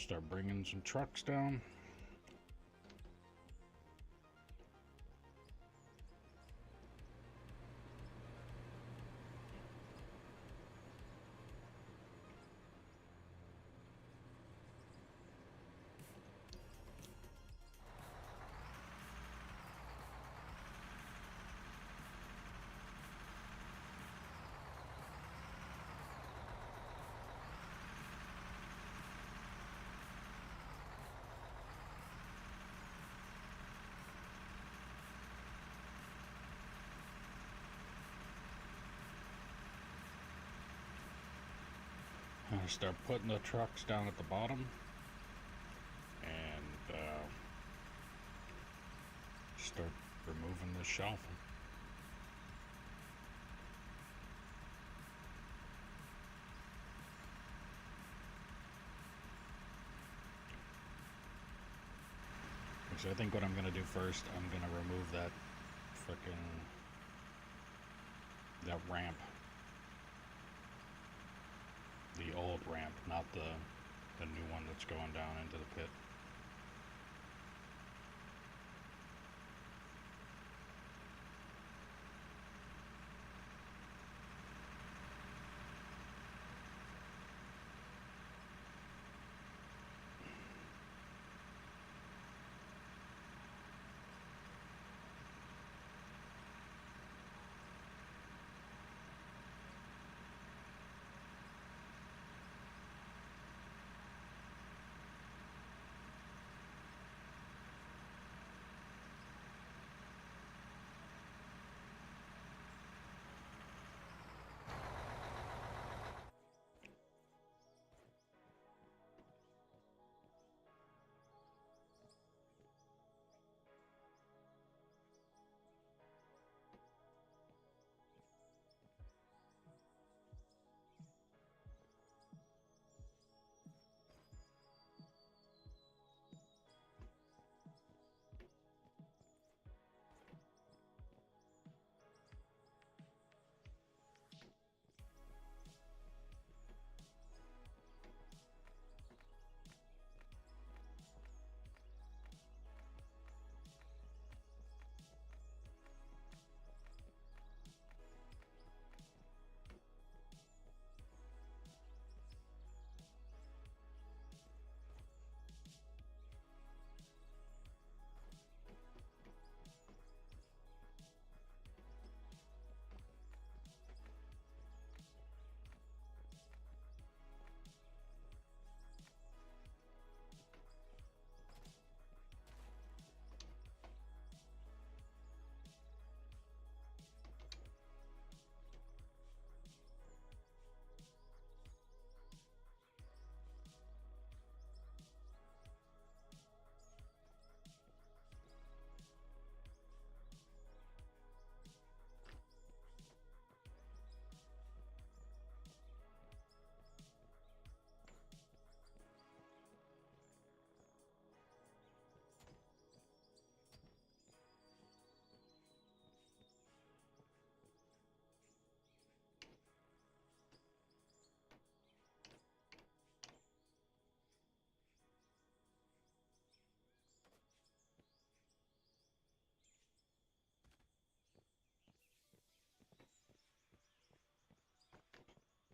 Start bringing some trucks down. I start putting the trucks down at the bottom and start removing the shelving. So I think what I'm gonna do first, I'm gonna remove that ramp. The old ramp, not the new one that's going down into the pit.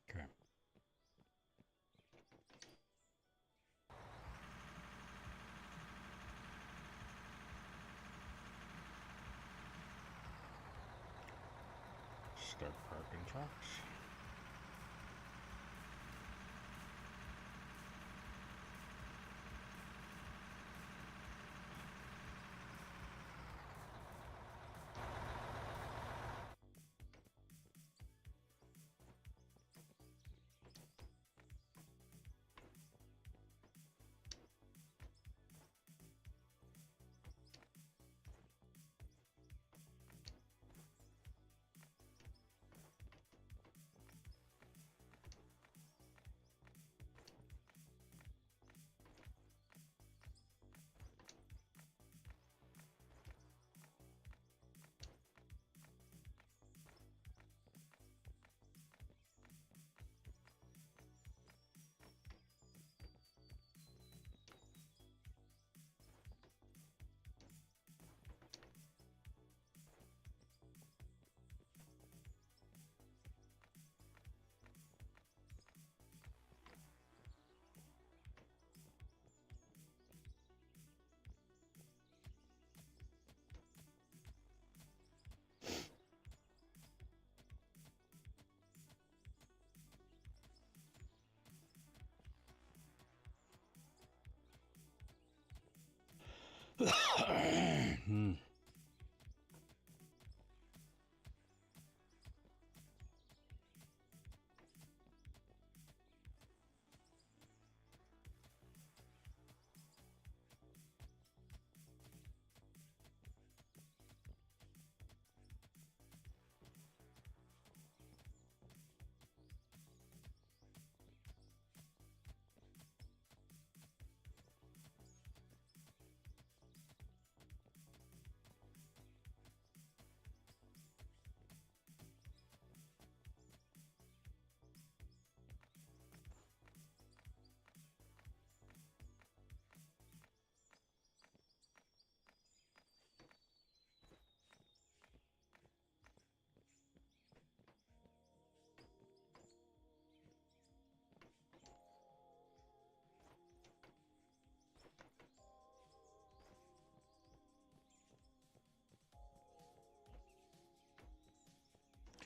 Okay. Start parking trucks.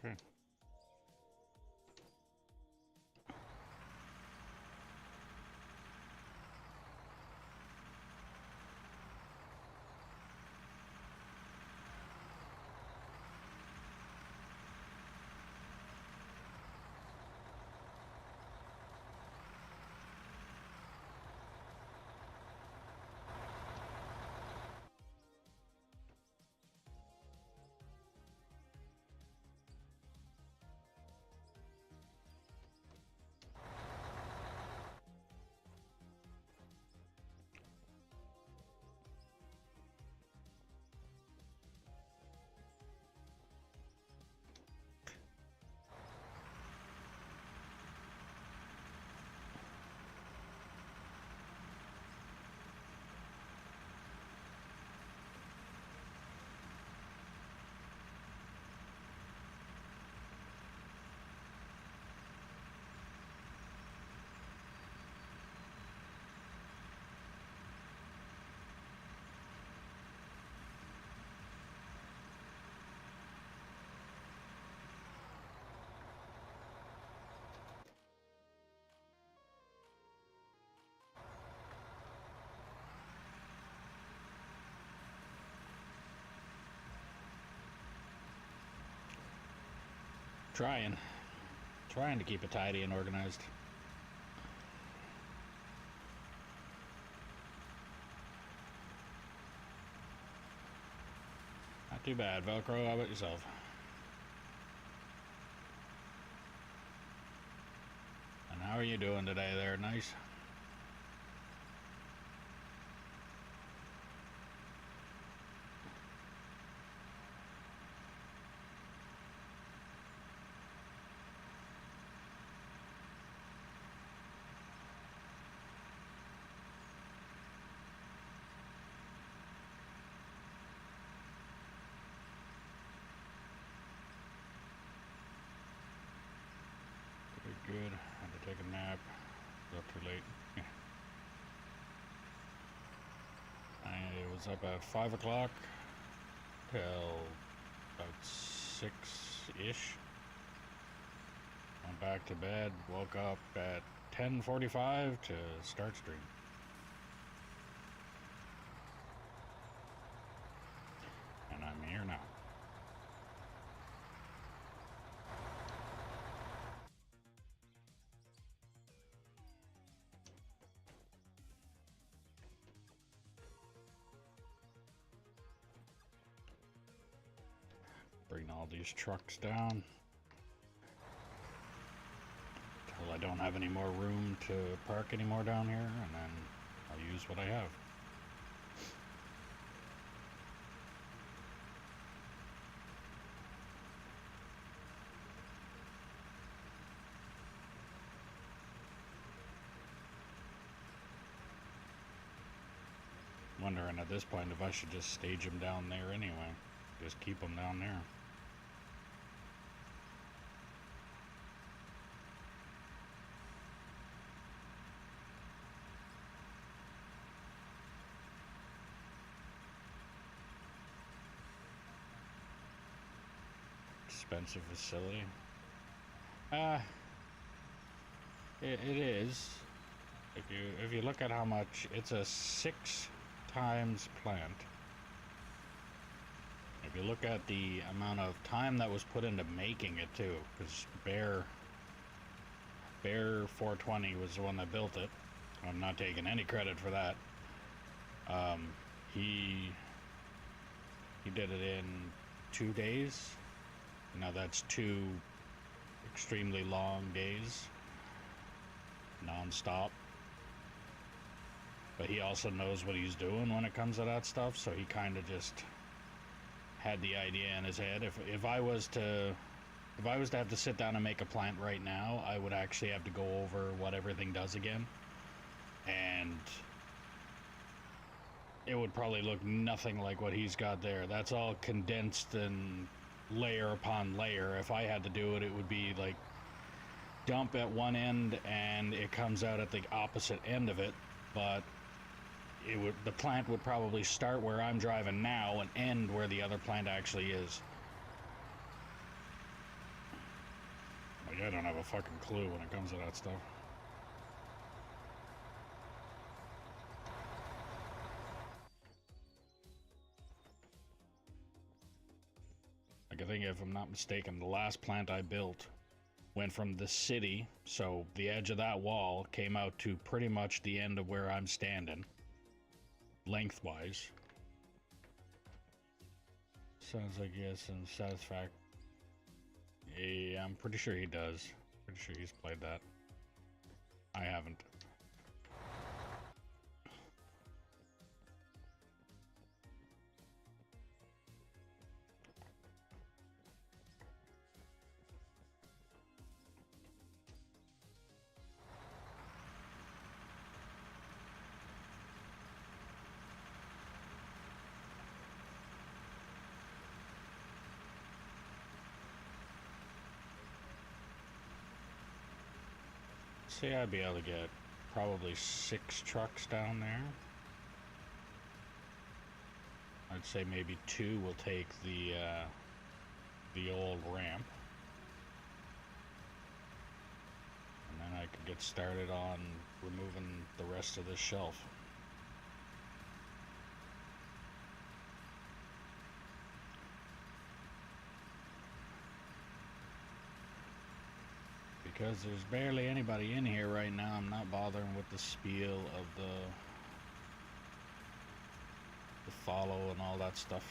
Okay. Trying to keep it tidy and organized. Not too bad, Velcro. How about yourself? And how are you doing today there? Nice? Pretty good. Had to take a nap. Up too late. Yeah. I was up at 5 o'clock till about 6-ish. Went back to bed, woke up at 10:45 to start stream. And I'm here now. Bring all these trucks down till I don't have any more room to park anymore down here, and then I'll use what I have. Wondering at this point if I should just stage them down there anyway. Just keep them down there. Expensive facility. It is. If you look at how much, it's a 6 times plant. If you look at the amount of time that was put into making it too, because Bear 420 was the one that built it. I'm not taking any credit for that. He did it in 2 days. Now that's 2 extremely long days, non-stop. But he also knows what he's doing when it comes to that stuff, so he kind of just had the idea in his head. If I was to have to sit down and make a plant right now, I would actually have to go over what everything does again, and it would probably look nothing like what he's got there. That's all condensed and layer upon layer. If I had to do it, it would be like dump at one end and it comes out at the opposite end of it, but the plant would probably start where I'm driving now and end where the other plant actually is. I don't have a fucking clue when it comes to that stuff. Like, I think if I'm not mistaken, the last plant I built went from the city, so the edge of that wall came out to pretty much the end of where I'm standing, lengthwise. Sounds like he has some satisfaction. Yeah, I'm pretty sure he does. Pretty sure he's played that. I haven't. See, I'd be able to get probably 6 trucks down there. I'd say maybe 2 will take the old ramp. And then I could get started on removing the rest of this shelf. Because there's barely anybody in here right now, I'm not bothering with the spiel of the follow and all that stuff.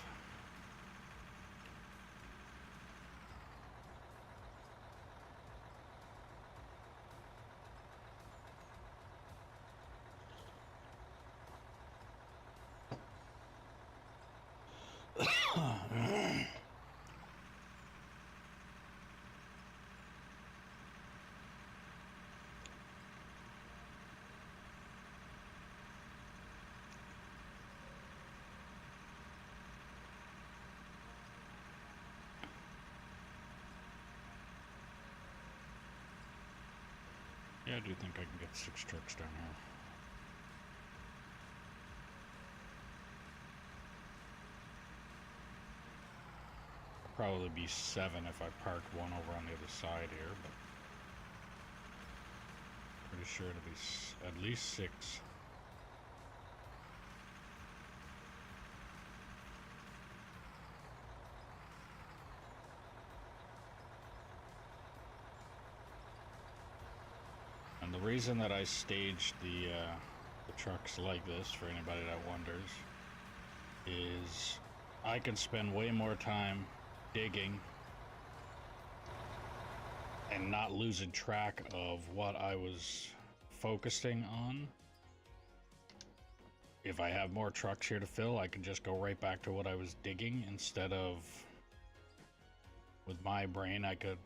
Yeah, I do think I can get 6 trucks down here. Probably be 7 if I parked one over on the other side here, but pretty sure it'll be at least 6. And the reason that I staged the trucks like this, for anybody that wonders, is I can spend way more time digging and not losing track of what I was focusing on. If I have more trucks here to fill, I can just go right back to what I was digging, instead of, with my brain, I could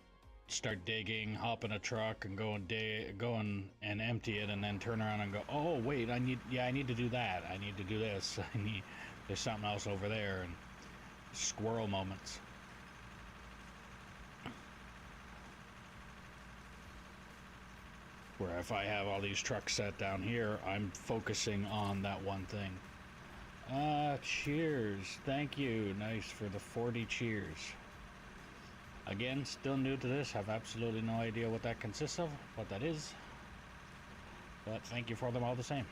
start digging, hop in a truck and go and empty it, and then turn around and go, oh wait, I need to do that, I need to do this, there's something else over there, and squirrel moments. Where if I have all these trucks set down here, I'm focusing on that one thing. Cheers. Thank you. Nice for the 40 cheers. Again, still new to this. Have absolutely no idea what that consists of, what that is. But thank you for them all the same.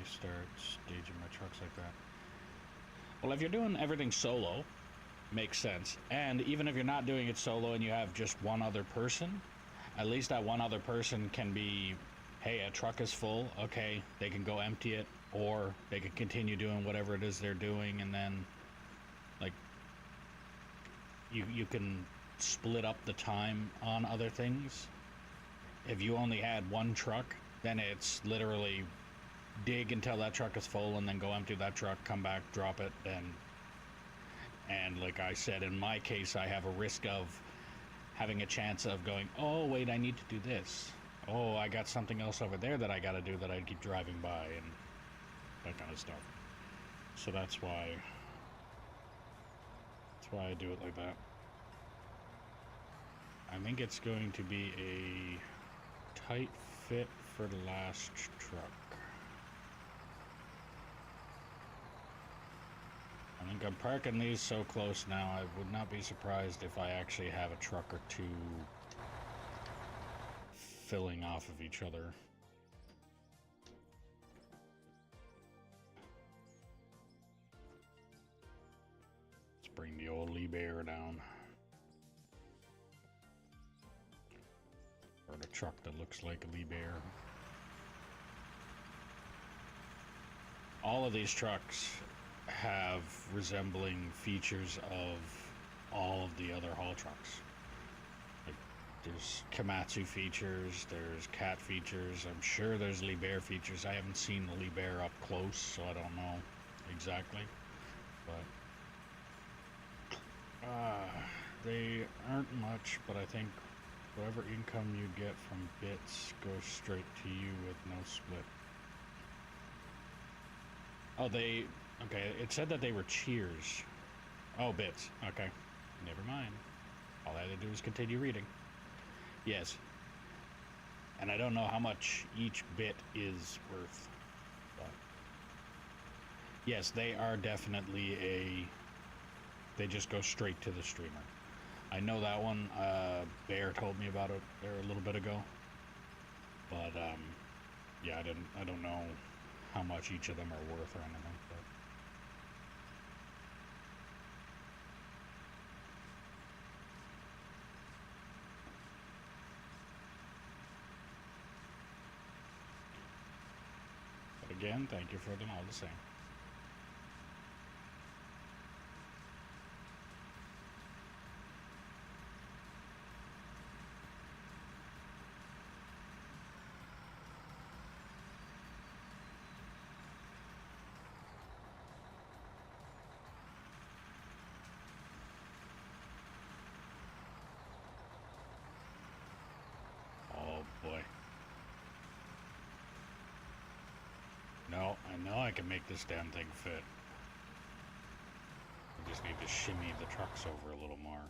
Start staging my trucks like that. Well, if you're doing everything solo, makes sense. And even if you're not doing it solo and you have just one other person, at least that one other person can be, hey, a truck is full, okay, they can go empty it, or they can continue doing whatever it is they're doing, and then like you can split up the time on other things. If you only had one truck, then it's literally dig until that truck is full and then go empty that truck, come back, drop it, and like I said, in my case, I have a risk of having a chance of going, oh wait, I need to do this, oh I got something else over there that I gotta do, that I keep driving by, and that kind of stuff. So that's why I do it like that. I think it's going to be a tight fit for the last truck. I think I'm parking these so close now, I would not be surprised if I actually have a truck or two filling off of each other. Let's bring the old Lee Bear down. Or the truck that looks like a Lee Bear. All of these trucks have resembling features of all of the other haul trucks. Like, there's Komatsu features, there's Cat features, I'm sure there's Lee Bear features. I haven't seen the Lee Bear up close, so I don't know exactly. But they aren't much, but I think whatever income you get from bits goes straight to you with no split. Oh, okay, it said that they were cheers. Oh, bits. Okay. Never mind. All I had to do was continue reading. Yes. And I don't know how much each bit is worth. But yes, they are definitely they just go straight to the streamer. I know that one. Bear told me about it there a little bit ago. But, yeah, I don't know how much each of them are worth or anything. But again, thank you for them all the same. Oh boy. No, I know I can make this damn thing fit. I just need to shimmy the trucks over a little more.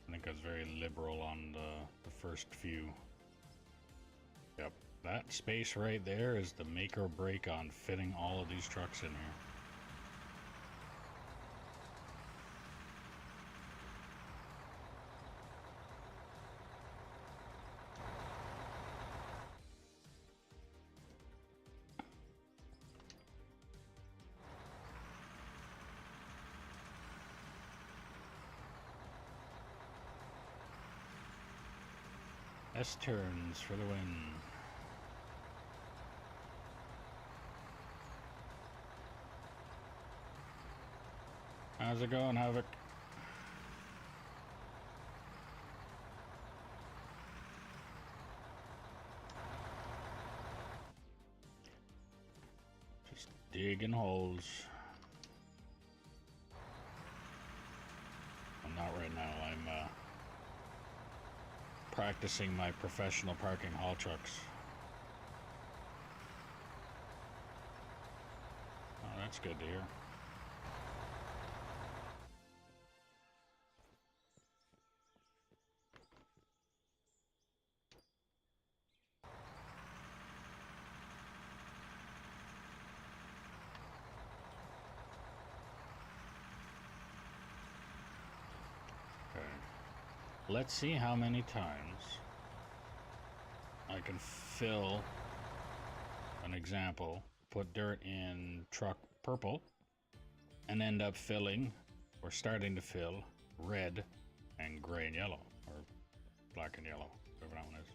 I think I was very liberal on the first few. Yep, that space right there is the make or break on fitting all of these trucks in here. S-turns for the win. How's it going, Havoc? Just digging holes. I'm not right now. I'm practicing my professional parking haul trucks. Oh, that's good to hear. Let's see how many times I can fill an example, put dirt in truck purple, and end up filling, or starting to fill, red and gray and yellow, or black and yellow, whatever that one is.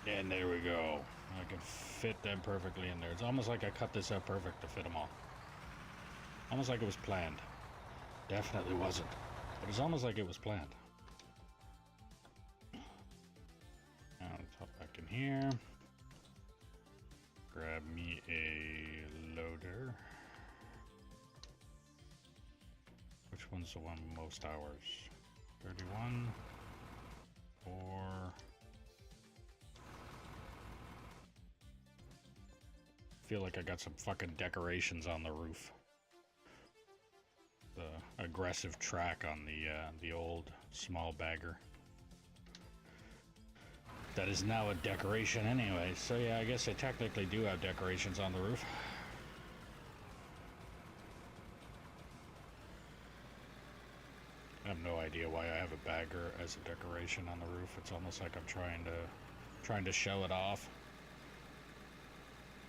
And there we go. I can fit them perfectly in there. It's almost like I cut this out perfect to fit them all. Almost like it was planned. Definitely wasn't. But it's almost like it was planned. Now let's hop back in here. Grab grab me a loader. Which one's the one most hours? 31, 4. Feel like I got some fucking decorations on the roof. The aggressive track on the old small bagger. That is now a decoration anyway, so yeah, I guess I technically do have decorations on the roof. I have no idea why I have a bagger as a decoration on the roof. It's almost like I'm trying to show it off.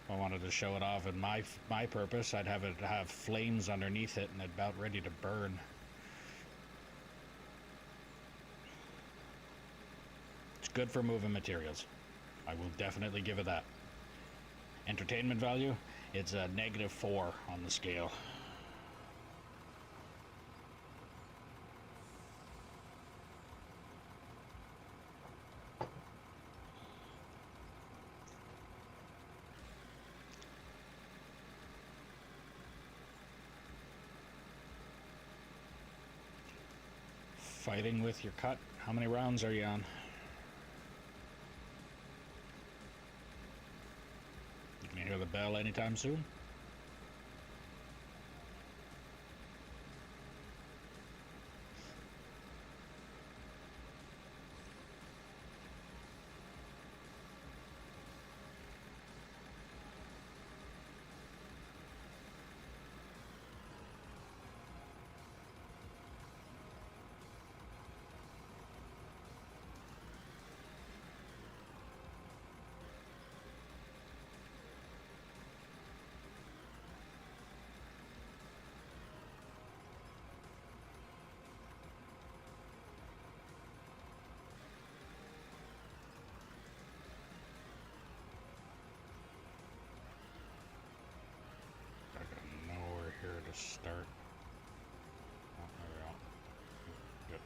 If I wanted to show it off in my purpose, I'd have it have flames underneath it and about ready to burn. Good for moving materials. I will definitely give it that. Entertainment value, it's a -4 on the scale. Fighting with your cut. How many rounds are you on? Can you hear the bell anytime soon? To start. Oh, there we go. Good.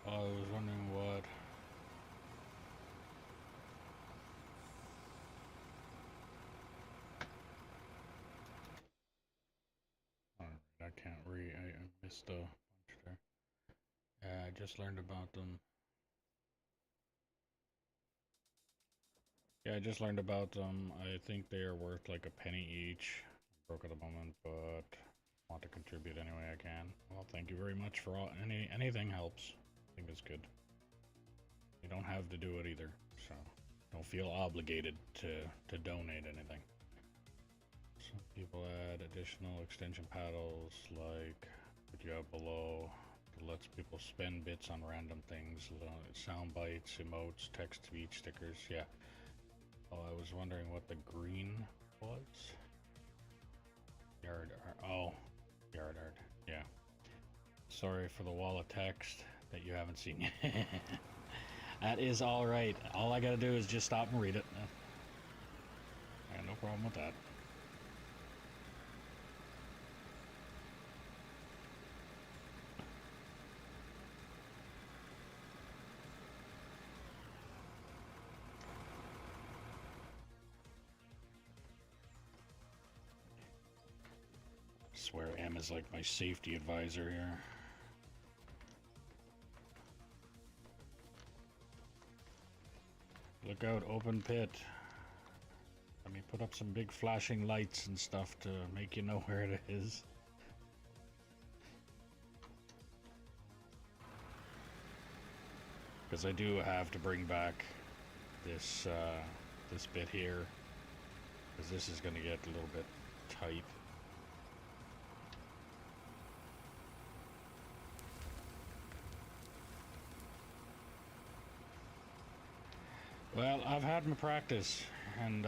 I was wondering what. I can't read. I missed a bunch there. I just learned about them. Yeah, I just learned about them. I think they are worth like a penny each. I'm broke at the moment, but want to contribute any way I can. Well, thank you very much for all. Anything helps. I think it's good. You don't have to do it either, so don't feel obligated to donate anything. Some people add additional extension paddles like what you have below. It lets people spend bits on random things, sound bites, emotes, text-to-speech stickers. Yeah. Oh, I was wondering what the green was. Yard art. Oh, yard art. Yeah. Sorry for the wall of text that you haven't seen yet. That is all right. All I gotta do is just stop and read it. I got no problem with that. I swear M is like my safety advisor here. Look out, open pit. Let me put up some big flashing lights and stuff to make you know where it is. Because I do have to bring back this this bit here, because this is going to get a little bit tight. Well, I've had my practice, and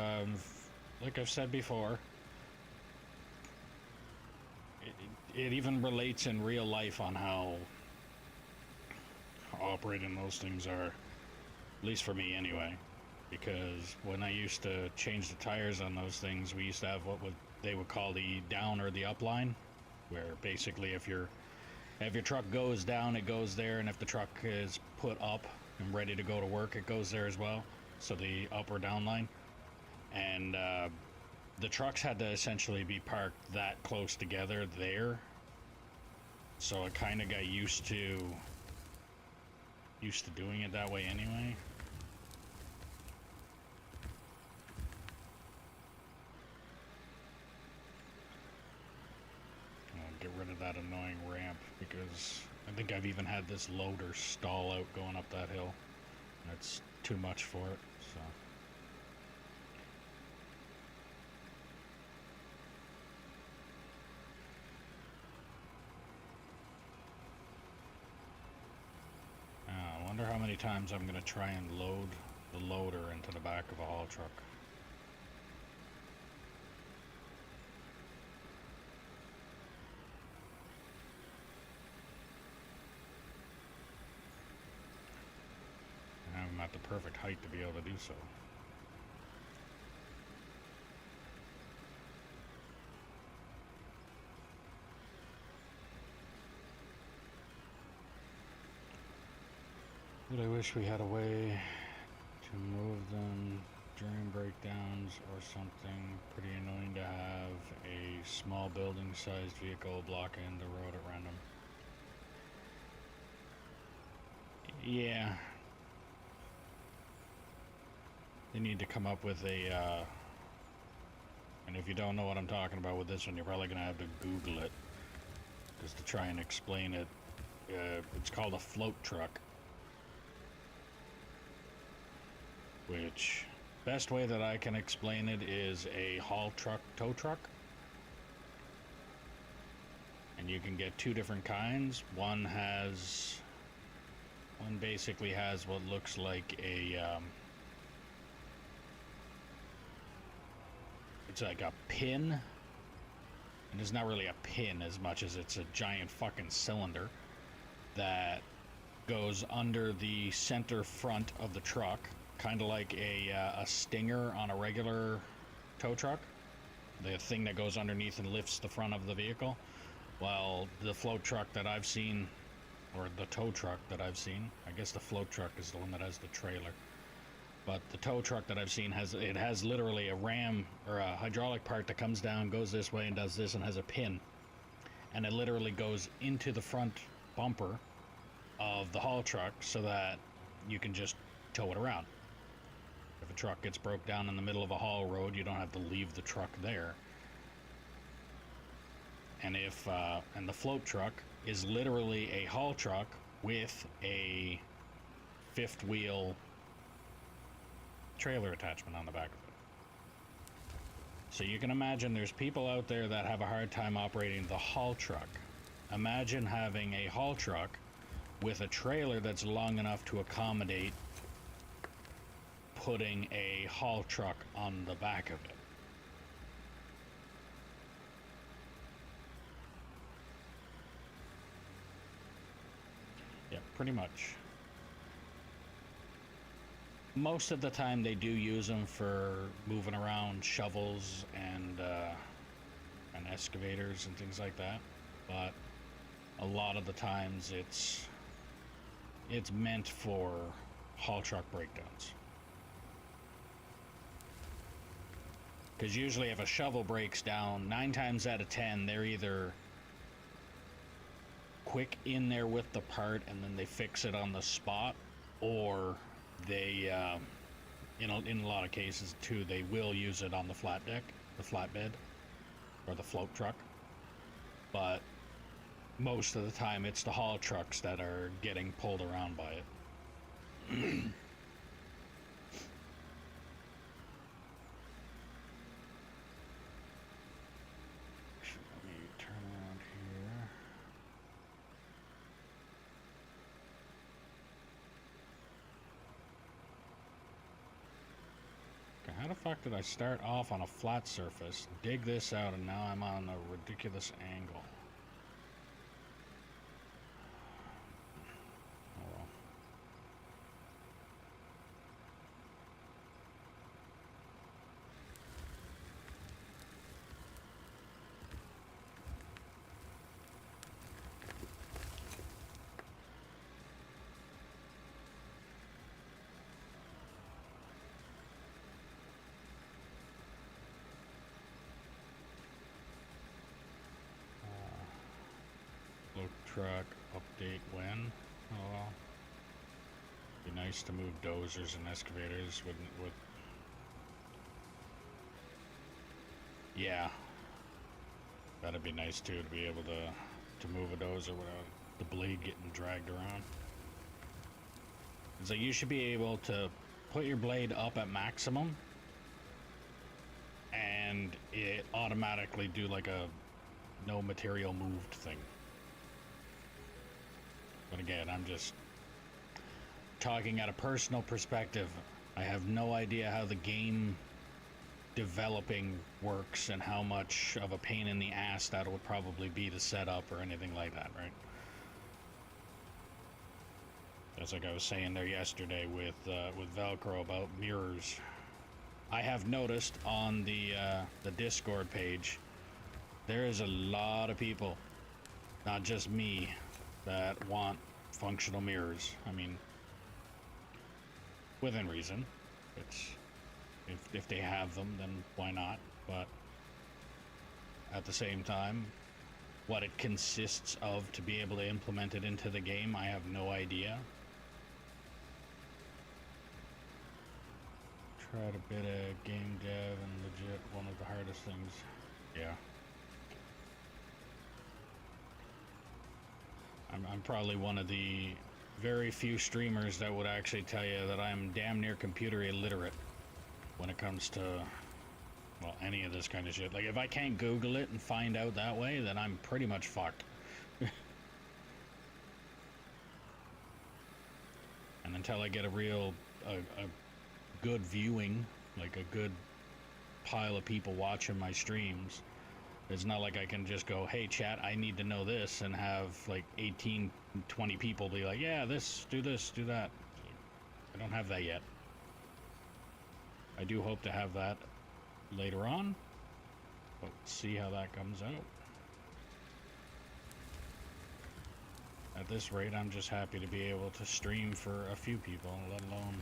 like I've said before, it even relates in real life on how operating those things are, at least for me anyway. because when I used to change the tires on those things, we used to have they would call the down or the up line, where basically if your truck goes down, it goes there, and if the truck is put up and ready to go to work, it goes there as well. So the up or down line. And the trucks had to essentially be parked that close together there. So I kind of got used to doing it that way anyway. I'll get rid of that annoying ramp, because I think I've even had this loader stall out going up that hill. That's too much for it, so. I wonder how many times I'm going to try and load the loader into the back of a haul truck. And I'm at the perfect height to be able to do so. But I wish we had a way to move them during breakdowns or something. Pretty annoying to have a small building sized vehicle blocking the road at random. Yeah. They need to come up with a, and if you don't know what I'm talking about with this one, you're probably going to have to Google it, just to try and explain it. It's called a float truck. Which, best way that I can explain it is a haul truck, tow truck. And you can get two different kinds. One basically has what looks like a, it's like a pin. And it's not really a pin as much as it's a giant fucking cylinder that goes under the center front of the truck. Kind of like a stinger on a regular tow truck. The thing that goes underneath and lifts the front of the vehicle. Well, the float truck that I've seen, or the tow truck that I've seen, I guess the float truck is the one that has the trailer. But the tow truck that I've seen has literally a ram or a hydraulic part that comes down, goes this way and does this, and has a pin. And it literally goes into the front bumper of the haul truck so that you can just tow it around. If a truck gets broke down in the middle of a haul road, you don't have to leave the truck there. And and the float truck is literally a haul truck with a fifth wheel trailer attachment on the back of it. So you can imagine there's people out there that have a hard time operating the haul truck. Imagine having a haul truck with a trailer that's long enough to accommodate putting a haul truck on the back of it. Yeah, pretty much. Most of the time they do use them for moving around shovels and excavators and things like that, but a lot of the times it's meant for haul truck breakdowns. Because usually if a shovel breaks down, 9 times out of 10, they're either quick in there with the part and then they fix it on the spot, or they, in a lot of cases too, they will use it on the flat deck, the flatbed, or the float truck. But most of the time it's the haul trucks that are getting pulled around by it. How the fuck did I start off on a flat surface, dig this out, and now I'm on a ridiculous angle? Oh well. truck update when? Oh well. Be nice to move dozers and excavators with yeah. That'd be nice too, to be able to move a dozer without the blade getting dragged around. It's like you should be able to put your blade up at maximum and it automatically do like a no material moved thing. But again, I'm just talking at a personal perspective. I have no idea how the game developing works and how much of a pain in the ass that would probably be to set up or anything like that, right? That's like I was saying there yesterday with Velcro about mirrors. I have noticed on the Discord page, there is a lot of people, not just me, that want functional mirrors. I mean, within reason. It's if they have them, then why not? But at the same time, what it consists of to be able to implement it into the game, I have no idea. Tried a bit of game dev and legit one of the hardest things. Yeah. I'm probably one of the very few streamers that would actually tell you that I'm damn near computer illiterate when it comes to, well, any of this kind of shit. Like, if I can't Google it and find out that way, then I'm pretty much fucked. And until I get a real, a good viewing, like a good pile of people watching my streams, it's not like I can just go, hey chat, I need to know this, and have like 18, 20 people be like, yeah, this, do that. I don't have that yet. I do hope to have that later on, but see how that comes out. At this rate, I'm just happy to be able to stream for a few people, let alone...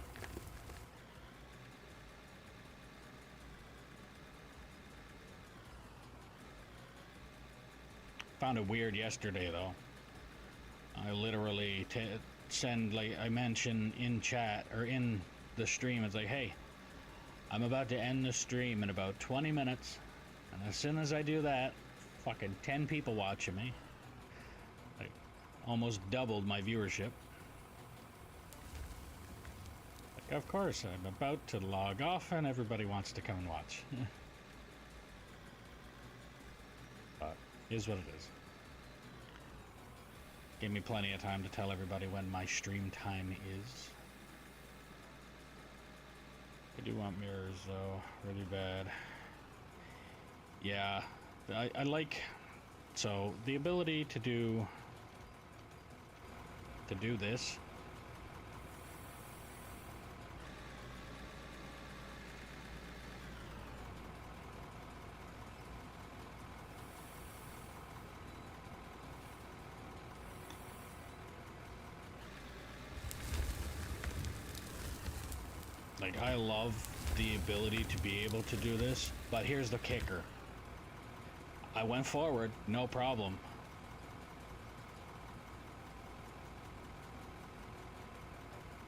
Found it weird yesterday though. I literally send, like I mentioned in chat or in the stream, it's like, hey, I'm about to end the stream in about 20 minutes, and as soon as I do that, fucking 10 people watching me. Like, almost doubled my viewership. Like, of course, I'm about to log off and everybody wants to come and watch. But is what it is. Give me plenty of time to tell everybody when my stream time is. I do want mirrors though, really bad. Yeah, I like, so the ability to do this. Like, I love the ability to be able to do this, but here's the kicker. I went forward, no problem.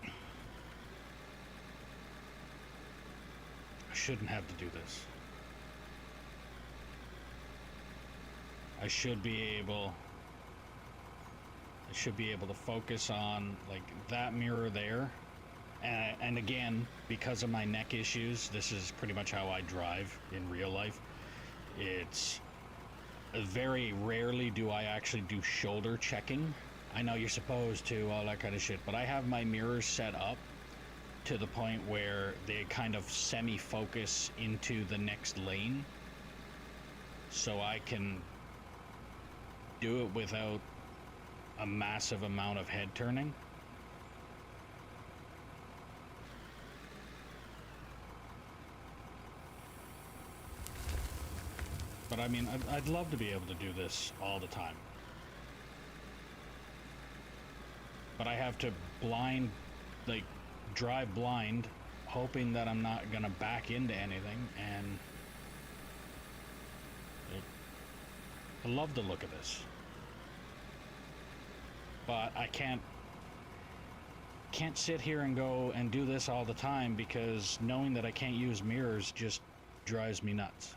I shouldn't have to do this. I should be able to focus on, like, that mirror there. And again, because of my neck issues, this is pretty much how I drive in real life. It's very rarely do I actually do shoulder checking. I know you're supposed to, all that kind of shit, but I have my mirrors set up to the point where they kind of semi-focus into the next lane, so I can do it without a massive amount of head turning. But I mean, I'd love to be able to do this all the time. But I have to drive blind, hoping that I'm not gonna back into anything, and I love the look of this. but I can't sit here and go and do this all the time, because knowing that I can't use mirrors just drives me nuts.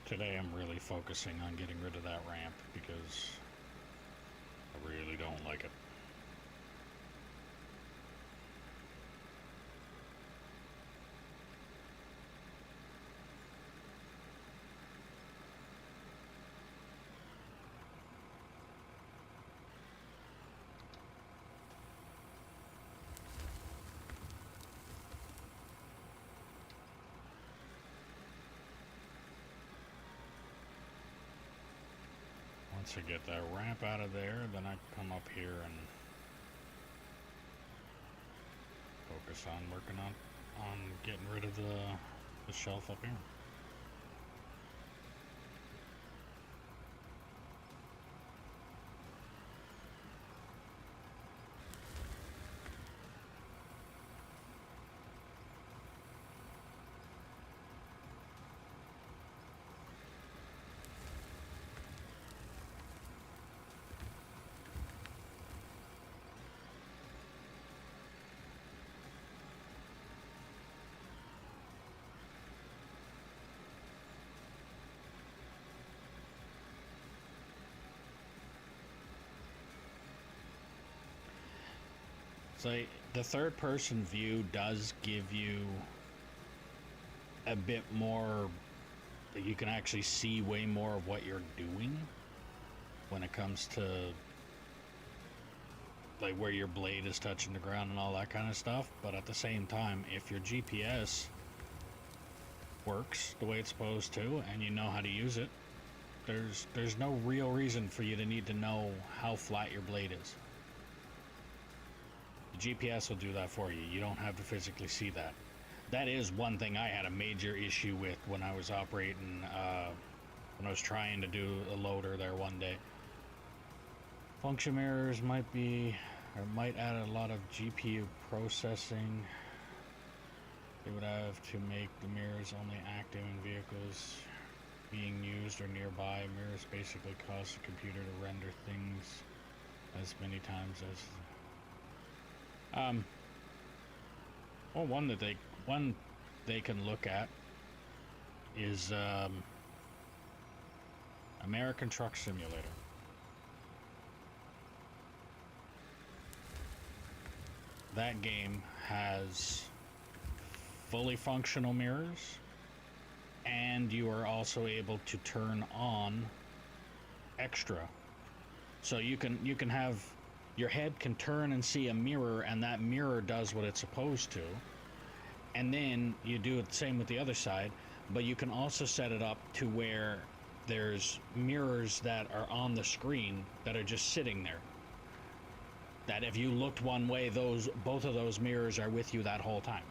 Today I'm really focusing on getting rid of that ramp because I really don't like it. Once I get that ramp out of there, then I come up here and focus on working on getting rid of the shelf up here. So the third person view does give you a bit more, you can actually see way more of what you're doing when it comes to like where your blade is touching the ground and all that kind of stuff. But at the same time, if your GPS works the way it's supposed to and you know how to use it, there's no real reason for you to need to know how flat your blade is. GPS will do that for you. You don't have to physically see that. That is one thing I had a major issue with when I was operating, when I was trying to do a loader there one day. Function mirrors might add a lot of GPU processing. They would have to make the mirrors only active in vehicles being used or nearby. Mirrors basically cause the computer to render things as many times as well, one they can look at is American Truck Simulator. That game has fully functional mirrors, and you are also able to turn on extra. So you can have your head can turn and see a mirror, and that mirror does what it's supposed to. And then you do it the same with the other side, but you can also set it up to where there's mirrors that are on the screen that are just sitting there. That if you looked one way, both of those mirrors are with you that whole time.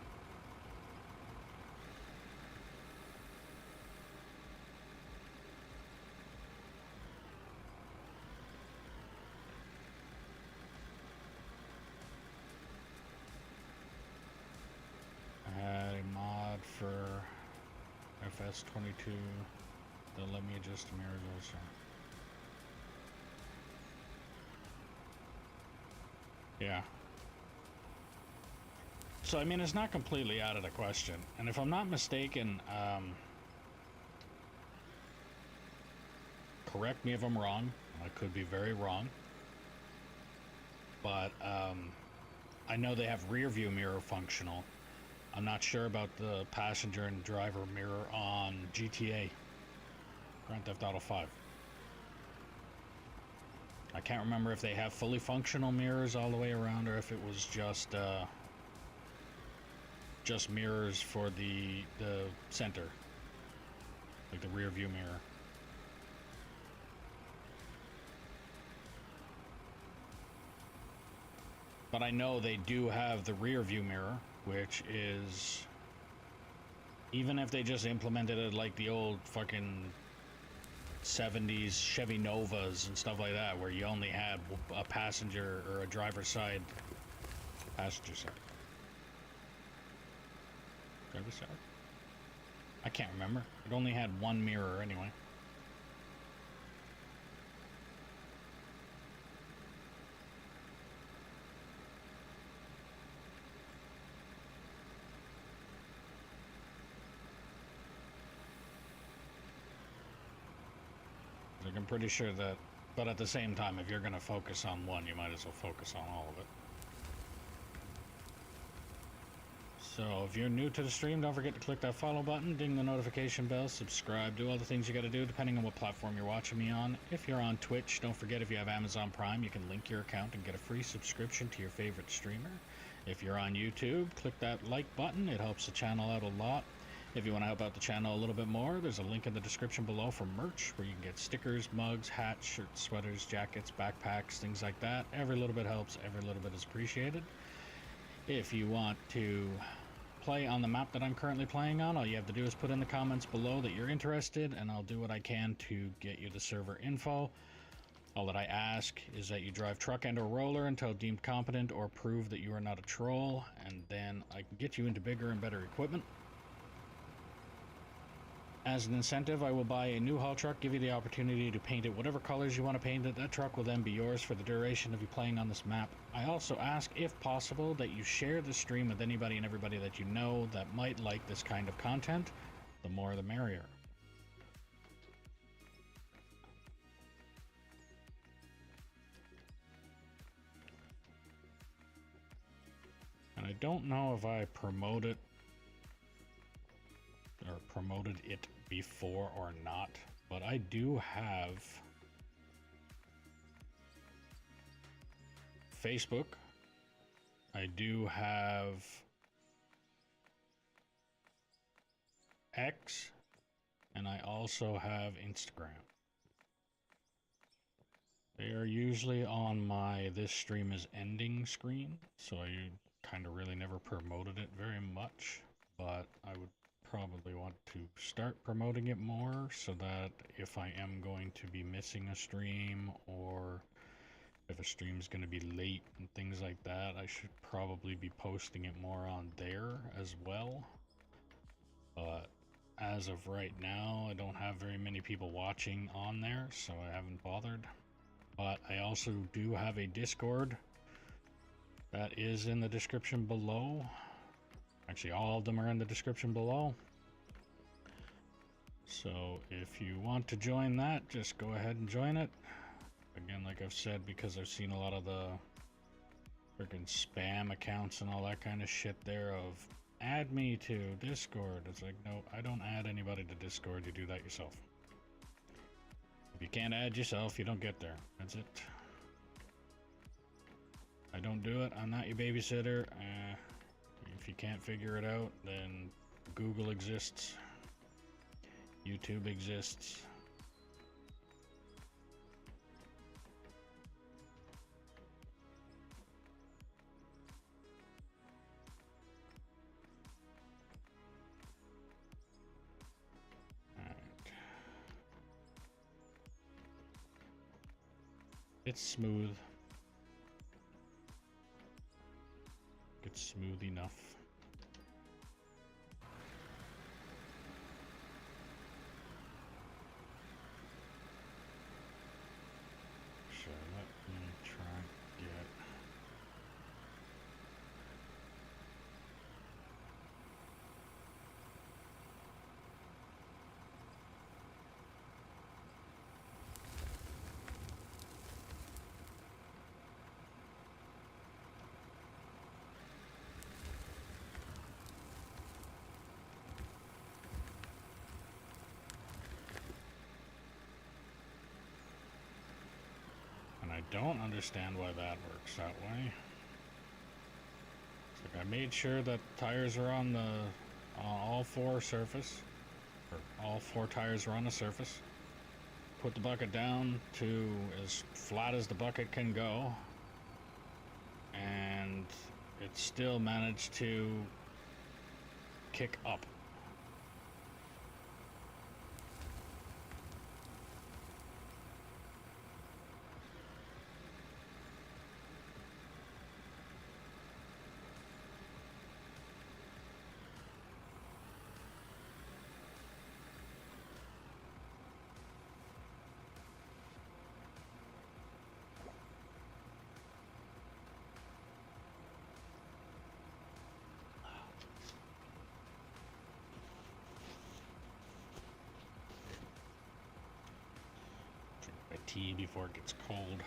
For FS22, they'll let me adjust the mirrors also. Yeah. So I mean, it's not completely out of the question, and if I'm not mistaken, correct me if I'm wrong, I could be very wrong, but I know they have rear view mirror functional. I'm not sure about the passenger and driver mirror on GTA, Grand Theft Auto 5. I can't remember if they have fully functional mirrors all the way around or if it was just mirrors for the center, like the rear view mirror. But I know they do have the rear view mirror, which is, even if they just implemented it like the old fucking 70s Chevy Novas and stuff like that, where you only had a passenger or a driver's side, passenger side, driver's side, I can't remember. It only had one mirror anyway. Like, I'm pretty sure that, but at the same time, if you're going to focus on one, you might as well focus on all of it. So if you're new to the stream, don't forget to click that follow button, ding the notification bell, subscribe, do all the things you got to do depending on what platform you're watching me on. If you're on Twitch, don't forget, if you have Amazon Prime, you can link your account and get a free subscription to your favorite streamer. If you're on YouTube, click that like button, it helps the channel out a lot. If you want to help out the channel a little bit more, there's a link in the description below for merch, where you can get stickers, mugs, hats, shirts, sweaters, jackets, backpacks, things like that. Every little bit helps, every little bit is appreciated. If you want to play on the map that I'm currently playing on, all you have to do is put in the comments below that you're interested, and I'll do what I can to get you the server info. All that I ask is that you drive truck and or roller until deemed competent, or prove that you are not a troll, and then I can get you into bigger and better equipment. As an incentive, I will buy a new haul truck, give you the opportunity to paint it whatever colors you want to paint it. That truck will then be yours for the duration of you playing on this map. I also ask, if possible, that you share the stream with anybody and everybody that you know that might like this kind of content. The more the merrier. And I don't know if I promoted it before or not, but I do have Facebook, I do have X, and I also have Instagram. They are usually on my "this stream is ending" screen, so I kind of really never promoted it very much, but I would probably want to start promoting it more, so that if I am going to be missing a stream, or if a stream's going to be late and things like that, I should probably be posting it more on there as well. But as of right now, I don't have very many people watching on there, so I haven't bothered. But I also do have a Discord that is in the description below. Actually, all of them are in the description below. So if you want to join that, just go ahead and join it. Again, like I've said, because I've seen a lot of the freaking spam accounts and all that kind of shit there of, add me to Discord. It's like, no, I don't add anybody to Discord. You do that yourself. If you can't add yourself, you don't get there. That's it. I don't do it. I'm not your babysitter. If you can't figure it out, then Google exists. YouTube exists. Alright. It's smooth. It's smooth enough. So let me try and get I don't understand why that works that way. It's like I made sure that tires are on the all four surface, or all four tires are on the surface. Put the bucket down to as flat as the bucket can go, and it still managed to kick up. Drink my tea before it gets cold.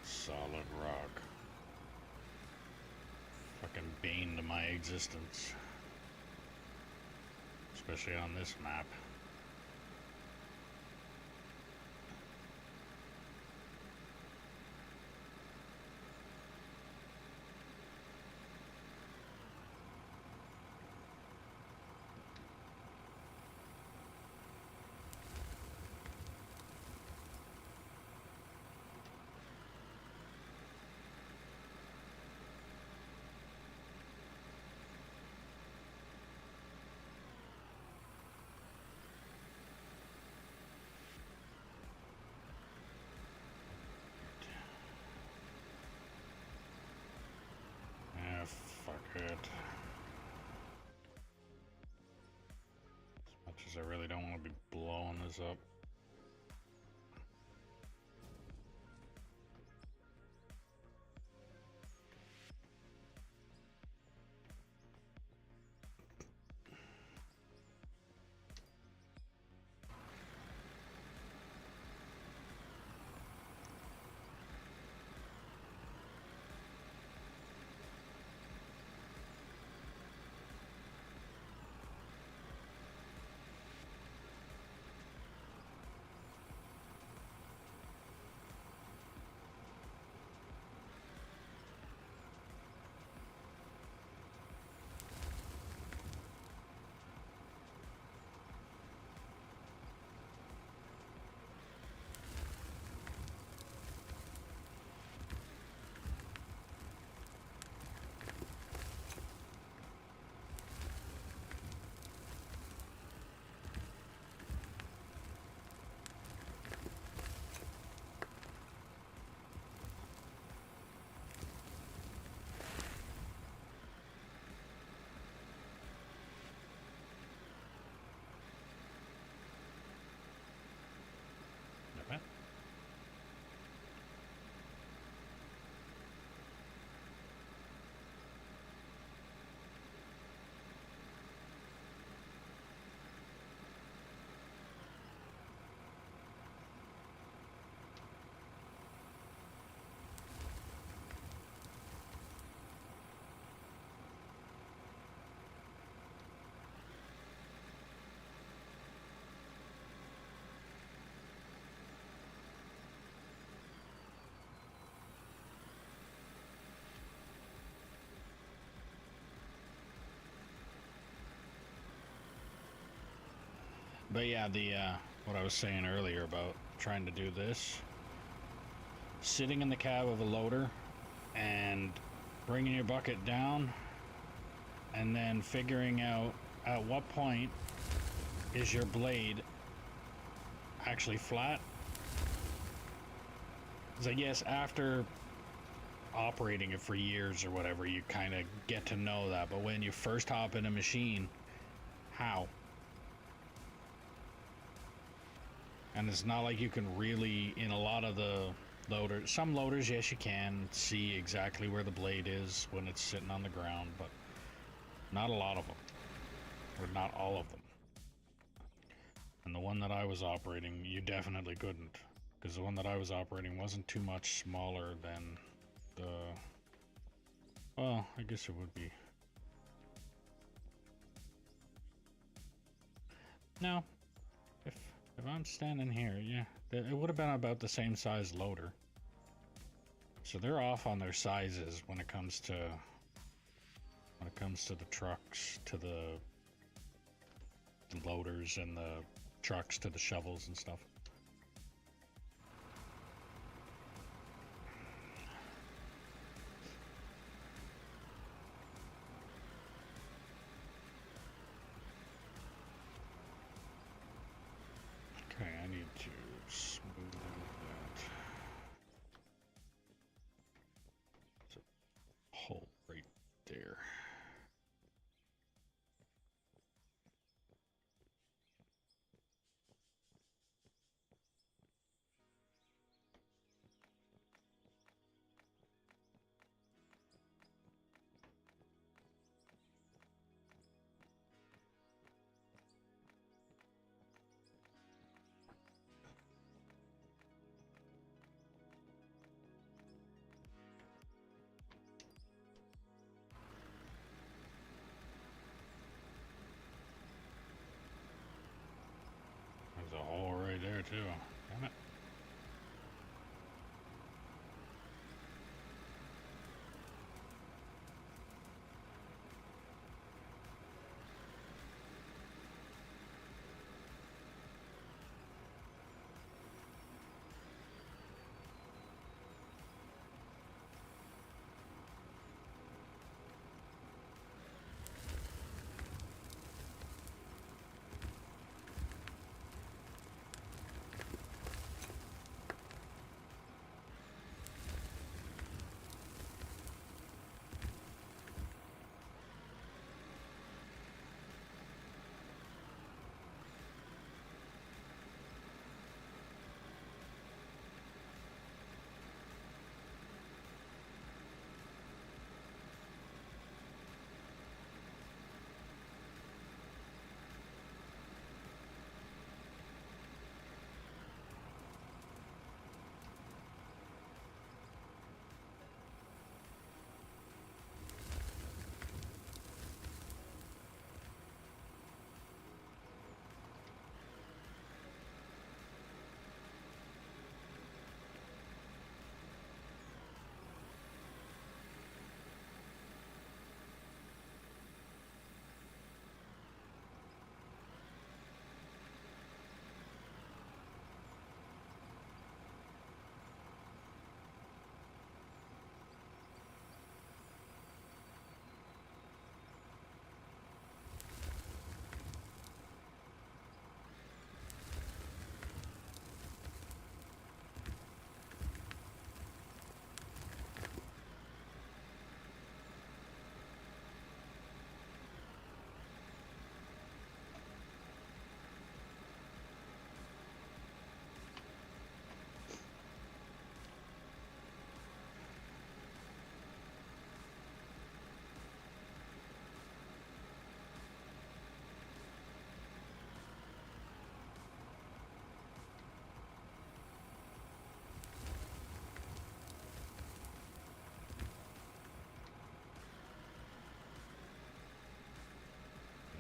Solid rock. Fucking bane to my existence. Especially on this map. Fuck it. As much as I really don't want to be blowing this up. Okay. But yeah, the what I was saying earlier about trying to do this, sitting in the cab of a loader and bringing your bucket down and then figuring out at what point is your blade actually flat. So yes, after operating it for years or whatever, you kind of get to know that. But when you first hop in a machine, how? And it's not like you can really, in a lot of the loaders, some loaders, yes, you can see exactly where the blade is when it's sitting on the ground, but not a lot of them, or not all of them. And the one that I was operating, you definitely couldn't, because the one that I was operating wasn't too much smaller than the, well, I guess it would be. No, if I'm standing here, yeah, it would have been about the same size loader. So they're off on their sizes when it comes to the trucks, to the loaders, and the trucks to the shovels and stuff. Okay, I need to smooth that. There's a hole right there. There's a hole right there too. Damn it.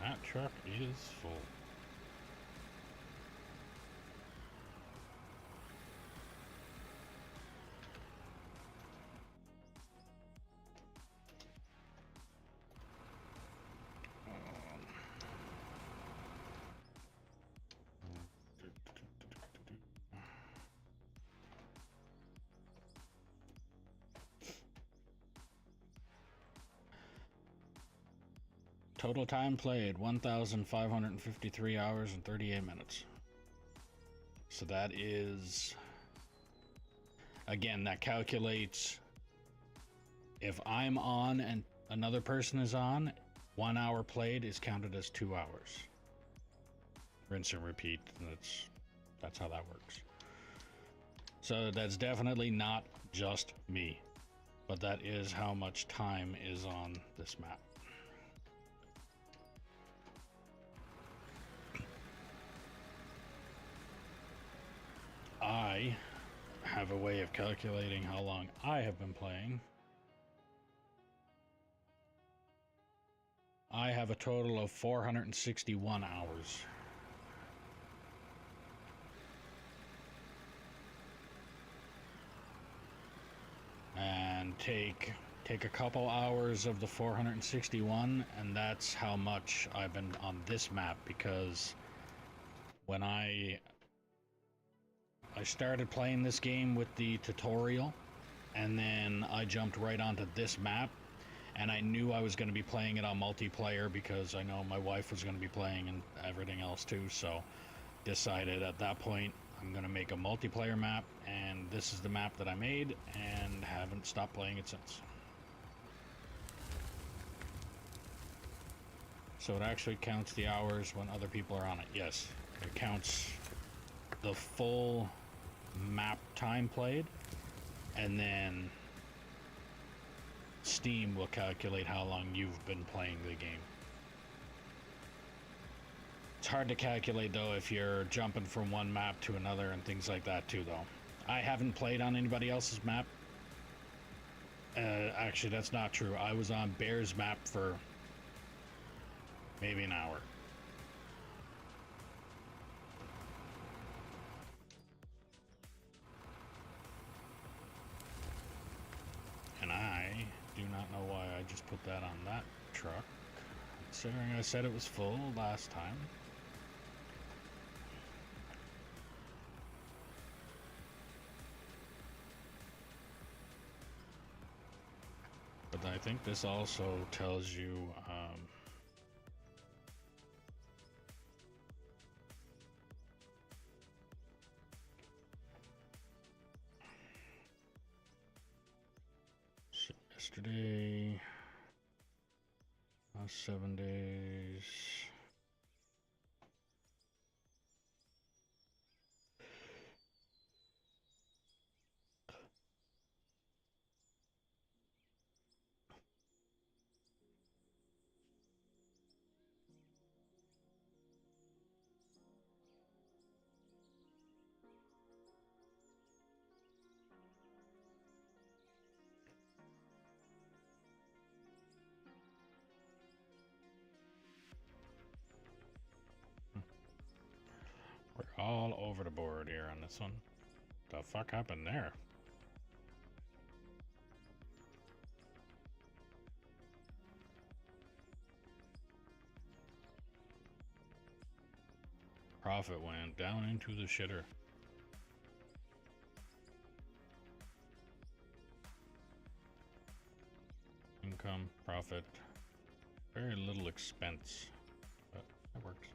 That truck is full. Total time played 1,553 hours and 38 minutes. So that is, again, that calculates If I'm on and another person is on, 1 hour played is counted as 2 hours. Rinse and repeat. That's how that works. So that's definitely not just me, but that is how much time is on this map. I have a way of calculating how long I have been playing. I have a total of 461 hours. And take a couple hours of the 461, and that's how much I've been on this map, because when I started playing this game with the tutorial, and then I jumped right onto this map, and I knew I was going to be playing it on multiplayer because I know my wife was going to be playing and everything else too, so decided at that point I'm going to make a multiplayer map, and this is the map that I made, and haven't stopped playing it since. So it actually counts the hours when other people are on it. Yes, it counts the full map time played, and then Steam will calculate how long you've been playing the game. It's hard to calculate though if you're jumping from one map to another and things like that too though. I haven't played on anybody else's map. Actually, that's not true. I was on Bear's map for maybe an hour. And I do not know why I just put that on that truck, considering I said it was full last time. But I think this also tells you yesterday, 7 days. We're all over the board here on this one. The fuck happened there? Profit went down into the shitter. Income, profit, very little expense, but that works.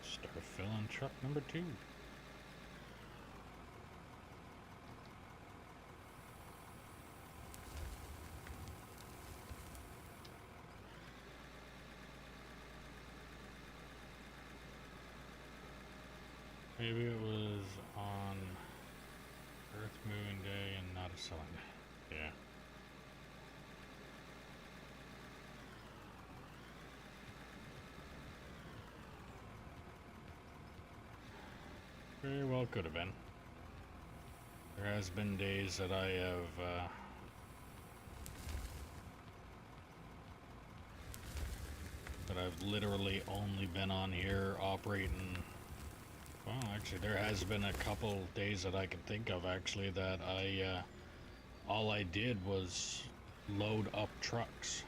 Start filling truck number 2. Maybe it was on Earth Moving Day and not a selling day. Yeah. it could have been. There has been days that I have that I've literally only been on here operating. Well, actually, there has been a couple days that I can think of actually that I all I did was load up trucks,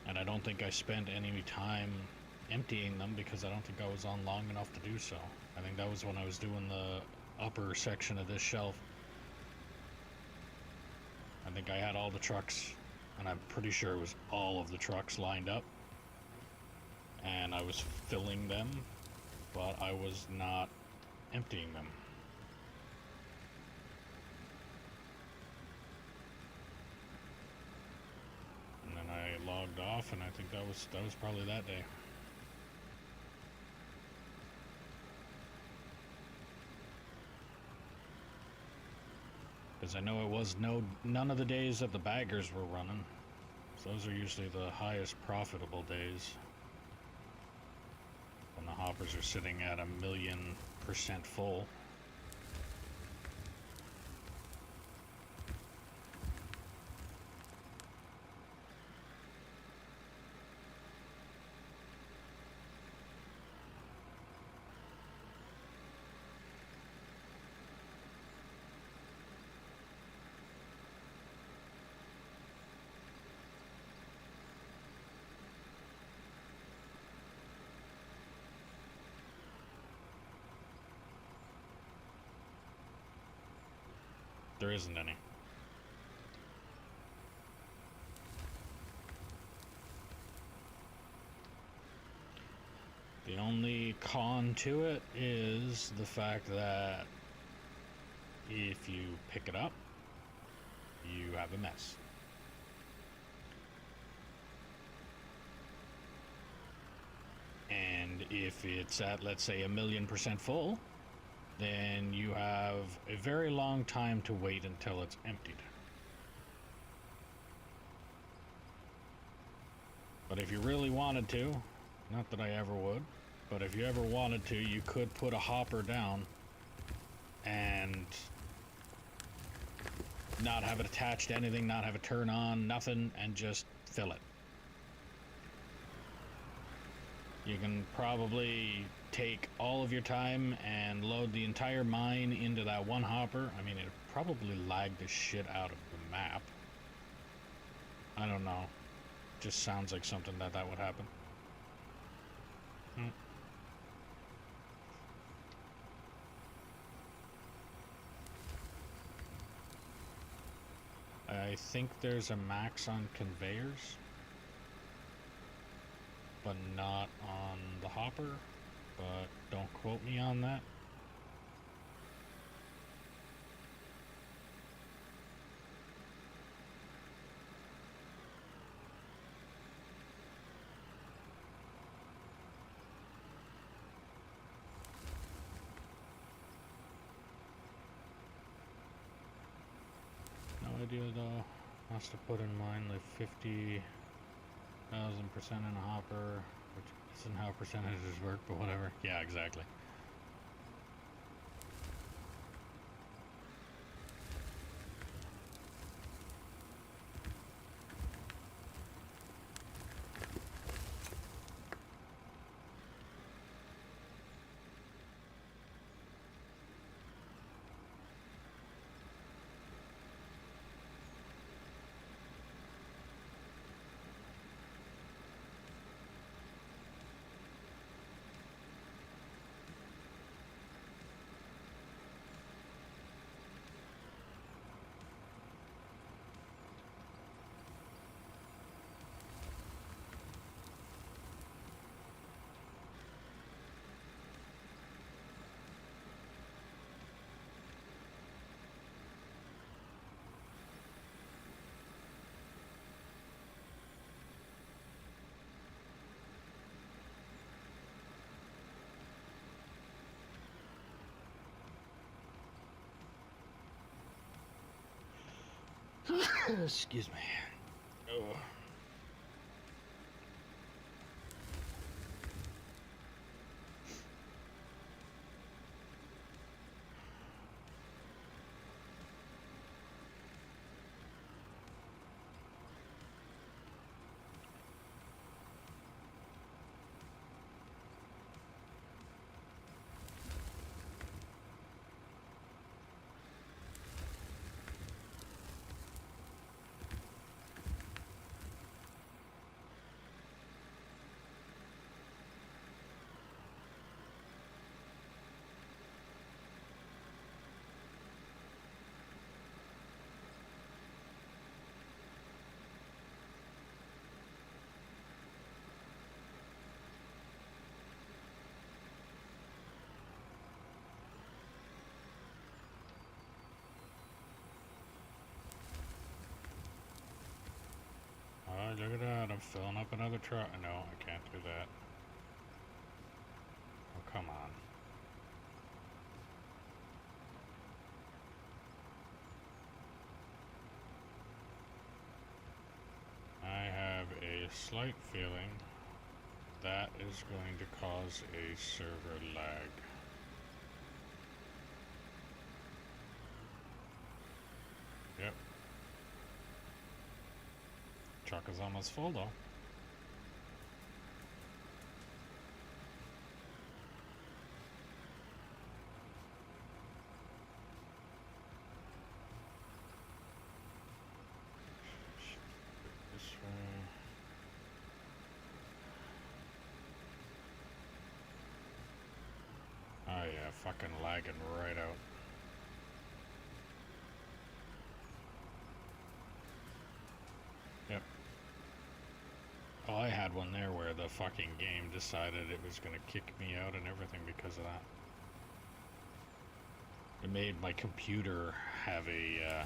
and I don't think I spent any time emptying them because I don't think I was on long enough to do so. I think that was when I was doing the upper section of this shelf. I think I had all the trucks, and I'm pretty sure it was all of the trucks lined up, and I was filling them, but I was not emptying them. And then I logged off, and I think that was probably that day. Because I know it was none of the days that the baggers were running. So those are usually the highest profitable days. When the hoppers are sitting at 1,000,000% full. There isn't any. The only con to it is the fact that if you pick it up, you have a mess. And if it's at, let's say, 1,000,000% full, then you have a very long time to wait until it's emptied. But if you really wanted to, not that I ever would, but if you ever wanted to, you could put a hopper down and not have it attached to anything, not have it turn on, nothing, and just fill it. You can probably take all of your time and load the entire mine into that one hopper. I mean, it'd probably lag the shit out of the map. I don't know. Just sounds like something that would happen. I think there's a max on conveyors, but not on the hopper, but don't quote me on that. No idea though. Must have put in mind like 50,000% in a hopper, which isn't how percentages work, but whatever. Yeah, exactly. Excuse me. Oh. I'm filling up another truck. No, I can't do that. Oh, come on. I have a slight feeling that is going to cause a server lag. Yep. Truck is almost full though. This way. Oh yeah, fucking lagging right out. Yep. Oh, I had one there where the fucking game decided it was gonna kick me out and everything because of that. It made my computer have a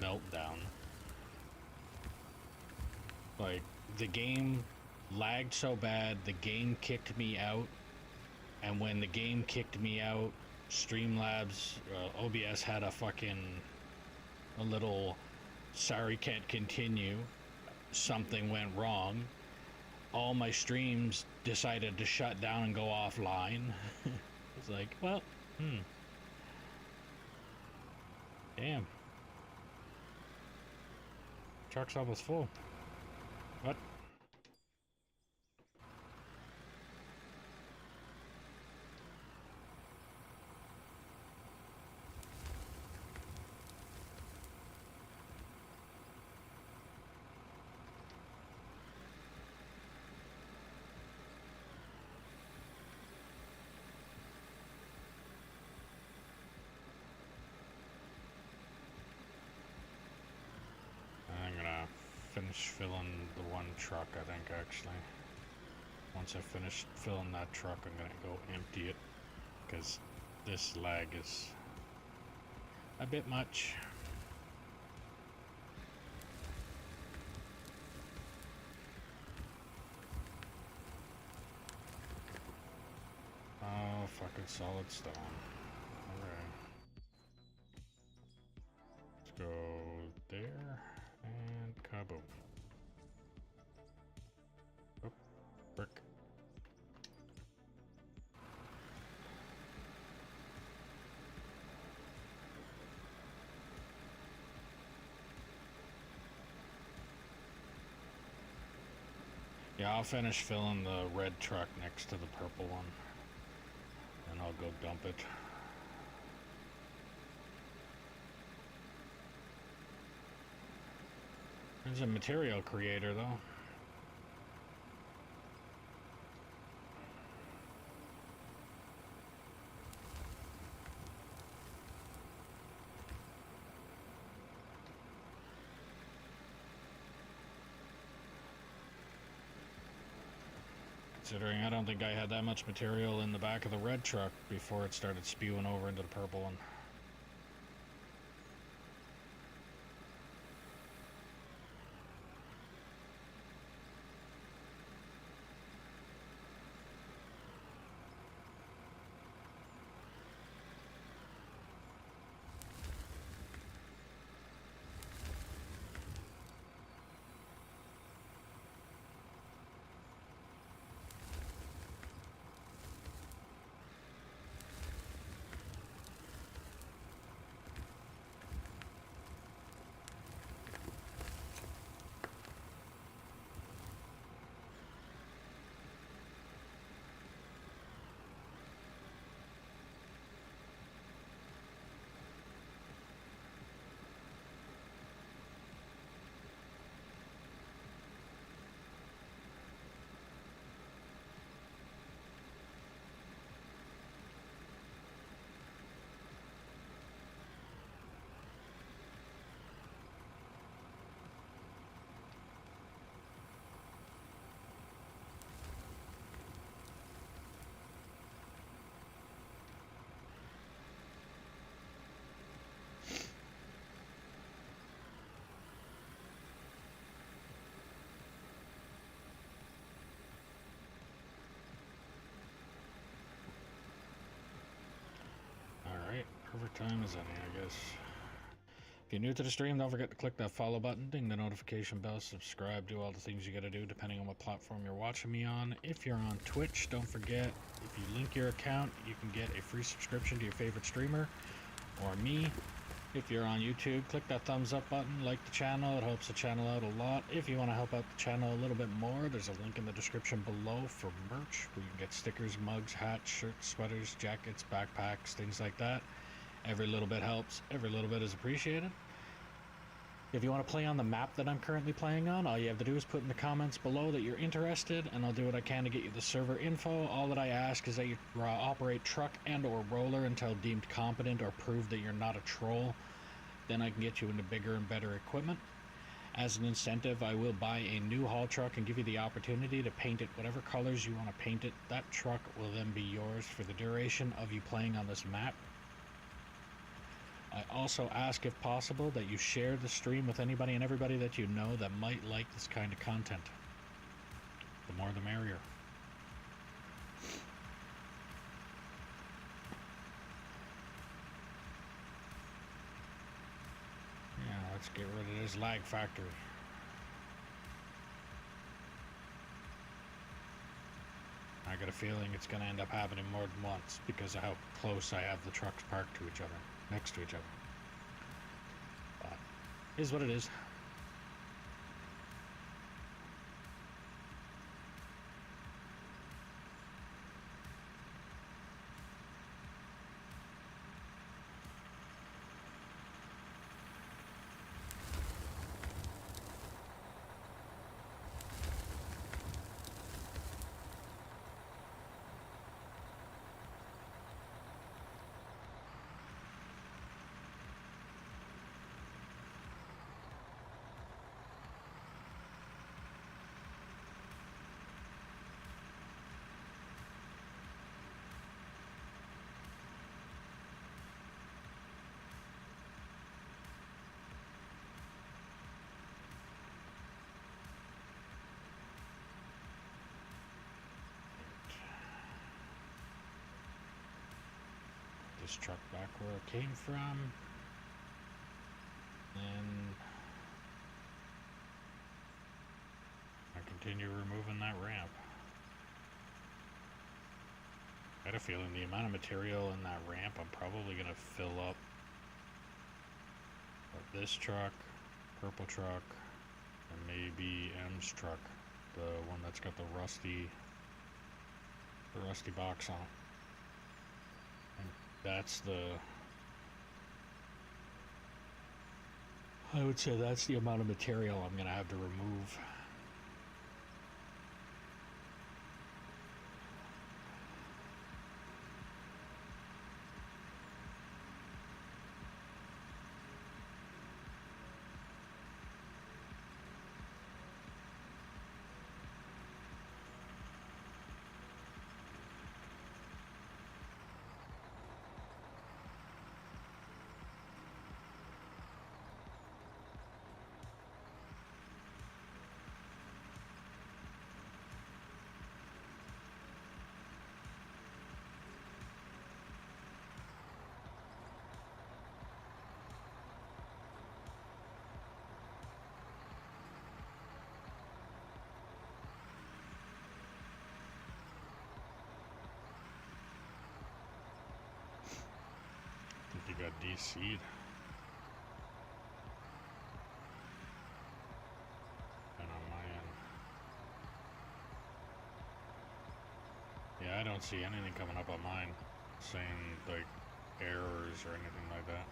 meltdown. Like, the game lagged so bad, the game kicked me out, and when the game kicked me out, Streamlabs, OBS had a little, sorry, can't continue, something went wrong. All my streams decided to shut down and go offline. It's like, well, damn. Truck's almost full. What? I'm gonna finish filling the one truck, I think, actually. Once I finish filling that truck, I'm gonna go empty it, because this lag is a bit much. Oh, fucking solid stone. Alright. Let's go there, and kaboom. Oh, brick. Yeah, I'll finish filling the red truck next to the purple one. And I'll go dump it. There's a material creator, though. Considering I don't think I had that much material in the back of the red truck before it started spewing over into the purple one. as any, I guess. If you're new to the stream, don't forget to click that follow button, ding the notification bell, subscribe, do all the things you gotta do depending on what platform you're watching me on. If you're on Twitch, don't forget, if you link your account, you can get a free subscription to your favorite streamer, or me. If you're on YouTube, click that thumbs up button, like the channel, it helps the channel out a lot. If you want to help out the channel a little bit more, there's a link in the description below for merch, where you can get stickers, mugs, hats, shirts, sweaters, jackets, backpacks, things like that. Every little bit helps, every little bit is appreciated. If you want to play on the map that I'm currently playing on, all you have to do is put in the comments below that you're interested, and I'll do what I can to get you the server info. All that I ask is that you operate truck and or roller until deemed competent or prove that you're not a troll. Then I can get you into bigger and better equipment. As an incentive, I will buy a new haul truck and give you the opportunity to paint it whatever colors you want to paint it. That truck will then be yours for the duration of you playing on this map. I also ask, if possible, that you share the stream with anybody and everybody that you know that might like this kind of content. The more the merrier. Yeah, let's get rid of this lag factory. I got a feeling it's going to end up happening more than once because of how close I have the trucks parked to each other, next to each other. But it is what it is. This truck back where it came from, and I continue removing that ramp. I had a feeling the amount of material in that ramp, I'm probably going to fill up this truck, purple truck, and maybe M's truck, the one that's got the rusty box on it. That's I would say that's the amount of material I'm going to have to remove. You got DC'd. And on my end. Yeah, I don't see anything coming up on mine saying, like, errors or anything like that.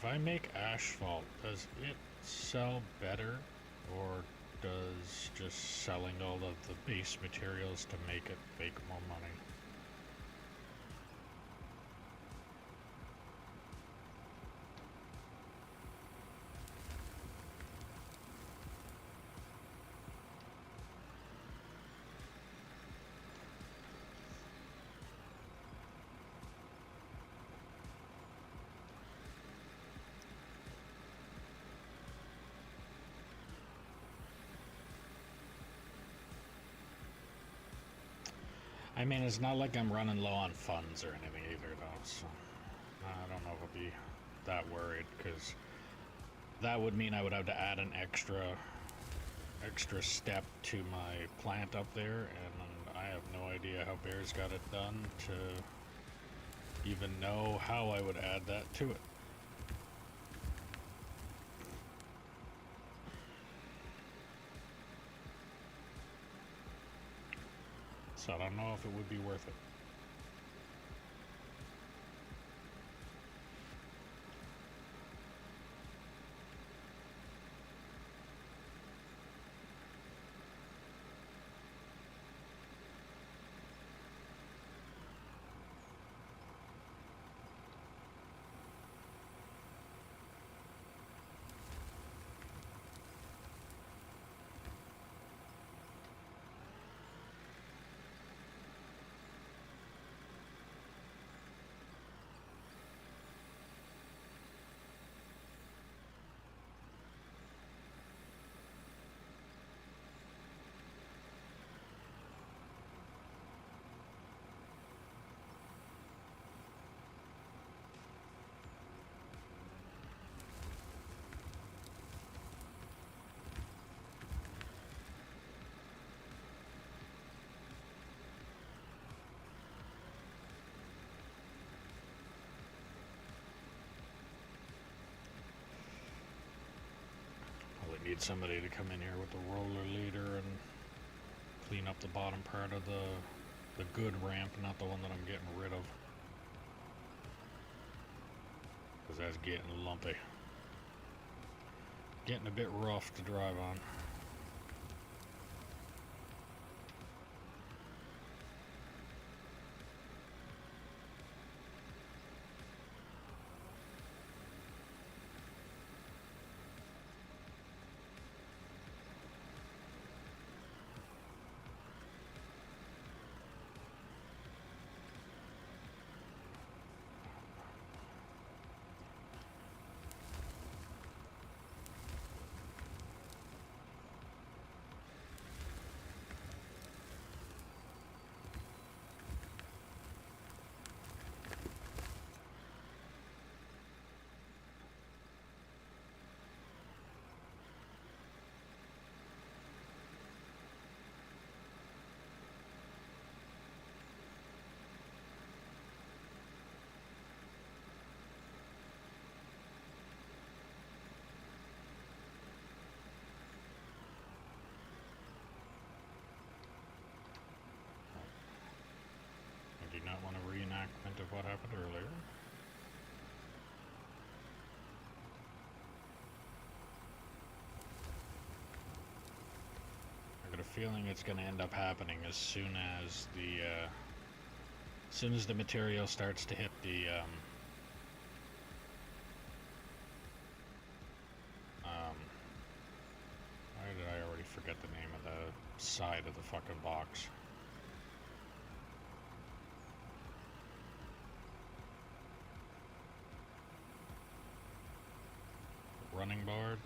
If I make asphalt, does it sell better, or does just selling all of the base materials to make it make more money? I mean, it's not like I'm running low on funds or anything either, though, so I don't know if I'll be that worried, because that would mean I would have to add an extra step to my plant up there, and I have no idea how Bear's got it done to even know how I would add that to it. So I don't know if it would be worth it. Need somebody to come in here with a roller leader and clean up the bottom part of the good ramp, not the one that I'm getting rid of, because that's getting lumpy, getting a bit rough to drive on. I do not want a reenactment of what happened earlier. I got a feeling it's going to end up happening as soon as the material starts to hit the why did I already forget the name of the side of the fucking box? Running board.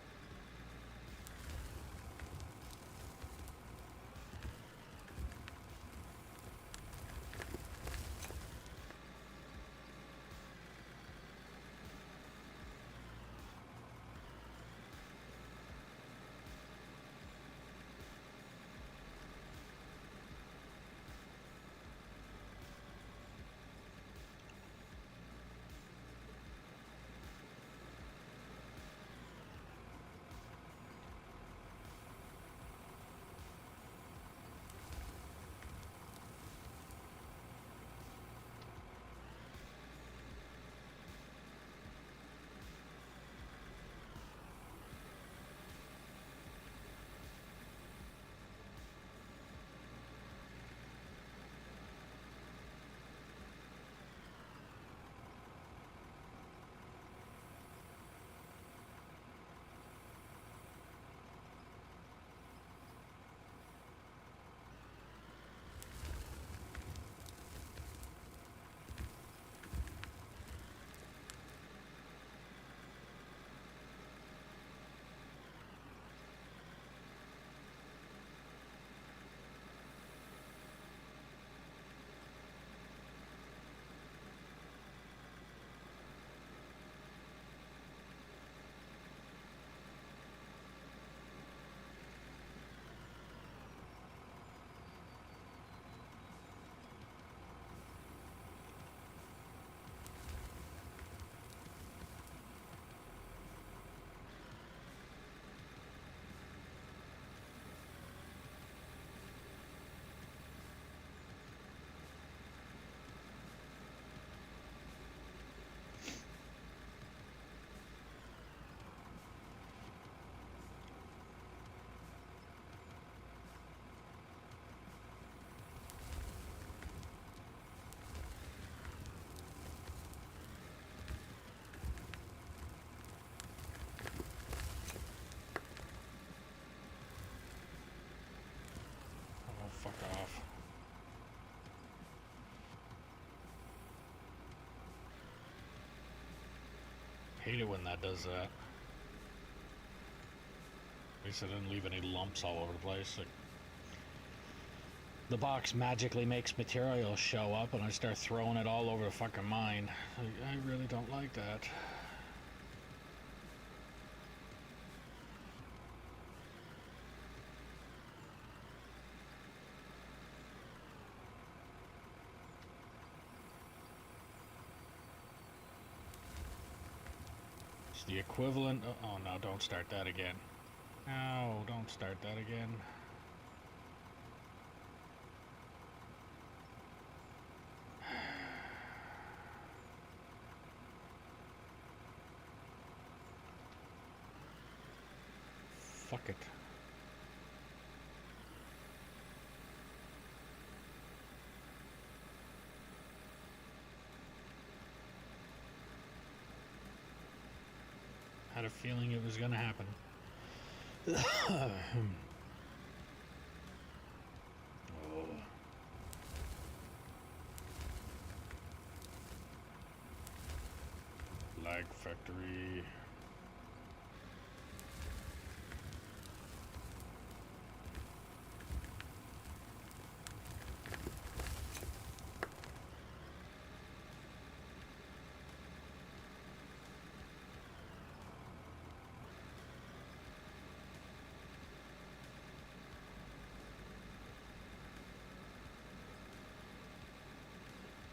hate it when that does that. At least I didn't leave any lumps all over the place. Like, the box magically makes material show up and I start throwing it all over the fucking mine. I really don't like that. It's the equivalent of, oh no, don't start that again. No, don't start that again. Fuck it. Had a feeling it was gonna happen. Oh. Lag factory.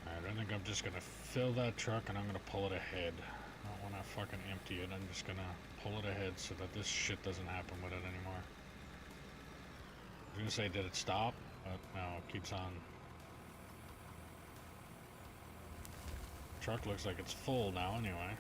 I think I'm just gonna fill that truck and I'm gonna pull it ahead. I don't wanna fucking empty it, I'm just gonna pull it ahead so that this shit doesn't happen with it anymore. I was gonna say, did it stop? But no, it keeps on. Truck looks like it's full now anyway.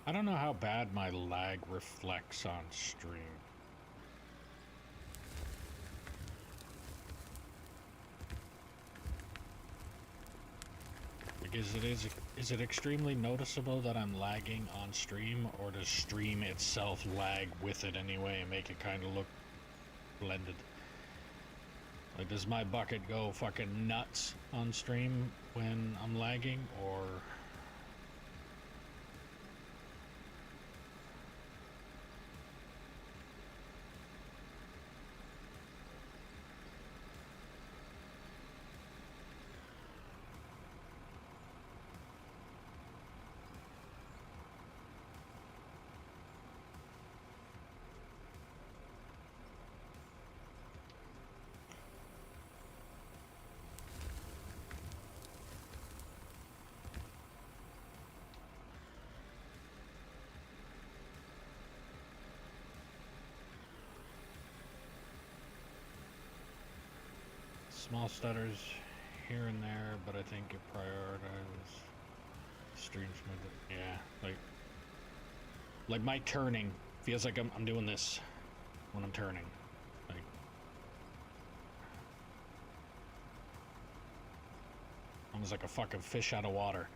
I don't know how bad my lag reflects on stream. Like, is it extremely noticeable that I'm lagging on stream, or does stream itself lag with it anyway and make it kind of look blended? Like, does my bucket go fucking nuts on stream when I'm lagging, or... Small stutters here and there, but I think it prioritizes stream smooth. Yeah, like my turning feels like I'm doing this when I'm turning. Like, almost like a fucking fish out of water.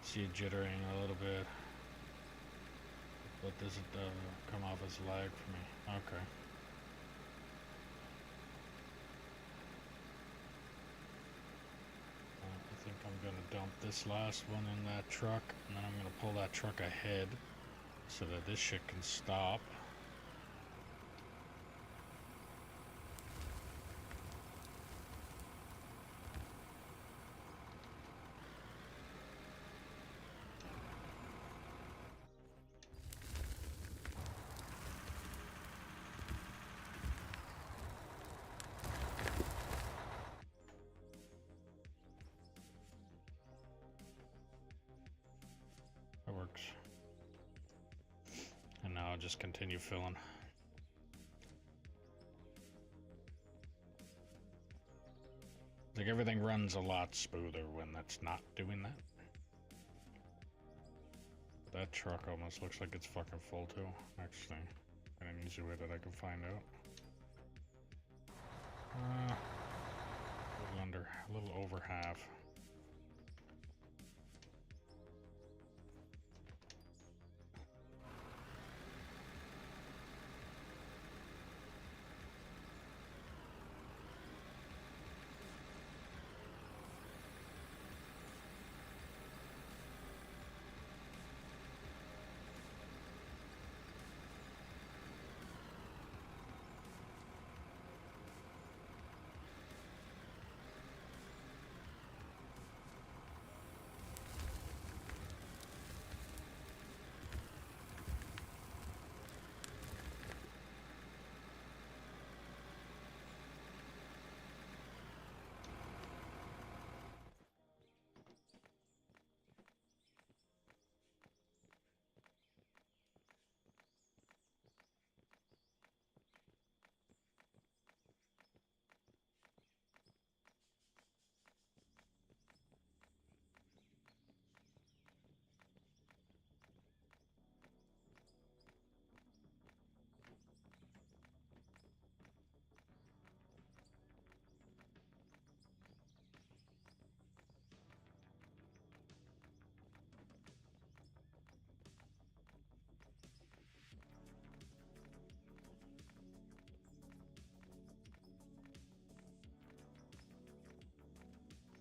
See it jittering a little bit, but does it come off as lag for me? Okay. I think I'm gonna dump this last one in that truck, and then I'm gonna pull that truck ahead so that this shit can stop. just continue filling. Like everything runs a lot smoother when that's not doing that. That truck almost looks like it's fucking full too. Actually, an easy way that I can find out. A little under, a little over half.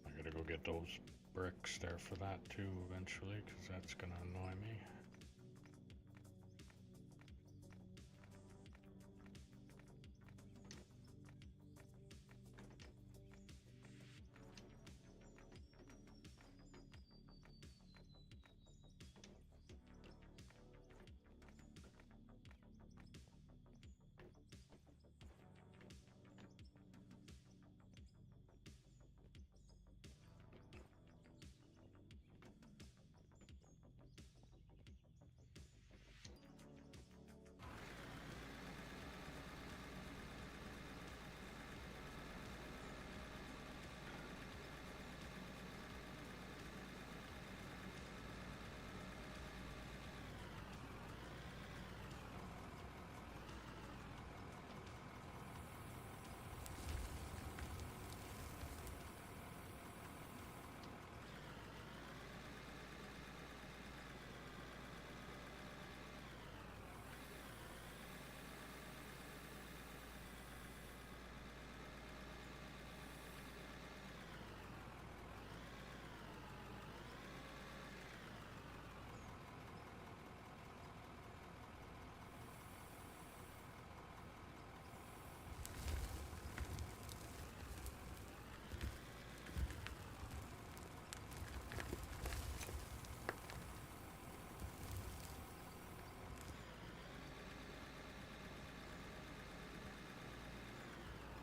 I gotta go get those bricks there for that too eventually, because that's gonna annoy me.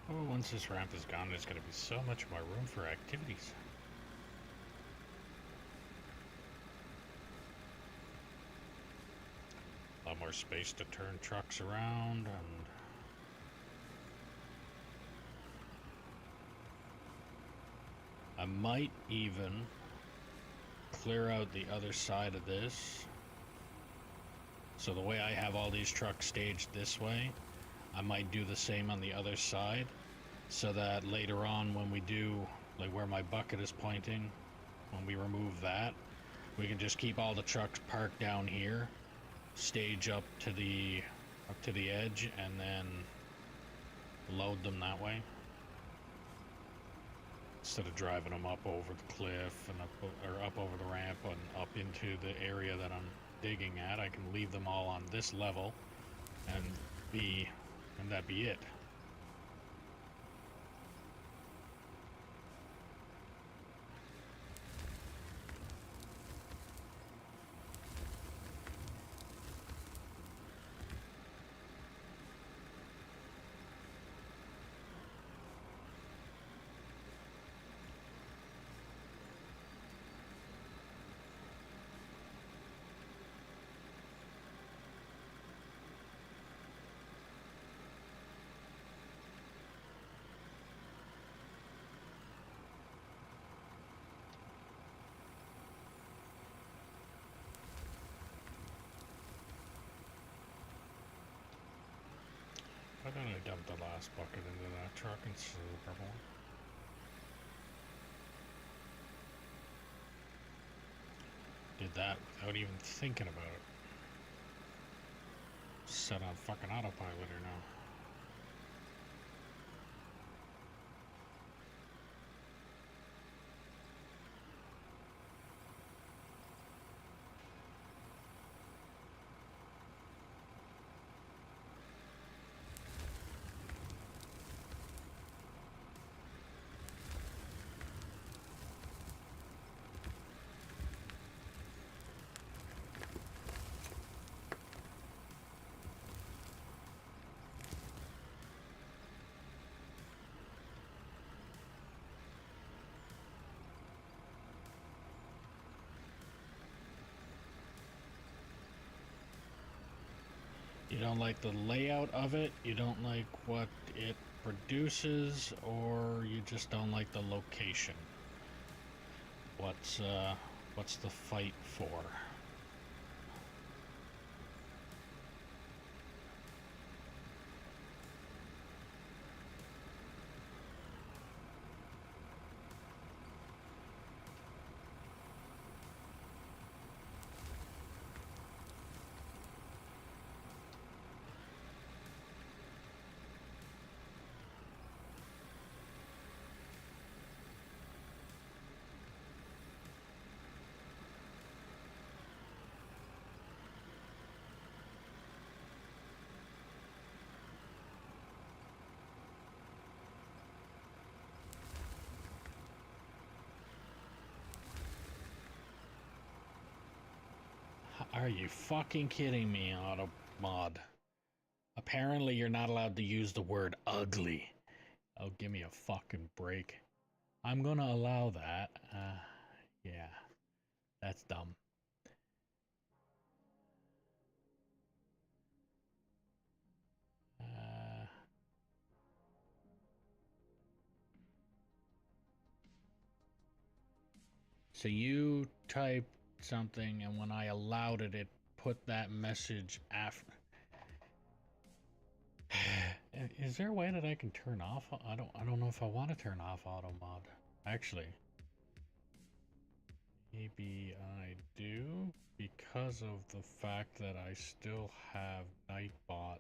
Oh, once this ramp is gone, there's going to be so much more room for activities. A lot more space to turn trucks around, and I might even clear out the other side of this. So the way I have all these trucks staged this way, I might do the same on the other side, so that later on when we do, like where my bucket is pointing, when we remove that, we can just keep all the trucks parked down here, stage up to the edge, and then load them that way, instead of driving them up over the cliff and up over the ramp and up into the area that I'm digging at. I can leave them all on this level and that be it. dump the last bucket into that truck and see the purple one. Did that without even thinking about it. Set on fucking autopilot here now. You don't like the layout of it, you don't like what it produces, or you just don't like the location. What's the fight for? Are you fucking kidding me, Auto Mod? Apparently you're not allowed to use the word ugly. Oh, give me a fucking break. I'm gonna allow that. Yeah. That's dumb. So you typed something, and when I allowed it, it put that message after. Is there a way that I can turn off? I don't know if I want to turn off auto mod. Actually, maybe I do, because of the fact that I still have Nightbot.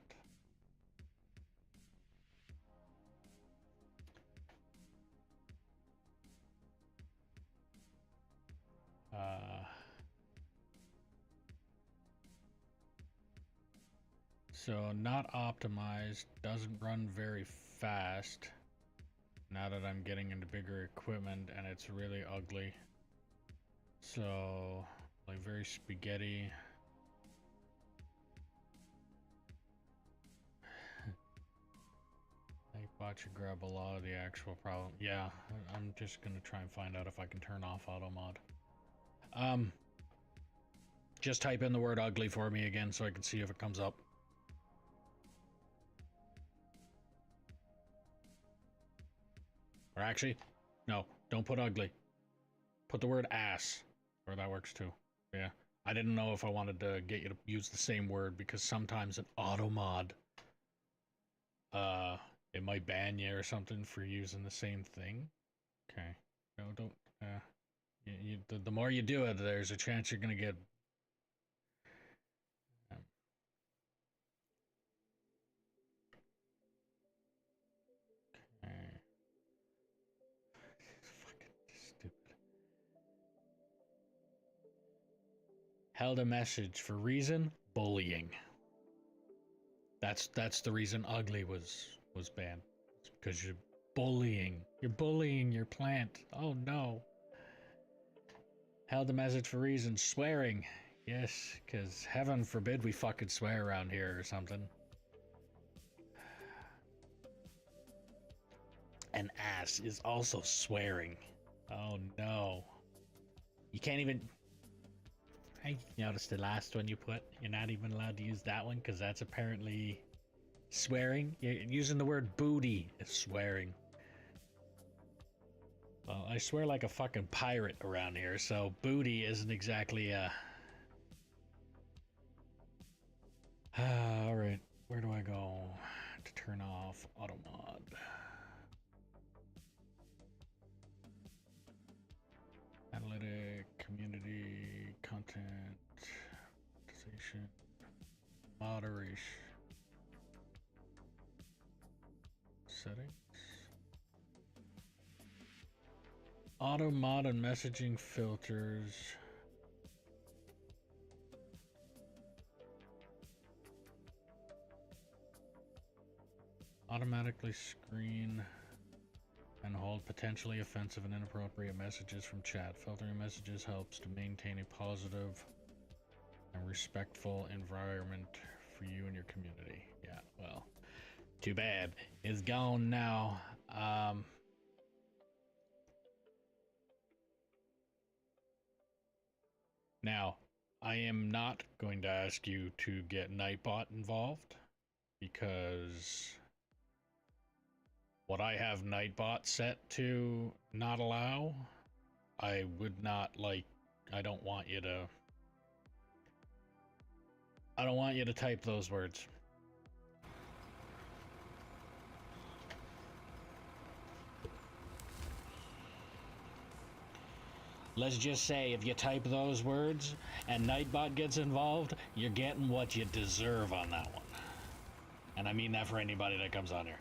So not optimized, doesn't run very fast. Now that I'm getting into bigger equipment, and it's really ugly. So, like, very spaghetti. Nightbot should grab a lot of the actual problem. Yeah, I'm just gonna try and find out if I can turn off auto mod. Just type in the word ugly for me again so I can see if it comes up. Or actually, no, don't put ugly. Put the word ass, or that works too. Yeah, I didn't know if I wanted to get you to use the same word, because sometimes an auto mod, it might ban you or something for using the same thing. Okay, no, don't. The more you do it, there's a chance you're gonna get. Okay. Fucking stupid. Held a message for reason bullying. That's the reason ugly was banned. It's because you're bullying. You're bullying your plant. Oh no. Held a message for reason swearing. Yes, because heaven forbid we fucking swear around here or something. An ass is also swearing. Oh no. You can't even. I noticed the last one you put. You're not even allowed to use that one because that's apparently swearing. You're using the word booty is swearing. Well, I swear like a fucking pirate around here, so booty isn't exactly Alright, where do I go to turn off auto mod. Analytic, community, content, monetization, moderation, settings, auto mod and messaging filters. Automatically screen and hold potentially offensive and inappropriate messages from chat. Filtering messages helps to maintain a positive and respectful environment for you and your community. Yeah, well, too bad. It's gone now. Now, I am not going to ask you to get Nightbot involved because what I have Nightbot set to not allow, I would not like. I don't want you to type those words. Let's just say if you type those words and Nightbot gets involved, you're getting what you deserve on that one. And I mean that for anybody that comes on here.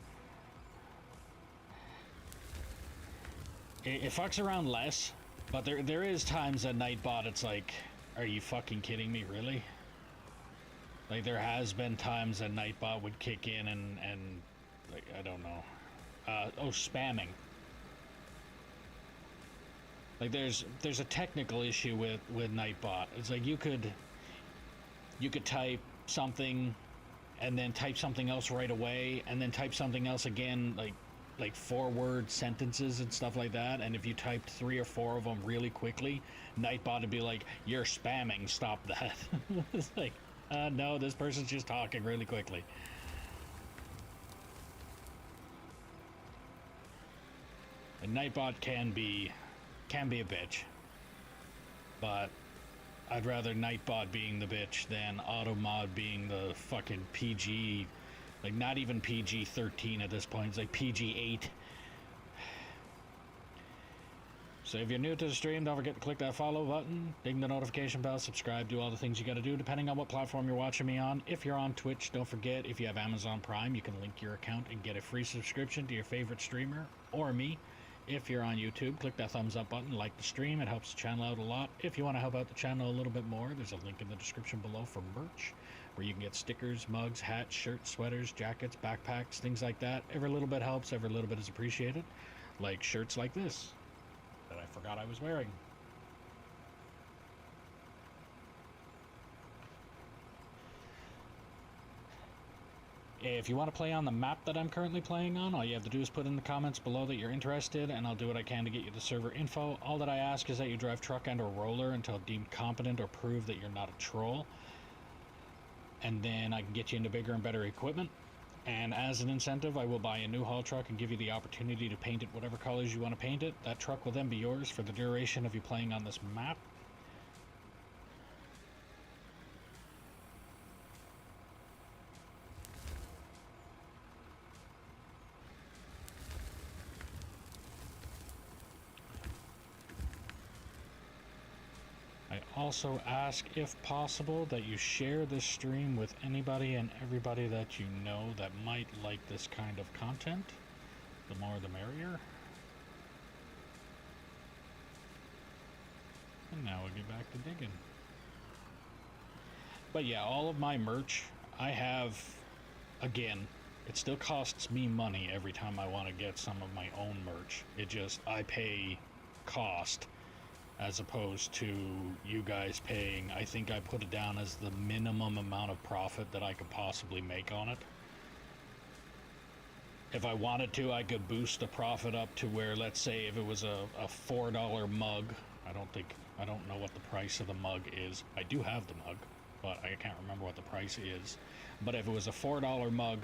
It fucks around less, but there is times that Nightbot, it's like, are you fucking kidding me, really? Like, there has been times that Nightbot would kick in and like, I don't know. Spamming. Like, there's a technical issue with Nightbot. It's like you could type something and then type something else right away and then type something else again, like 4-word sentences and stuff like that, and if you typed 3 or 4 of them really quickly, Nightbot would be like, you're spamming, stop that. It's like, no, this person's just talking really quickly. And Nightbot can be a bitch, but I'd rather Nightbot being the bitch than Automod being the fucking PG. Like, not even PG-13 at this point. It's like PG-8. So if you're new to the stream, don't forget to click that follow button, ding the notification bell, subscribe, do all the things you gotta do depending on what platform you're watching me on. If you're on Twitch, don't forget, if you have Amazon Prime, you can link your account and get a free subscription to your favorite streamer or me. If you're on YouTube, click that thumbs up button, like the stream, it helps the channel out a lot. If you want to help out the channel a little bit more, there's a link in the description below for merch, where you can get stickers, mugs, hats, shirts, sweaters, jackets, backpacks, things like that. Every little bit helps, every little bit is appreciated. Like shirts like this, that I forgot I was wearing. If you want to play on the map that I'm currently playing on, all you have to do is put in the comments below that you're interested, and I'll do what I can to get you the server info. All that I ask is that you drive truck and or roller until deemed competent or prove that you're not a troll. And then I can get you into bigger and better equipment. And as an incentive, I will buy a new haul truck and give you the opportunity to paint it whatever colors you want to paint it. That truck will then be yours for the duration of you playing on this map. I also ask, if possible, that you share this stream with anybody and everybody that you know that might like this kind of content. The more the merrier. And now we'll get back to digging. But yeah, all of my merch, I have, again, it still costs me money every time I want to get some of my own merch. It just, I pay cost as opposed to you guys paying. I think I put it down as the minimum amount of profit that I could possibly make on it. If I wanted to, I could boost the profit up to where, let's say, if it was a $4 mug, I don't know what the price of the mug is. I do have the mug, but I can't remember what the price is. But if it was a $4 mug,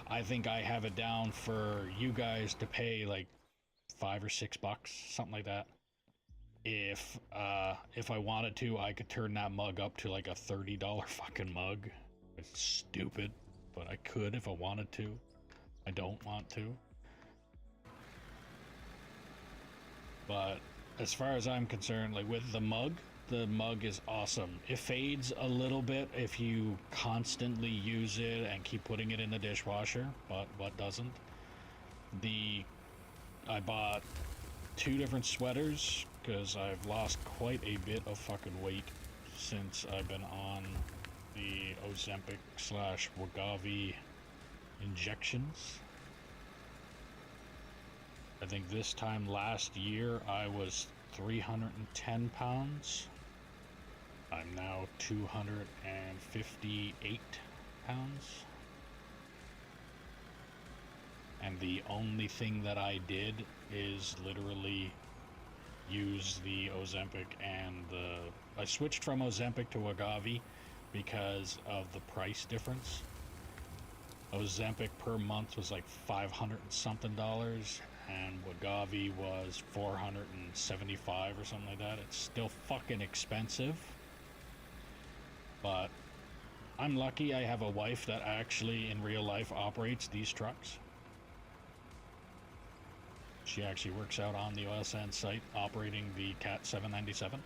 I think I have it down for you guys to pay like $5 or $6, something like that. If I wanted to, I could turn that mug up to like a $30 fucking mug. It's stupid, but I could if I wanted to. I don't want to. But as far as I'm concerned, like with the mug is awesome. It fades a little bit if you constantly use it and keep putting it in the dishwasher, but what doesn't? I bought 2 different sweaters because I've lost quite a bit of fucking weight since I've been on the Ozempic slash Wegovy injections. I think this time last year I was 310 pounds. I'm now 258 pounds. And the only thing that I did is literally use the Ozempic and I switched from Ozempic to Wegovy because of the price difference. Ozempic per month was like $500 and something, and Wegovy was $475 or something like that. It's still fucking expensive, but I'm lucky I have a wife that actually in real life operates these trucks. She actually works out on the oil sands site operating the Cat 797.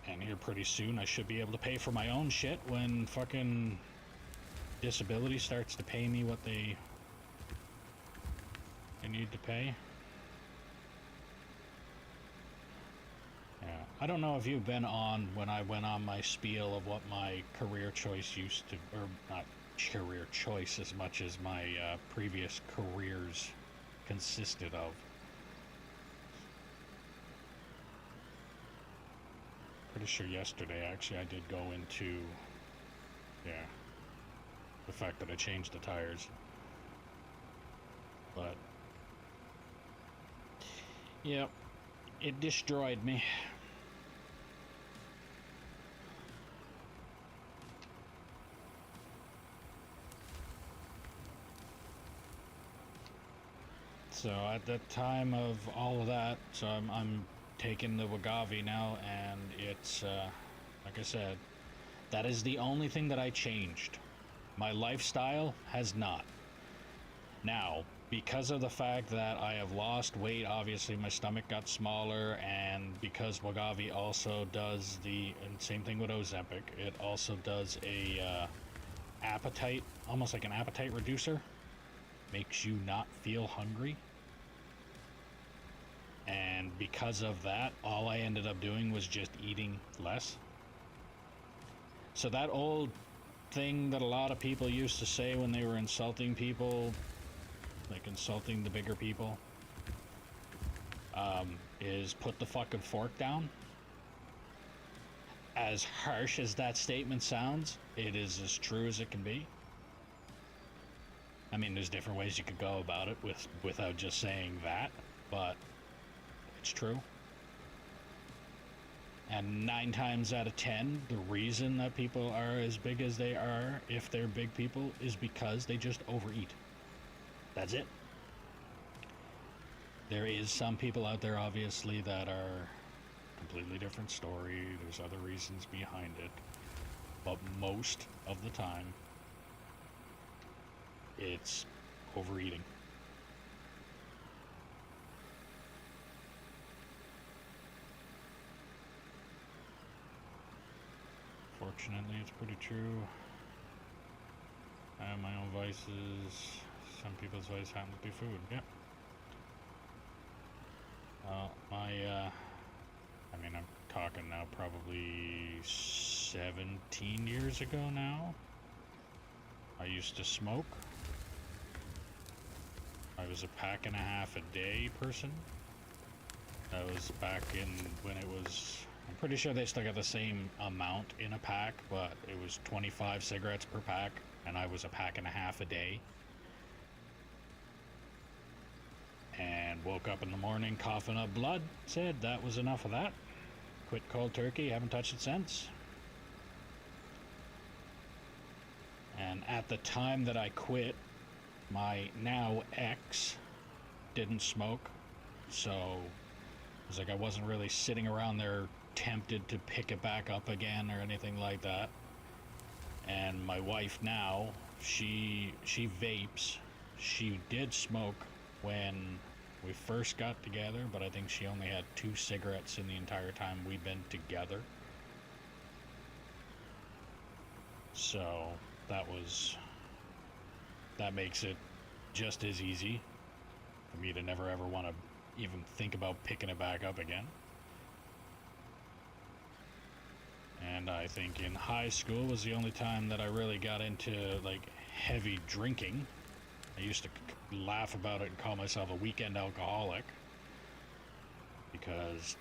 And here pretty soon I should be able to pay for my own shit when fucking disability starts to pay me what they need to pay. Yeah, I don't know if you've been on when I went on my spiel of what my career choice used to, or not career choice as much as my previous careers consisted of. Pretty sure yesterday actually I did go into, yeah, the fact that I changed the tires. But yep, it destroyed me. So at the time of all of that, so I'm taking the Wegovy now, and it's like I said, that is the only thing that I changed. My lifestyle has not. Now, because of the fact that I have lost weight, obviously my stomach got smaller, and because Wegovy also does and same thing with Ozempic, it also does a appetite, almost like an appetite reducer, makes you not feel hungry. And because of that, all I ended up doing was just eating less. So that old thing that a lot of people used to say when they were insulting people, like insulting the bigger people, is put the fucking fork down. As harsh as that statement sounds, it is as true as it can be. I mean, there's different ways you could go about it without just saying that, but it's true. And 9 times out of 10, the reason that people are as big as they are, if they're big people, is because they just overeat. That's it. There is some people out there, obviously, that are completely different story. There's other reasons behind it. But most of the time, it's overeating. Fortunately, it's pretty true. I have my own vices. Some people's vices happen to be food. Yeah. Well, I mean, I'm talking now probably 17 years ago now. I used to smoke. I was a pack and a half a day person. That was back in when it was, I'm pretty sure they still got the same amount in a pack, but it was 25 cigarettes per pack, and I was a pack and a half a day. And woke up in the morning coughing up blood, said that was enough of that. Quit cold turkey, haven't touched it since. And at the time that I quit, my now ex didn't smoke, so it was like I wasn't really sitting around there tempted to pick it back up again or anything like that. And my wife now, she vapes. She did smoke when we first got together, but I think she only had 2 cigarettes in the entire time we've been together. So that makes it just as easy for me to never ever want to even think about picking it back up again. And I think in high school was the only time that I really got into like heavy drinking. I used to laugh about it and call myself a weekend alcoholic because,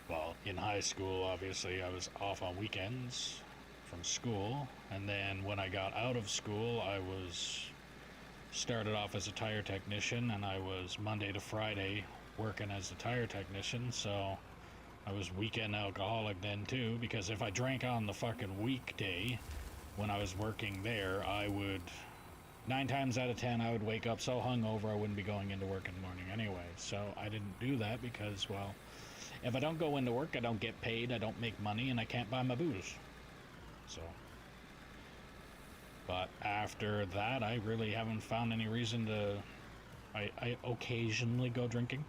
well, in high school obviously I was off on weekends from school, and then when I got out of school I started off as a tire technician, and I was Monday to Friday working as a tire technician, so I was weekend alcoholic then too, because if I drank on the fucking weekday when I was working there, I would, 9 times out of 10, I would wake up so hungover I wouldn't be going into work in the morning anyway. So I didn't do that because, well, if I don't go into work, I don't get paid, I don't make money, and I can't buy my booze. So, but after that, I really haven't found any reason to. I occasionally go drinking.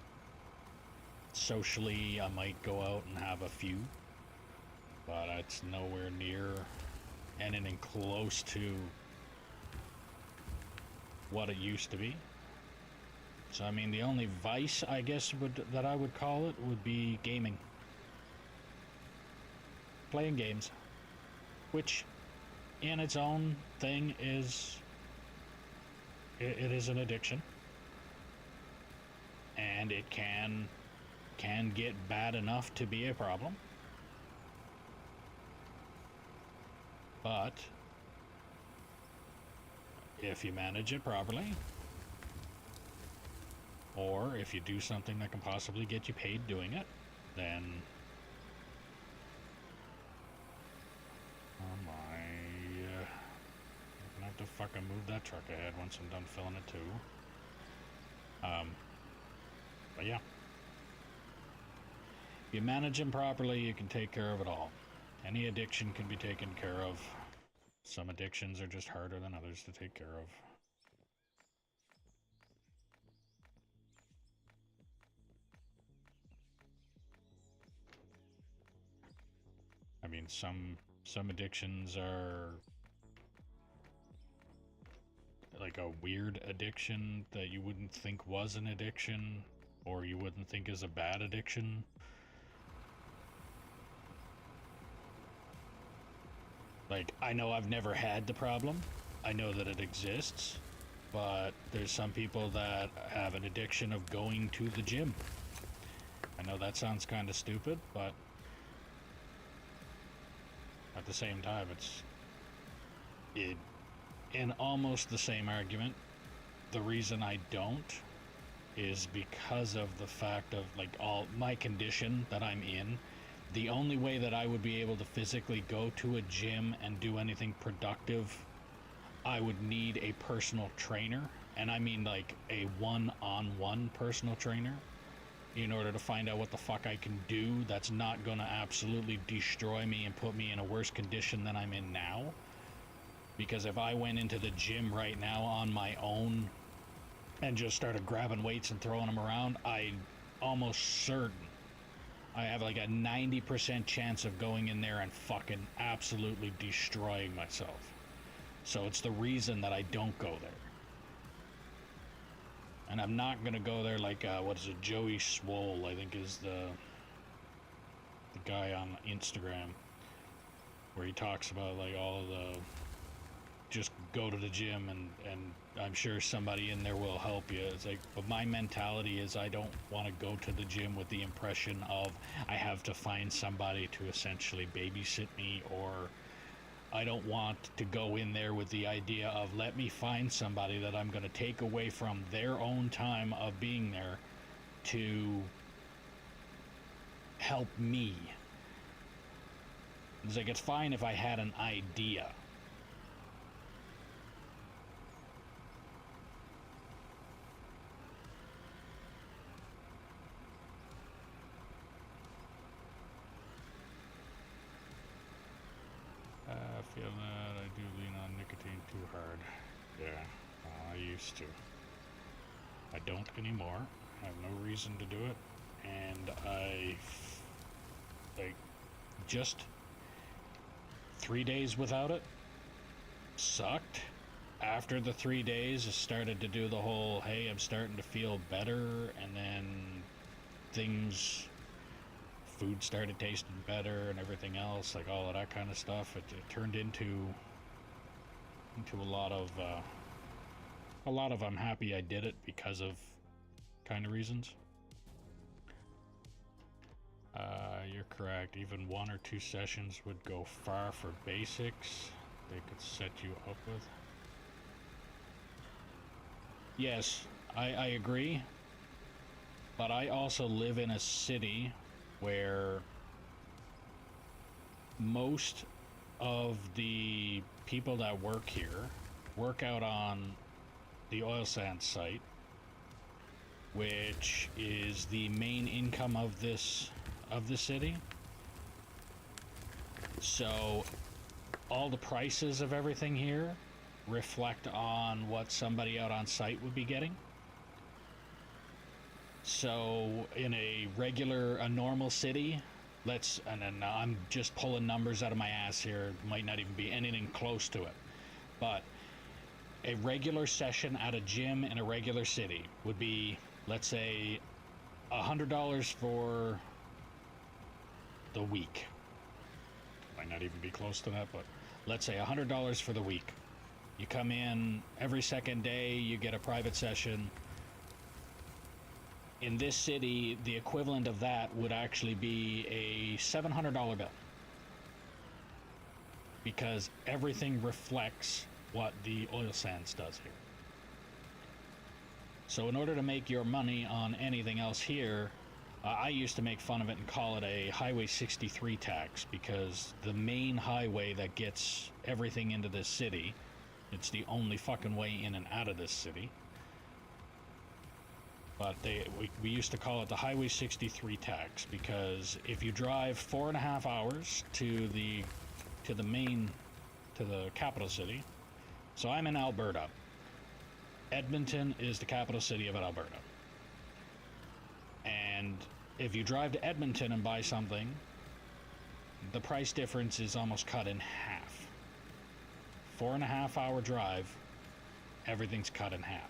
Socially, I might go out and have a few, but it's nowhere near anything close to what it used to be. So I mean, the only vice, I guess, that I would call it would be gaming. Playing games, which in its own thing is it is an addiction, and it can get bad enough to be a problem. But if you manage it properly, or if you do something that can possibly get you paid doing it, then oh my, I'm gonna have to fucking move that truck ahead once I'm done filling it too. But yeah, if you manage them properly, you can take care of it all. Any addiction can be taken care of. Some addictions are just harder than others to take care of. I mean, some addictions are like a weird addiction that you wouldn't think was an addiction, or you wouldn't think is a bad addiction. Like, I know I've never had the problem. I know that it exists, but there's some people that have an addiction of going to the gym. I know that sounds kind of stupid, but at the same time, in almost the same argument, the reason I don't is because of the fact of, like, all my condition that I'm in. The only way that I would be able to physically go to a gym and do anything productive, I would need a personal trainer, and I mean like a one-on-one personal trainer, in order to find out what the fuck I can do that's not gonna absolutely destroy me and put me in a worse condition than I'm in now. Because if I went into the gym right now on my own and just started grabbing weights and throwing them around, I'm almost certain I have like a 90% chance of going in there and fucking absolutely destroying myself. So it's the reason that I don't go there. And I'm not gonna go there like, what is it, Joey Swole, I think is the guy on Instagram, where he talks about like all of the, just go to the gym and I'm sure somebody in there will help you. It's like, but my mentality is I don't want to go to the gym with the impression of I have to find somebody to essentially babysit me, or I don't want to go in there with the idea of let me find somebody that I'm going to take away from their own time of being there to help me. It's like, it's fine if I had an idea. feel that I do lean on nicotine too hard. Yeah, I used to. I don't anymore. I have no reason to do it. And like, just 3 days without it sucked. After the 3 days, I started to do the whole, hey, I'm starting to feel better, and then food started tasting better and everything else, like all of that kind of stuff. It turned into a lot of I'm happy I did it because of kind of reasons. You're correct. Even 1 or 2 sessions would go far for basics they could set you up with. Yes, I agree. But I also live in a city where most of the people that work here work out on the oil sands site, which is the main income of the city. So all the prices of everything here reflect on what somebody out on site would be getting. So in a normal city, and then I'm just pulling numbers out of my ass here, might not even be anything close to it, but a regular session at a gym in a regular city would be, let's say, $100 for the week. Might not even be close to that, but let's say $100 for the week. You come in every second day, you get a private session. In this city, the equivalent of that would actually be a $700 bill, because everything reflects what the oil sands does here. So in order to make your money on anything else here, I used to make fun of it and call it a Highway 63 tax, because the main highway that gets everything into this city, it's the only fucking way in and out of this city. But we used to call it the Highway 63 tax, because if you drive 4.5 hours to the capital city. So I'm in Alberta. Edmonton is the capital city of Alberta. And if you drive to Edmonton and buy something, the price difference is almost cut in half. 4.5 hour drive, everything's cut in half.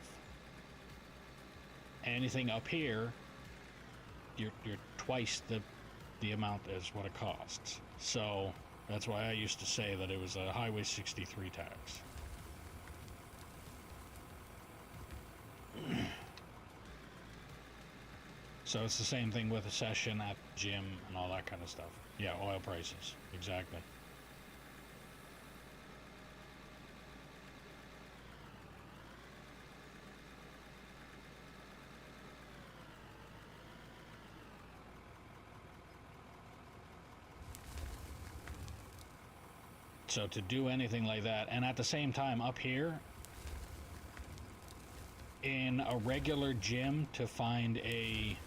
Anything up here, you're twice the amount as what it costs. So that's why I used to say that it was a Highway 63 tax. So it's the same thing with a session at the gym and all that kind of stuff. Yeah, oil prices, exactly. So to do anything like that, and at the same time up here, in a regular gym, to find a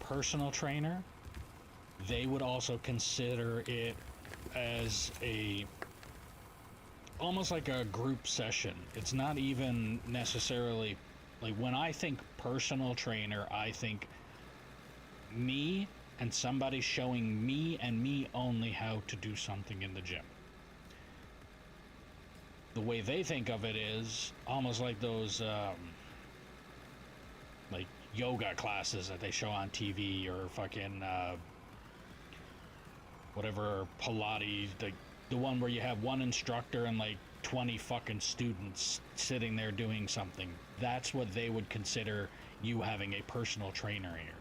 personal trainer, they would also consider it as almost like a group session. It's not even necessarily, like, when I think personal trainer, I think me and somebody showing me and me only how to do something in the gym. The way they think of it is almost like those like yoga classes that they show on TV, or fucking whatever, Pilates, the one where you have one instructor and like 20 fucking students sitting there doing something. That's what they would consider you having a personal trainer here.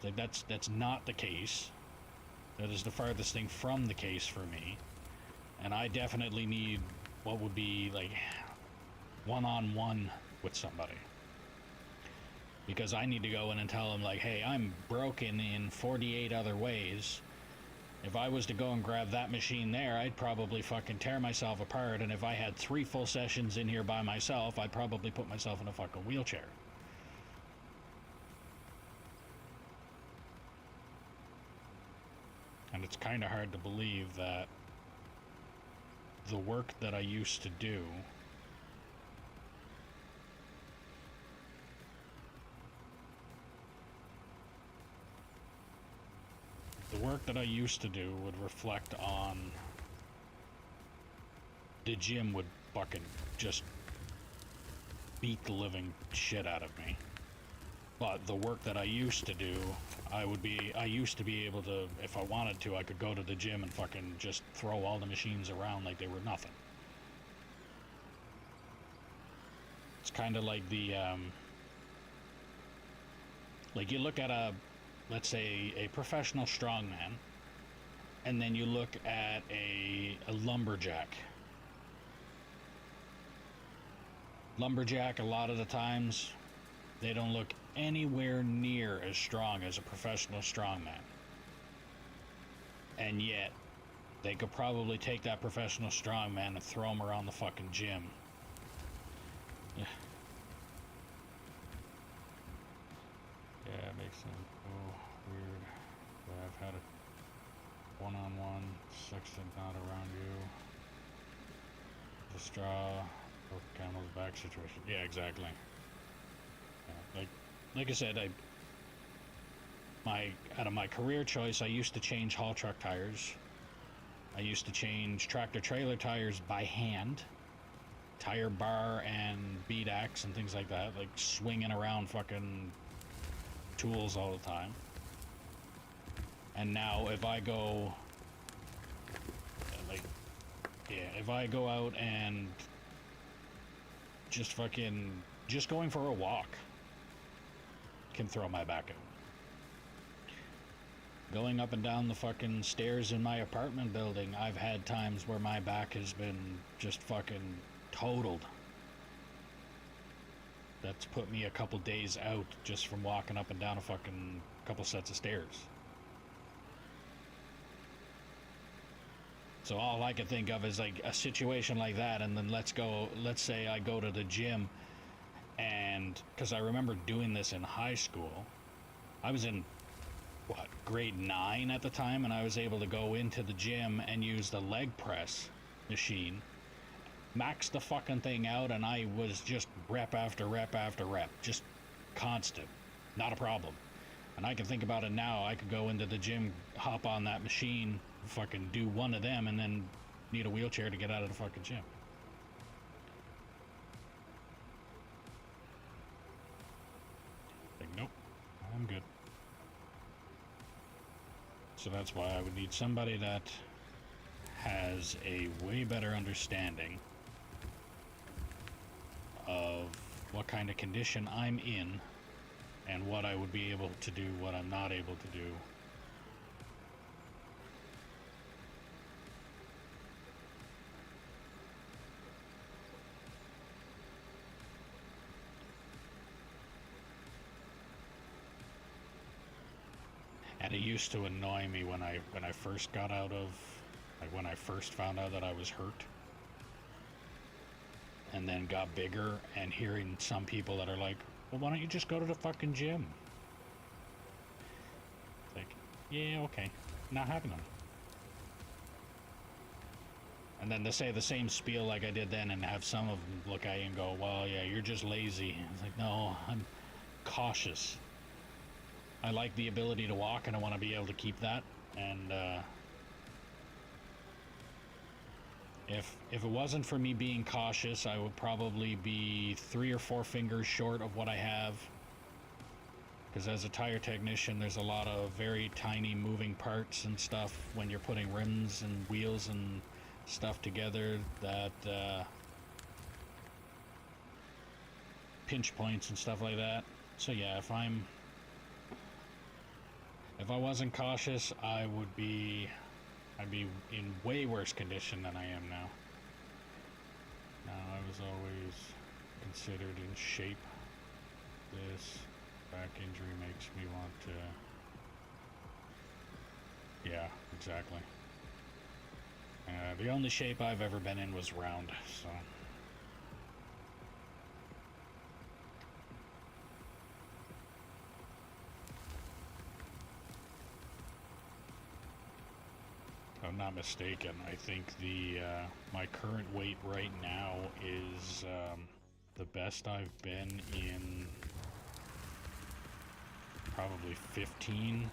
Like, that's not the case. That is the farthest thing from the case for me. And I definitely need what would be like one-on-one with somebody, because I need to go in and tell them, like, hey, I'm broken in 48 other ways. If I was to go and grab that machine there, I'd probably fucking tear myself apart, and if I had 3 full sessions in here by myself, I'd probably put myself in a fucking wheelchair. And it's kind of hard to believe that the work that I used to do, would reflect on the gym would fucking just beat the living shit out of me. But the work that I used to do, I used to be able to, if I wanted to, I could go to the gym and fucking just throw all the machines around like they were nothing. It's kind of like the, like you look at let's say a professional strongman, and then you look at a lumberjack. Lumberjack, a lot of the times, they don't look anywhere near as strong as a professional strongman. And yet, they could probably take that professional strongman and throw him around the fucking gym. Yeah. Yeah, it makes sense. Oh, weird. Yeah, I've had a one-on-one, sexted not around you. The straw, broke camel's back situation. Yeah, exactly. Yeah, like I said, out of my career choice, I used to change haul truck tires. I used to change tractor trailer tires by hand, tire bar and bead axe and things like that, like swinging around fucking tools all the time. And now if I go out and just going for a walk can throw my back out. Going up and down the fucking stairs in my apartment building, I've had times where my back has been just fucking totaled. That's put me a couple days out just from walking up and down a fucking couple sets of stairs. So all I can think of is like a situation like that, and then let's say I go to the gym, and because I remember doing this in high school, I was in grade 9 at the time, and I was able to go into the gym and use the leg press machine, max the fucking thing out, and I was just rep after rep after rep, just constant, not a problem. And I can think about it now. I could go into the gym, hop on that machine, fucking do one of them, and then need a wheelchair to get out of the fucking gym. Like, nope, I'm good. So that's why I would need somebody that has a way better understanding of what kind of condition I'm in and what I would be able to do, what I'm not able to do. And it used to annoy me when I first got out of, like when I first found out that I was hurt, and then got bigger, and hearing some people that are like, well, why don't you just go to the fucking gym? Like, yeah, okay, not having them. And then they say the same spiel like I did then, and have some of them look at you and go, well, yeah, you're just lazy. It's like, no, I'm cautious. I like the ability to walk, and I want to be able to keep that. And if it wasn't for me being cautious, I would probably be 3 or 4 fingers short of what I have. Because as a tire technician, there's a lot of very tiny moving parts and stuff when you're putting rims and wheels and stuff together, that pinch points and stuff like that. So yeah, if I wasn't cautious, I'd be in way worse condition than I am now. Now, I was always considered in shape. This back injury makes me want to... Yeah, exactly. The only shape I've ever been in was round, so... not not mistaken, I think my current weight right now is the best I've been in probably 15,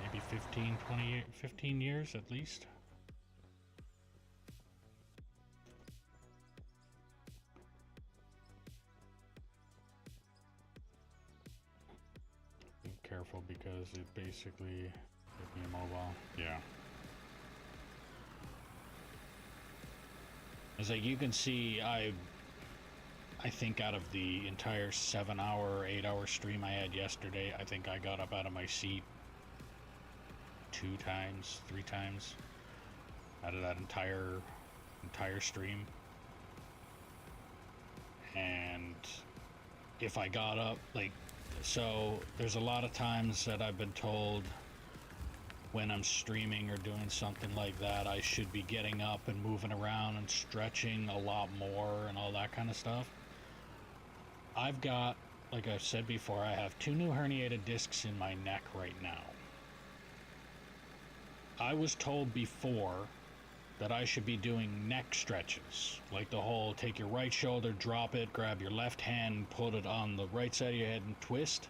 maybe 15, 20, 15 years at least. Be careful because it basically would be immobile. Yeah. It's like you can see I think out of the entire 7-hour, 8-hour stream I had yesterday, I think I got up out of my seat 2 times, 3 times out of that entire stream. And if I got up, like, so there's a lot of times that I've been told when I'm streaming or doing something like that, I should be getting up and moving around and stretching a lot more and all that kind of stuff. I've got, like I've said before, I have 2 new herniated discs in my neck right now. I was told before that I should be doing neck stretches, like the whole take your right shoulder, drop it, grab your left hand, put it on the right side of your head and twist.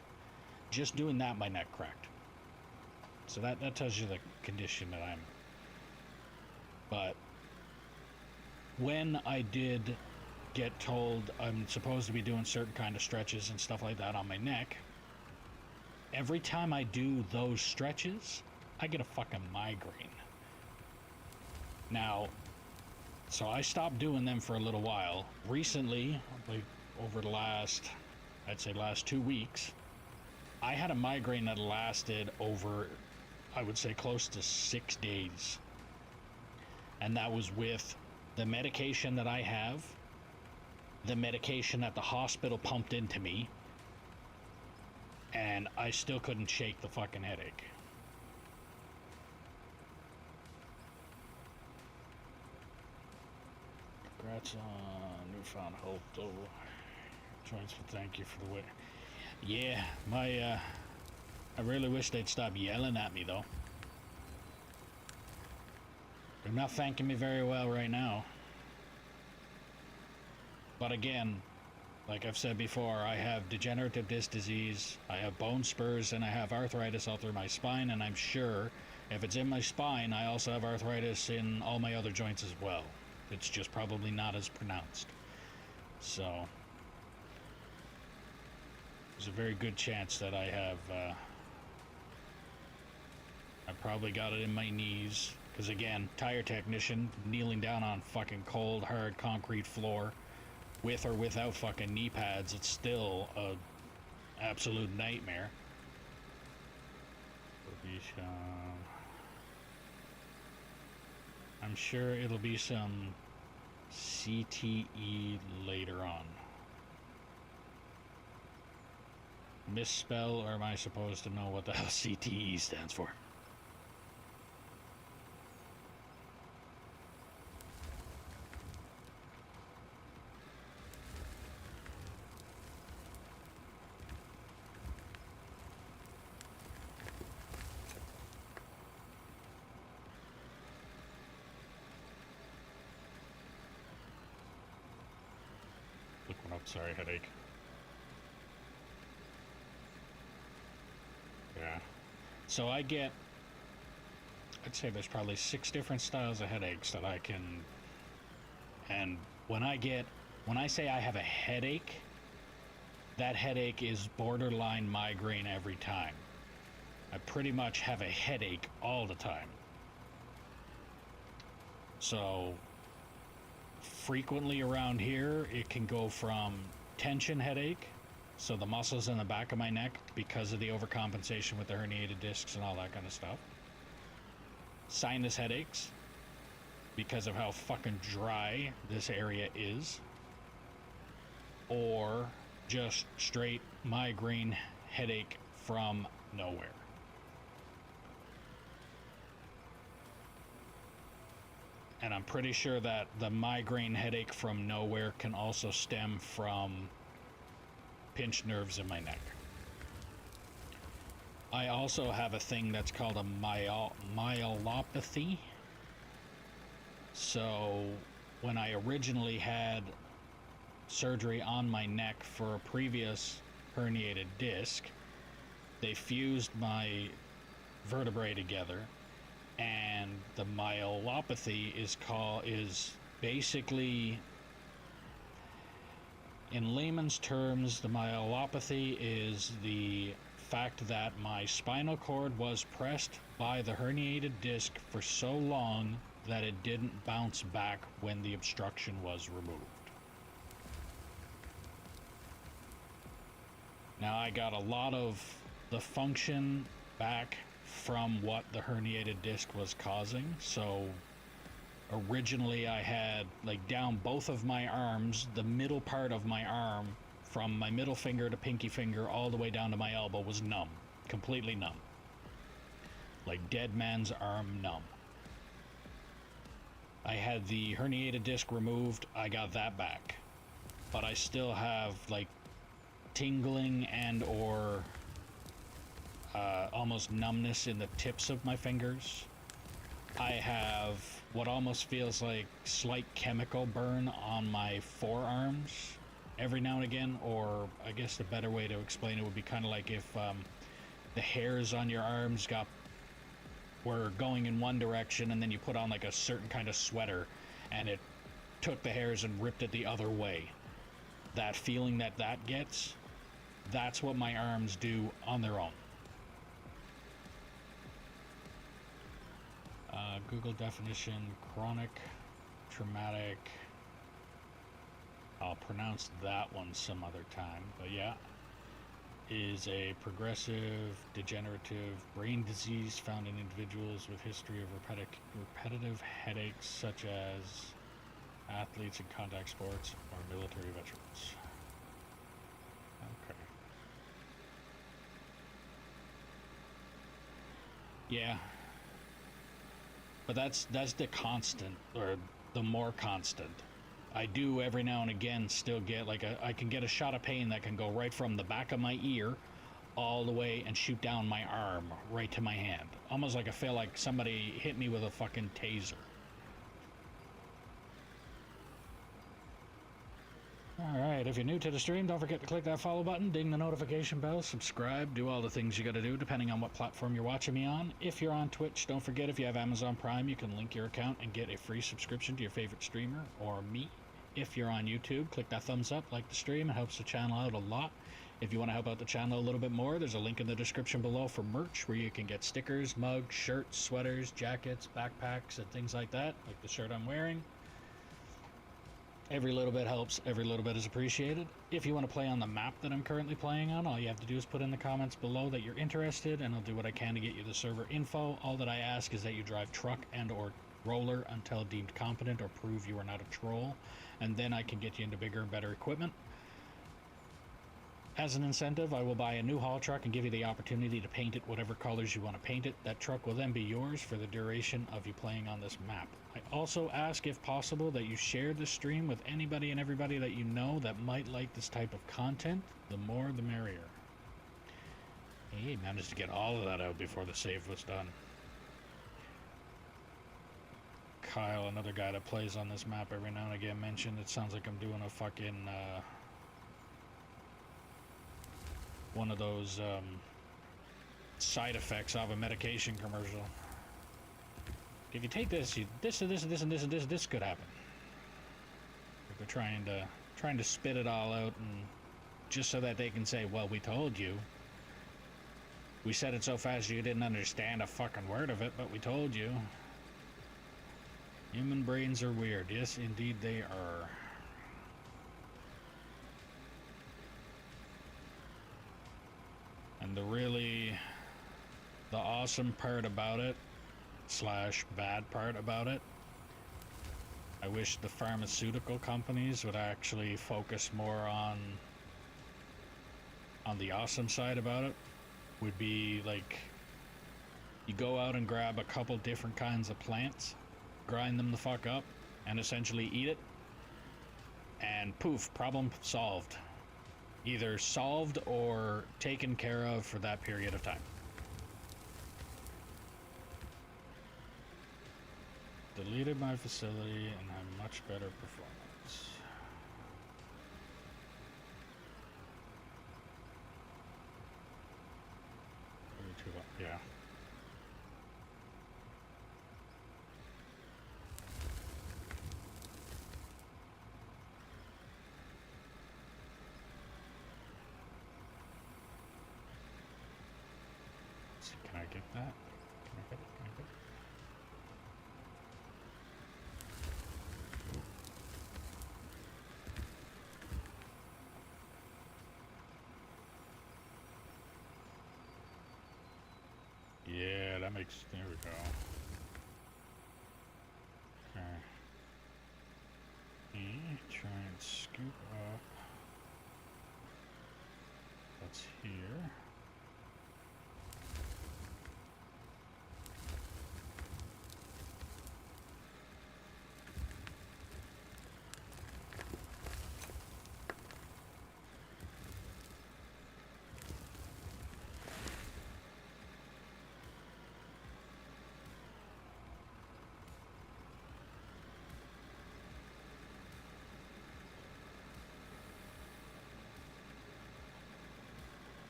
Just doing that, my neck cracked. So that tells you the condition that I'm in. But when I did get told I'm supposed to be doing certain kind of stretches and stuff like that on my neck, every time I do those stretches, I get a fucking migraine. Now, so I stopped doing them for a little while. Recently, like over the last 2 weeks, I had a migraine that lasted over, I would say, close to 6 days. And that was with the medication that I have, the medication that the hospital pumped into me, and I still couldn't shake the fucking headache. Congrats on newfound hope, though. Joints for thank you for the way. Yeah, I really wish they'd stop yelling at me, though. They're not thanking me very well right now. But again, like I've said before, I have degenerative disc disease, I have bone spurs, and I have arthritis all through my spine, and I'm sure if it's in my spine, I also have arthritis in all my other joints as well. It's just probably not as pronounced. So there's a very good chance that I probably got it in my knees. Because again, tire technician, kneeling down on fucking cold, hard concrete floor, with or without fucking knee pads, it's still a absolute nightmare. I'm sure it'll be some CTE later on. Misspell, or am I supposed to know what the hell CTE stands for? Sorry, headache. Yeah. So I'd say there's probably 6 different styles of headaches that I can, and when I say I have a headache, that headache is borderline migraine every time. I pretty much have a headache all the time. So frequently around here, it can go from tension headache, so the muscles in the back of my neck because of the overcompensation with the herniated discs and all that kind of stuff. Sinus headaches because of how fucking dry this area is. Or just straight migraine headache from nowhere. And I'm pretty sure that the migraine headache from nowhere can also stem from pinched nerves in my neck. I also have a thing that's called a myelopathy. So when I originally had surgery on my neck for a previous herniated disc, they fused my vertebrae together, and the myelopathy is basically, in layman's terms, the myelopathy is the fact that my spinal cord was pressed by the herniated disc for so long that it didn't bounce back when the obstruction was removed. Now, I got a lot of the function back from what the herniated disc was causing. So originally I had, like, down both of my arms, the middle part of my arm, from my middle finger to pinky finger all the way down to my elbow, was numb. Completely numb. Like dead man's arm numb. I had the herniated disc removed, I got that back. But I still have, like, tingling and or almost numbness in the tips of my fingers. I have what almost feels like slight chemical burn on my forearms every now and again, or I guess the better way to explain it would be kind of like if the hairs on your arms were going in one direction, and then you put on like a certain kind of sweater and it took the hairs and ripped it the other way. That feeling that gets, that's what my arms do on their own. Google definition: chronic traumatic. I'll pronounce that one some other time, but yeah, is a progressive degenerative brain disease found in individuals with history of repetitive headaches, such as athletes in contact sports or military veterans. Okay. Yeah. But that's the constant, or the more constant. I do every now and again still get like I can get a shot of pain that can go right from the back of my ear all the way and shoot down my arm right to my hand. Almost like I feel like somebody hit me with a fucking taser. Alright, if you're new to the stream, don't forget to click that follow button, ding the notification bell, subscribe, do all the things you gotta do depending on what platform you're watching me on. If you're on Twitch, don't forget, if you have Amazon Prime, you can link your account and get a free subscription to your favorite streamer or me. If you're on YouTube, click that thumbs up, like the stream, it helps the channel out a lot. If you want to help out the channel a little bit more, there's a link in the description below for merch where you can get stickers, mugs, shirts, sweaters, jackets, backpacks, and things like that, like the shirt I'm wearing. Every little bit helps, every little bit is appreciated. If you want to play on the map that I'm currently playing on, all you have to do is put in the comments below that you're interested, and I'll do what I can to get you the server info. All that I ask is that you drive truck and or roller until deemed competent or prove you are not a troll, and then I can get you into bigger and better equipment. As an incentive, I will buy a new haul truck and give you the opportunity to paint it whatever colors you want to paint it. That truck will then be yours for the duration of you playing on this map. I also ask, if possible, that you share the stream with anybody and everybody that you know that might like this type of content. The more, the merrier. Hey, managed to get all of that out before the save was done. Kyle, another guy that plays on this map every now and again, mentioned it sounds like I'm doing a fucking one of those side effects of a medication commercial. If you take this, this and this and this and this and this could happen. They're trying to spit it all out, and just so that they can say, well, we told you. We said it so fast you didn't understand a fucking word of it, but we told you. Human brains are weird. Yes, indeed they are. And the awesome part about it, / bad part about it, I wish the pharmaceutical companies would actually focus more on the awesome side about it. Would be like, you go out and grab a couple different kinds of plants, grind them the fuck up, and essentially eat it, and poof, problem solved. Either solved or taken care of for that period of time. deleted my facility and have much better performance. Yeah. Can I get that? Can I get it? Can I get it? Yeah, that makes, there we go. Okay. Try and scoop up. That's here.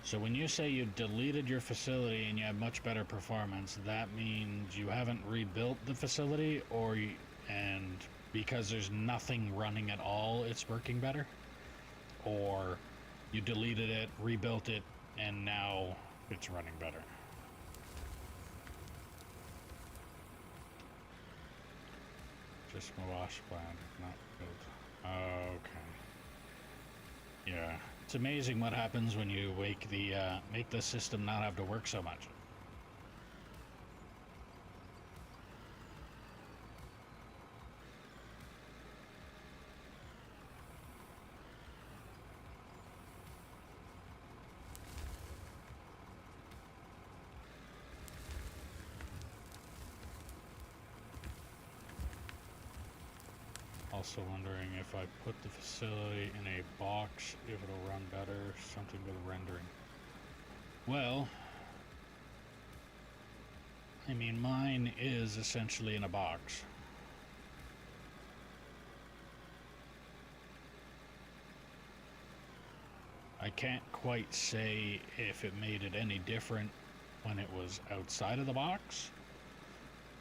So when you say you deleted your facility and you have much better performance, that means you haven't rebuilt the facility, or and because there's nothing running at all, it's working better? Or you deleted it, rebuilt it, and now it's running better? Just my wash plant, not built. Okay. Yeah. It's amazing what happens when you make the system not have to work so much. Also wondering if I put the facility in a box, if it'll run better, something with rendering. Well, I mean, mine is essentially in a box. I can't quite say if it made it any different when it was outside of the box,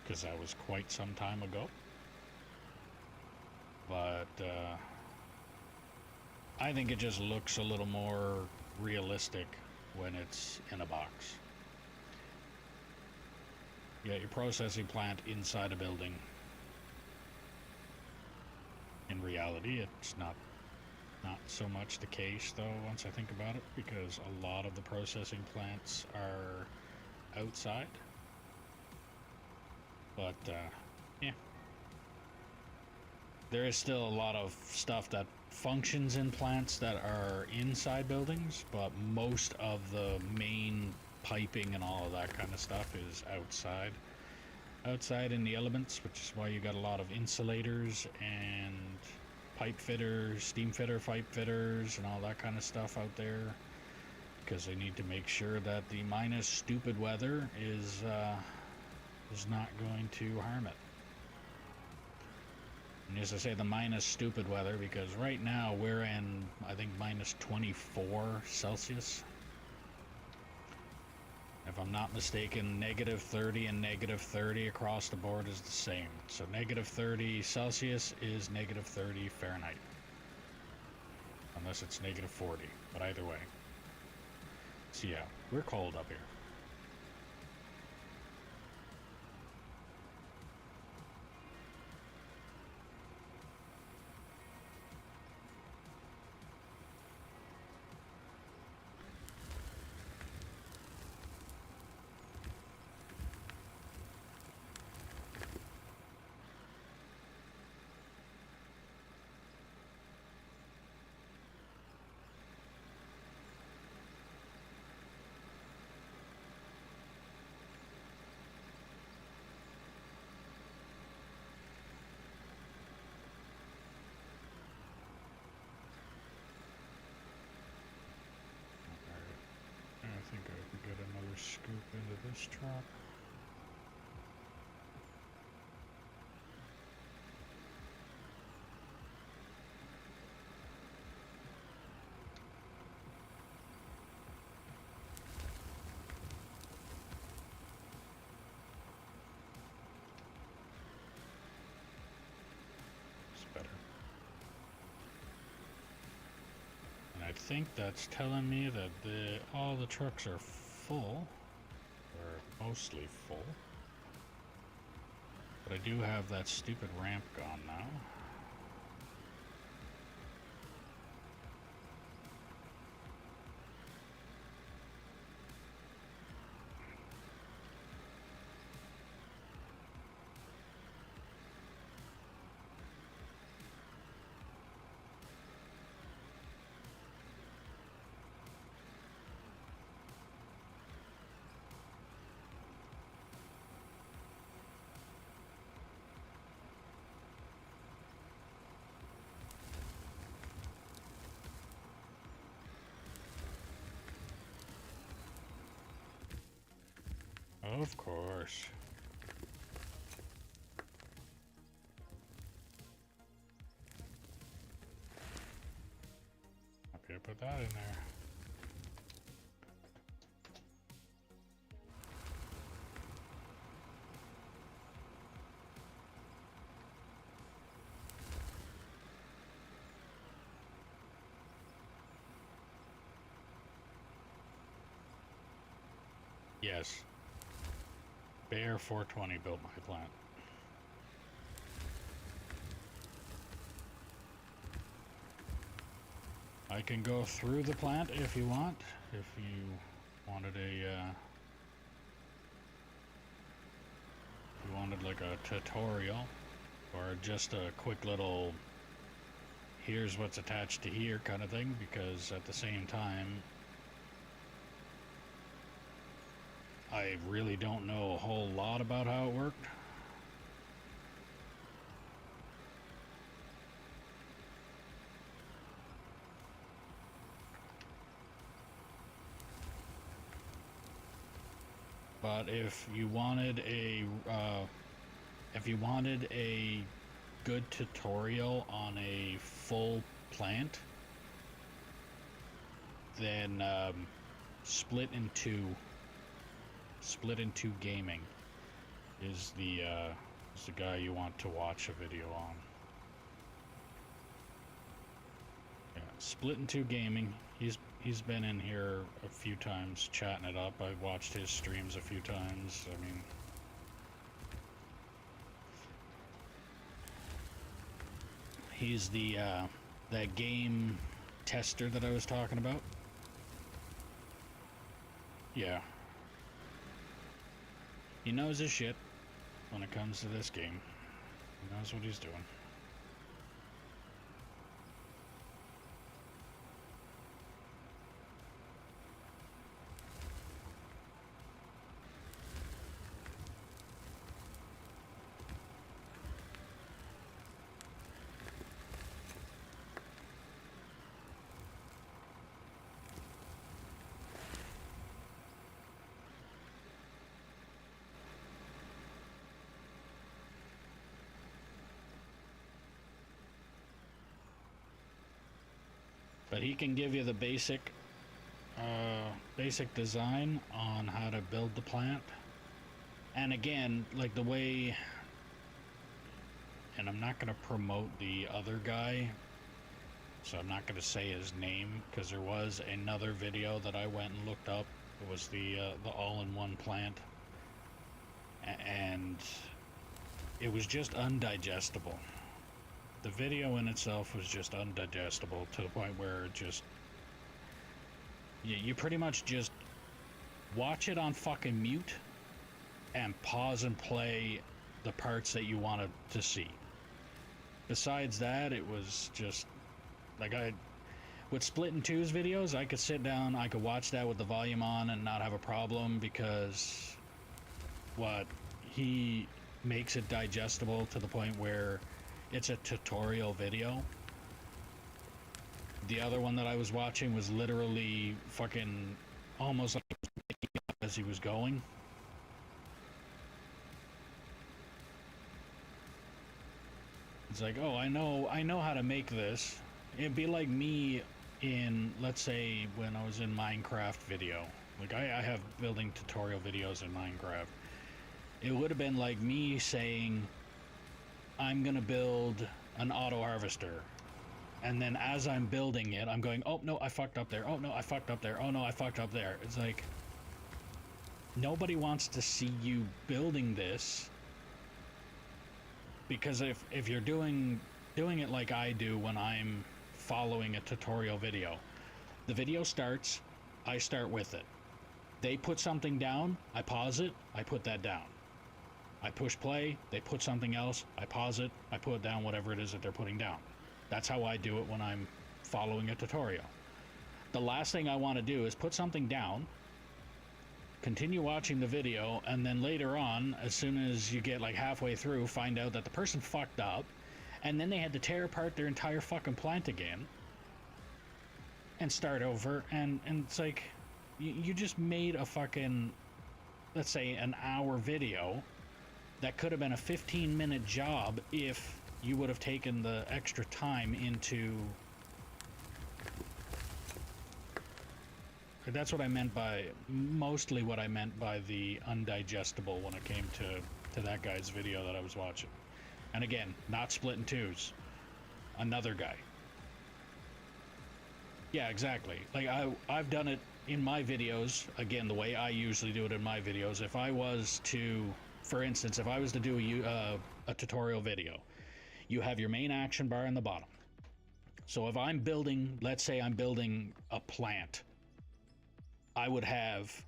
because that was quite some time ago. But I think it just looks a little more realistic when it's in a box. You got your processing plant inside a building. In reality, it's not so much the case, though, once I think about it, because a lot of the processing plants are outside. But yeah, there is still a lot of stuff that functions in plants that are inside buildings, but most of the main piping and all of that kind of stuff is outside in the elements, which is why you got a lot of insulators and pipe fitters, steam fitter, pipe fitters, and all that kind of stuff out there, because they need to make sure that the minus stupid weather is not going to harm it. And as I say, the minus stupid weather, because right now we're in, I think, minus 24 Celsius. If I'm not mistaken, negative 30 and negative 30 across the board is the same. So negative 30 Celsius is negative 30 Fahrenheit. Unless it's negative 40, but either way. So yeah, we're cold up here. I think I can get another scoop into this truck. think that's telling me that all the trucks are full, or mostly full. But I do have that stupid ramp gone now. Of course. Happy to put that in there. Yes. Bear 420 built my plant. I can go through the plant if you want. If you wanted you wanted like a tutorial or just a quick little here's what's attached to here kind of thing, because at the same time I really don't know a whole lot about how it worked. But if you wanted a good tutorial on a full plant, then Split in Two Gaming is the guy you want to watch a video on. Yeah, Split in Two Gaming. He's been in here a few times chatting it up. I've watched his streams a few times. I mean, he's the that game tester that I was talking about. Yeah. He knows his shit when it comes to this game. He knows what he's doing. But he can give you the basic design on how to build the plant. And again, like the way, and I'm not going to promote the other guy, so I'm not going to say his name, because there was another video that I went and looked up. It was the all-in-one plant, and it was just undigestible. The video in itself was just undigestible to the point where it just... You pretty much just watch it on fucking mute and pause and play the parts that you wanted to see. Besides that, it was just... Like, with Split in Two's videos, I could sit down, I could watch that with the volume on and not have a problem, because... he makes it digestible to the point where it's a tutorial video. The other one that I was watching was literally fucking almost like as he was going. It's like, oh, I know how to make this. It'd be like me in, let's say, when I was in Minecraft video. Like, I have building tutorial videos in Minecraft. It would have been like me saying, I'm gonna build an auto harvester, And then as I'm building it, I'm going, oh no, I fucked up there. Oh no, I fucked up there. Oh no, I fucked up there. It's like, nobody wants to see you building this, because if you're doing it like I do when I'm following a tutorial video, the video starts, I start with it. They put something down, I pause it, I put that down. I push play, they put something else, I pause it, I put down whatever it is that they're putting down. That's how I do it when I'm following a tutorial. The last thing I want to do is put something down, continue watching the video, and then later on, as soon as you get like halfway through, find out that the person fucked up, and then they had to tear apart their entire fucking plant again and start over, and it's like, you just made a fucking, let's say, an hour video that could have been a 15-minute job if you would have taken the extra time into... That's what I meant by, mostly what I meant by the undigestible when it came to that guy's video that I was watching. And again, not split in twos. Another guy. Yeah, exactly. Like, I've done it in my videos, again, the way I usually do it in my videos. If I was to, for instance, if I was to do a tutorial video, you have your main action bar in the bottom. So if I'm building, let's say I'm building a plant, I would have,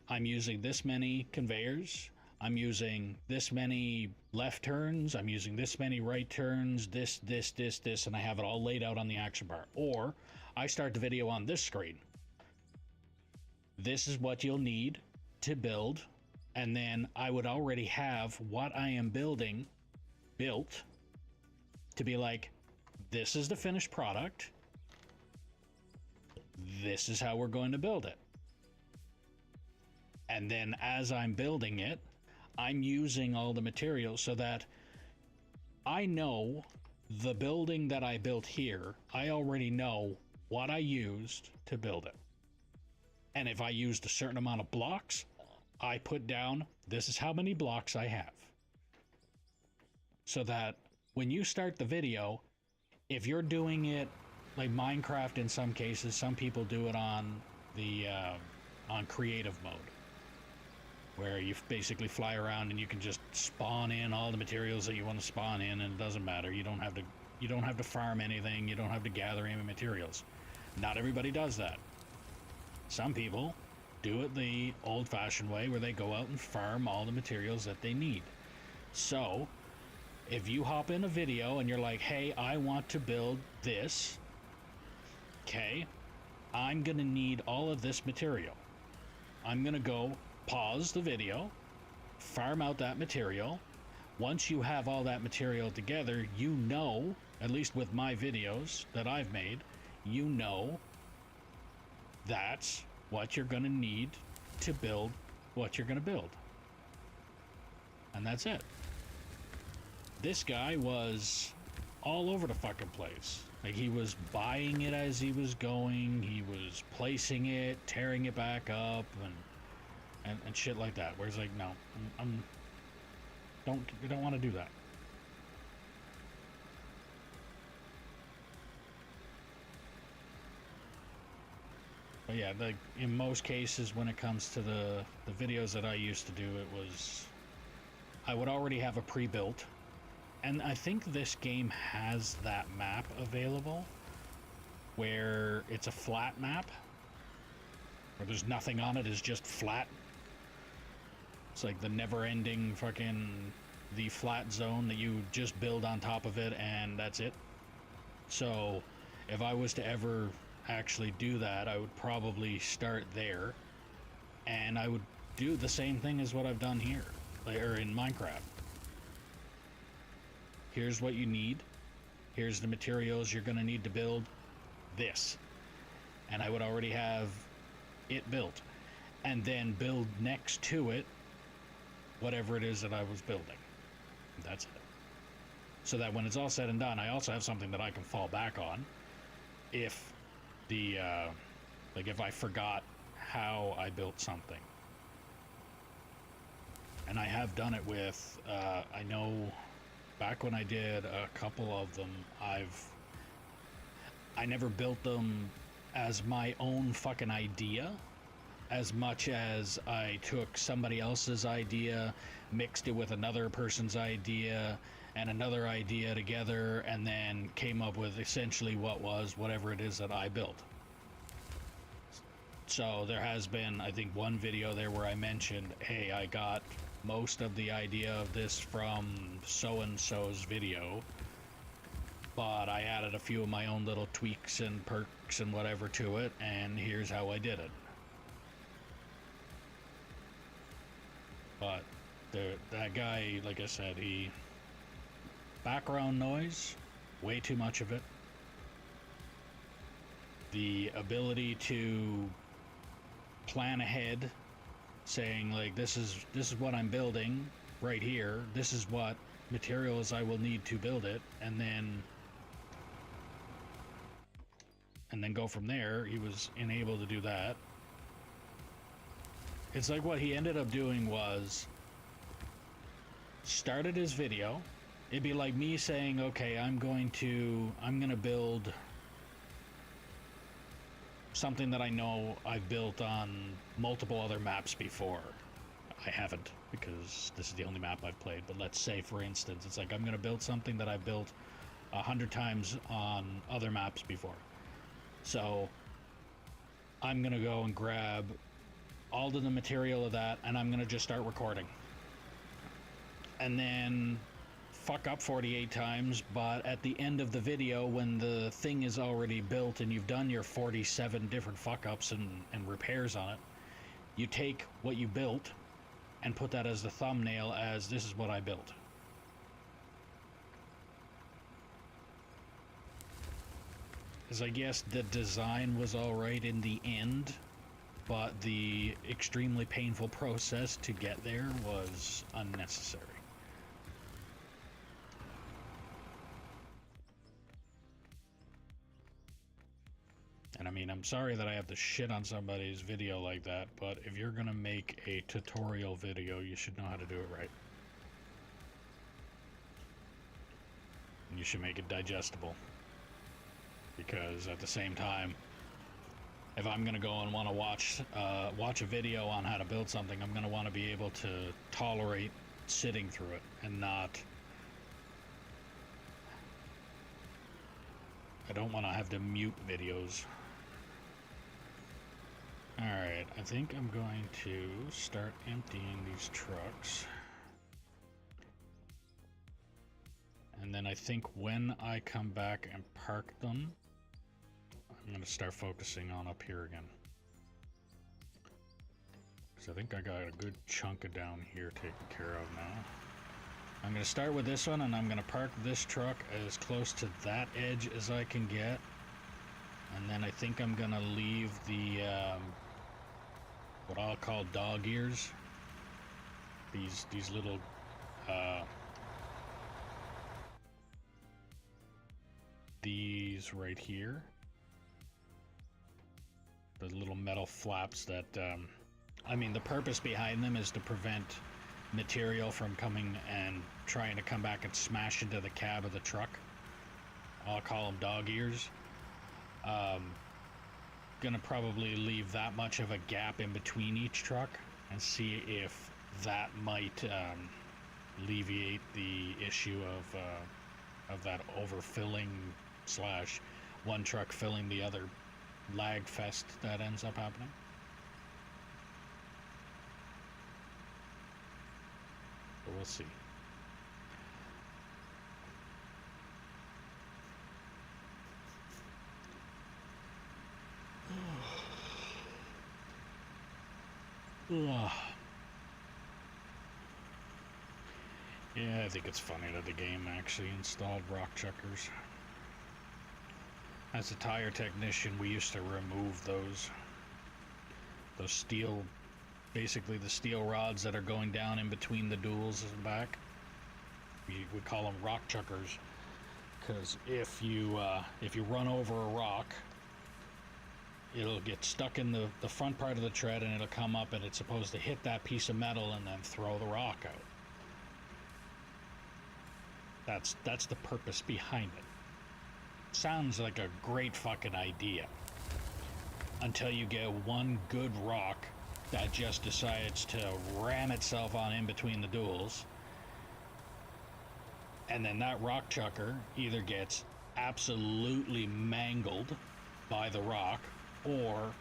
I'm using this many conveyors, I'm using this many left turns, I'm using this many right turns, this, and I have it all laid out on the action bar. Or I start the video on this screen. This is what you'll need to build, and then I would already have what I am building built to be like, this is the finished product, this is how we're going to build it. And then as I'm building it, I'm using all the materials so that I know the building that I built here, I already know what I used to build it. And if I used a certain amount of blocks, I put down, this is how many blocks I have. So that when you start the video, if you're doing it like Minecraft in some cases, some people do it on the on creative mode, where you basically fly around and you can just spawn in all the materials that you want to spawn in, and it doesn't matter. You don't have to farm anything. You don't have to gather any materials. Not everybody does that. Some people do it the old-fashioned way, where they go out and farm all the materials that they need. So if you hop in a video and you're like, hey, I want to build this, okay, I'm gonna need all of this material. I'm gonna go pause the video, farm out that material. Once you have all that material together, you know, at least with my videos that I've made, you know that's what you're gonna need to build what you're gonna build. And that's it. This guy was all over the fucking place. Like, he was buying it as he was going, he was placing it, tearing it back up, and shit like that. Where it's like, no, we don't want to do that. But yeah, in most cases, when it comes to the videos that I used to do, it was, I would already have a pre-built. And I think this game has that map available, where it's a flat map, where there's nothing on it, it's just flat. It's like the never-ending fucking, the flat zone that you just build on top of it, and that's it. So if I was to ever actually do that, I would probably start there, and I would do the same thing as what I've done here, or in Minecraft. Here's what you need. Here's the materials you're going to need to build this. And I would already have it built. And then build next to it whatever it is that I was building. That's it. So that when it's all said and done, I also have something that I can fall back on if the, like if I forgot how I built something. And I have done it I know back when I did a couple of them, I've I never built them as my own fucking idea, as much as I took somebody else's idea, mixed it with another person's idea and another idea together, and then came up with essentially what was whatever it is that I built. So there has been, I think, one video there where I mentioned, hey, I got most of the idea of this from so-and-so's video, but I added a few of my own little tweaks and perks and whatever to it, and here's how I did it. But that guy, like I said, he... background noise, way too much of it. The ability to plan ahead, saying like, this is what I'm building right here, this is what materials I will need to build it, and then go from there. He was unable to do that. It's like what he ended up doing was started his video. It'd be like me saying, okay, I'm gonna build something that I know I've built on multiple other maps before. I haven't, because this is the only map I've played, but let's say, for instance, it's like I'm gonna build something that I've built 100 times on other maps before. So I'm gonna go and grab all of the material of that, and I'm gonna just start recording. And then fuck up 48 times, but at the end of the video, when the thing is already built and you've done your 47 different fuck ups and repairs on it, you take what you built and put that as the thumbnail, as this is what I built. Because I guess the design was alright in the end, but the extremely painful process to get there was unnecessary. And I mean, I'm sorry that I have to shit on somebody's video like that, but if you're gonna make a tutorial video, you should know how to do it right. And you should make it digestible. Because at the same time, if I'm gonna go and want to watch a video on how to build something, I'm gonna want to be able to tolerate sitting through it and not... I don't want to have to mute videos. Alright, I think I'm going to start emptying these trucks. And then I think when I come back and park them, I'm going to start focusing on up here again. Because I think I got a good chunk of down here taken care of now. I'm going to start with this one, and I'm going to park this truck as close to that edge as I can get. And then I think I'm going to leave the, what I'll call dog ears. These little, these right here. The little metal flaps that, I mean, the purpose behind them is to prevent material from coming and trying to come back and smash into the cab of the truck. I'll call them dog ears. Gonna probably leave that much of a gap in between each truck and see if that might alleviate the issue of that overfilling slash one truck filling the other lag fest that ends up happening. But we'll see. Yeah, I think it's funny that the game actually installed rock chuckers. As a tire technician, we used to remove those steel, basically the steel rods that are going down in between the duals and back. We call them rock chuckers, because if you run over a rock, it'll get stuck in the front part of the tread, and it'll come up, and it's supposed to hit that piece of metal and then throw the rock out. That's the purpose behind it. sounds like a great fucking idea. Until you get one good rock that just decides to ram itself on in between the duals. And then that rock chucker either gets absolutely mangled by the rock, or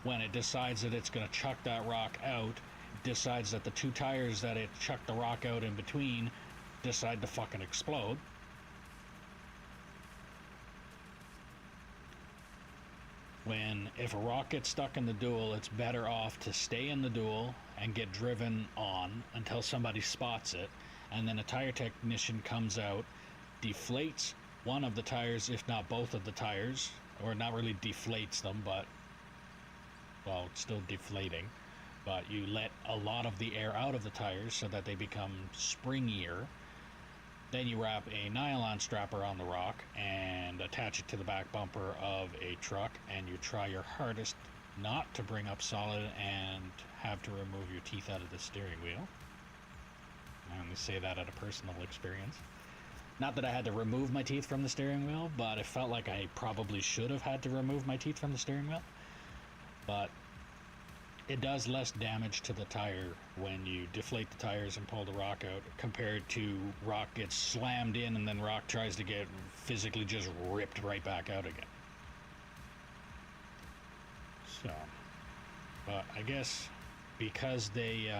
when it decides that it's going to chuck that rock out, decides that the two tires that it chucked the rock out in between decide to fucking explode. If a rock gets stuck in the dual, it's better off to stay in the dual and get driven on until somebody spots it, and then a tire technician comes out, deflates one of the tires, if not both of the tires, or not really deflates them, but, well, it's still deflating, but you let a lot of the air out of the tires so that they become springier. Then you wrap a nylon strapper on the rock and attach it to the back bumper of a truck, and you try your hardest not to bring up solid and have to remove your teeth out of the steering wheel. I only say that out of personal experience. Not that I had to remove my teeth from the steering wheel, but it felt like I probably should have had to remove my teeth from the steering wheel. But it does less damage to the tire when you deflate the tires and pull the rock out, compared to rock gets slammed in and then rock tries to get physically just ripped right back out again. So, but I guess because they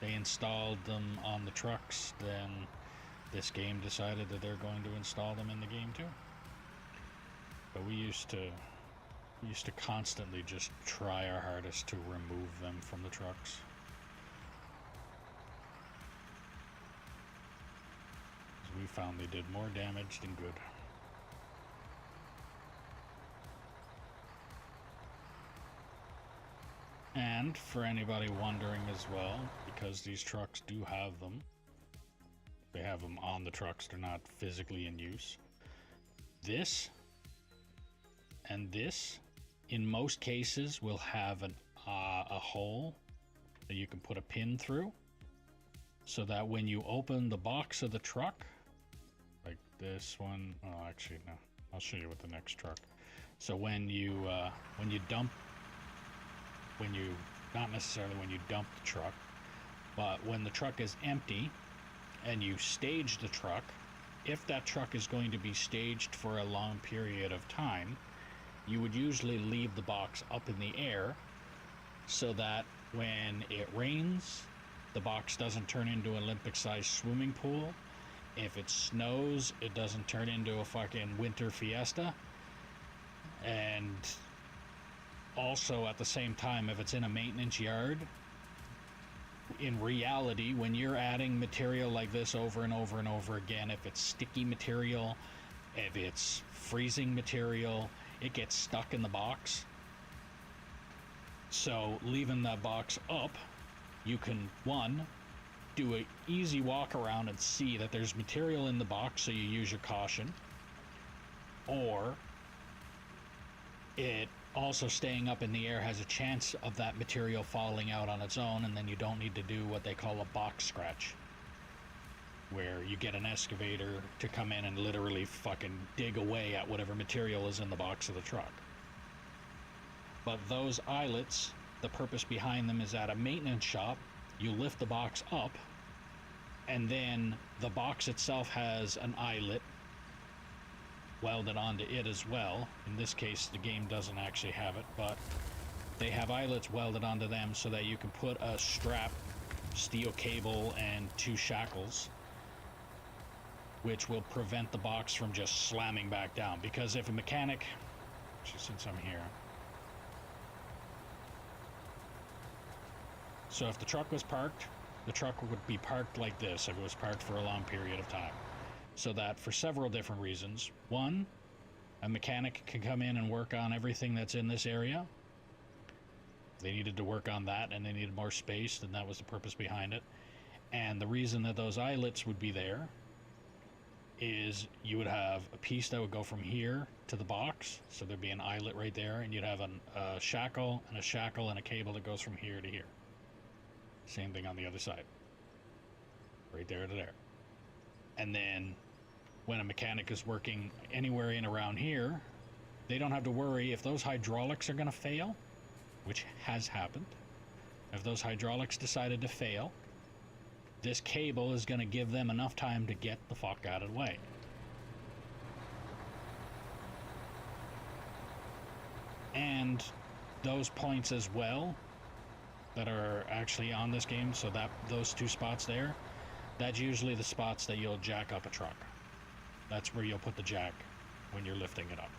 installed them on the trucks, then this game decided that they're going to install them in the game too. But we used to constantly just try our hardest to remove them from the trucks. We found they did more damage than good. And for anybody wondering as well, because these trucks do have them, they have them on the trucks, they're not physically in use. This and this, in most cases, will have a hole that you can put a pin through, so that when you open the box of the truck, like this one, oh actually no, I'll show you with the next truck. So when you dump, not necessarily when you dump the truck, but when the truck is empty and you stage the truck, if that truck is going to be staged for a long period of time, you would usually leave the box up in the air so that when it rains, the box doesn't turn into an Olympic-sized swimming pool. If it snows, it doesn't turn into a fucking winter fiesta. And also, at the same time, if it's in a maintenance yard, in reality, when you're adding material like this over and over and over again, if it's sticky material, if it's freezing material, it gets stuck in the box. So leaving that box up, you can, one, do an easy walk around and see that there's material in the box, so you use your caution. Or it also, staying up in the air has a chance of that material falling out on its own, and then you don't need to do what they call a box scratch, where you get an excavator to come in and literally fucking dig away at whatever material is in the box of the truck. But those eyelets, the purpose behind them is at a maintenance shop, you lift the box up, and then the box itself has an eyelet welded onto it as well. In this case, the game doesn't actually have it, but they have eyelets welded onto them so that you can put a strap, steel cable, and 2 shackles, which will prevent the box from just slamming back down. Because if a mechanic, since I'm here, so if the truck was parked, the truck would be parked like this if it was parked for a long period of time. So that for several different reasons. One, a mechanic can come in and work on everything that's in this area. If they needed to work on that and they needed more space, then that was the purpose behind it. And the reason that those eyelets would be there is you would have a piece that would go from here to the box, so there'd be an eyelet right there, and you'd have a shackle and a cable that goes from here to here. Same thing on the other side, right there to there. And then when a mechanic is working anywhere in around here, they don't have to worry if those hydraulics are going to fail, which has happened. If those hydraulics decided to fail, this cable is going to give them enough time to get the fuck out of the way. And those points as well that are actually on this game, so that those two spots there, that's usually the spots that you'll jack up a truck. That's where you'll put the jack when you're lifting it up.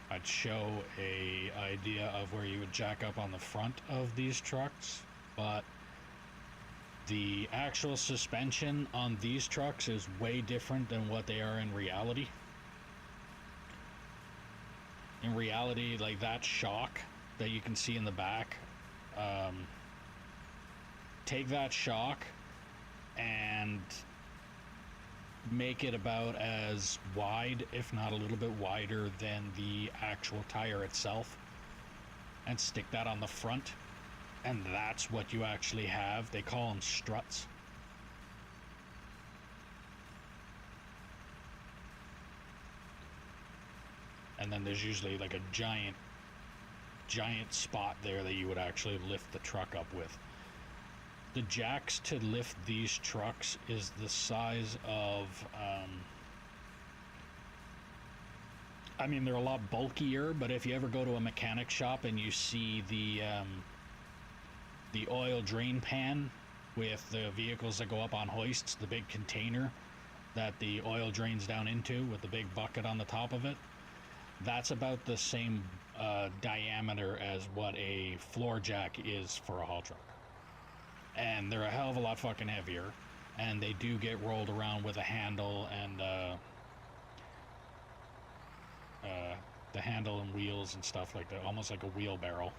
I'd show a idea of where you would jack up on the front of these trucks, but the actual suspension on these trucks is way different than what they are in reality. In reality, like that shock that you can see in the back, take that shock and make it about as wide, if not a little bit wider, than the actual tire itself, and stick that on the front, and that's what you actually have. They call them struts. And then there's usually like a giant spot there that you would actually lift the truck up with. The jacks to lift these trucks is the size of, I mean, they're a lot bulkier, but if you ever go to a mechanic shop and you see the oil drain pan with the vehicles that go up on hoists, the big container that the oil drains down into with the big bucket on the top of it, that's about the same diameter as what a floor jack is for a haul truck. And they're a hell of a lot fucking heavier, and they do get rolled around with a handle and the handle and wheels and stuff like that, almost like a wheelbarrow.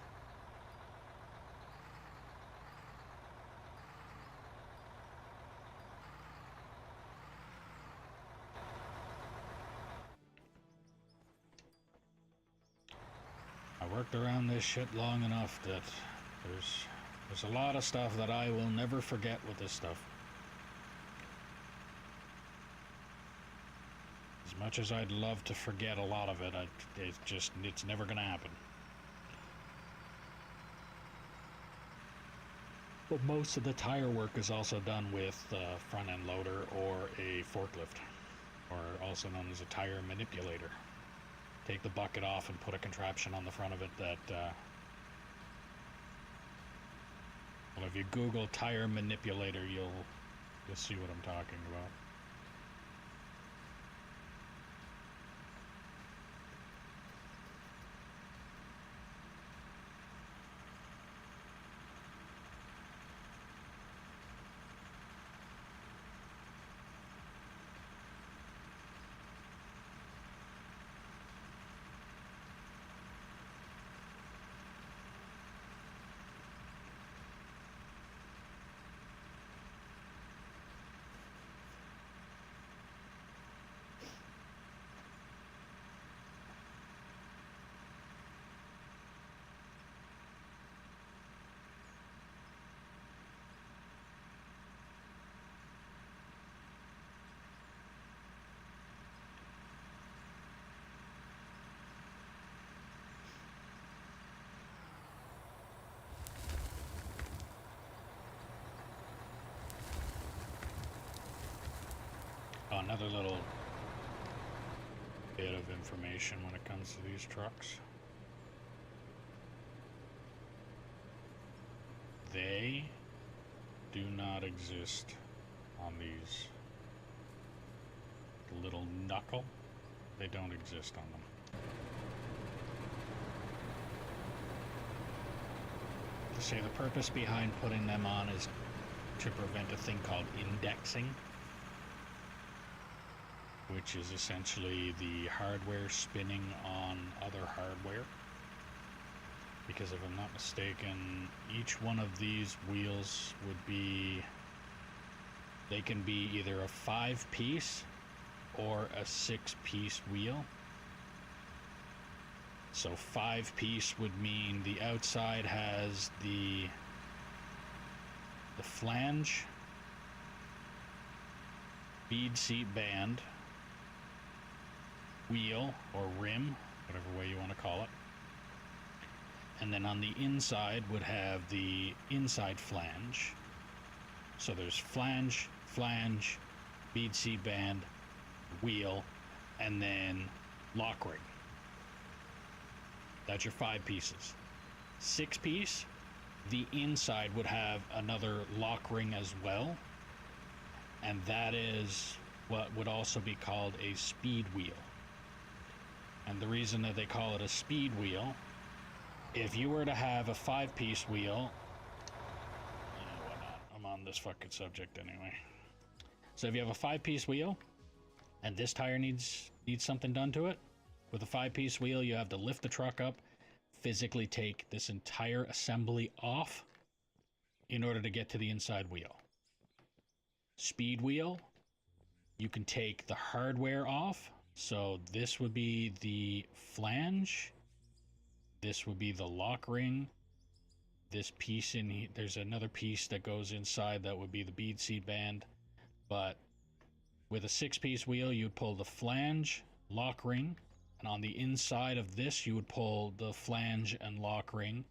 I worked around this shit long enough that there's a lot of stuff that I will never forget with this stuff. As much as I'd love to forget a lot of it, it's never gonna happen. But most of the tire work is also done with a front end loader or a forklift, or also known as a tire manipulator. Take the bucket off and put a contraption on the front of it that well, if you Google tire manipulator, you'll see what I'm talking about. Another little bit of information when it comes to these trucks. They do not exist on these. The little knuckle, they don't exist on them. To say the purpose behind putting them on is to prevent a thing called indexing, which is essentially the hardware spinning on other hardware. Because if I'm not mistaken, each one of these wheels would be, they can be either a 5-piece or a 6-piece wheel. So 5-piece would mean the outside has the flange, bead seat band, wheel or rim, whatever way you want to call it. And then on the inside would have the inside flange. So there's flange, bead seat band, wheel, and then lock ring. That's your 5 pieces. 6-piece, the inside would have another lock ring as well, and that is what would also be called a speed wheel. And the reason that they call it a speed wheel, if you were to have a 5-piece wheel, I'm on this fucking subject anyway. So if you have a 5-piece wheel and this tire needs something done to it, with a 5-piece wheel you have to lift the truck up, physically take this entire assembly off in order to get to the inside wheel. Speed wheel, you can take the hardware off. So this would be the flange, this would be the lock ring, this piece in here, there's another piece that goes inside that would be the bead seat band. But with a 6-piece wheel you would pull the flange, lock ring, and on the inside of this you would pull the flange and lock ring,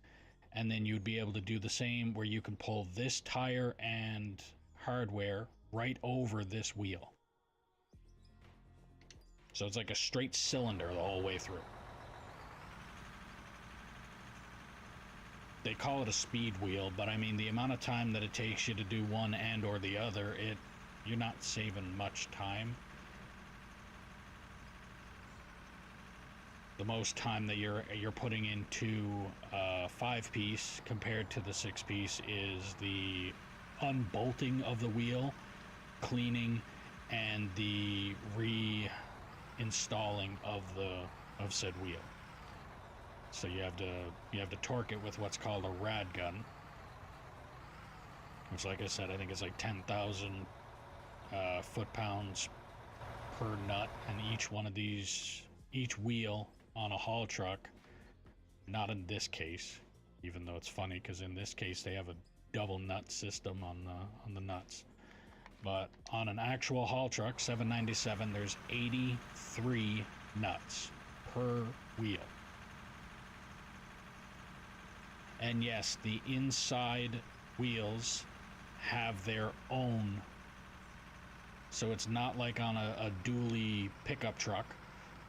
and then you'd be able to do the same where you can pull this tire and hardware right over this wheel. So it's like a straight cylinder the whole way through. They call it a speed wheel, but I mean the amount of time that it takes you to do one and or the other, you're not saving much time. The most time that you're putting into a 5-piece compared to the 6-piece is the unbolting of the wheel, cleaning, and the reinstalling of said wheel. So you have to torque it with what's called a rad gun, which, like I said, I think it's like 10,000 foot-pounds per nut, and each wheel on a haul truck, not in this case, even though it's funny because in this case they have a double nut system on the nuts, but on an actual haul truck 797 there's 83 nuts per wheel. And yes, the inside wheels have their own, so it's not like on a dually pickup truck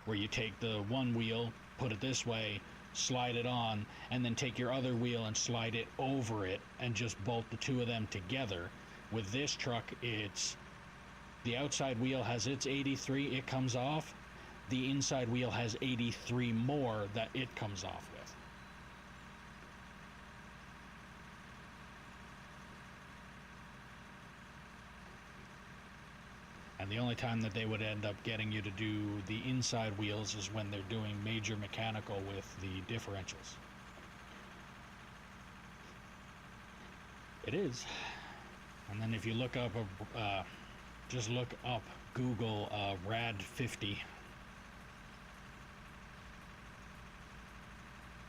where you take the one wheel, put it this way, slide it on, and then take your other wheel and slide it over it and just bolt the two of them together. With this truck, it's the outside wheel has its 83, it comes off. The inside wheel has 83 more that it comes off with. And the only time that they would end up getting you to do the inside wheels is when they're doing major mechanical with the differentials. It is. And then if you look up, just look up Google RAD 50.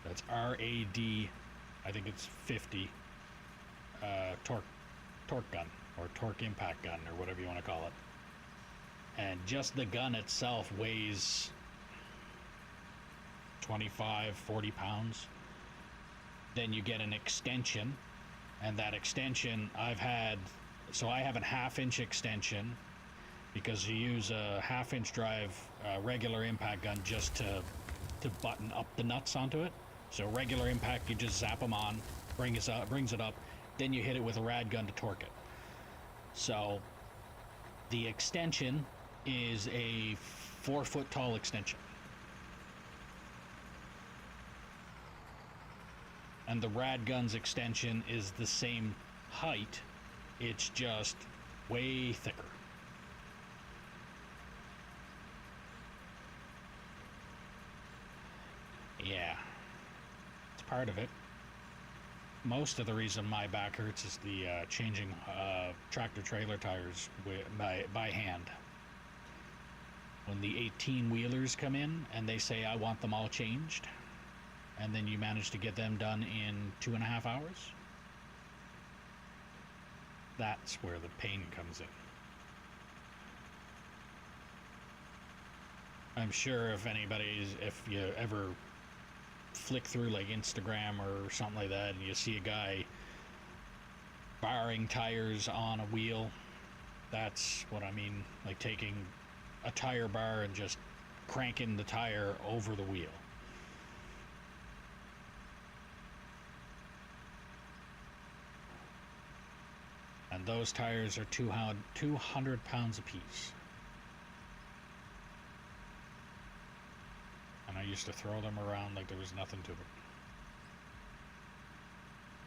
That's RAD, I think it's 50, torque gun, or torque impact gun, or whatever you want to call it. And just the gun itself weighs 25, 40 pounds. Then you get an extension, and that extension I have a half-inch extension, because you use a half-inch drive regular impact gun just to button up the nuts onto it. So regular impact, you just zap them on, brings it up, then you hit it with a rad gun to torque it. So the extension is a 4-foot tall extension. And the rad gun's extension is the same height, it's just way thicker. Yeah, it's part of it. Most of the reason my back hurts is the changing tractor trailer tires by hand. When the 18 wheelers come in and they say I want them all changed, and then you manage to get them done in 2.5 hours, that's where the pain comes in. I'm sure if you ever flick through like Instagram or something like that and you see a guy barring tires on a wheel, that's what I mean, like taking a tire bar and just cranking the tire over the wheel. And those tires are 200 pounds a piece. And I used to throw them around like there was nothing to them.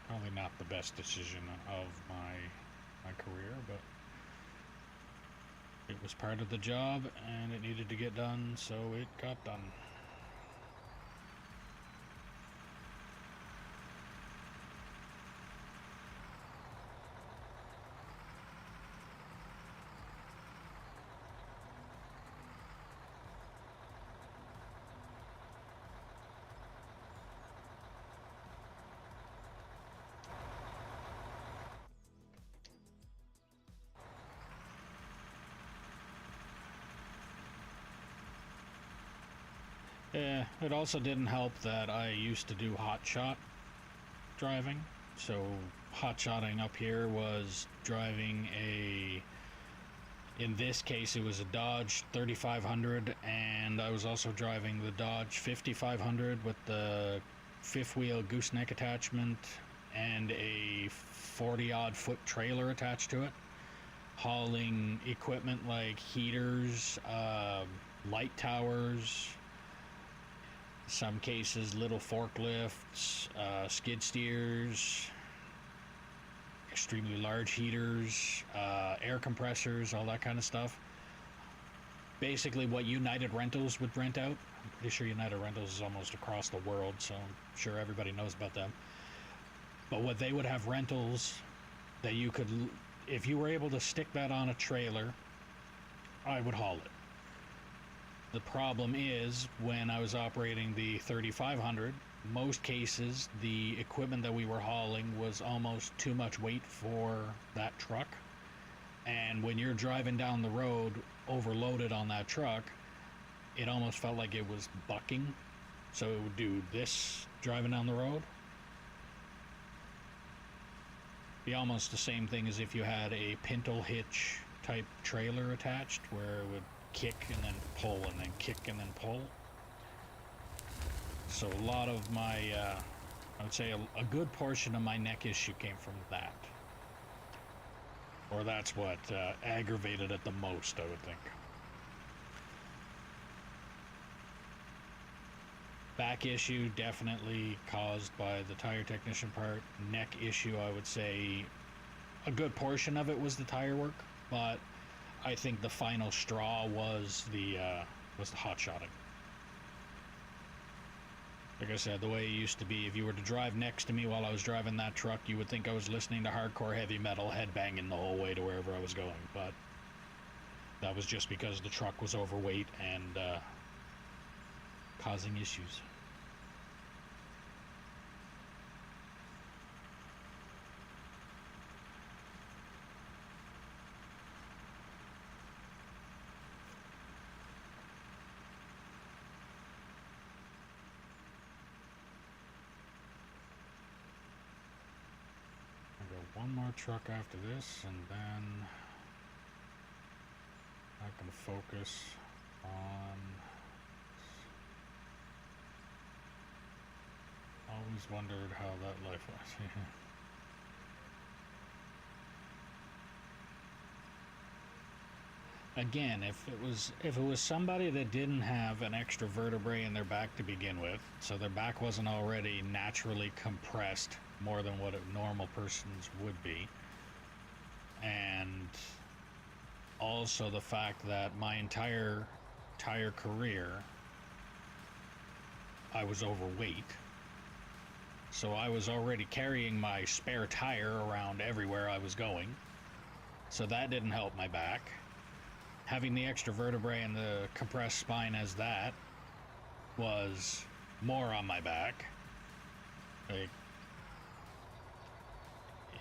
Probably not the best decision of my career, but it was part of the job and it needed to get done, so it got done. Yeah, it also didn't help that I used to do hot shot driving. So hot shotting up here was driving in this case it was a Dodge 3500, and I was also driving the Dodge 5500 with the fifth wheel gooseneck attachment and a 40-odd foot trailer attached to it, hauling equipment like heaters, light towers, some cases little forklifts, skid steers, extremely large heaters, air compressors, all that kind of stuff. Basically what United Rentals would rent out. I'm pretty sure United Rentals is almost across the world, so I'm sure everybody knows about them. But what they would have rentals that you could, if you were able to stick that on a trailer, I would haul it. The problem is, when I was operating the 3500, most cases the equipment that we were hauling was almost too much weight for that truck, and when you're driving down the road overloaded on that truck, it almost felt like it was bucking, so it would do this driving down the road. Be almost the same thing as if you had a pintle hitch type trailer attached, where it would kick and then pull and then kick and then pull. So a lot of my I would say a good portion of my neck issue came from that, or that's what aggravated it the most, I would think. Back issue definitely caused by the tire technician part. Neck issue, I would say a good portion of it was the tire work, but I think the final straw was the hot shotting. Like I said, the way it used to be, if you were to drive next to me while I was driving that truck, you would think I was listening to hardcore heavy metal, headbanging the whole way to wherever I was going. But that was just because the truck was overweight and causing issues. One more truck after this, and then I can focus on. Always wondered how that life was. Again, if it was somebody that didn't have an extra vertebrae in their back to begin with, so their back wasn't already naturally compressed more than what a normal person's would be, and also the fact that my entire career I was overweight, so I was already carrying my spare tire around everywhere I was going, so that didn't help my back. Having the extra vertebrae and the compressed spine as that was more on my back. Like,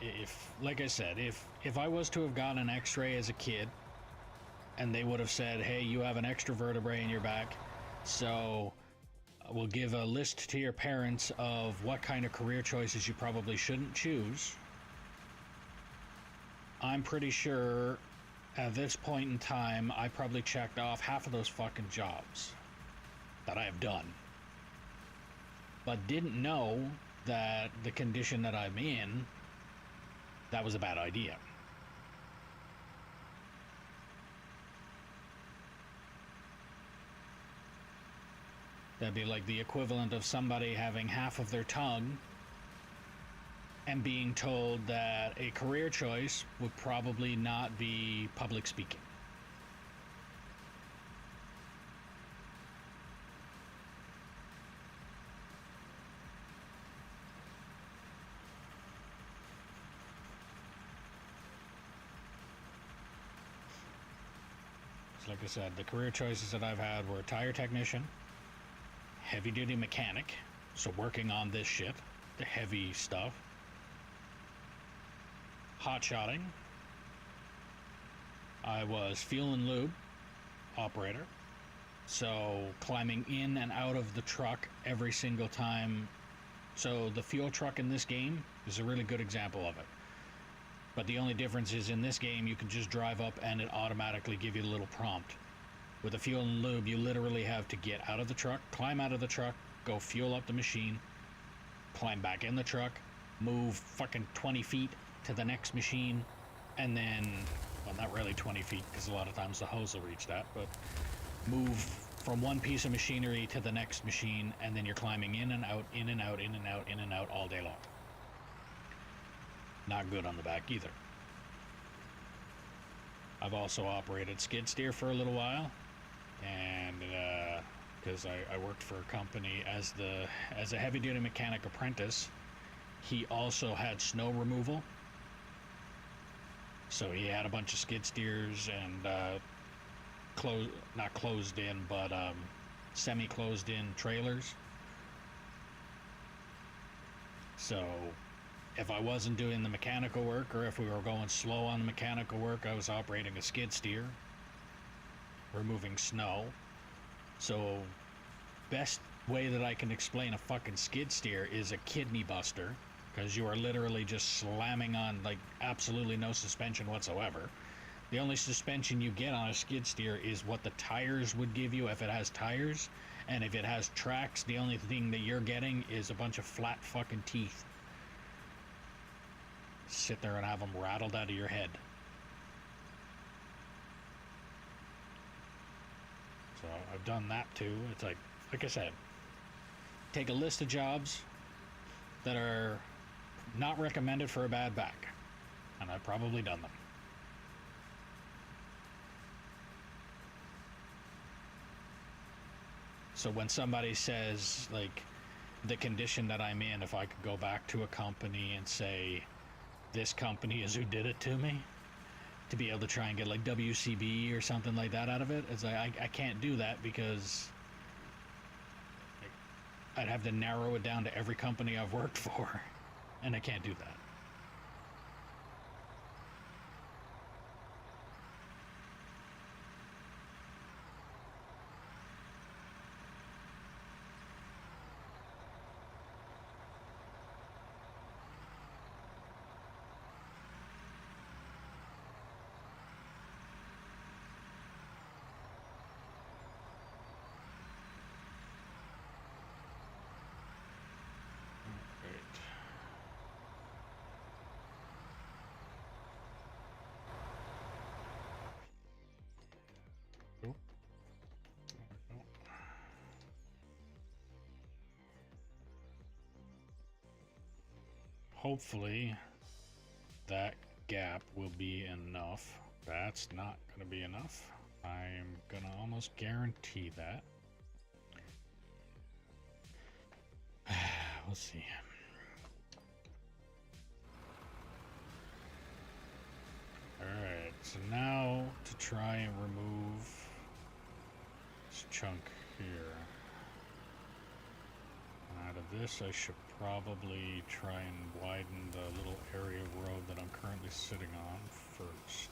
if, like I said, if I was to have gotten an X-ray as a kid, and they would have said, hey, you have an extra vertebrae in your back, so we'll give a list to your parents of what kind of career choices you probably shouldn't choose. I'm pretty sure at this point in time, I probably checked off half of those fucking jobs that I have done. But didn't know that the condition that I'm in, that was a bad idea. That'd be like the equivalent of somebody having half of their tongue and being told that a career choice would probably not be public speaking. So like I said, the career choices that I've had were tire technician, heavy duty mechanic, so working on this shit, the heavy stuff, hot shotting. I was fuel and lube operator, so climbing in and out of the truck every single time. So the fuel truck in this game is a really good example of it. But the only difference is in this game you can just drive up and it automatically give you a little prompt. With the fuel and lube, you literally have to get out of the truck, climb out of the truck, go fuel up the machine, climb back in the truck, move fucking 20 feet to the next machine, and then, well, not really 20 feet because a lot of times the hose will reach that, but move from one piece of machinery to the next machine, and then you're climbing in and out, in and out, in and out, in and out all day long. Not good on the back either. I've also operated skid steer for a little while, and because I worked for a company as a heavy duty mechanic apprentice, he also had snow removal. So he had a bunch of skid steers and not closed in, but semi-closed in trailers. So if I wasn't doing the mechanical work, or if we were going slow on the mechanical work, I was operating a skid steer, removing snow. So best way that I can explain a fucking skid steer is a kidney buster, because you are literally just slamming on like absolutely no suspension whatsoever. The only suspension you get on a skid steer is what the tires would give you if it has tires, and if it has tracks, the only thing that you're getting is a bunch of flat fucking teeth. Sit there and have them rattled out of your head. So I've done that too. It's like I said, take a list of jobs that are not recommended for a bad back, and I've probably done them. So when somebody says like the condition that I'm in, if I could go back to a company and say this company is who did it to me, to be able to try and get like WCB or something like that out of it, it's like I can't do that, because I'd have to narrow it down to every company I've worked for, and I can't do that. Hopefully that gap will be enough. That's not going to be enough. I'm going to almost guarantee that. We'll see. Alright, so now to try and remove this chunk here. Out of this, I should probably try and widen the little area of road that I'm currently sitting on first.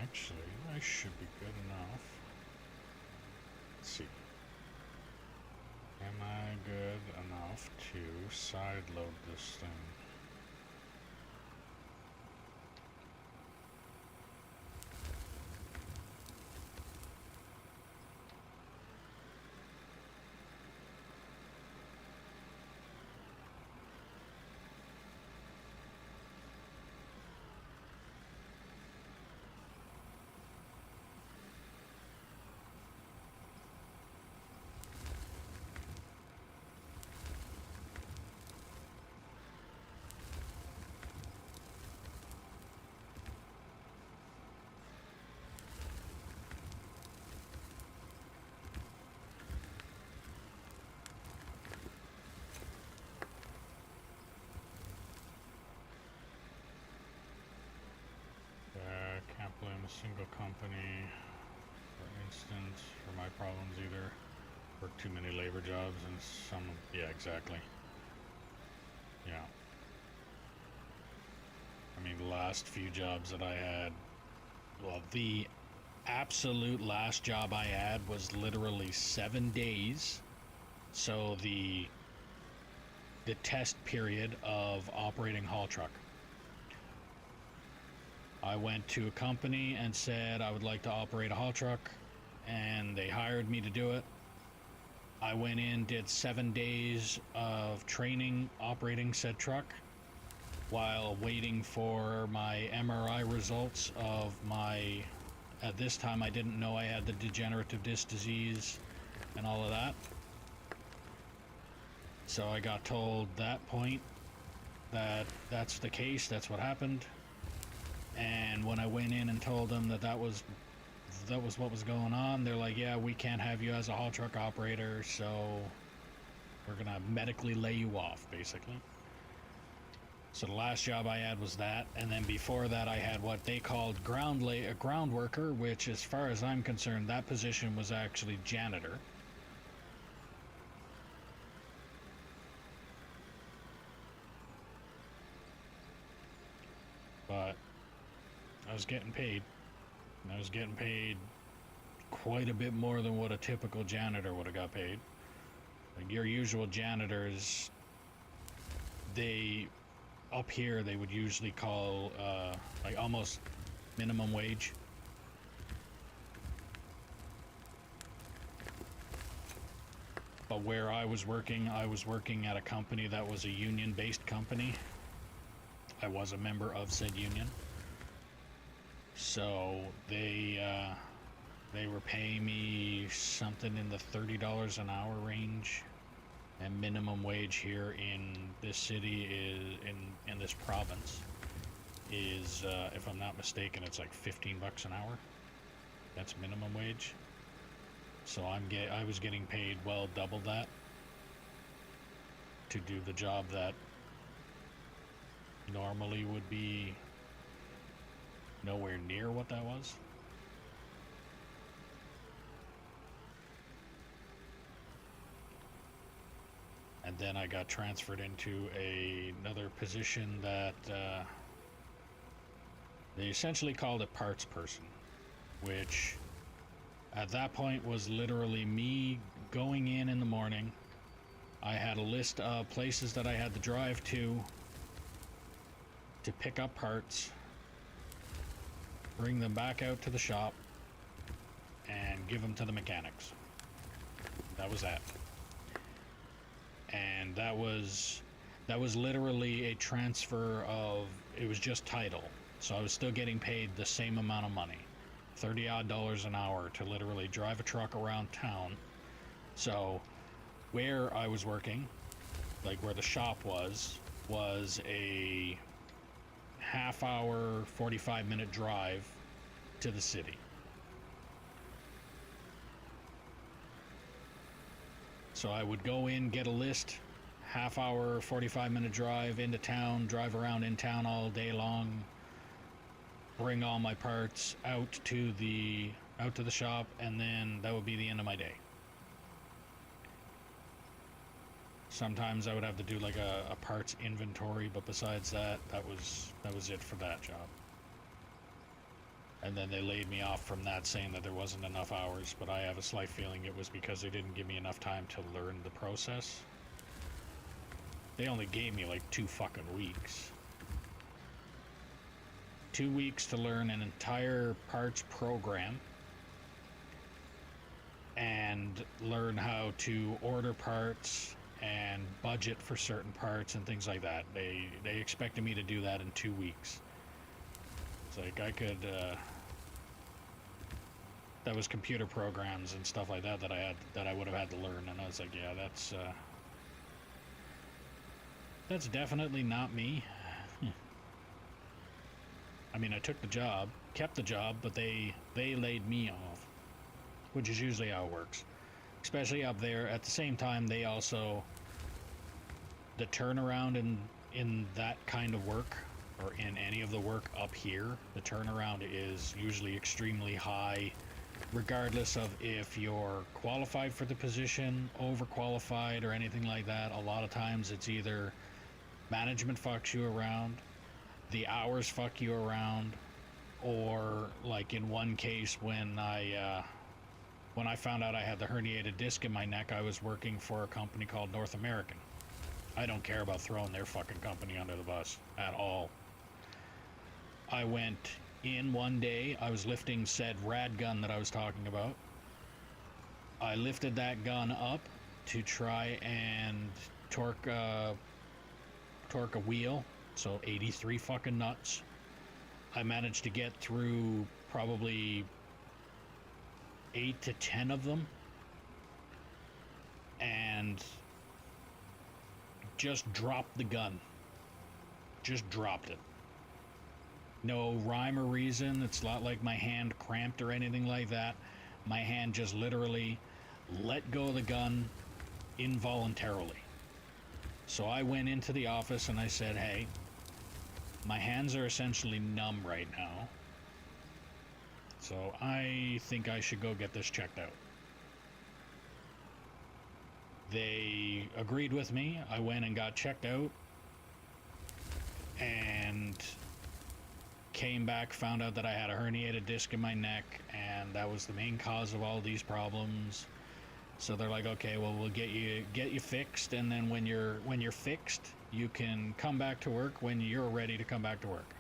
Actually, I should be good enough. Let's see. Am I good enough to side load this thing? Can't blame a single company, for instance, for my problems either. Work too many labor jobs and some, yeah, exactly. Yeah. I mean, the last few jobs that I had, well, the absolute last job I had was literally 7 days. So the test period of operating haul truck. I went to a company and said I would like to operate a haul truck, and they hired me to do it. I went in, did 7 days of training operating said truck while waiting for my MRI results of my, at this time I didn't know I had the degenerative disc disease and all of that. So I got told that point that that's the case, that's what happened. And when I went in and told them that that was what was going on, they're like, yeah, we can't have you as a haul truck operator, so we're gonna medically lay you off, basically. So the last job I had was that, and then before that I had what they called a ground worker, which as far as I'm concerned, that position was actually janitor. But I was getting paid. And I was getting paid quite a bit more than what a typical janitor would have got paid. Like your usual janitors, they up here they would usually call like almost minimum wage. But where I was working at a company that was a union-based company. I was a member of said union. So they were paying me something in the $30 an hour range, and minimum wage here in this city is in this province is if I'm not mistaken, it's like 15 bucks an hour. That's minimum wage. So I was getting paid well double that to do the job that normally would be nowhere near what that was. And then I got transferred into another position that they essentially called it parts person, which at that point was literally me going in the morning. I had a list of places that I had to drive to pick up parts, bring them back out to the shop, and give them to the mechanics. That was that. And that was That was literally a transfer of, it was just title. So I was still getting paid the same amount of money, 30 odd dollars an hour, to literally drive a truck around town. So where I was working, like where the shop was a half hour, 45-minute drive to the city. So I would go in, get a list, half hour, 45-minute drive into town, drive around in town all day long, bring all my parts out to the shop, and then that would be the end of my day. Sometimes I would have to do like a parts inventory, but besides that, that was it for that job. And then they laid me off from that, saying that there wasn't enough hours, but I have a slight feeling it was because they didn't give me enough time to learn the process. They only gave me like 2 fucking weeks. 2 weeks to learn an entire parts program and learn how to order parts and budget for certain parts and things like that. They expected me to do that in 2 weeks. It's like I could, that was computer programs and stuff like that that I would have had to learn, and I was like, yeah, that's definitely not me. I mean, I took the job, kept the job, but they laid me off, which is usually how it works. Especially up there. At the same time, they also, the turnaround in that kind of work, or in any of the work up here, the turnaround is usually extremely high, regardless of if you're qualified for the position, overqualified, or anything like that. A lot of times it's either management fucks you around, the hours fuck you around, or like in one case when I found out I had the herniated disc in my neck, I was working for a company called North American. I don't care about throwing their fucking company under the bus at all. I went in one day, I was lifting said rad gun that I was talking about. I lifted that gun up to try and torque a wheel, so 83 fucking nuts. I managed to get through probably 8 to 10 of them, and just dropped the gun. Just dropped it. No rhyme or reason. It's not like my hand cramped or anything like that. My hand just literally let go of the gun involuntarily. So I went into the office and I said, hey, my hands are essentially numb right now, so I think I should go get this checked out. They agreed with me. I went and got checked out and came back, found out that I had a herniated disc in my neck, and that was the main cause of all these problems. So they're like, okay, well, we'll get you fixed, and then when you're fixed, you can come back to work when you're ready to come back to work.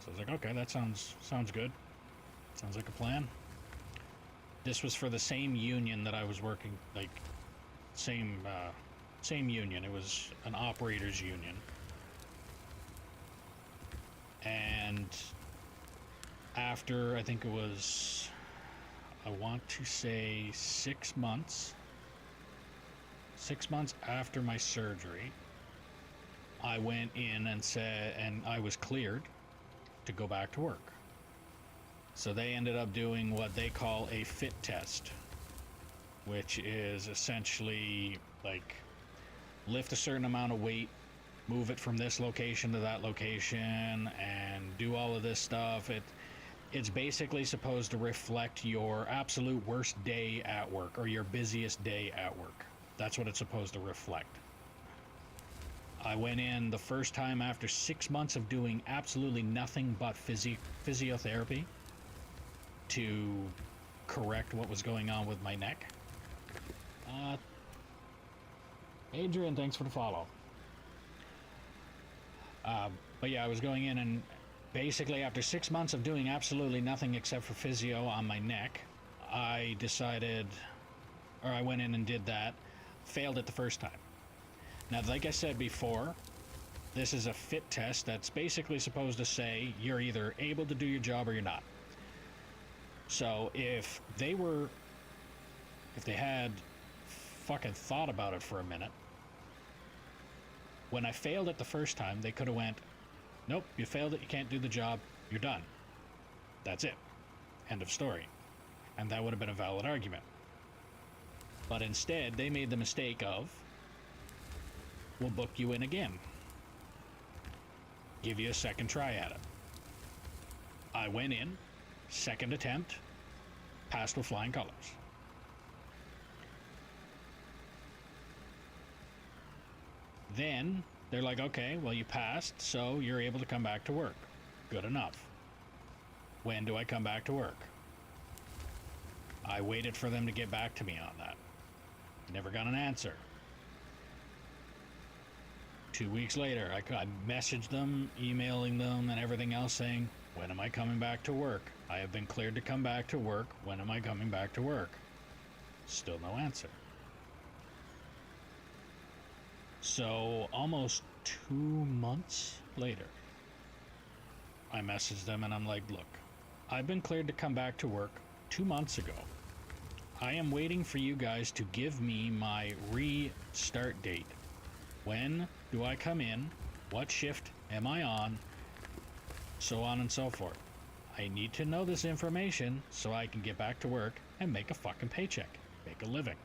So I was like, okay, that sounds good. Sounds like a plan. This was for the same union that I was working, like same union. It was an operators union. And after, I think it was, I want to say 6 months after my surgery, I went in and I was cleared to go back to work. So they ended up doing what they call a fit test, which is essentially like lift a certain amount of weight, move it from this location to that location, and do all of this stuff. It's basically supposed to reflect your absolute worst day at work, or your busiest day at work. That's what it's supposed to reflect. I went in the first time after 6 months of doing absolutely nothing but physiotherapy to correct what was going on with my neck. Adrian, thanks for the follow. But yeah, I was going in, and basically after 6 months of doing absolutely nothing except for physio on my neck, I went in and did that, failed it the first time. Now, like I said before, this is a fit test that's basically supposed to say you're either able to do your job or you're not. So if they had fucking thought about it for a minute, when I failed it the first time, they could have went, nope, you failed it, you can't do the job, you're done. That's it. End of story. And that would have been a valid argument. But instead, they made the mistake of, we'll book you in again. Give you a second try at it. I went in, second attempt, passed with flying colors. Then they're like, okay, well, you passed, so you're able to come back to work. Good enough. When do I come back to work? I waited for them to get back to me on that. Never got an answer. 2 weeks later, I messaged them, emailing them, and everything else saying, when am I coming back to work? I have been cleared to come back to work. When am I coming back to work? Still no answer. So almost 2 months later, I messaged them and I'm like, look, I've been cleared to come back to work 2 months ago. I am waiting for you guys to give me my restart date. When do I come in? What shift am I on? So on and so forth. I need to know this information so I can get back to work and make a fucking paycheck. Make a living.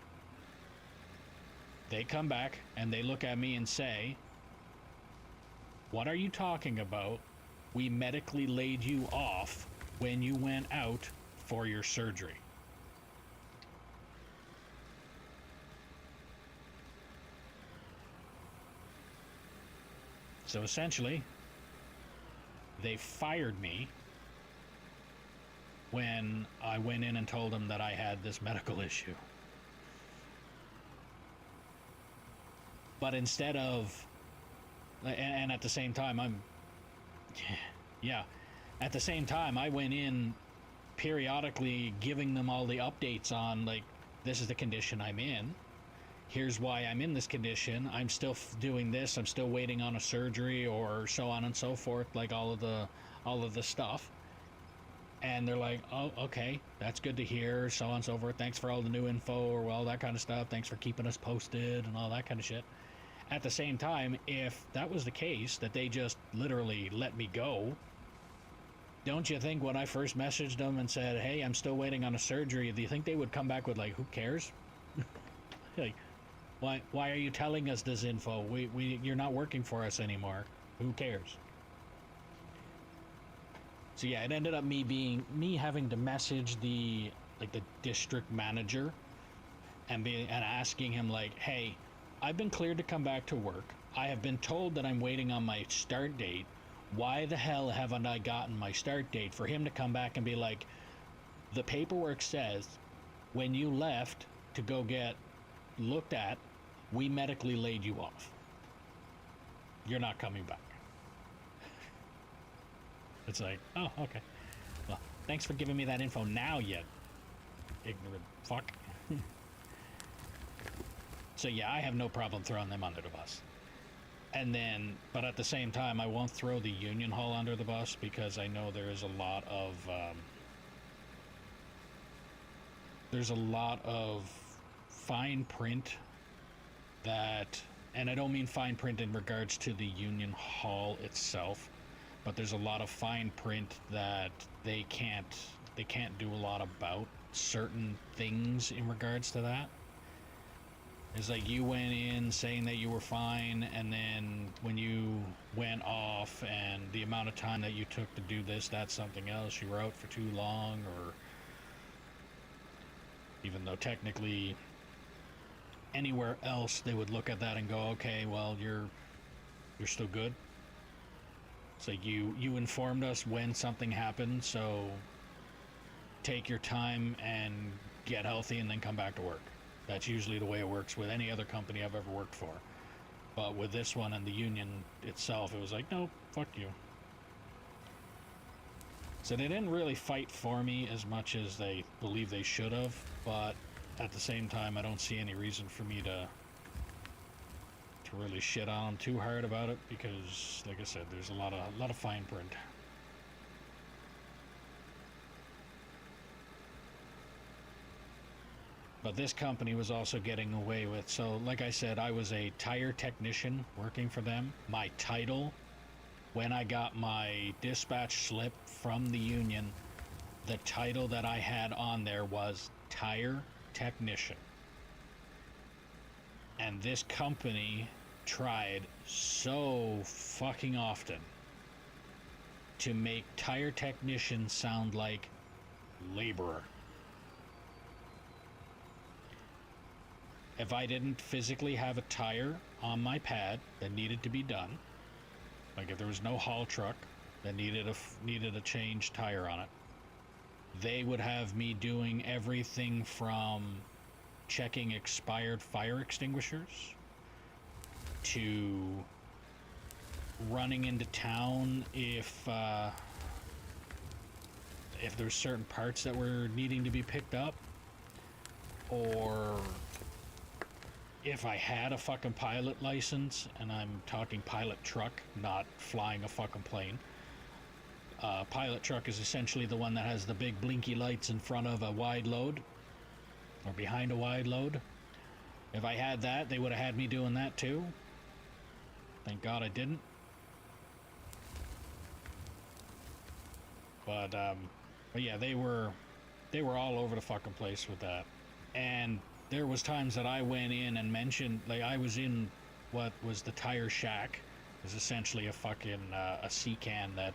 They come back and they look at me and say, what are you talking about? We medically laid you off when you went out for your surgery. So essentially, they fired me when I went in and told them that I had this medical issue. But instead of, and at the same time, at the same time, I went in periodically giving them all the updates on, like, this is the condition I'm in. Here's why I'm in this condition. I'm still doing this. I'm still waiting on a surgery, or so on and so forth, like all of the stuff. And they're like, oh, okay, that's good to hear, so on and so forth. Thanks for all the new info, or all that kind of stuff. Thanks for keeping us posted and all that kind of shit. At the same time, if that was the case, that they just literally let me go, don't you think when I first messaged them and said, hey, I'm still waiting on a surgery, do you think they would come back with, like, who cares? Like, why are you telling us this info? You're not working for us anymore. Who cares? So yeah, it ended up me having to message the district manager and asking him, like, hey, I've been cleared to come back to work. I have been told that I'm waiting on my start date. Why the hell haven't I gotten my start date? For him to come back and be like, the paperwork says when you left to go get looked at, we medically laid you off. You're not coming back. It's like, oh, okay. Well, thanks for giving me that info now, you ignorant fuck. So yeah, I have no problem throwing them under the bus. And then, but at the same time, I won't throw the union hall under the bus, because I know there is a lot of fine print that, and I don't mean fine print in regards to the union hall itself, but there's a lot of fine print that they can't do a lot about certain things in regards to that. It's like you went in saying that you were fine, and then when you went off and the amount of time that you took to do this, that's something else. You were out for too long, or even though technically anywhere else they would look at that and go, okay, well, you're still good. It's like you informed us when something happened, so take your time and get healthy and then come back to work. That's usually the way it works with any other company I've ever worked for. But with this one and the union itself, it was like, no, fuck you. So they didn't really fight for me as much as they believe they should have, but at the same time, I don't see any reason for me to to really shit on them too hard about it because, like I said, there's a lot of fine print. But this company was also getting away with, so like I said, I was a tire technician working for them. My title, when I got my dispatch slip from the union, the title that I had on there was tire technician. And this company tried so fucking often to make tire technician sound like laborer. If I didn't physically have a tire on my pad that needed to be done, like if there was no haul truck that needed a changed tire on it, they would have me doing everything from checking expired fire extinguishers to running into town if there's certain parts that were needing to be picked up, or if I had a fucking pilot license, and I'm talking pilot truck, not flying a fucking plane. Pilot truck is essentially the one that has the big blinky lights in front of a wide load, or behind a wide load. If I had that, they would have had me doing that too. Thank God I didn't. But yeah, they were all over the fucking place with that. And there was times that I went in and mentioned, like, I was in what was the tire shack. It was essentially a fucking a sea can that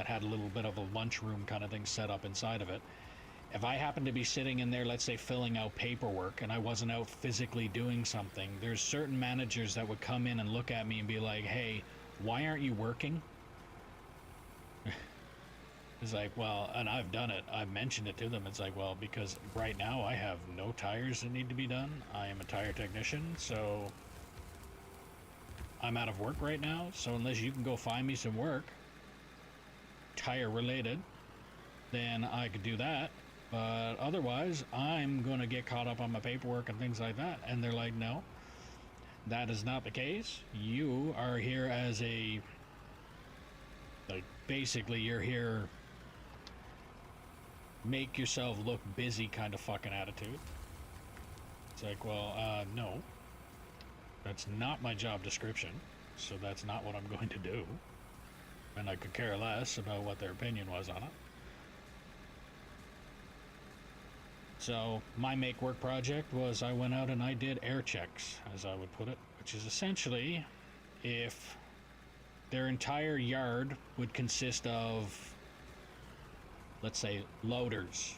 had a little bit of a lunchroom kind of thing set up inside of it. If I happened to be sitting in there, let's say filling out paperwork, and I wasn't out physically doing something, there's certain managers that would come in and look at me and be like, hey, why aren't you working? It's like, well, and I've done it. I've mentioned it to them. It's like, well, because right now I have no tires that need to be done. I am a tire technician, so I'm out of work right now. So unless you can go find me some work, tire related, then I could do that. But otherwise, I'm going to get caught up on my paperwork and things like that. And they're like, no, that is not the case. You are here as a, like, basically you're here, make yourself look busy kind of fucking attitude. It's like, well, no, that's not my job description, so that's not what I'm going to do. And I could care less about what their opinion was on it. So my make work project was, I went out and I did air checks, as I would put it, which is essentially if their entire yard would consist of, let's say, loaders,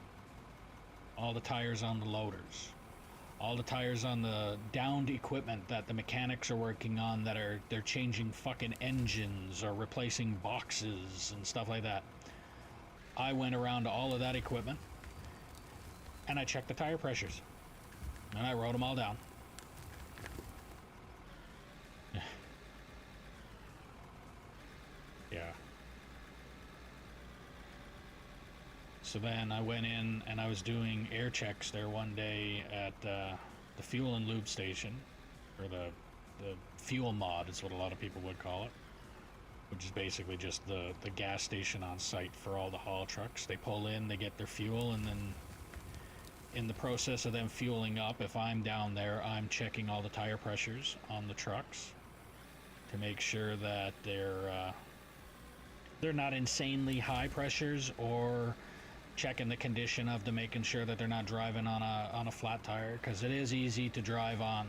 all the tires on the loaders, all the tires on the downed equipment that the mechanics are working on, that they're changing fucking engines or replacing boxes and stuff like that. I went around to all of that equipment and I checked the tire pressures and I wrote them all down. Yeah. So then I went in and I was doing air checks there one day at the fuel and lube station, or the fuel mod is what a lot of people would call it, which is basically just the gas station on site for all the haul trucks. They pull in, they get their fuel, and then in the process of them fueling up, if I'm down there, I'm checking all the tire pressures on the trucks to make sure that they're not insanely high pressures, or checking the condition of them, making sure that they're not driving on a flat tire, because it is easy to drive on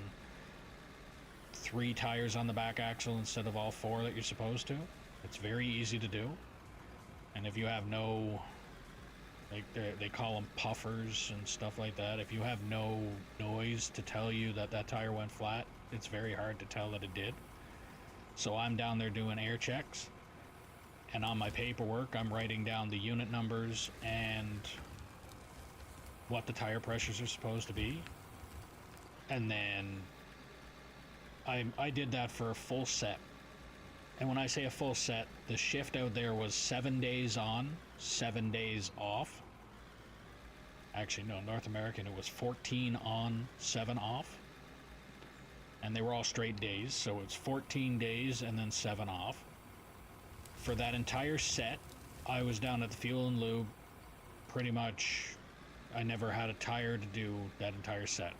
3 tires on the back axle instead of all 4 that you're supposed to. It's very easy to do. And if you have no, like, they call them puffers and stuff like that, if you have no noise to tell you that that tire went flat, it's very hard to tell that it did. So I'm down there doing air checks, and on my paperwork I'm writing down the unit numbers and what the tire pressures are supposed to be. And then I did that for a full set. And when I say a full set, the shift out there was 7 days on, 7 days off. Actually, no, North American, it was 14 on, 7 off. and they were all straight days, so it's 14 days and then 7 off. For that entire set, I was down at the fuel and lube pretty much. I never had a tire to do that entire set.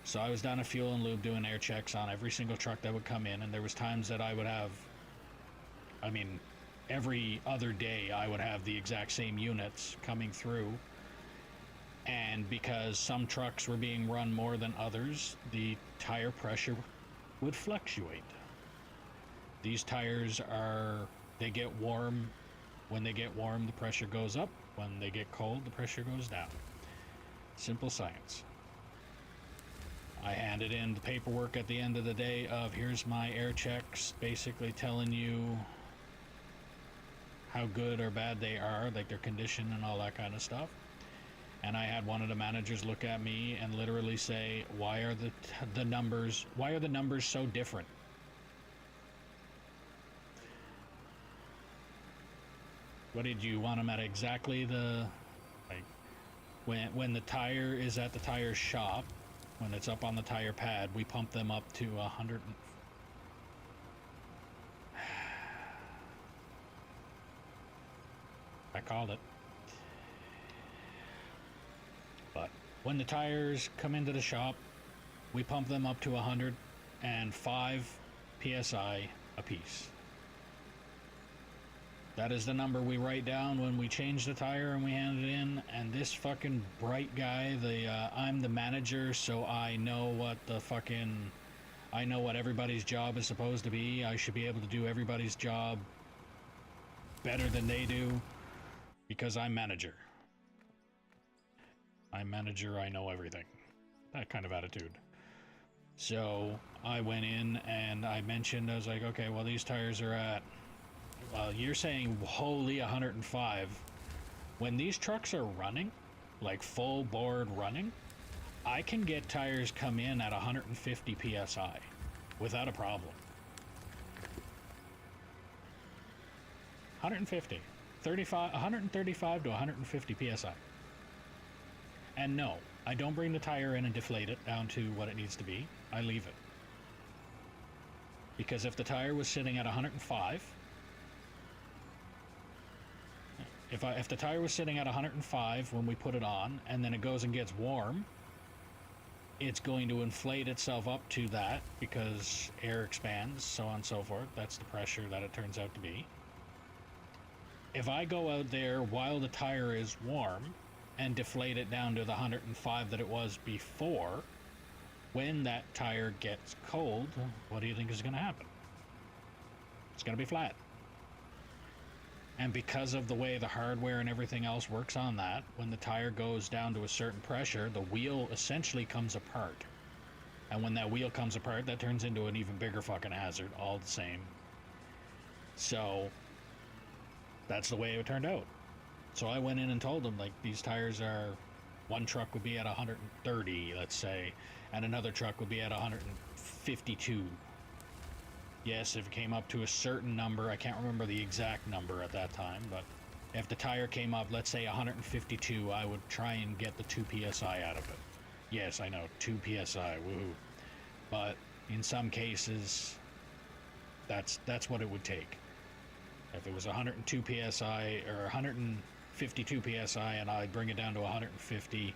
So I was down at fuel and lube doing air checks on every single truck that would come in, and there was times that I would have, I mean, every other day I would have the exact same units coming through, and because some trucks were being run more than others, the tire pressure would fluctuate. These tires they get warm. When they get warm, the pressure goes up. When they get cold, the pressure goes down. Simple science. I handed in the paperwork at the end of the day of here's my air checks, basically telling you how good or bad they are, like their condition and all that kind of stuff. And I had one of the managers look at me and literally say, why are the numbers so different? What did you want them at exactly the, like, when the tire is at the tire shop, when it's up on the tire pad, we pump them up to 100. I called it. But when the tires come into the shop, we pump them up to 105 psi a piece. That is the number we write down when we change the tire and we hand it in. And this fucking bright guy, I'm the manager, so I know what everybody's job is supposed to be. I should be able to do everybody's job better than they do because I'm manager. I'm manager, I know everything. That kind of attitude. So I went in and I mentioned, I was like, okay, well, these tires are at, well, you're saying wholly 105. When these trucks are running, like full board running, I can get tires come in at 150 psi without a problem. 135 to 150 psi. And no, I don't bring the tire in and deflate it down to what it needs to be. I leave it. Because if the tire was sitting at 105, if the tire was sitting at 105 when we put it on, and then it goes and gets warm, it's going to inflate itself up to that because air expands, so on and so forth. That's the pressure that it turns out to be. If I go out there while the tire is warm and deflate it down to the 105 that it was before, when that tire gets cold, what do you think is going to happen? It's going to be flat. And because of the way the hardware and everything else works on that, when the tire goes down to a certain pressure, the wheel essentially comes apart. And when that wheel comes apart, that turns into an even bigger fucking hazard, all the same. So, that's the way it turned out. So I went in and told them, like, these tires are, one truck would be at 130, let's say, and another truck would be at 152. Yes, if it came up to a certain number, I can't remember the exact number at that time, but if the tire came up, let's say 152, I would try and get the 2 psi out of it. Yes, I know, 2 psi, woohoo. But in some cases, that's what it would take. If it was 102 psi or 152 psi and I bring it down to 150,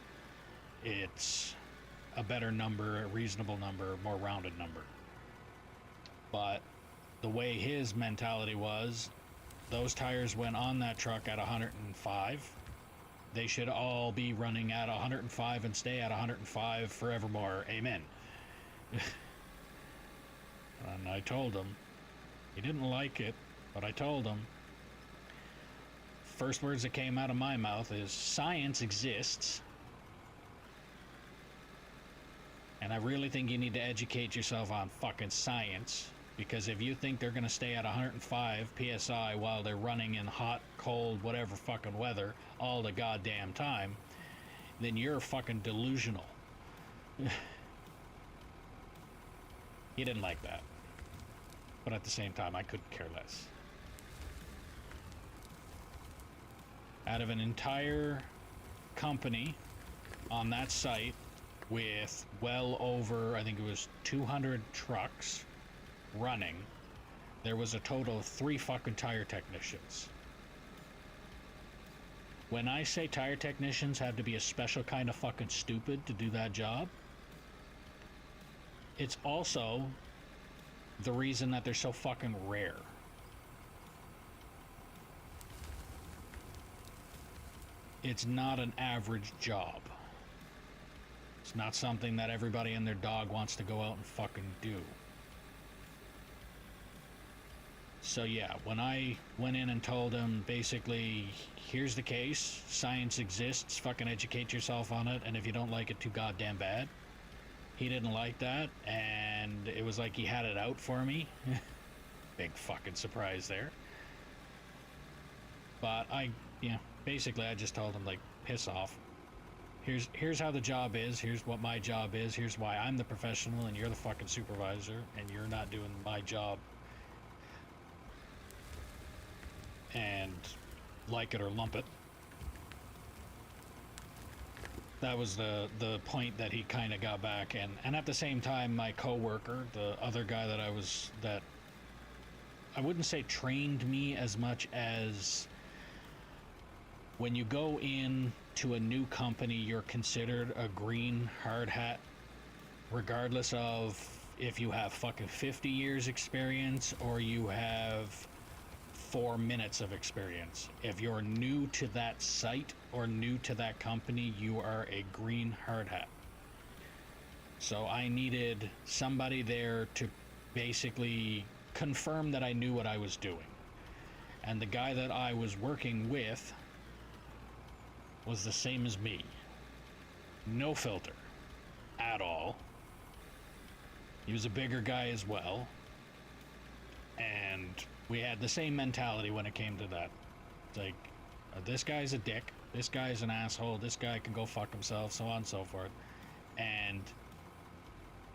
it's a better number, a reasonable number, more rounded number. But the way his mentality was, those tires went on that truck at 105. They should all be running at 105 and stay at 105 forevermore. Amen. And I told him. He didn't like it, but I told him. First words that came out of my mouth is, science exists. And I really think you need to educate yourself on fucking science. Because if you think they're going to stay at 105 psi while they're running in hot, cold, whatever fucking weather all the goddamn time, then you're fucking delusional. He didn't like that. But at the same time, I couldn't care less. Out of an entire company on that site, with well over, I think it was 200 trucks running. There was a total of 3 fucking tire technicians. When I say tire technicians have to be a special kind of fucking stupid to do that job, it's also the reason that they're so fucking rare. It's not an average job. It's not something that everybody and their dog wants to go out and fucking do. So yeah, when I went in and told him, basically, here's the case, science exists, fucking educate yourself on it, and if you don't like it too goddamn bad. He didn't like that, and it was like he had it out for me. Big fucking surprise there. But basically I just told him, like, piss off. Here's how the job is, here's what my job is, here's why I'm the professional and you're the fucking supervisor, and you're not doing my job. And like it or lump it. That was the point that he kind of got back, and at the same time, my coworker, the other guy that I wouldn't say trained me as much as, when you go in to a new company, you're considered a green hard hat, regardless of if you have fucking 50 years experience or you have 4 minutes of experience. If you're new to that site or new to that company, you are a green hard hat. So I needed somebody there to basically confirm that I knew what I was doing. And the guy that I was working with was the same as me. No filter at all. He was a bigger guy as well. And we had the same mentality when it came to that. It's like, this guy's a dick, this guy's an asshole, this guy can go fuck himself, so on and so forth. And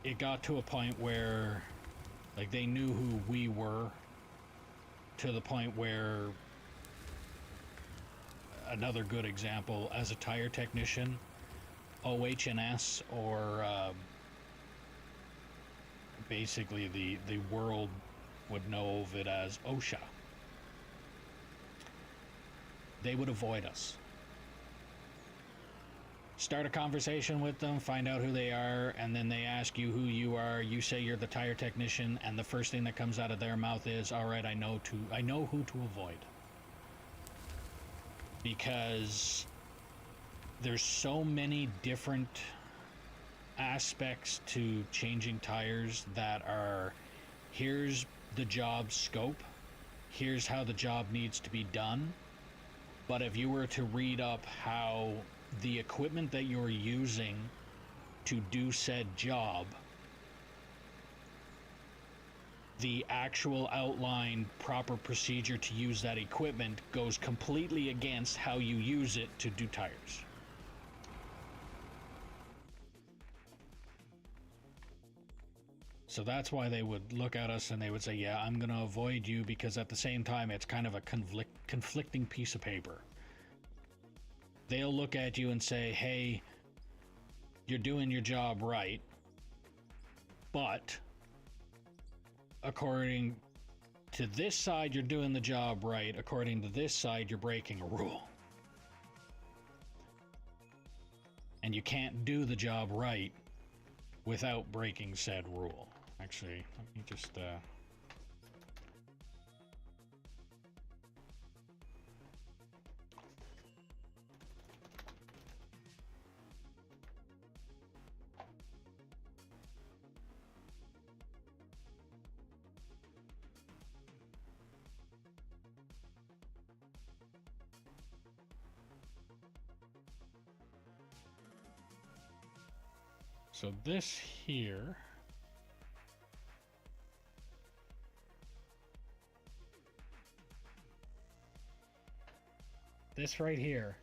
it got to a point where, like, they knew who we were, to the point where, another good example, as a tire technician, OH&S, or basically the world would know of it as OSHA. They would avoid us. Start a conversation with them, find out who they are, and then they ask you who you are. You say you're the tire technician, and the first thing that comes out of their mouth is, all right, I know who to avoid. Because there's so many different aspects to changing tires that are, here's the job scope, here's how the job needs to be done. But if you were to read up how the equipment that you're using to do said job, the actual outlined proper procedure to use that equipment goes completely against how you use it to do tires. So that's why they would look at us and they would say, yeah, I'm going to avoid you, because at the same time, it's kind of a conflicting piece of paper. They'll look at you and say, hey, you're doing your job right, but according to this side, you're doing the job right. According to this side, you're breaking a rule. And you can't do the job right without breaking said rule. Actually, let me just so this here this right here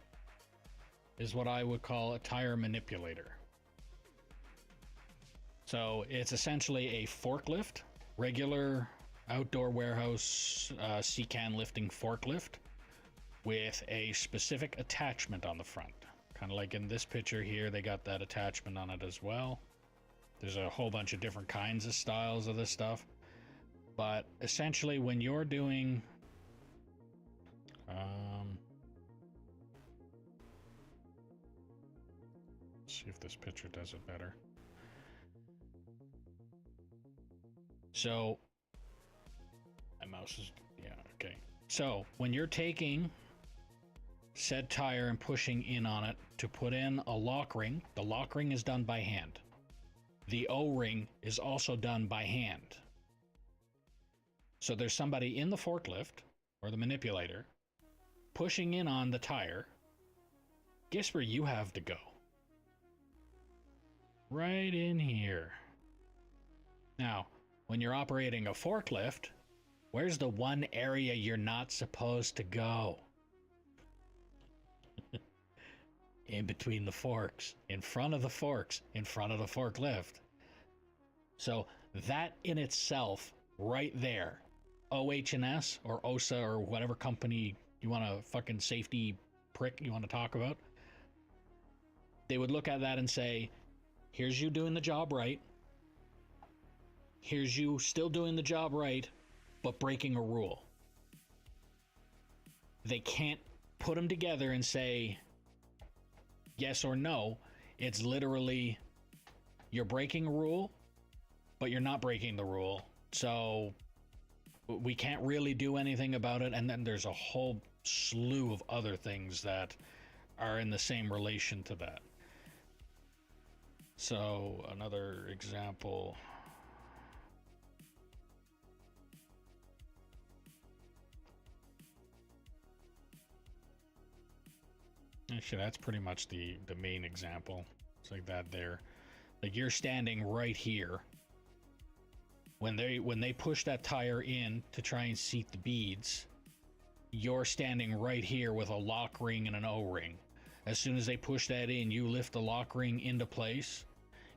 is what I would call a tire manipulator. So it's essentially a forklift, regular outdoor warehouse C-can lifting forklift with a specific attachment on the front Kind of like in this picture here, they got that attachment on it as well. There's a whole bunch of different kinds of styles of this stuff. But essentially when you're doing... let's see if this picture does it better. So, my mouse is... yeah, okay. So, when you're taking said tire and pushing in on it to put in a lock ring, the lock ring is done by hand. The O-ring is also done by hand. So there's somebody in the forklift, or the manipulator, pushing in on the tire. Guess where you have to go? Right in here. Now, when you're operating a forklift, where's the one area you're not supposed to go? In between the forks, in front of the forks, in front of the forklift. So that in itself, right there, OH&S or OSA or whatever company you want to fucking safety prick you want to talk about, they would look at that and say, here's you doing the job right. Here's you still doing the job right, but breaking a rule. They can't put them together and say yes or no. It's literally, you're breaking a rule, but you're not breaking the rule. So we can't really do anything about it. And then there's a whole slew of other things that are in the same relation to that. So another example. Actually, that's pretty much the main example. It's like that there. Like you're standing right here. When they push that tire in to try and seat the beads, you're standing right here with a lock ring and an O-ring. As soon as they push that in, you lift the lock ring into place,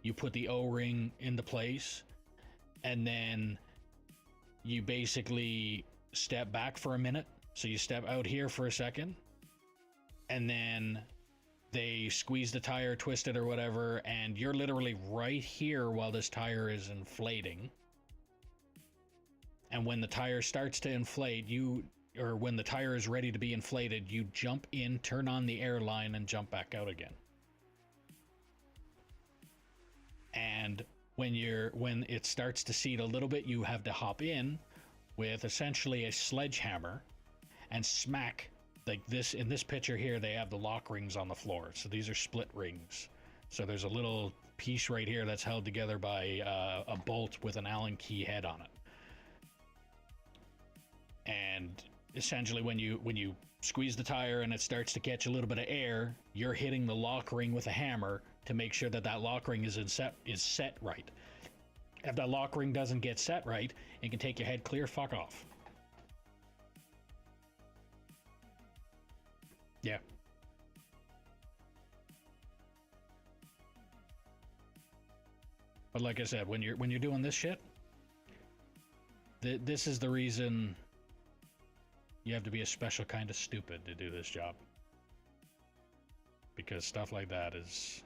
you put the O-ring into place, and then you basically step back for a minute. So you step out here for a second, and then they squeeze the tire, twist it or whatever, and you're literally right here while this tire is inflating. And when the tire starts to inflate, or when the tire is ready to be inflated, you jump in, turn on the air line, and jump back out again. And when it starts to seat a little bit, you have to hop in with essentially a sledgehammer and smack, like this. In this picture here, they have the lock rings on the floor. So these are split rings. So there's a little piece right here that's held together by a bolt with an Allen key head on it. And essentially when you squeeze the tire and it starts to catch a little bit of air, you're hitting the lock ring with a hammer to make sure that that lock ring is set right. If that lock ring doesn't get set right, it can take your head clear fuck off. Yeah. But like I said, when you're doing this shit, this is the reason you have to be a special kind of stupid to do this job. Because stuff like that is...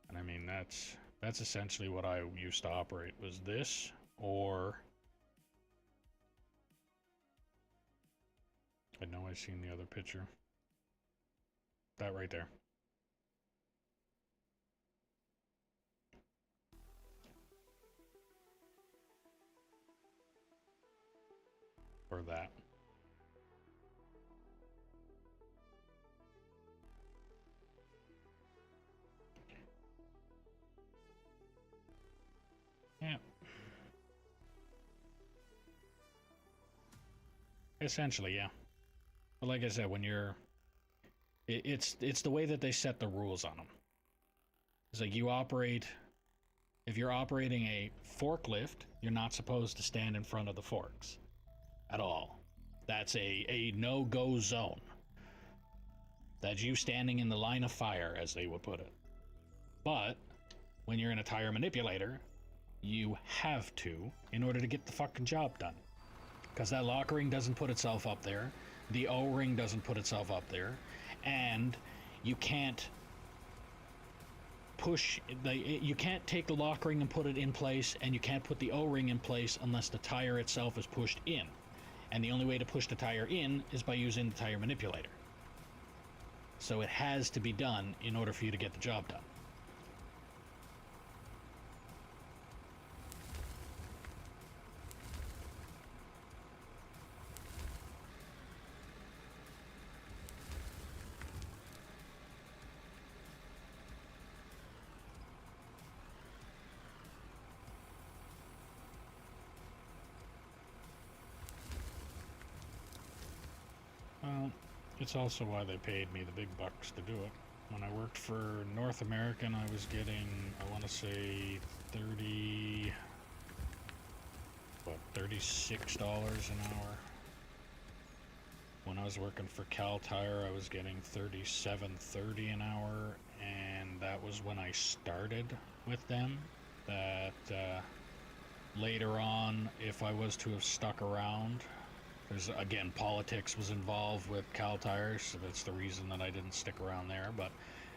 And I mean, that's essentially what I used to operate, was this, or... I know I've seen the other picture. That right there. Or that. Yeah. Essentially, yeah. But like I said, when you're... It's the way that they set the rules on them. It's like you operate... If you're operating a forklift, you're not supposed to stand in front of the forks. At all. That's a no-go zone. That's you standing in the line of fire, as they would put it. But when you're in a tire manipulator, you have to in order to get the fucking job done. Because that lock ring doesn't put itself up there. The O-ring doesn't put itself up there. and you can't you can't take the lock ring and put it in place, and you can't put the O-ring in place unless the tire itself is pushed in. And the only way to push the tire in is by using the tire manipulator. So it has to be done in order for you to get the job done. Well, it's also why they paid me the big bucks to do it. When I worked for North American, I was getting, I want to say, $36 an hour. When I was working for Cal Tire, I was getting $37.30 an hour, and that was when I started with them. That later on, if I was to have stuck around, there's, again, politics was involved with Cal Tire, so that's the reason that I didn't stick around there. But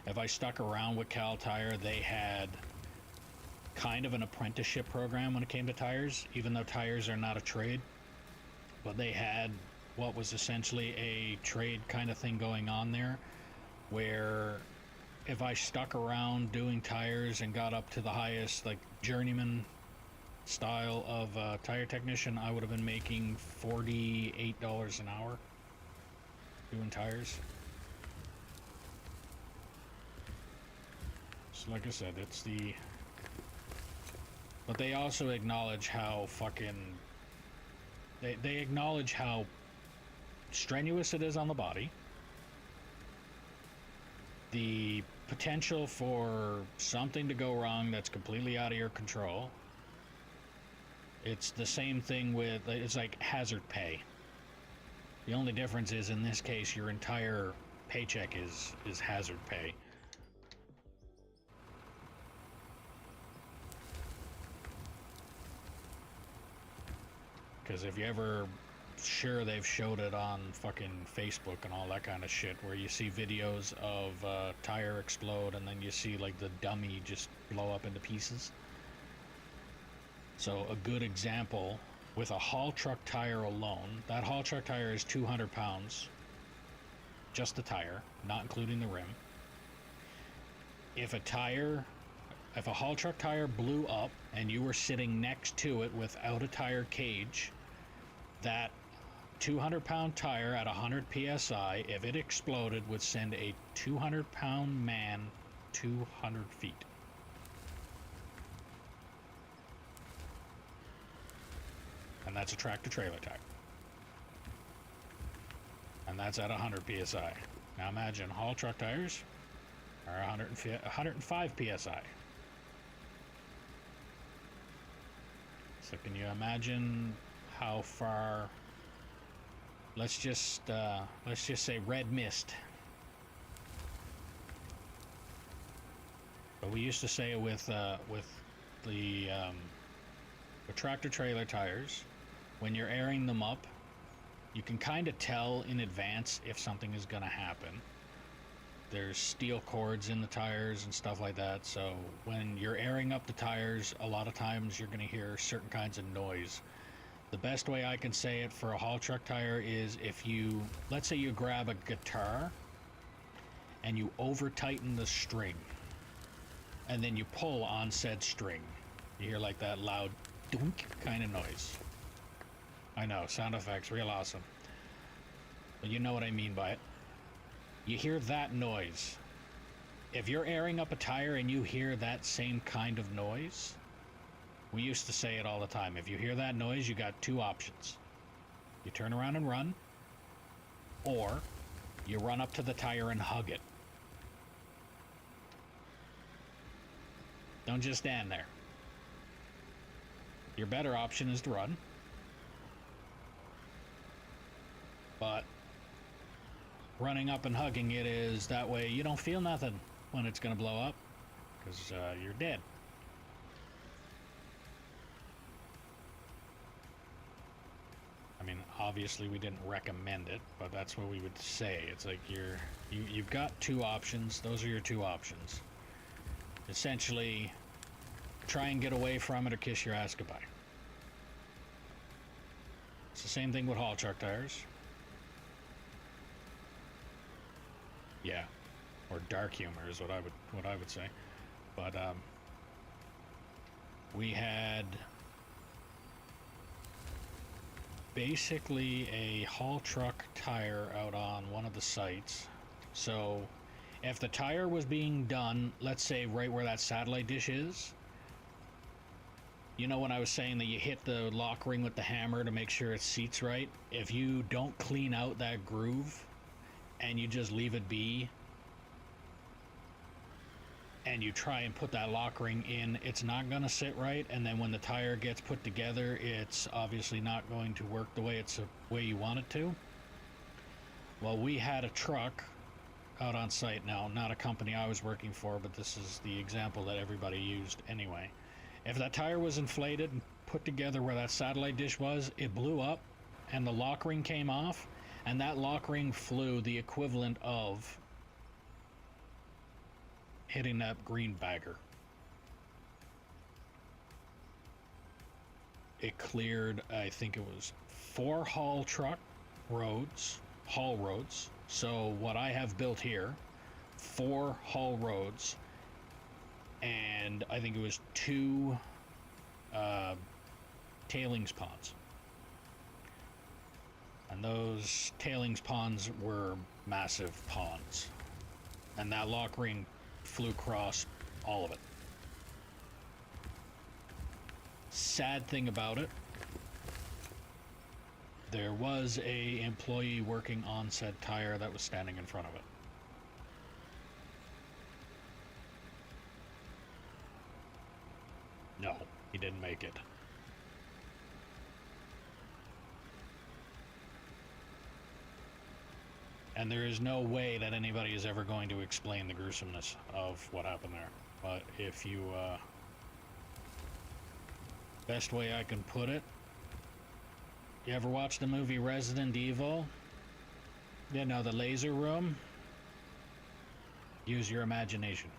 if I stuck around with Cal Tire, they had kind of an apprenticeship program when it came to tires, even though tires are not a trade. But they had what was essentially a trade kind of thing going on there, where if I stuck around doing tires and got up to the highest, like, journeyman style of tire technician, I would have been making $48 an hour doing tires. So like I said, it's the... But they also acknowledge how fucking... They acknowledge how strenuous it is on the body. The potential for something to go wrong that's completely out of your control. It's the same thing with, it's like hazard pay. The only difference is, in this case, your entire paycheck is hazard pay. Because if you ever, sure, they've showed it on fucking Facebook and all that kind of shit, where you see videos of tire explode and then you see like the dummy just blow up into pieces. So a good example, with a haul truck tire alone, that haul truck tire is 200 pounds, just the tire, not including the rim. If a haul truck tire blew up and you were sitting next to it without a tire cage, that 200-pound tire at 100 psi, if it exploded, would send a 200-pound man 200 feet. And that's a tractor-trailer tire. And that's at 100 psi. Now imagine haul truck tires are 105 psi. So can you imagine how far? Let's just say red mist. But we used to say it with the tractor-trailer tires. When you're airing them up, you can kind of tell in advance if something is going to happen. There's steel cords in the tires and stuff like that, so when you're airing up the tires, a lot of times you're going to hear certain kinds of noise. The best way I can say it for a haul truck tire is, if you, let's say you grab a guitar and you over-tighten the string, and then you pull on said string, you hear like that loud dunk kind of noise. I know, sound effects, real awesome. But you know what I mean by it. You hear that noise. If you're airing up a tire and you hear that same kind of noise, we used to say it all the time. If you hear that noise, you got two options. You turn around and run, or you run up to the tire and hug it. Don't just stand there. Your better option is to run. But running up and hugging it is, that way you don't feel nothing when it's going to blow up, because you're dead. I mean, Obviously, we didn't recommend it, but that's what we would say. It's like you've got two options. Those are your two options. Essentially, try and get away from it or kiss your ass goodbye. It's the same thing with haul truck tires. Yeah, or dark humor is what I would say. But we had basically a haul truck tire out on one of the sites. So if the tire was being done, let's say right where that satellite dish is, you know when I was saying that you hit the lock ring with the hammer to make sure it seats right? If you don't clean out that groove and you just leave it be and you try and put that lock ring in, it's not going to sit right, and then when the tire gets put together, it's obviously not going to work the way you want it to. Well, we had a truck out on site now, not a company I was working for, but this is the example that everybody used anyway. If that tire was inflated and put together where that satellite dish was, it blew up and the lock ring came off, and that lock ring flew the equivalent of hitting that green bagger. It cleared, I think it was 4 haul roads. So what I have built here, 4 haul roads, and I think it was 2 tailings ponds. And those tailings ponds were massive ponds. And that lock ring flew across all of it. Sad thing about it, there was a employee working on said tire that was standing in front of it. No, he didn't make it. And there is no way that anybody is ever going to explain the gruesomeness of what happened there. But if you, best way I can put it, you ever watch the movie Resident Evil? You know, the laser room? Use your imagination.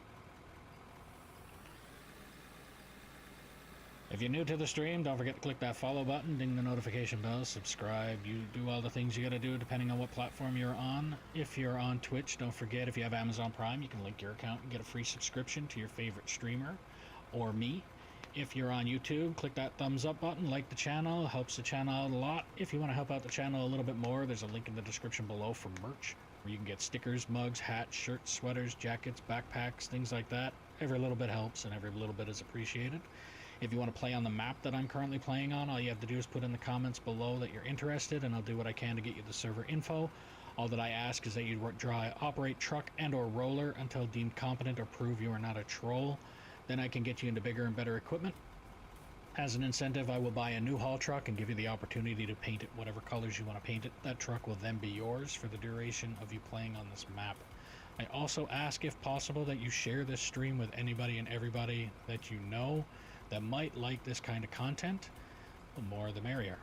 If you're new to the stream, don't forget to click that follow button, ding the notification bell, subscribe. You do all the things you gotta do depending on what platform you're on. If you're on Twitch, don't forget, if you have Amazon Prime, you can link your account and get a free subscription to your favorite streamer or me. If you're on YouTube, click that thumbs up button, like the channel, helps the channel out a lot. If you want to help out the channel a little bit more, there's a link in the description below for merch, where you can get stickers, mugs, hats, shirts, sweaters, jackets, backpacks, things like that. Every little bit helps and every little bit is appreciated. If you want to play on the map that I'm currently playing on, all you have to do is put in the comments below that you're interested, and I'll do what I can to get you the server info. All that I ask is that you operate truck and or roller until deemed competent or prove you are not a troll. Then I can get you into bigger and better equipment. As an incentive, I will buy a new haul truck and give you the opportunity to paint it whatever colors you want to paint it. That truck will then be yours for the duration of you playing on this map. I also ask, if possible, that you share this stream with anybody and everybody that you know that might like this kind of content. The more the merrier.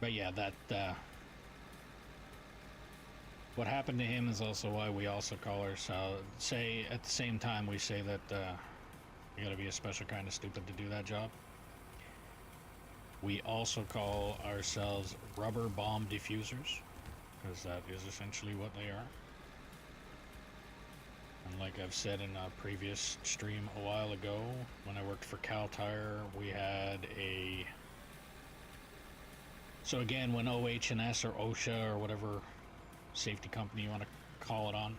But yeah, that what happened to him is also why we also call ourselves, say at the same time we say that you gotta be a special kind of stupid to do that job. We also call ourselves rubber bomb diffusers, because that is essentially what they are. And like I've said in a previous stream a while ago, when I worked for Cal Tire, we had a... So again, when OH&S or OSHA or whatever safety company you want to call it on,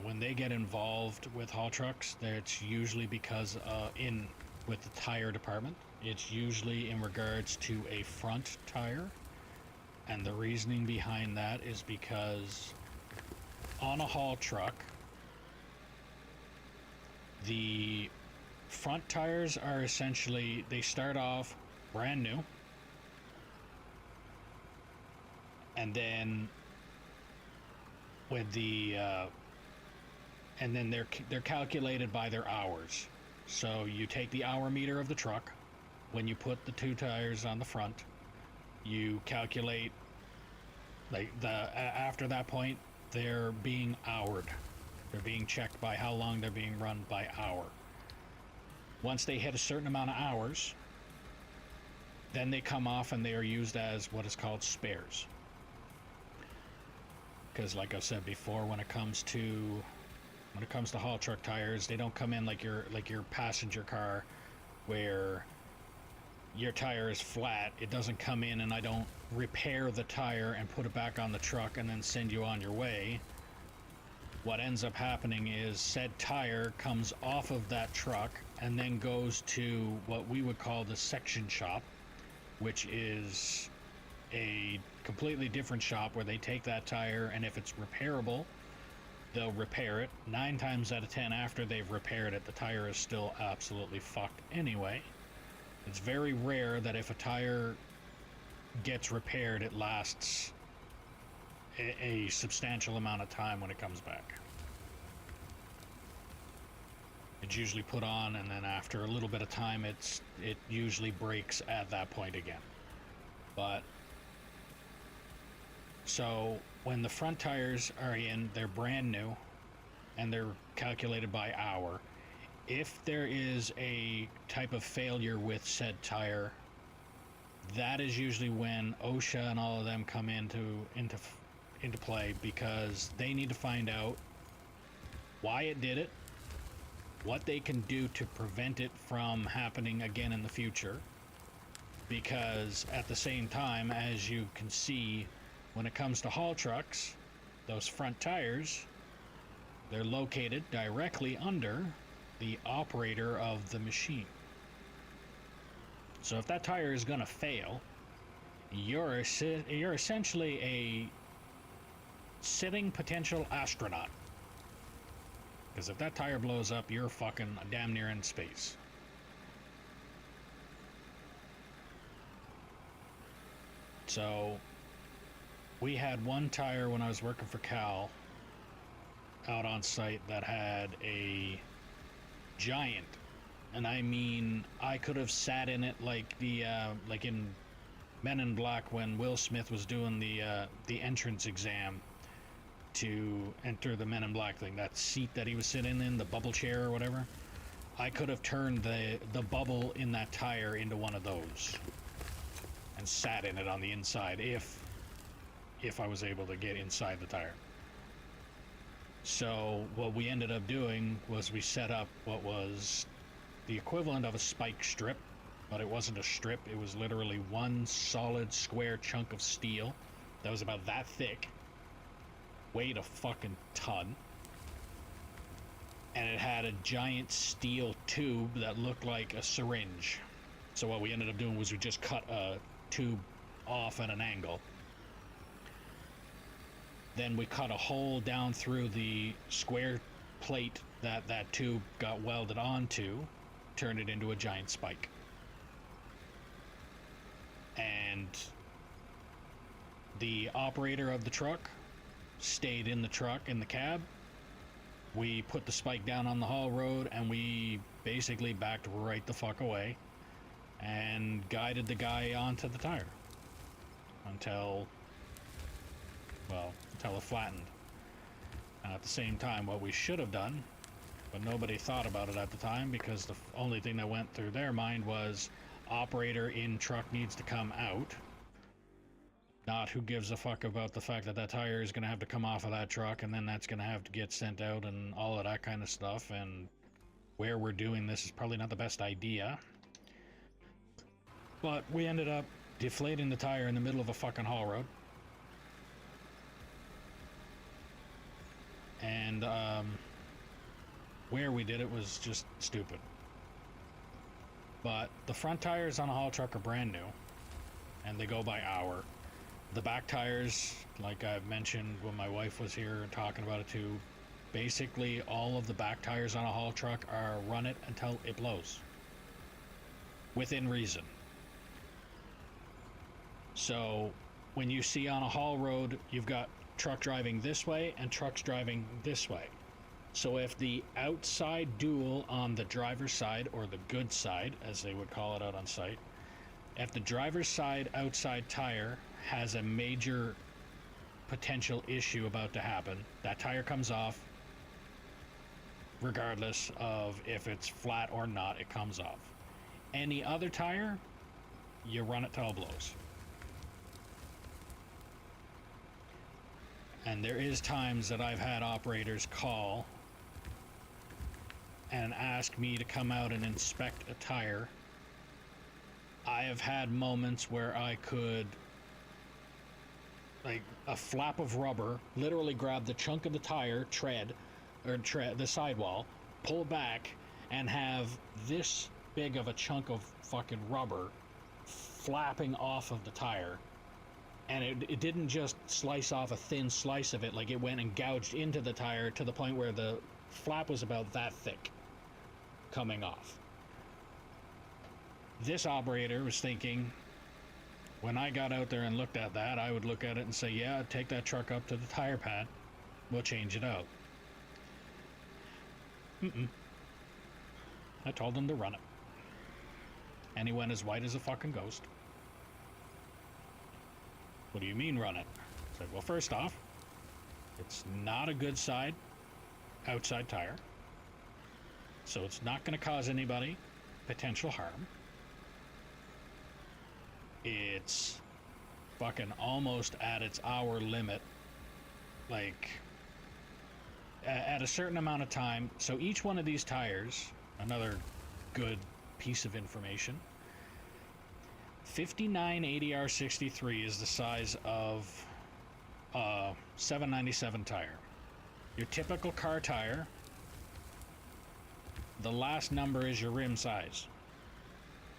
when they get involved with haul trucks, it's usually because with the tire department, it's usually in regards to a front tire. And the reasoning behind that is because on a haul truck, The front tires are essentially, they start off brand new, and then with the and then they're calculated by their hours. So you take the hour meter of the truck when you put the two tires on the front. You calculate, like, after that point they're being houred. They're being checked by how long they're being run by hour. Once they hit a certain amount of hours, then they come off and they are used as what is called spares. Because like I've said before, when it comes to haul truck tires, they don't come in like your passenger car, where your tire is flat. It doesn't come in and I don't repair the tire and put it back on the truck and then send you on your way. What ends up happening is said tire comes off of that truck and then goes to what we would call the section shop, which is a completely different shop where they take that tire, and if it's repairable, they'll repair it. 9 times out of 10 after they've repaired it, the tire is still absolutely fucked anyway. It's very rare that if a tire gets repaired, it lasts a substantial amount of time when it comes back. It's usually put on, and then after a little bit of time it usually breaks at that point again. But so when the front tires are in, they're brand new and they're calculated by hour. If there is a type of failure with said tire, that is usually when OSHA and all of them come into play, because they need to find out why it did it, what they can do to prevent it from happening again in the future. Because at the same time, as you can see, when it comes to haul trucks, those front tires, they're located directly under the operator of the machine. So if that tire is going to fail, you're essentially a sitting potential astronaut. Because if that tire blows up, you're fucking damn near in space. So we had one tire when I was working for Cal out on site that had a giant, and I mean, I could have sat in it like the like in Men in Black when Will Smith was doing the entrance exam to enter the Men in Black thing, that seat that he was sitting in, the bubble chair or whatever. I could have turned the bubble in that tire into one of those and sat in it on the inside if I was able to get inside the tire. So what we ended up doing was we set up what was the equivalent of a spike strip, but it wasn't a strip. It was literally one solid square chunk of steel that was about that thick, weighed a fucking ton, and it had a giant steel tube that looked like a syringe. So what we ended up doing was we just cut a tube off at an angle. Then we cut a hole down through the square plate that that tube got welded onto, turned it into a giant spike. And the operator of the truck stayed in the truck, in the cab. We put the spike down on the haul road, and we basically backed right the fuck away and guided the guy onto the tire until it flattened. And at the same time, what we should have done, but nobody thought about it at the time, because the only thing that went through their mind was operator in truck needs to come out, not who gives a fuck about the fact that that tire is going to have to come off of that truck, and then that's going to have to get sent out and all of that kind of stuff. And where we're doing this is probably not the best idea. But we ended up deflating the tire in the middle of a fucking haul road. And where we did it was just stupid. But the front tires on a haul truck are brand new, and they go by hour. The back tires, like I've mentioned when my wife was here talking about it too, Basically, all of the back tires on a haul truck are run it until it blows. Within reason. So, when you see on a haul road, you've got truck driving this way and trucks driving this way. So if the outside dual on the driver's side, or the good side, as they would call it out on site, if the driver's side outside tire has a major potential issue about to happen, that tire comes off. Regardless of if it's flat or not, it comes off. Any other tire, you run it till it blows. And there is times that I've had operators call and ask me to come out and inspect a tire. I have had moments where I could, like a flap of rubber, literally grab the chunk of the tire the sidewall, pull back, and have this big of a chunk of fucking rubber flapping off of the tire. And it didn't just slice off a thin slice of it, like it went and gouged into the tire to the point where the flap was about that thick coming off. This operator was thinking, when I got out there and looked at that, I would look at it and say, yeah, take that truck up to the tire pad, we'll change it out. I told him to run it. And he went as white as a fucking ghost. What do you mean run it? I said, well, first off, it's not a good outside tire. So it's not going to cause anybody potential harm. It's fucking almost at its hour limit. Like, at a certain amount of time. So each one of these tires, another good piece of information, 5980R63 is the size of a 797 tire. Your typical car tire, the last number is your rim size.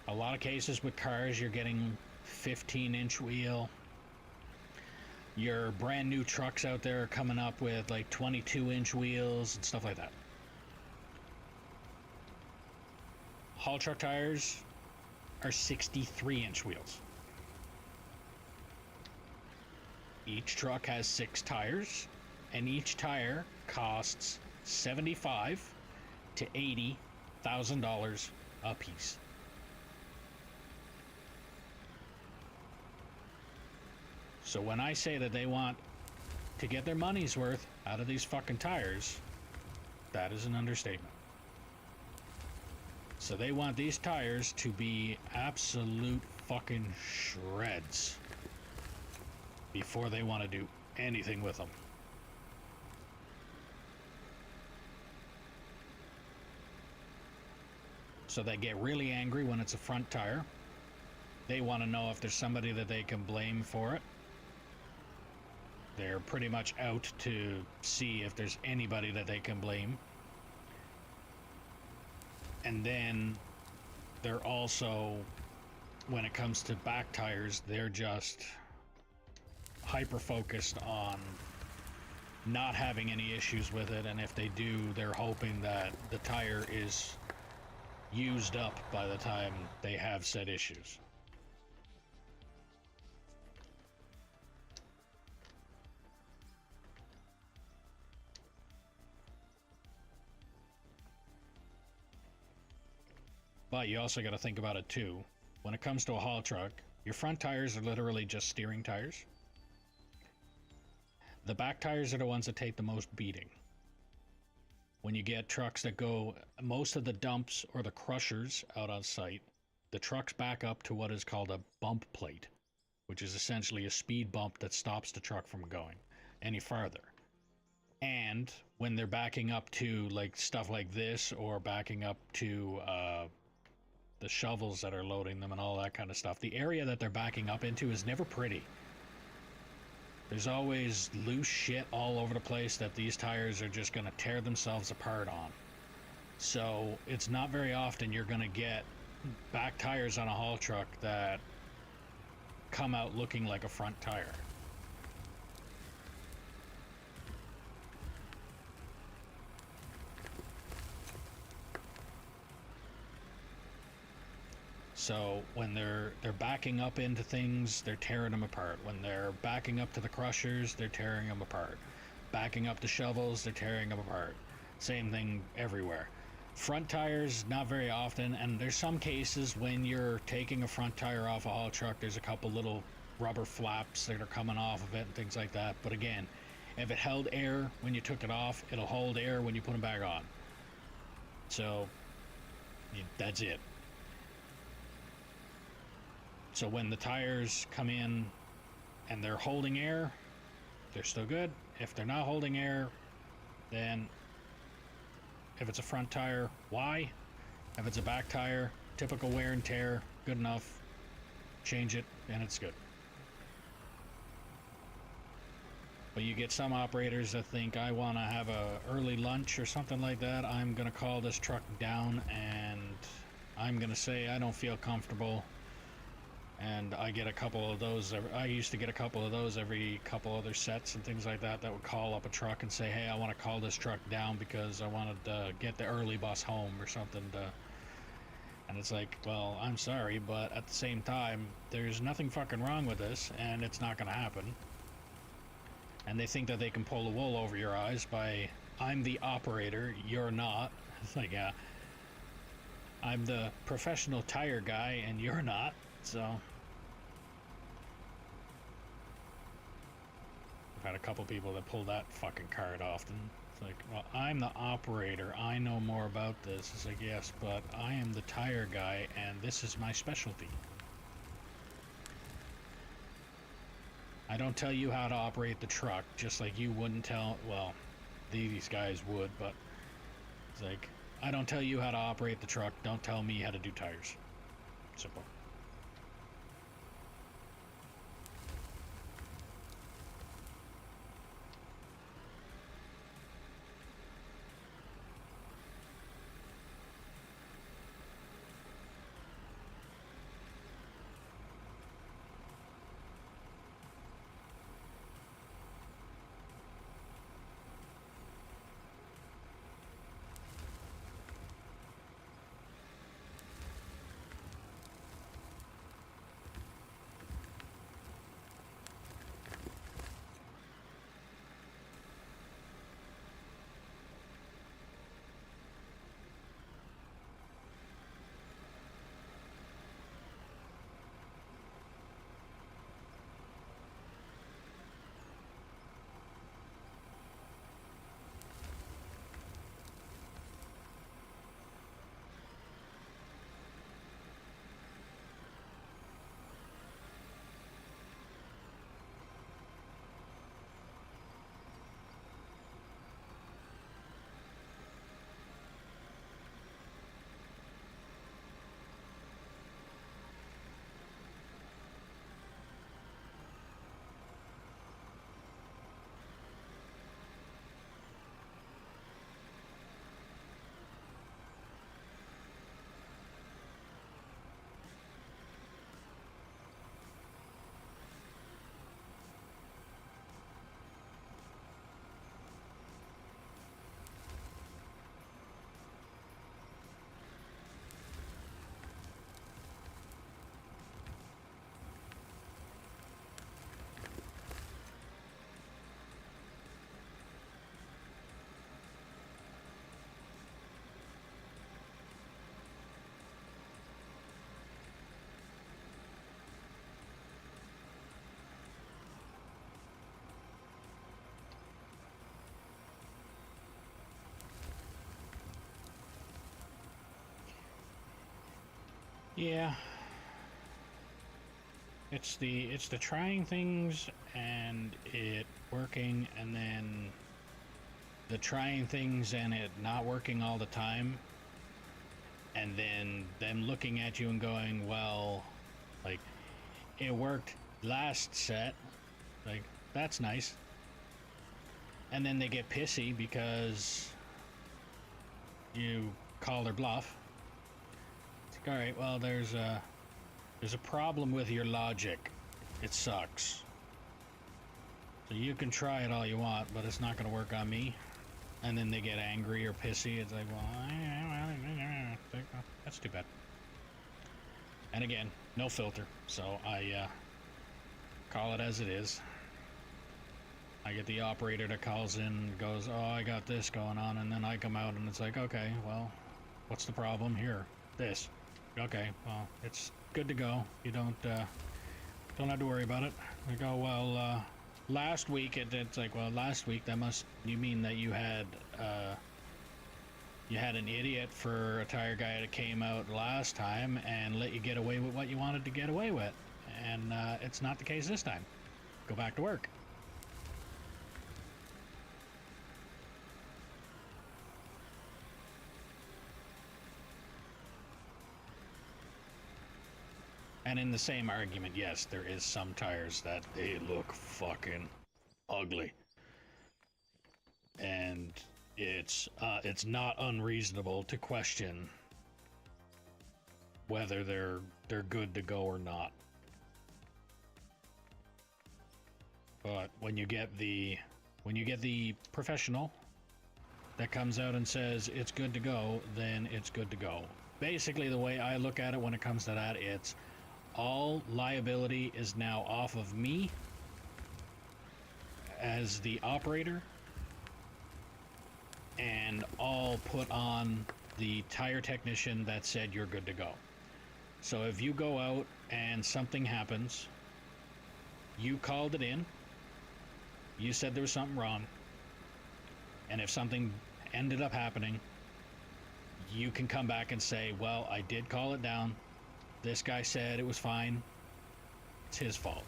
A lot of cases with cars, you're getting 15-inch wheel. Your brand new trucks out there are coming up with like 22-inch wheels and stuff like that. Haul truck tires are 63-inch wheels. Each truck has 6 tires, and each tire costs $75,000 to $80,000 a piece. So when I say that they want to get their money's worth out of these fucking tires, that is an understatement. So they want these tires to be absolute fucking shreds before they want to do anything with them. So they get really angry when it's a front tire. They want to know if there's somebody that they can blame for it. They're pretty much out to see if there's anybody that they can blame. And then they're also, when it comes to back tires, they're just hyper focused on not having any issues with it, and if they do, they're hoping that the tire is used up by the time they have said issues. But you also got to think about it too. When it comes to a haul truck, your front tires are literally just steering tires. The back tires are the ones that take the most beating. When you get trucks that go, most of the dumps or the crushers out on site, the trucks back up to what is called a bump plate, which is essentially a speed bump that stops the truck from going any farther. And when they're backing up to like stuff like this, or backing up to the shovels that are loading them and all that kind of stuff, the area that they're backing up into is never pretty. There's always loose shit all over the place that these tires are just going to tear themselves apart on. So it's not very often you're going to get back tires on a haul truck that come out looking like a front tire. So when they're backing up into things, they're tearing them apart. When they're backing up to the crushers, they're tearing them apart. Backing up to shovels, they're tearing them apart. Same thing everywhere. Front tires, not very often, and there's some cases when you're taking a front tire off a haul truck, there's a couple little rubber flaps that are coming off of it and things like that. But again, if it held air when you took it off, it'll hold air when you put them back on. So that's it. So when the tires come in and they're holding air, they're still good. If they're not holding air, then if it's a front tire, why? If it's a back tire, typical wear and tear, good enough, change it and it's good. But you get some operators that think, I want to have a early lunch or something like that, I'm going to call this truck down and I'm going to say I don't feel comfortable. And I get a couple of those. I used to get a couple of those every couple other sets and things like that would call up a truck and say, hey, I want to call this truck down because I wanted to get the early bus home or something. And it's like, well, I'm sorry, but at the same time, there's nothing fucking wrong with this, and it's not going to happen. And they think that they can pull the wool over your eyes by, I'm the operator, you're not. It's like, yeah, I'm the professional tire guy, and you're not, so... I've had a couple people that pull that fucking card often. It's like, well, I'm the operator. I know more about this. It's like, yes, but I am the tire guy, and this is my specialty. I don't tell you how to operate the truck, just like you wouldn't tell, well, these guys would, but it's like, I don't tell you how to operate the truck. Don't tell me how to do tires. Simple. Yeah. It's the trying things and it working, and then the trying things and it not working all the time, and then them looking at you and going, well, like, it worked last set, like, that's nice. And then they get pissy because you call their bluff. It's like, alright, well, there's a problem with your logic. It sucks. So you can try it all you want, but it's not going to work on me. And then they get angry or pissy. It's like, well, that's too bad. And again, no filter, so I call it as it is. I get the operator that calls in, goes, oh, I got this going on, and then I come out and it's like, okay, well, what's the problem here? This. Okay, well, it's good to go. You don't have to worry about it. I go, well, last week, it's like, well, last week, you mean that you had an idiot for a tire guy that came out last time and let you get away with what you wanted to get away with. And it's not the case this time. Go back to work. And in the same argument, yes, there is some tires that they look fucking ugly. And it's not unreasonable to question whether they're good to go or not. But when you get the professional that comes out and says it's good to go, then it's good to go. Basically, the way I look at it when it comes to that, it's all liability is now off of me as the operator, and all put on the tire technician that said you're good to go. So if you go out and something happens, you called it in, you said there was something wrong, and if something ended up happening, you can come back and say, well, I did call it down, this guy said it was fine, it's his fault.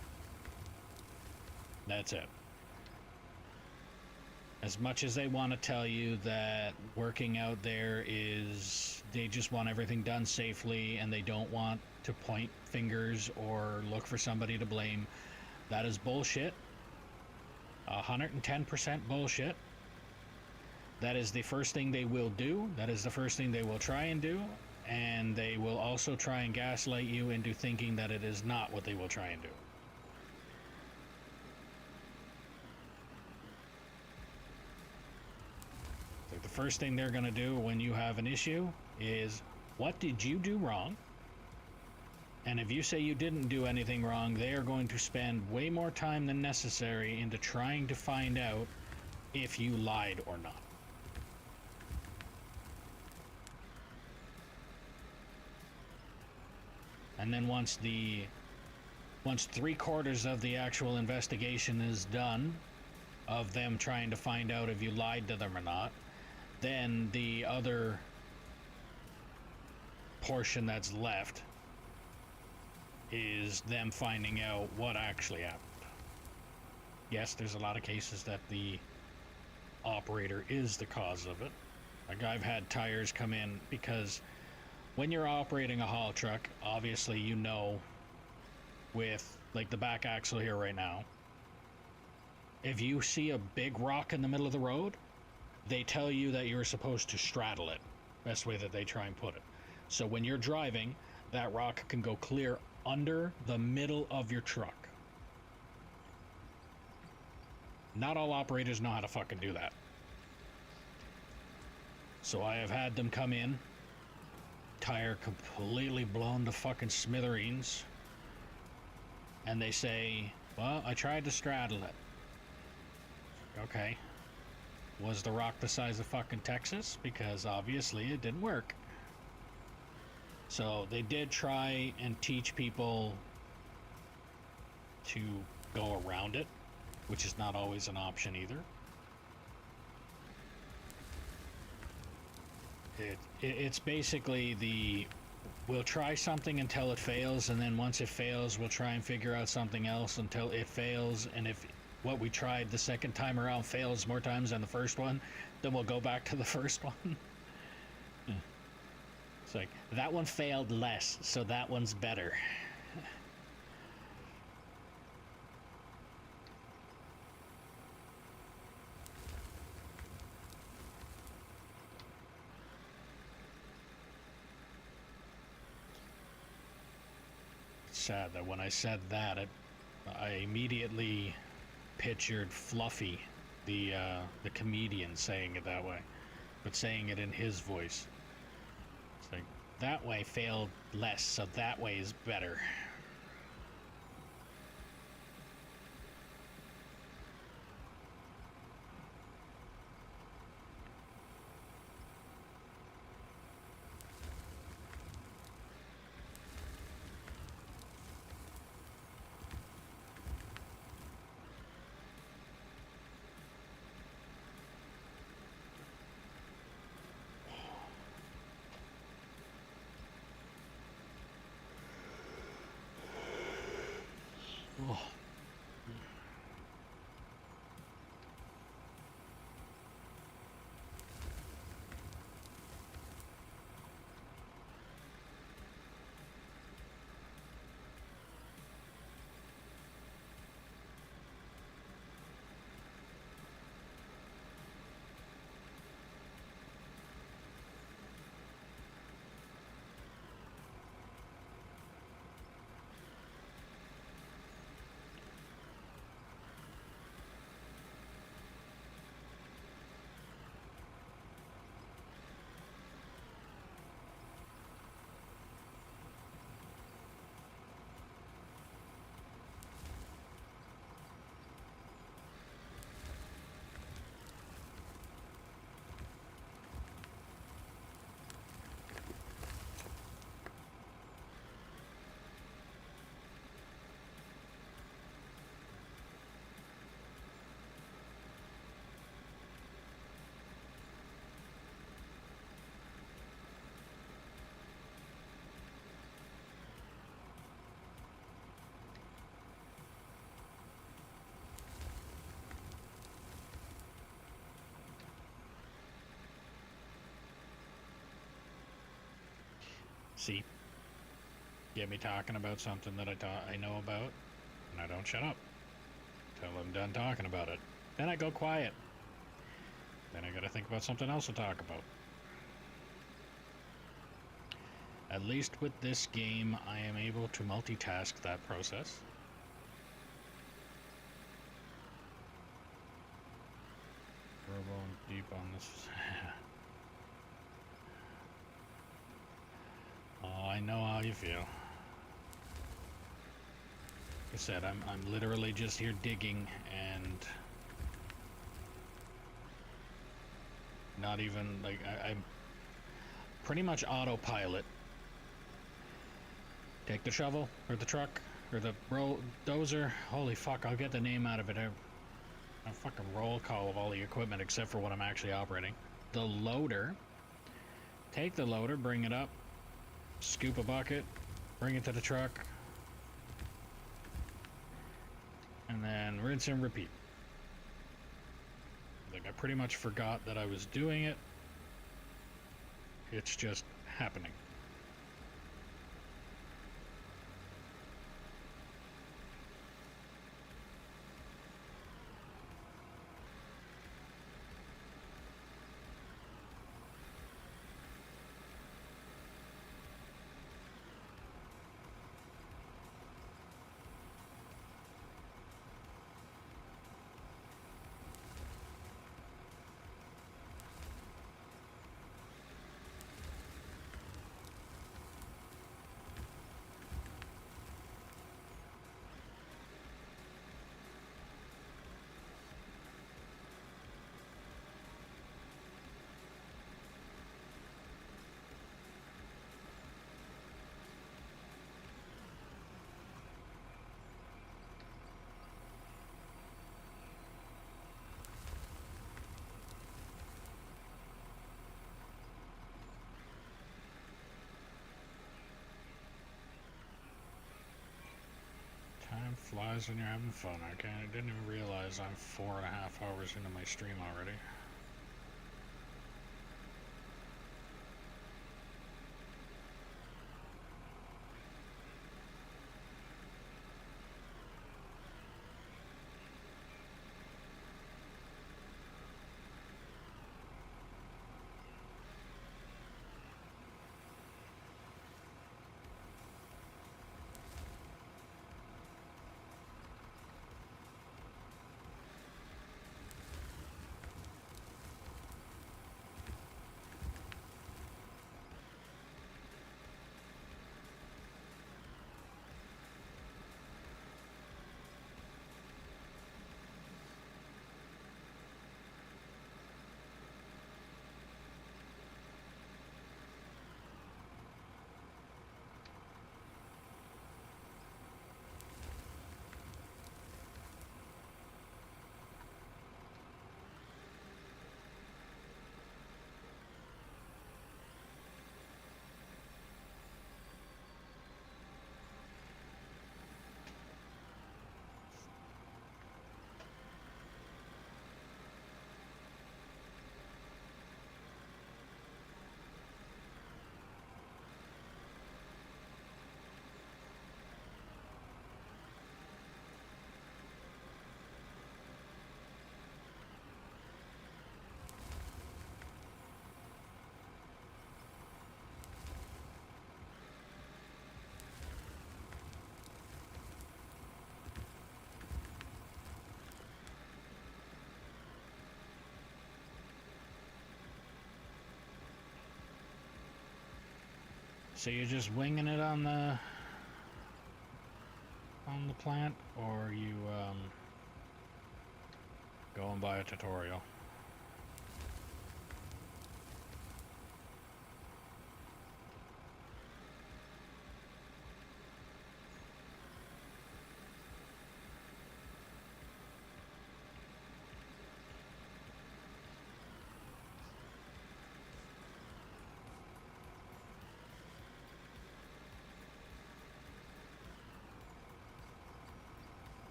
That's it. As much as they want to tell you that working out there is, they just want everything done safely and they don't want to point fingers or look for somebody to blame, that is bullshit. 110% bullshit. That is the first thing they will do. That is the first thing they will try and do. And they will also try and gaslight you into thinking that it is not what they will try and do. So the first thing they're going to do when you have an issue is, what did you do wrong? And if you say you didn't do anything wrong, they are going to spend way more time than necessary into trying to find out if you lied or not. And then once 3/4 of the actual investigation is done, of them trying to find out if you lied to them or not, then the other portion that's left is them finding out what actually happened. Yes, there's a lot of cases that the operator is the cause of it. Like, I've had tires come in because when you're operating a haul truck, obviously, you know, with like the back axle here right now, if you see a big rock in the middle of the road, they tell you that you're supposed to straddle it. Best way that they try and put it. So when you're driving, that rock can go clear under the middle of your truck. Not all operators know how to fucking do that. So I have had them come in, tire completely blown to fucking smithereens, and they say, well, I tried to straddle it. Okay. Was the rock the size of fucking Texas? Because obviously it didn't work. So they did try and teach people to go around it, which is not always an option either. It's basically we'll try something until it fails, and then once it fails, we'll try and figure out something else until it fails, and if what we tried the second time around fails more times than the first one, then we'll go back to the first one. It's like, that one failed less, so that one's better. Sad that when I said that, I immediately pictured Fluffy, the comedian, saying it that way, but saying it in his voice. It's like, that way failed less, so that way is better. Oh. See, get me talking about something that I know about, and I don't shut up till I'm done talking about it. Then I go quiet. Then I gotta think about something else to talk about. At least with this game, I am able to multitask that process. Turbo and deep on this. Oh, I know how you feel. Like I said, I'm literally just here digging and not even like I'm pretty much autopilot. Take the shovel or the truck or the dozer. Holy fuck! I'll get the name out of it. A fucking roll call of all the equipment except for what I'm actually operating. The loader. Take the loader, bring it up. Scoop a bucket, bring it to the truck, and then rinse and repeat. Like, I pretty much forgot that I was doing it. It's just happening. Time flies when you're having fun. I didn't even realize I'm 4.5 hours into my stream already. So you're just winging it on the plant, or you going by a tutorial?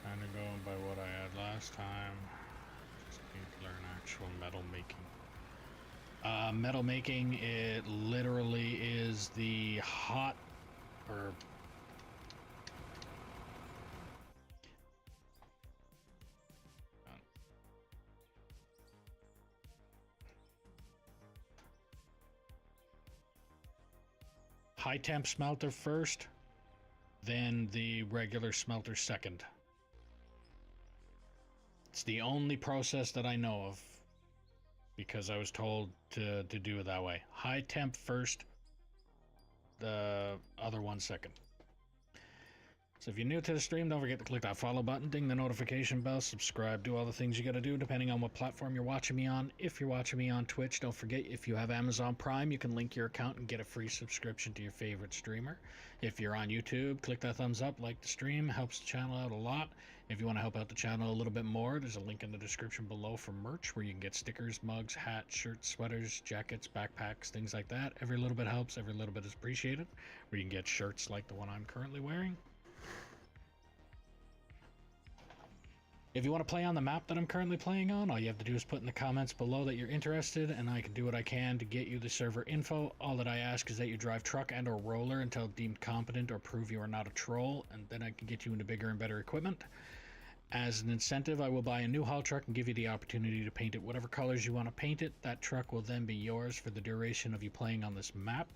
Kind of going by what I had last time. Just need to learn actual metal making. Metal making, it literally is the hot, or high temp smelter first, then the regular smelter second. It's the only process that I know of, because I was told to do it that way. High temp first, the other one second. So if you're new to the stream, don't forget to click that follow button, ding the notification bell, subscribe, do all the things you gotta do depending on what platform you're watching me on. If you're watching me on Twitch, don't forget, if you have Amazon Prime, you can link your account and get a free subscription to your favorite streamer. If you're on YouTube, click that thumbs up, like the stream, helps the channel out a lot. If you want to help out the channel a little bit more, there's a link in the description below for merch where you can get stickers, mugs, hats, shirts, sweaters, jackets, backpacks, things like that. Every little bit helps, every little bit is appreciated. Where you can get shirts like the one I'm currently wearing. If you want to play on the map that I'm currently playing on, all you have to do is put in the comments below that you're interested, and I can do what I can to get you the server info. All that I ask is that you drive truck and or roller until deemed competent or prove you are not a troll, and then I can get you into bigger and better equipment. As an incentive, I will buy a new haul truck and give you the opportunity to paint it whatever colors you want to paint it. That truck will then be yours for the duration of you playing on this map.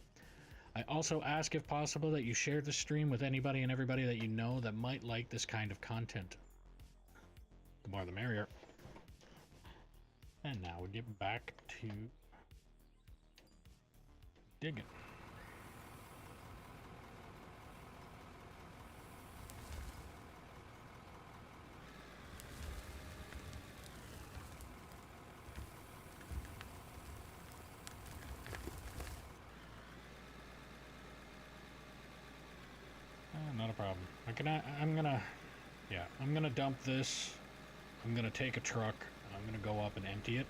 I also ask, if possible, that you share the stream with anybody and everybody that you know that might like this kind of content. The more the merrier. And now we get back to digging. Not a problem. I'm gonna dump this. I'm gonna take a truck, I'm gonna go up and empty it,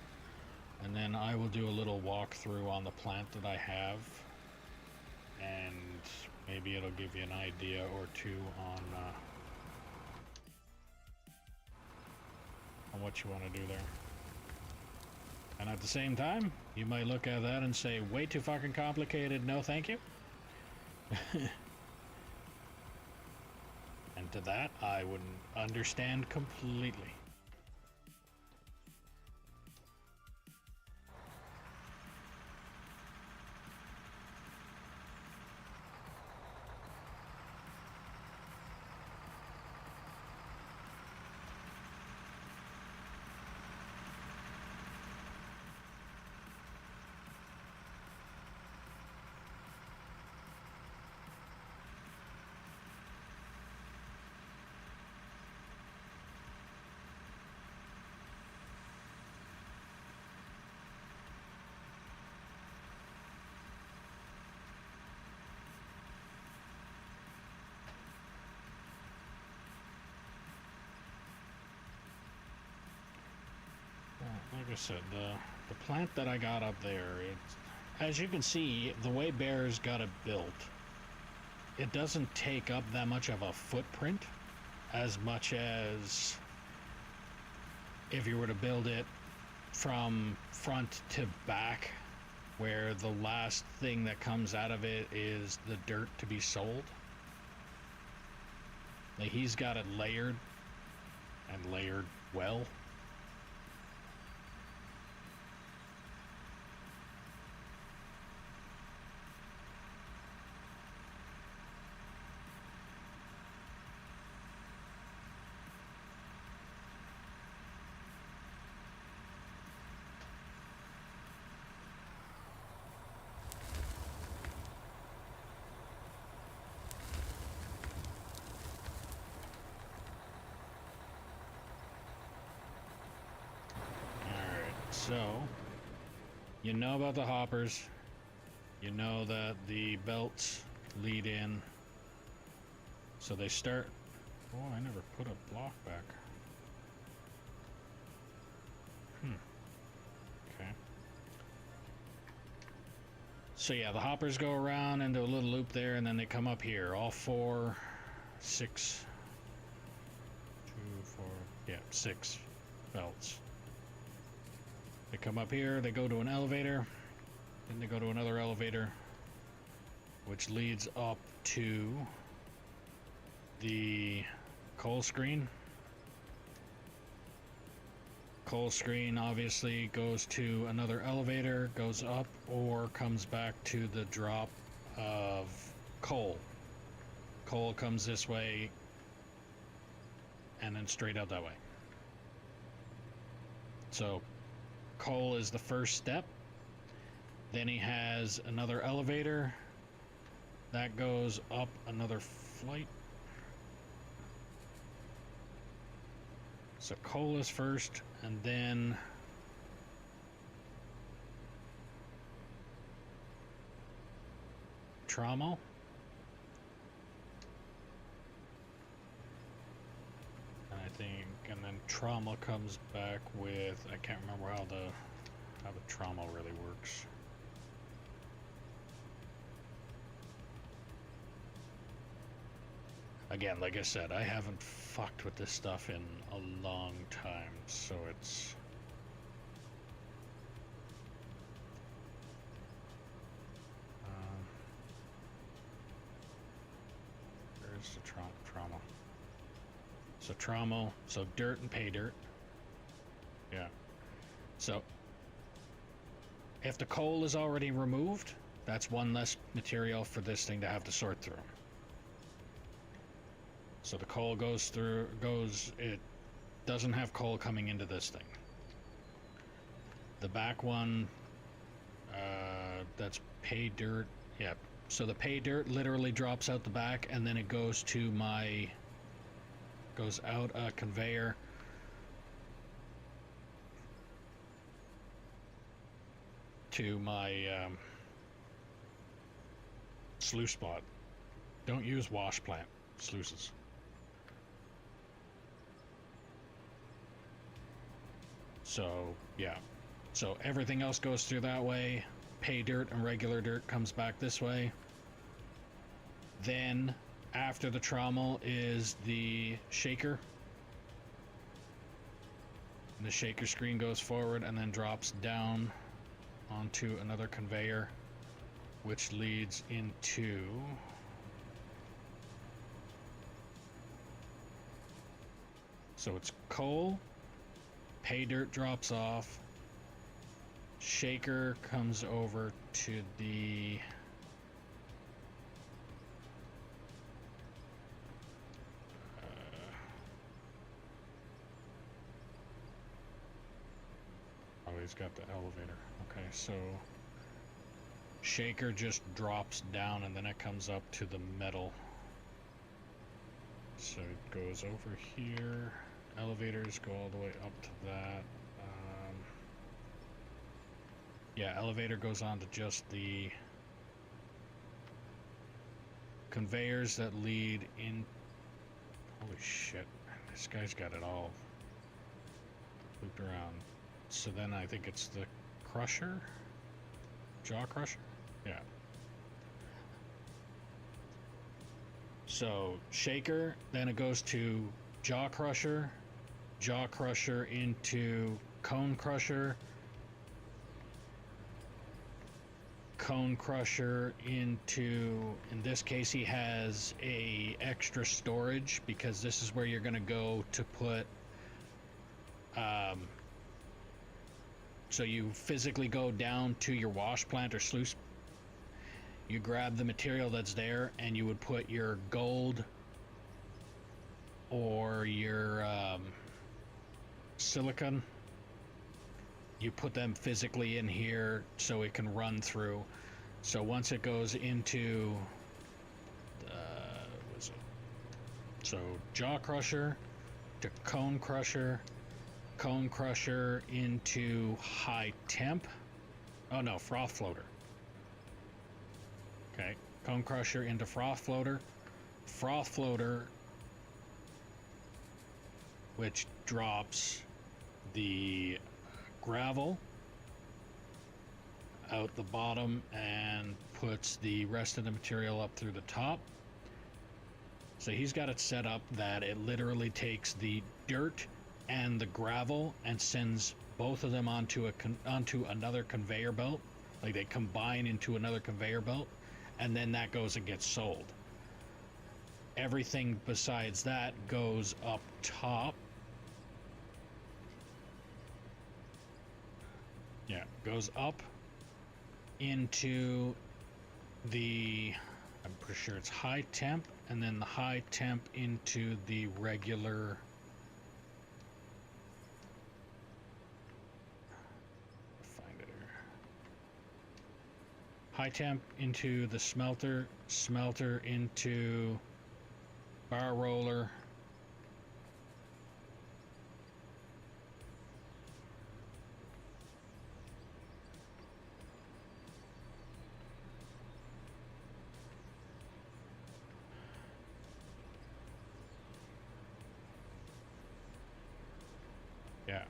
and then I will do a little walkthrough on the plant that I have, and maybe it'll give you an idea or two on what you want to do there. And at the same time, you might look at that and say, way too fucking complicated, no thank you. And to that, I wouldn't understand completely. Like I said, the plant that I got up there, as you can see, the way Bear's got it built, it doesn't take up that much of a footprint, as much as if you were to build it from front to back, where the last thing that comes out of it is the dirt to be sold. Like, he's got it layered, and layered well. So, you know about the hoppers. You know that the belts lead in. So they start... Oh, I never put a block back. Okay. So yeah, the hoppers go around into a little loop there, and then they come up here. All 4, 6... 2, 4... Yeah, 6 belts. They come up here, they go to an elevator, then they go to another elevator, which leads up to the coal screen. Coal screen obviously goes to another elevator, goes up, or comes back to the drop of coal. Coal comes this way, and then straight out that way. So, coal is the first step. Then he has another elevator. That goes up another flight. So coal is first, and then trommel. I think, and then trommel comes back with, I can't remember how the trommel really works. Again, like I said, I haven't fucked with this stuff in a long time, so it's... where's the trommel? So trommel, so dirt and pay dirt. Yeah. So, if the coal is already removed, that's one less material for this thing to have to sort through. So the coal goes through, it doesn't have coal coming into this thing. The back one, that's pay dirt, yeah. So the pay dirt literally drops out the back, and then it goes to goes out a conveyor. To my sluice spot. Don't use wash plant sluices. So, yeah. So everything else goes through that way. Pay dirt and regular dirt comes back this way. Then, after the trommel is the shaker. And the shaker screen goes forward and then drops down onto another conveyor, which leads into... So it's coal, pay dirt drops off, shaker comes over to the oh, he's got the elevator. Okay, so shaker just drops down and then it comes up to the metal. So it goes over here. Elevators go all the way up to that. Yeah, elevator goes on to just the conveyors that lead in. Holy shit, this guy's got it all looped around. So then I think it's the crusher? Jaw crusher? Yeah. So shaker, then it goes to jaw crusher into cone crusher into, in this case he has a extra storage because this is where you're going to go to put so you physically go down to your wash plant or sluice. You grab the material that's there and you would put your gold or your silicon. You put them physically in here so it can run through. So once it goes into so jaw crusher to cone crusher cone crusher into high temp. Oh no, froth floater. Okay, cone crusher into froth floater. Froth floater, which drops the gravel out the bottom and puts the rest of the material up through the top. So he's got it set up that it literally takes the dirt and the gravel and sends both of them onto another conveyor belt. Like they combine into another conveyor belt, and then that goes and gets sold. Everything besides that goes up top. Yeah, goes up into the, I'm pretty sure it's high temp, and then the high temp into the regular, find it here, high temp into the smelter, smelter into bar roller, yeah.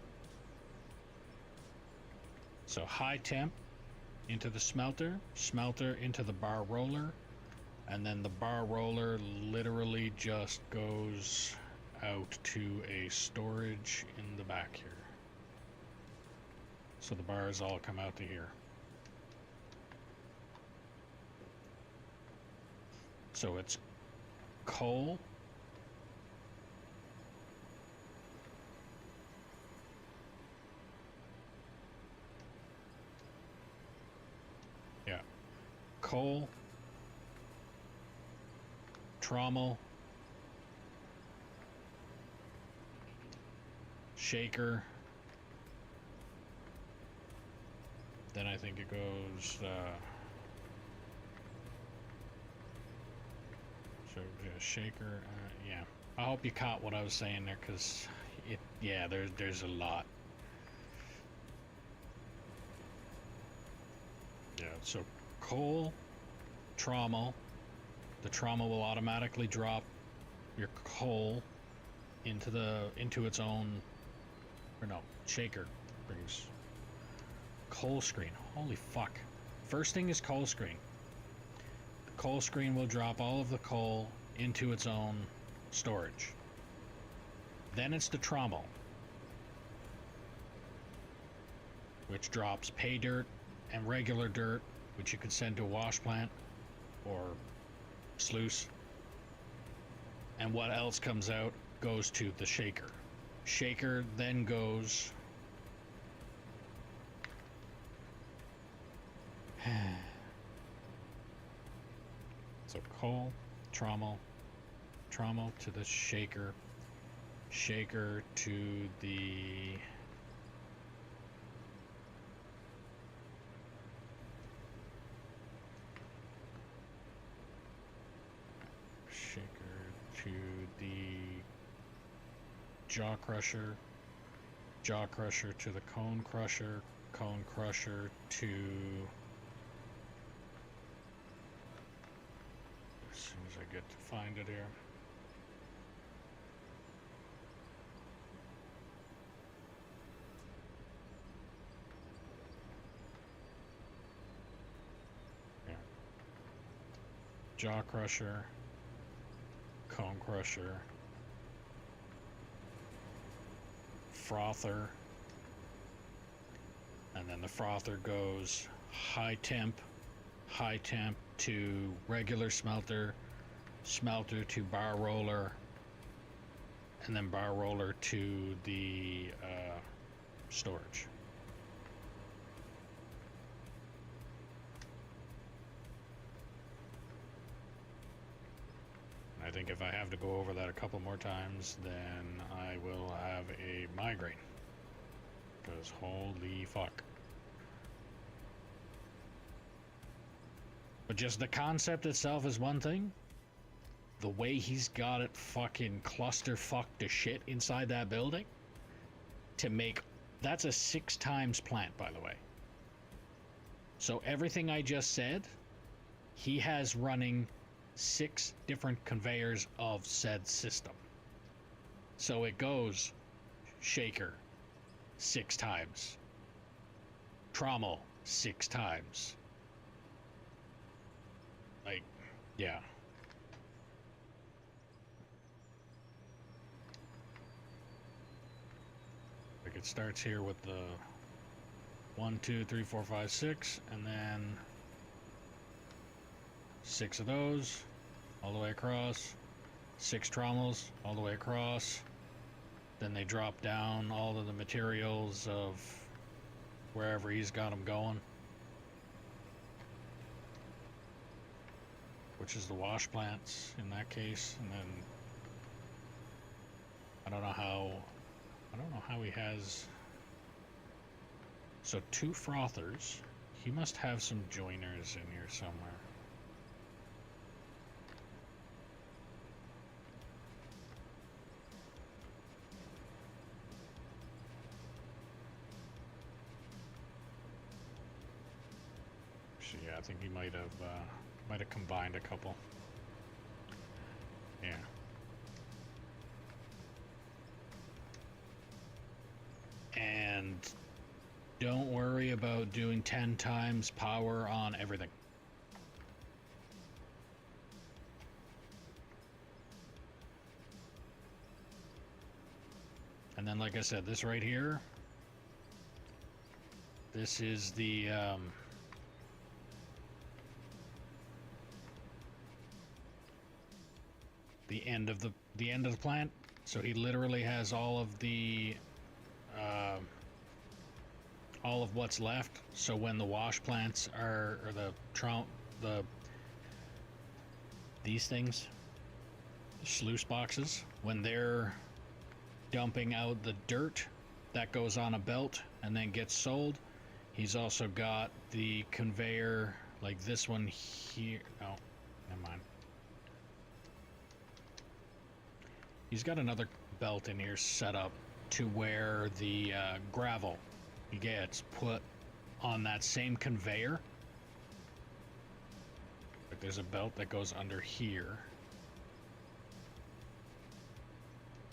So high temp into the smelter, smelter into the bar roller, and then the bar roller literally just goes out to a storage in the back here. So the bars all come out to here. So it's coal, yeah, coal, trommel, shaker, then I think it goes so yeah, shaker, yeah. I hope you caught what I was saying there, because it, yeah, there's a lot. Yeah, so coal, trommel. The trommel will automatically drop your coal into its own, or no, shaker brings coal screen. Holy fuck. First thing is coal screen. The coal screen will drop all of the coal into its own storage. Then it's the trommel, which drops pay dirt and regular dirt, which you can send to a wash plant or sluice. And what else comes out goes to the shaker. Shaker then goes so coal, trommel, trommel to the shaker, shaker to the to the jaw crusher, jaw crusher to the cone crusher, cone crusher to, as soon as I get to find it here, yeah, jaw crusher, cone crusher, frother, and then the frother goes high temp to regular smelter, smelter to bar roller, and then bar roller to the storage. I think if I have to go over that a couple more times, then I will have a migraine. Because holy fuck. But just the concept itself is one thing. The way he's got it fucking cluster fucked to shit inside that building to make... That's a 6 times plant, by the way. So everything I just said, he has running 6 different conveyors of said system. So it goes shaker 6 times, trommel 6 times. Like, yeah. Like, it starts here with the 1, 2, 3, 4, 5, 6, and then 6 of those all the way across, 6 trommels all the way across. Then they drop down all of the materials of wherever he's got them going, which is the wash plants in that case. And then I don't know how he has... So 2 frothers. He must have some joiners in here somewhere. Yeah, I think he might have combined a couple. Yeah. And don't worry about doing 10 times power on everything. And then, like I said, this right here, this is the end of the plant. So he literally has all of the all of what's left. So when the wash plants are, or these things, sluice boxes, when they're dumping out the dirt, that goes on a belt and then gets sold. He's also got the conveyor, like this one here. Oh, never mind. He's got another belt in here set up to where the gravel gets put on that same conveyor. But there's a belt that goes under here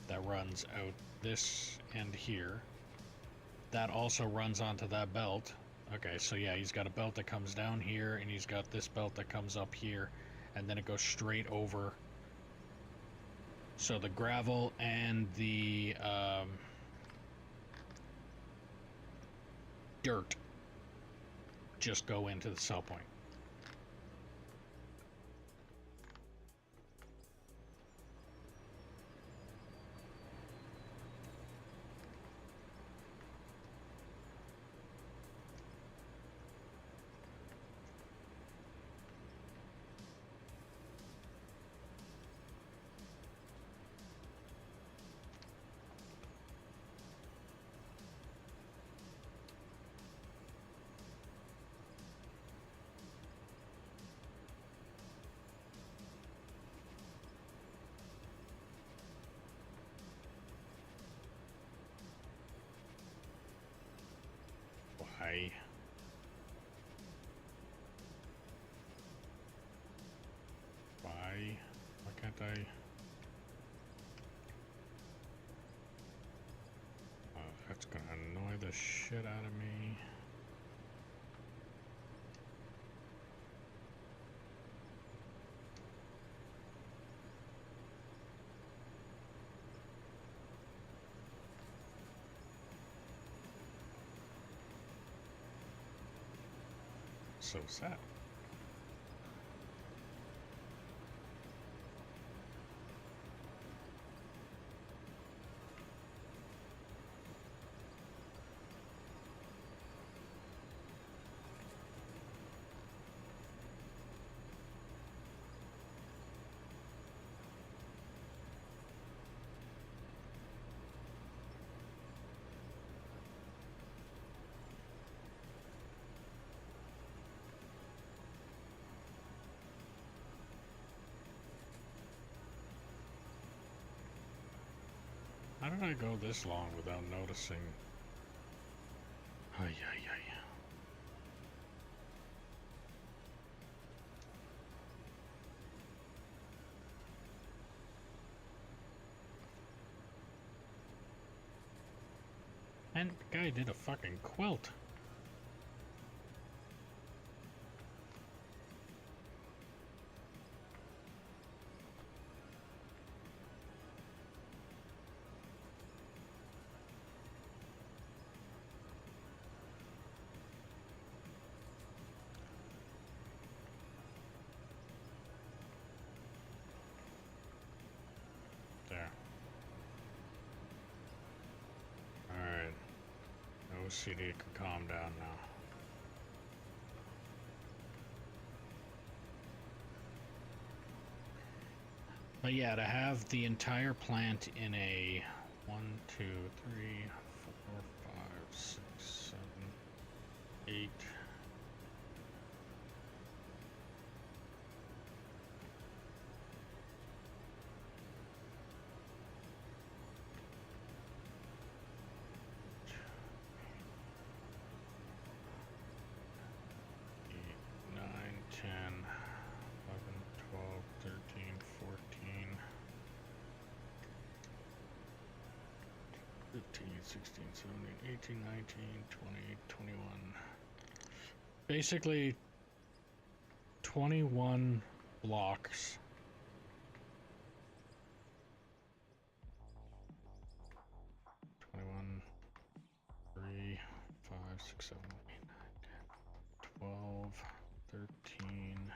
that runs out this end here. That also runs onto that belt. Okay, so yeah, he's got a belt that comes down here, and he's got this belt that comes up here, and then it goes straight over. So the gravel and the dirt just go into the sell point. Why? Why can't I? Oh, that's gonna annoy the shit out of me. So sad. did I go this long without noticing? Ay, ay, ay. And the guy did a fucking quilt. There. Alright. OCD can calm down now. But yeah, to have the entire plant in a 1, 2, 3, 4, 5, 6, 7, 8. Sixteen, 17, 18, 19, 20, 21. Basically, 21 blocks. Twenty-one, 3, 5, 6, 7, 8, 9, 10, 12, 13.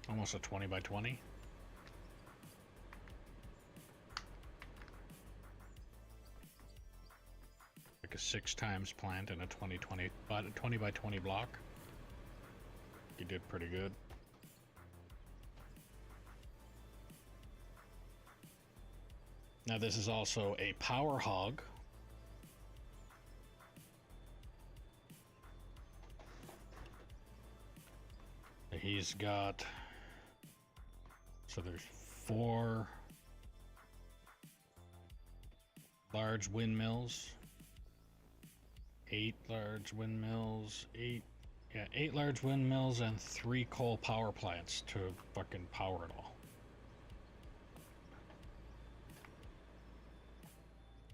Almost a 20 by 20. Like a 6 times plant in a 20 by 20 block. You did pretty good. Now this is also a power hog. He's got, so there's 4 large windmills, 8 large windmills, 8 large windmills and 3 coal power plants to fucking power it all.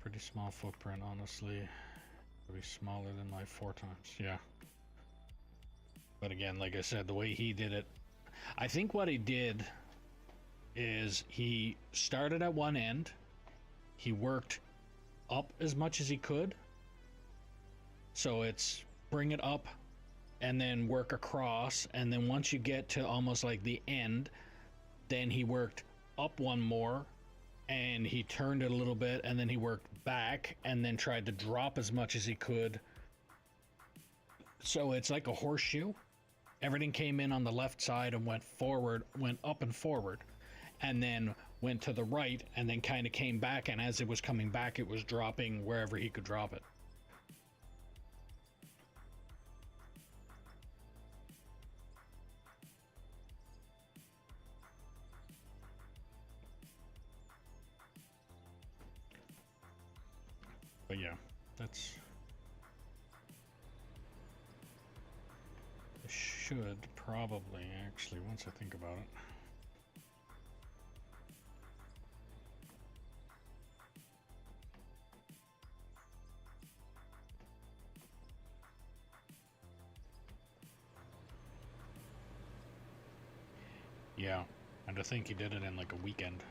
Pretty small footprint, honestly. It'll be smaller than my 4 times, yeah. But again, like I said, the way he did it, I think what he did is he started at one end, he worked up as much as he could. So it's bring it up and then work across, and then once you get to almost like the end, then he worked up one more and he turned it a little bit, and then he worked back and then tried to drop as much as he could. So it's like a horseshoe. Everything came in on the left side and went forward, went up and forward, and then went to the right and then kind of came back, and as it was coming back, it was dropping wherever he could drop it. But yeah, that's... should probably, actually, once I think about it. Yeah, and to think he did it in like a weekend.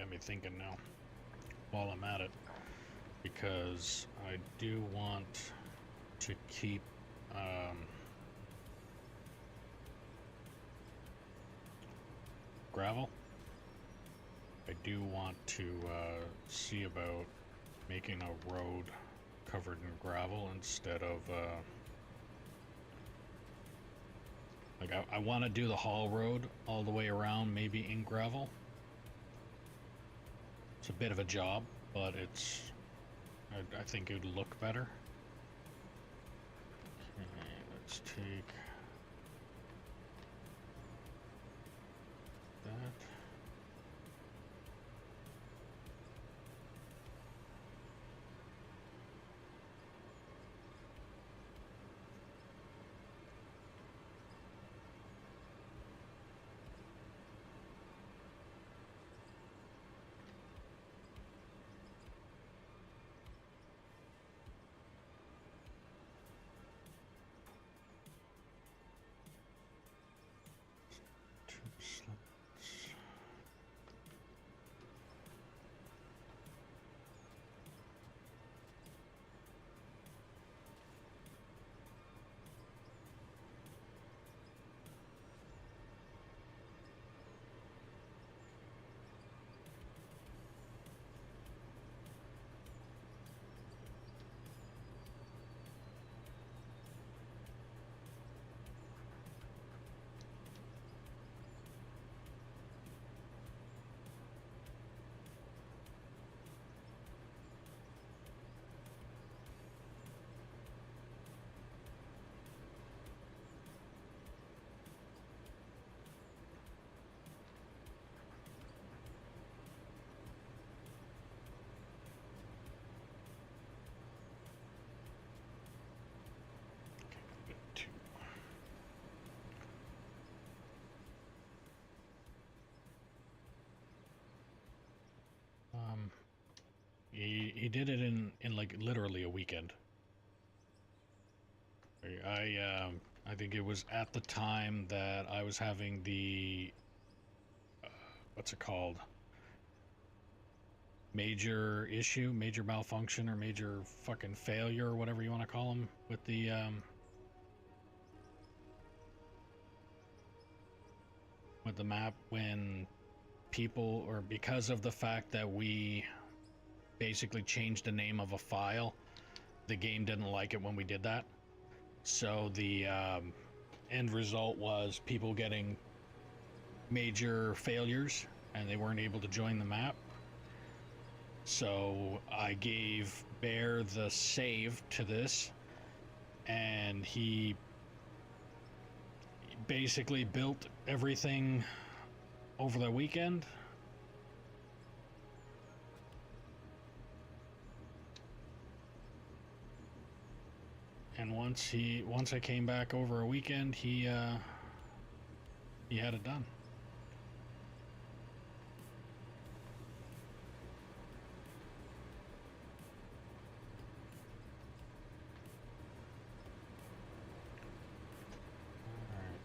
got me thinking now while I'm at it, because I do want to keep gravel. I do want to see about making a road covered in gravel instead of like I want to do the haul road all the way around, maybe in gravel. It's a bit of a job, but I think it would look better. Okay, let's take that. He did it in like literally a weekend. I think it was at the time that I was having the what's it called? Major issue, major malfunction, or major fucking failure, or whatever you want to call them, with the map, when people, or because of the fact that we basically changed the name of a file, the game didn't like it when we did that. So the end result was people getting major failures and they weren't able to join the map. So I gave Bear the save to this, and he basically built everything over the weekend. And once I came back over a weekend, he had it done.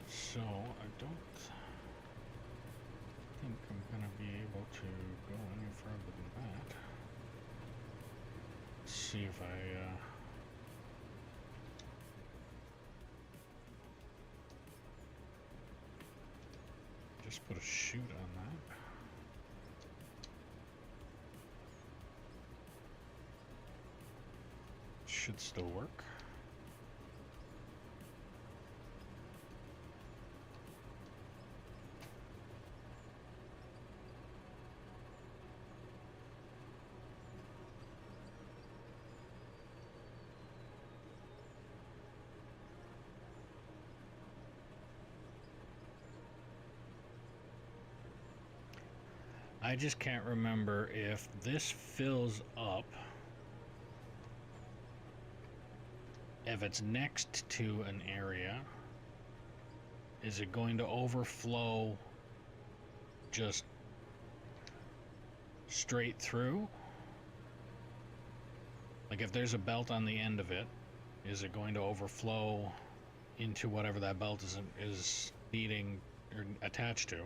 So I don't think I'm going to be able to go any further than that. Let's see if I just put a chute on that. Should still work. I just can't remember if this fills up, if it's next to an area, is it going to overflow just straight through? Like if there's a belt on the end of it, is it going to overflow into whatever that belt is needing or attached to?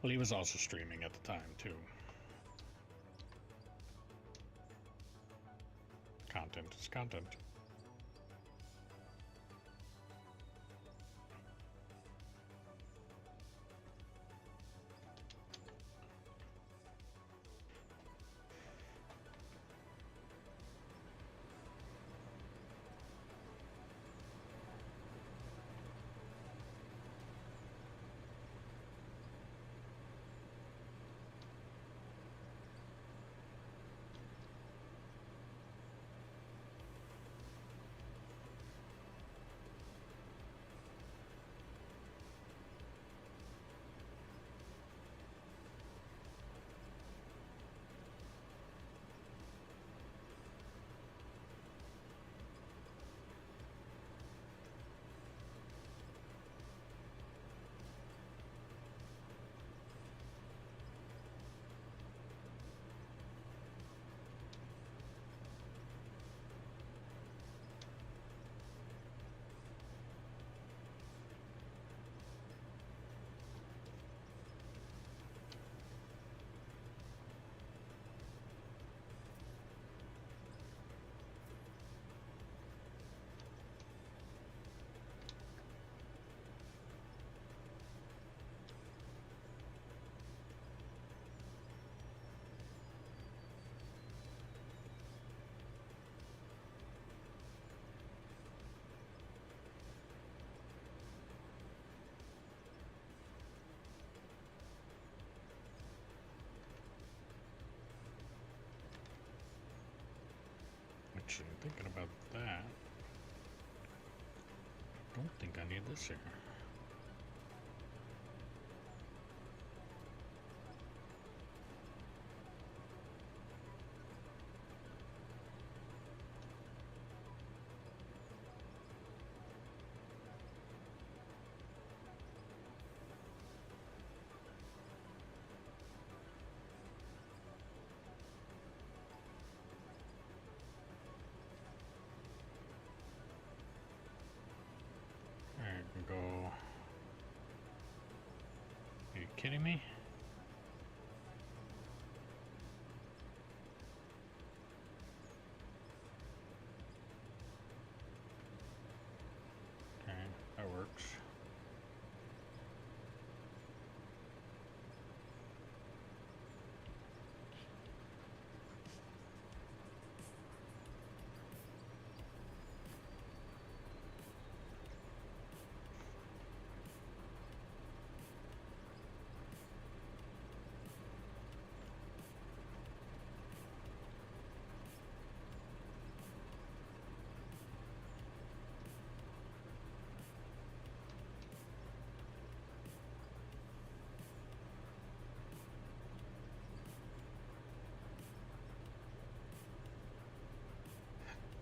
Well, he was also streaming at the time, too. Content is content. Actually, thinking about that, don't think I need this here. Alright, we can go. Are you kidding me? Okay, that works.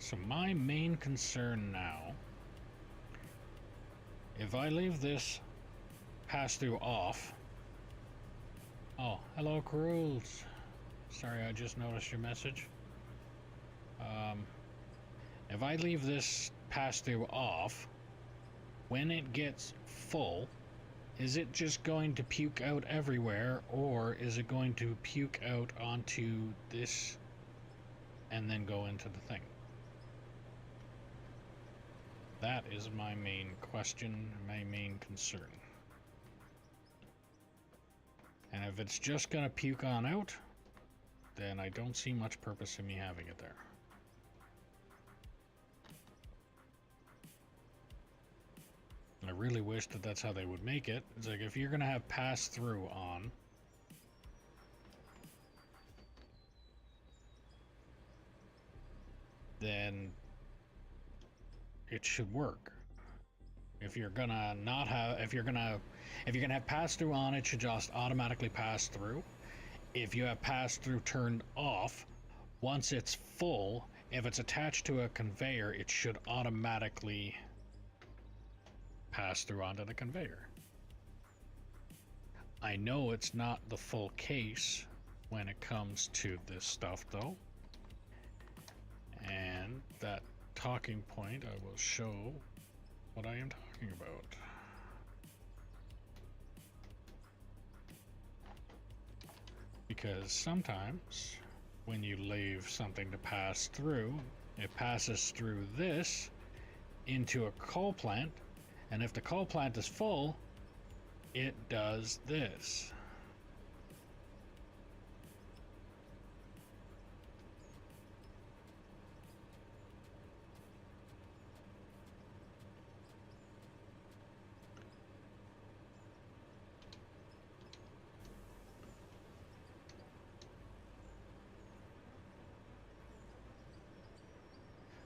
So my main concern now, if I leave this pass-through off... Oh, hello, Cruels. Sorry, I just noticed your message. If I leave this pass-through off, when it gets full, is it just going to puke out everywhere, or is it going to puke out onto this and then go into the thing? That is my main question, my main concern. And if it's just gonna puke on out, then I don't see much purpose in me having it there. I really wish that that's how they would make it. It's like, if you're gonna have pass-through on, then it should work. If you're gonna not have, if you're gonna have pass-through on, it should just automatically pass through. If you have pass-through turned off, once it's full, if it's attached to a conveyor, it should automatically pass through onto the conveyor. I know it's not the full case when it comes to this stuff, though. And that talking point, I will show what I am talking about. Because sometimes when you leave something to pass through, it passes through this into a coal plant, and if the coal plant is full, it does this.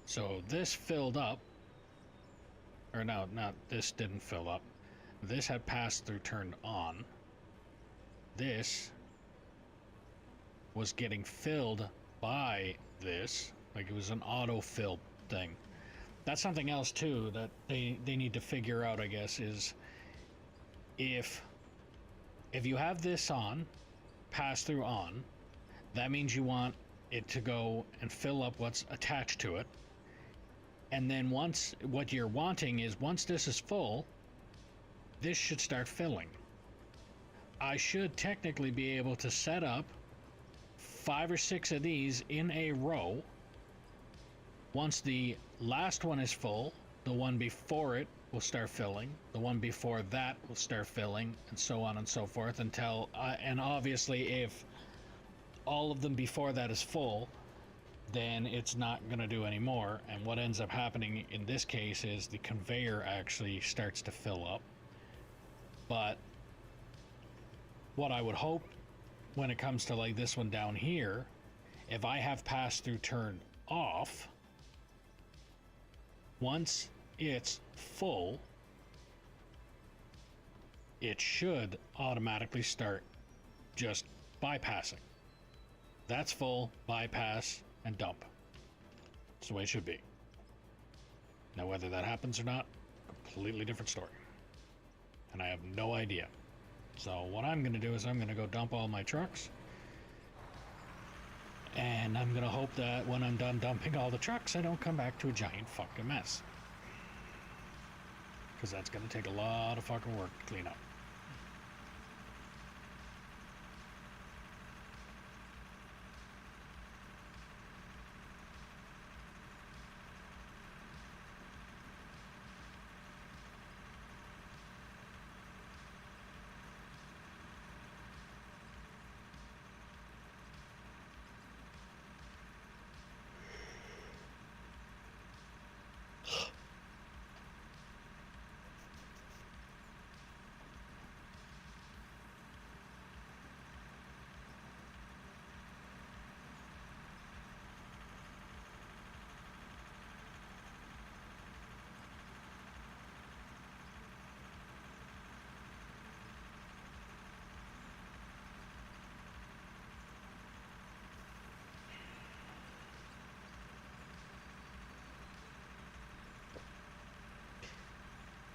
So this filled up, or no, not this didn't fill up. This had passed through, turned on. This was getting filled by this, like it was an auto-fill thing. That's something else too that they need to figure out, I guess, is if you have this on, pass through on, that means you want it to go and fill up what's attached to it. And then once, what you're wanting is, once this is full, this should start filling. I should technically be able to set up 5 or 6 of these in a row. Once the last one is full, the one before it will start filling, the one before that will start filling, and so on and so forth until, and obviously if all of them before that is full, then it's not going to do any more. And what ends up happening in this case is the conveyor actually starts to fill up. But what I would hope when it comes to like this one down here, if I have pass through turned off, once it's full, it should automatically start just bypassing. That's full, bypass, and dump. That's the way it should be. Now whether that happens or not, completely different story. And I have no idea. So what I'm going to do is I'm going to go dump all my trucks. And I'm going to hope that when I'm done dumping all the trucks, I don't come back to a giant fucking mess. Because that's going to take a lot of fucking work to clean up.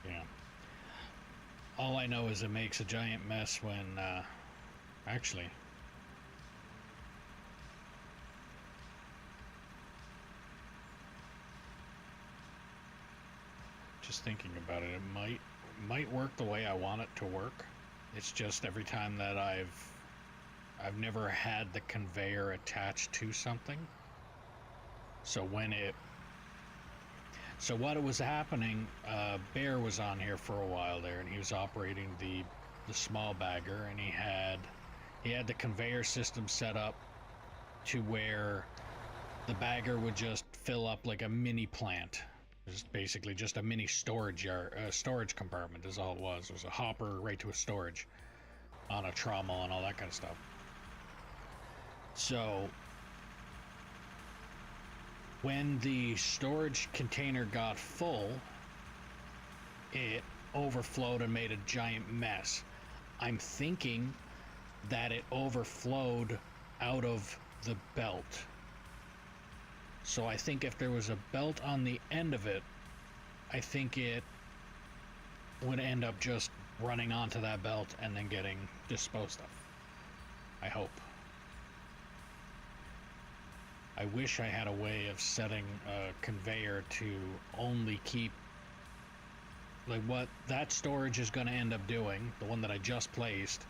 Yeah. All I know is it makes a giant mess when, actually, just thinking about it, it might work the way I want it to work. It's just every time that I've never had the conveyor attached to something. So when it, so what was happening, Bear was on here for a while there, and he was operating the small bagger, and he had the conveyor system set up to where the bagger would just fill up like a mini plant. Just basically just a mini storage yard, storage compartment is all it was. It was a hopper right to a storage on a trommel and all that kind of stuff. So when the storage container got full, it overflowed and made a giant mess. I'm thinking that it overflowed out of the belt. So I think if there was a belt on the end of it, I think it would end up just running onto that belt and then getting disposed of. I hope. I wish I had a way of setting a conveyor to only keep, like what that storage is going to end up doing, the one that I just placed,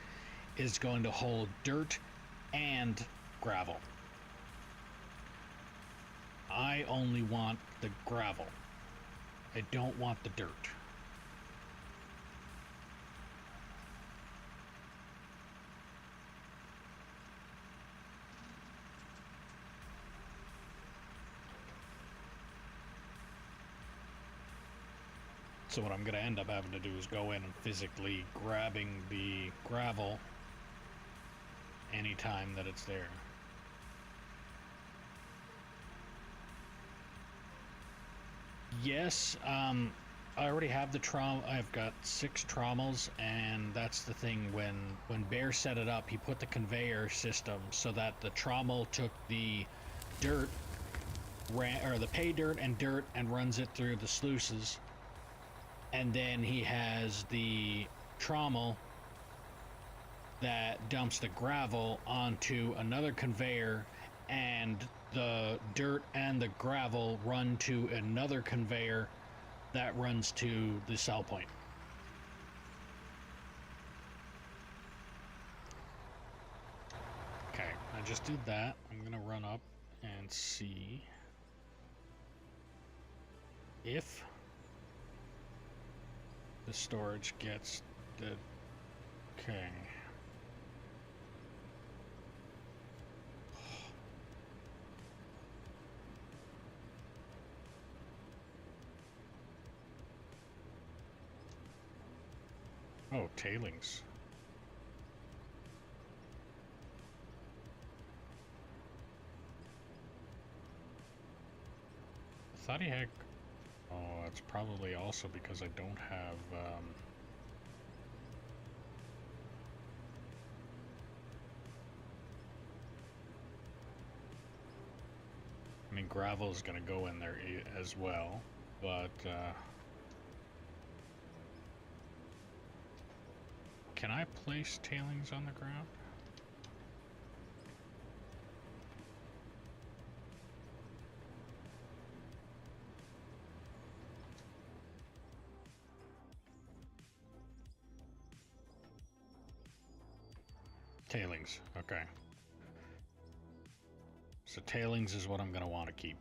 is going to hold dirt and gravel. I only want the gravel. I don't want the dirt. So what I'm going to end up having to do is go in and physically grabbing the gravel anytime that it's there. Yes, I already have the trommel. I've got 6 trommels, and that's the thing. When Bear set it up, he put the conveyor system so that the trommel took the dirt, or the pay dirt and runs it through the sluices. And then he has the trommel that dumps the gravel onto another conveyor, and the dirt and the gravel run to another conveyor that runs to the sell point. Okay, I just did that. I'm gonna run up and see if the storage gets the... Okay. Oh, tailings. I thought he had... Oh, it's probably also because I don't have, I mean, gravel is going to go in there as well, but, can I place tailings on the ground? Tailings, okay. So tailings is what I'm going to want to keep.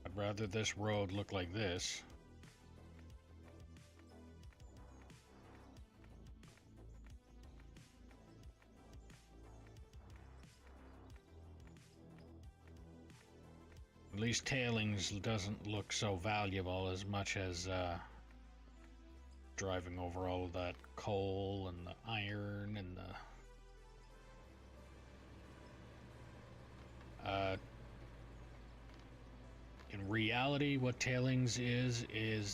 I'd rather this road look like this. At least tailings doesn't look so valuable as much as driving over all of that coal and the iron and the... in reality, what tailings is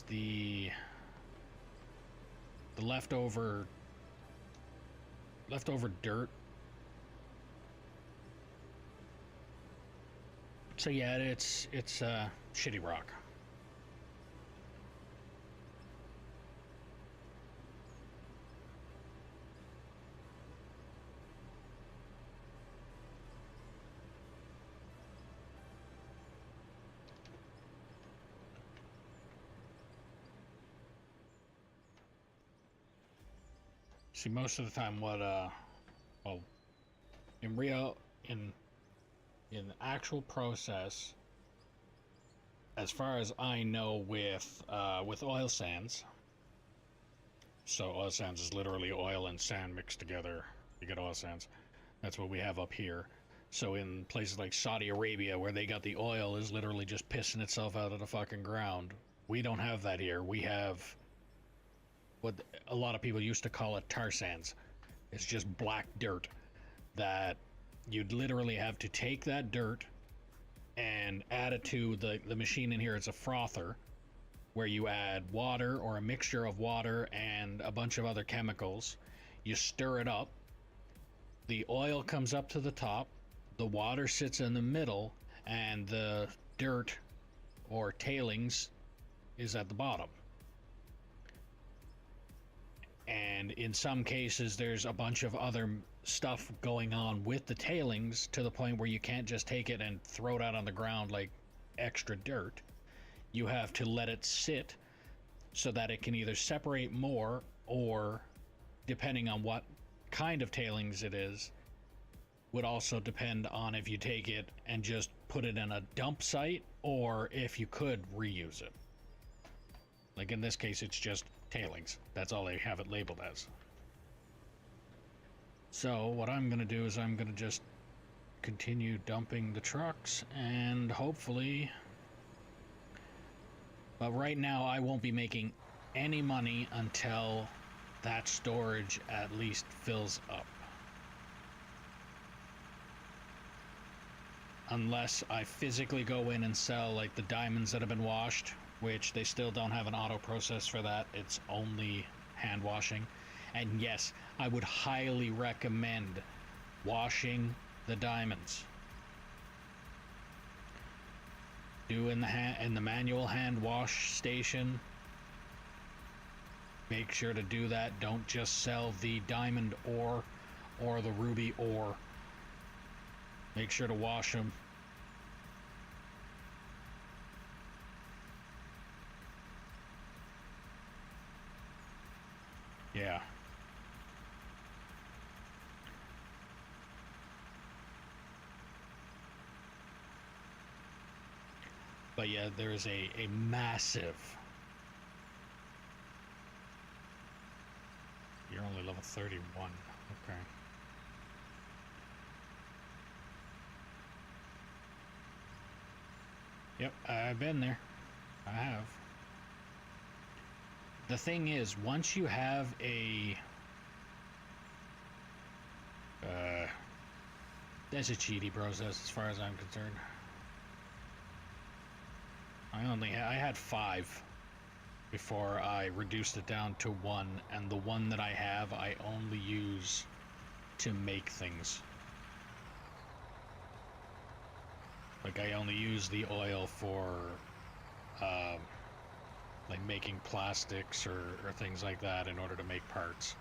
the leftover dirt. So yeah, it's shitty rock. See, most of the time, what well, in the actual process, as far as I know, with oil sands. So oil sands is literally oil and sand mixed together. You get oil sands. That's what we have up here. So in places like Saudi Arabia, where they got the oil is literally just pissing itself out of the fucking ground. We don't have that here. We have what a lot of people used to call it tar sands. It's just black dirt that you'd literally have to take that dirt and add it to the machine in here. It's a frother where you add water or a mixture of water and a bunch of other chemicals. You stir it up. The oil comes up to the top. The water sits in the middle, and the dirt or tailings is at the bottom. And in some cases, there's a bunch of other stuff going on with the tailings to the point where you can't just take it and throw it out on the ground like extra dirt. You have to let it sit so that it can either separate more or depending on what kind of tailings it is, would also depend on if you take it and just put it in a dump site or if you could reuse it. Like in this case, it's just tailings. That's all they have it labeled as. So what I'm going to do is I'm going to just continue dumping the trucks and hopefully... But right now I won't be making any money until that storage at least fills up. Unless I physically go in and sell like the diamonds that have been washed, which they still don't have an auto process for that. It's only hand washing. And yes, I would highly recommend washing the diamonds. Do in the manual hand wash station. Make sure to do that. Don't just sell the diamond ore or the ruby ore. Make sure to wash them. Yeah. But yeah, there is a massive... You're only level 31. Okay. Yep, I've been there. I have. The thing is, once you have a... that's a cheaty process as far as I'm concerned. I had 5 before I reduced it down to 1, and the one that I have I only use to make things. Like I only use the oil for like making plastics or things like that in order to make parts.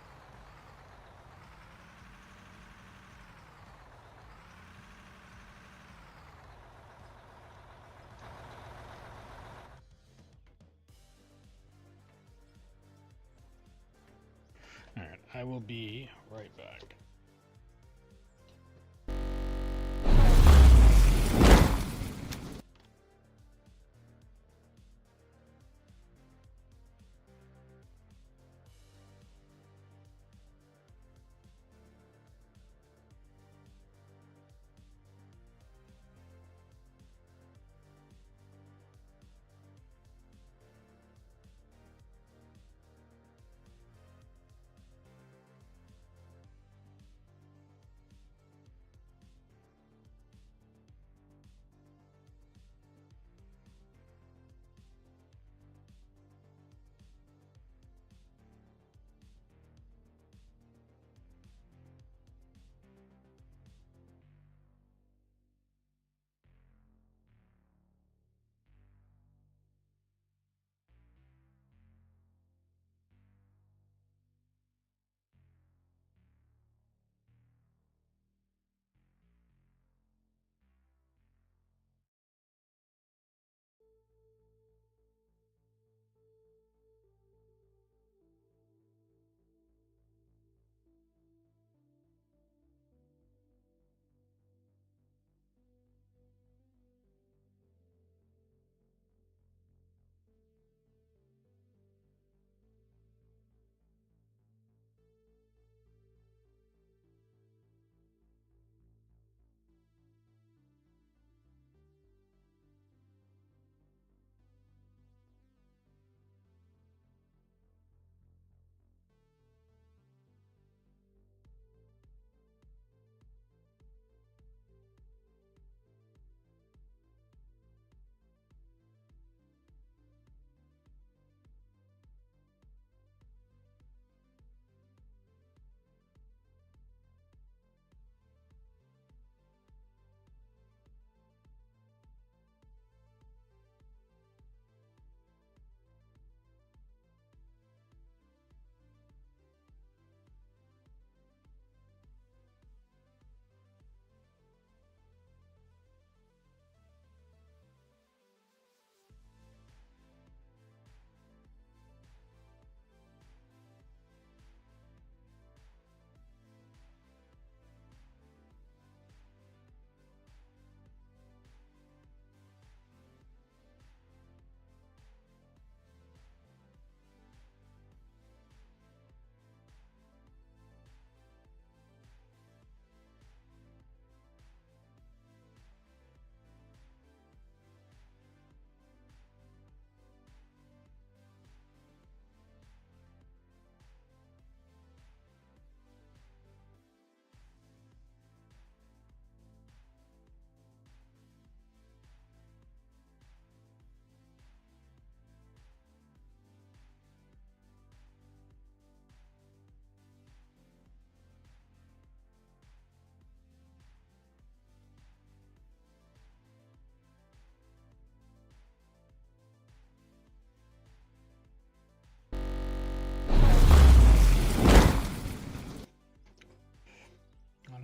Alright, I will be right back.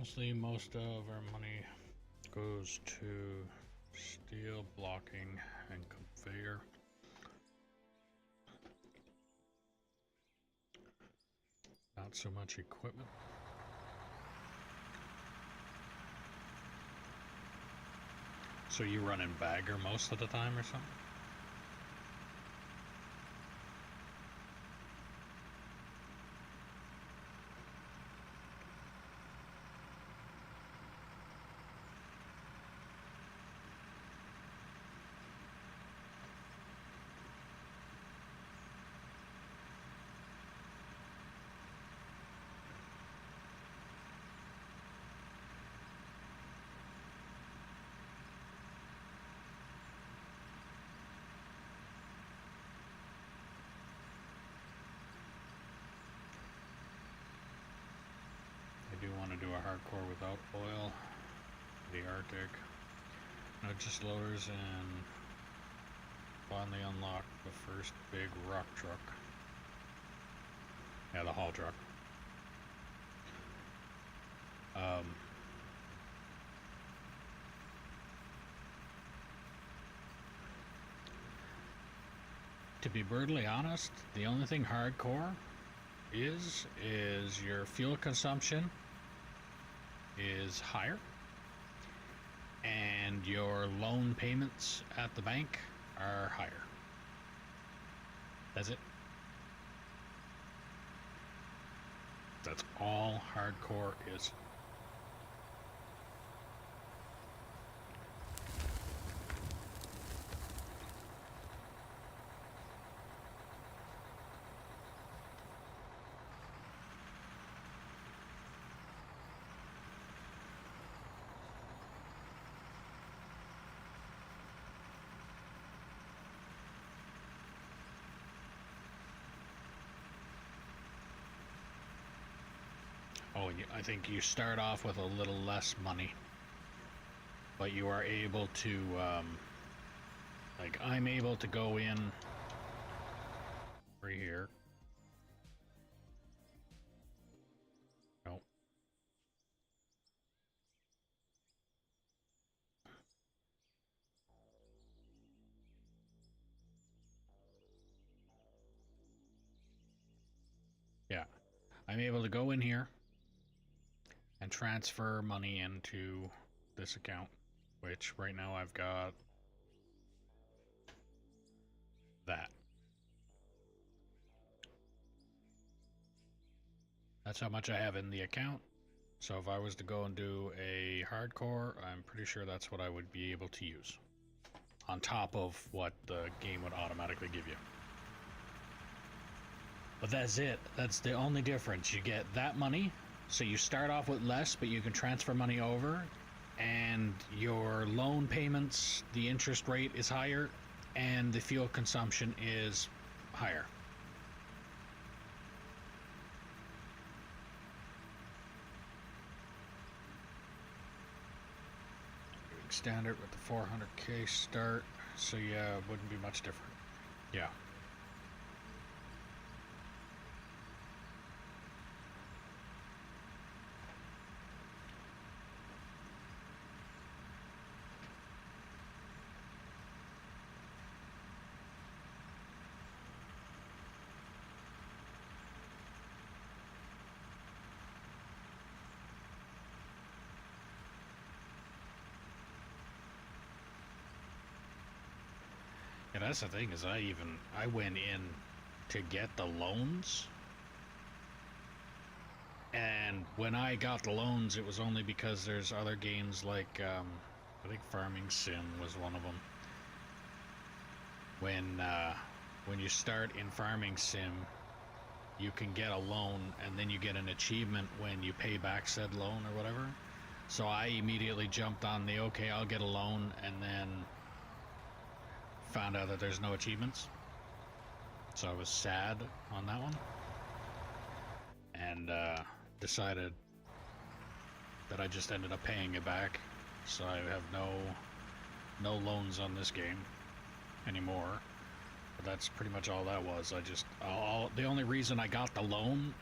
Honestly, most of our money goes to steel blocking and conveyor. Not so much equipment. So you run in bagger most of the time or something? I do want to do a hardcore without oil. The Arctic. Just loaders and finally unlock the first big rock truck. Yeah, the haul truck. To be brutally honest, the only thing hardcore is your fuel consumption is higher and your loan payments at the bank are higher. That's it. That's all hardcore is. Oh, I think you start off with a little less money, but you are able to, like, I'm able to go in right here. Nope. Yeah, I'm able to go in here and transfer money into this account, which right now I've got that. That's how much I have in the account. So if I was to go and do a hardcore, I'm pretty sure that's what I would be able to use, on top of what the game would automatically give you. But that's it. That's the only difference. You get that money, so you start off with less, but you can transfer money over, and your loan payments, the interest rate is higher, and the fuel consumption is higher. Standard with the 400k start, so yeah, it wouldn't be much different. Yeah. Yeah, that's the thing, is I went in to get the loans, and when I got the loans, it was only because there's other games like I think Farming Sim was one of them. When you start in Farming Sim, you can get a loan, and then you get an achievement when you pay back said loan or whatever. So I immediately jumped on the okay, I'll get a loan, and then found out that there's no achievements. So I was sad on that one, and decided that I just ended up paying it back. So I have no loans on this game anymore. But that's pretty much all that was. The only reason I got the loan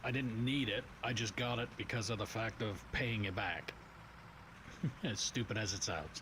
I didn't need it. I just got it because of the fact of paying it back. As stupid as it sounds.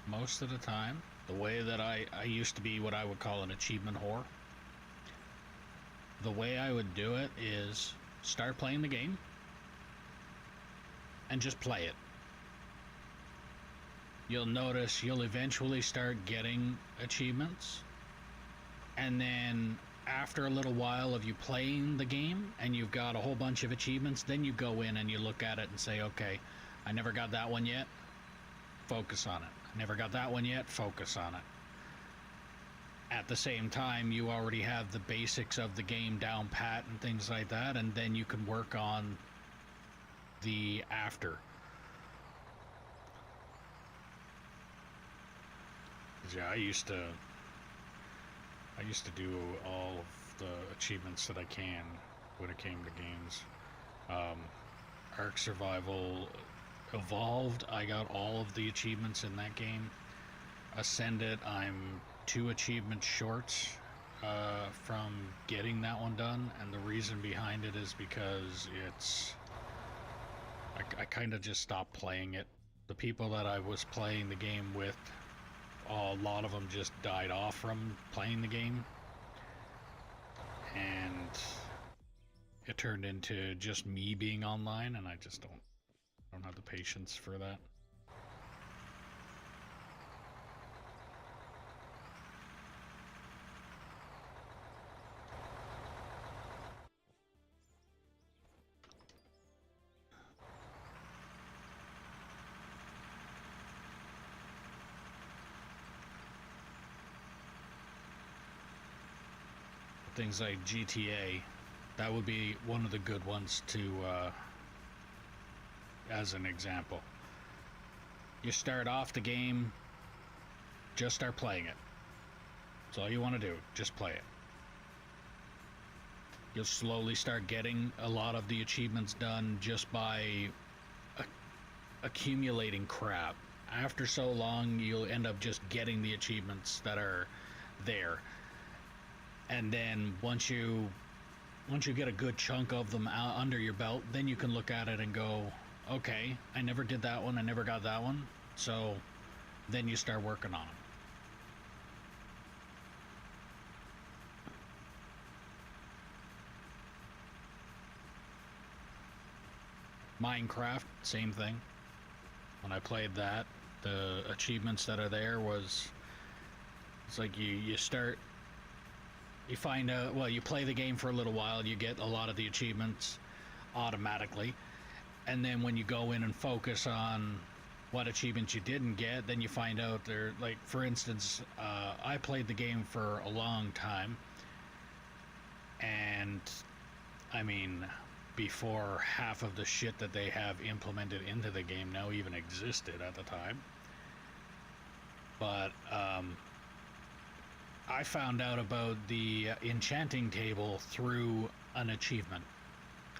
Most of the time, the way that I used to be what I would call an achievement whore, the way I would do it is start playing the game and just play it. You'll notice you'll eventually start getting achievements, and then after a little while of you playing the game and you've got a whole bunch of achievements, then you go in and you look at it and say, okay, I never got that one yet, focus on it. I never got that one yet, focus on it. At the same time, you already have the basics of the game down pat and things like that, and then you can work on the after. Yeah, I used to do all of the achievements that I can when it came to games. Ark Survival Evolved, I got all of the achievements in that game. Ascended, I'm 2 achievements short from getting that one done, and the reason behind it is because I kind of just stopped playing it. The people that I was playing the game with, a lot of them just died off from playing the game, and it turned into just me being online, and I just don't have the patience for that. Things like GTA, that would be one of the good ones to, as an example. You start off the game, just start playing it. That's all you want to do, just play it. You'll slowly start getting a lot of the achievements done just by accumulating crap. After so long, you'll end up just getting the achievements that are there. And then once you get a good chunk of them out under your belt, then you can look at it and go, okay, I never did that one, I never got that one, so then you start working on them. Minecraft, same thing. When I played that, the achievements that are there was, it's like you start, you find out, well, you play the game for a little while, you get a lot of the achievements automatically, and then when you go in and focus on what achievements you didn't get, then you find out they're like, for instance, I played the game for a long time, and I mean, before half of the shit that they have implemented into the game now even existed at the time. But I found out about the enchanting table through an achievement.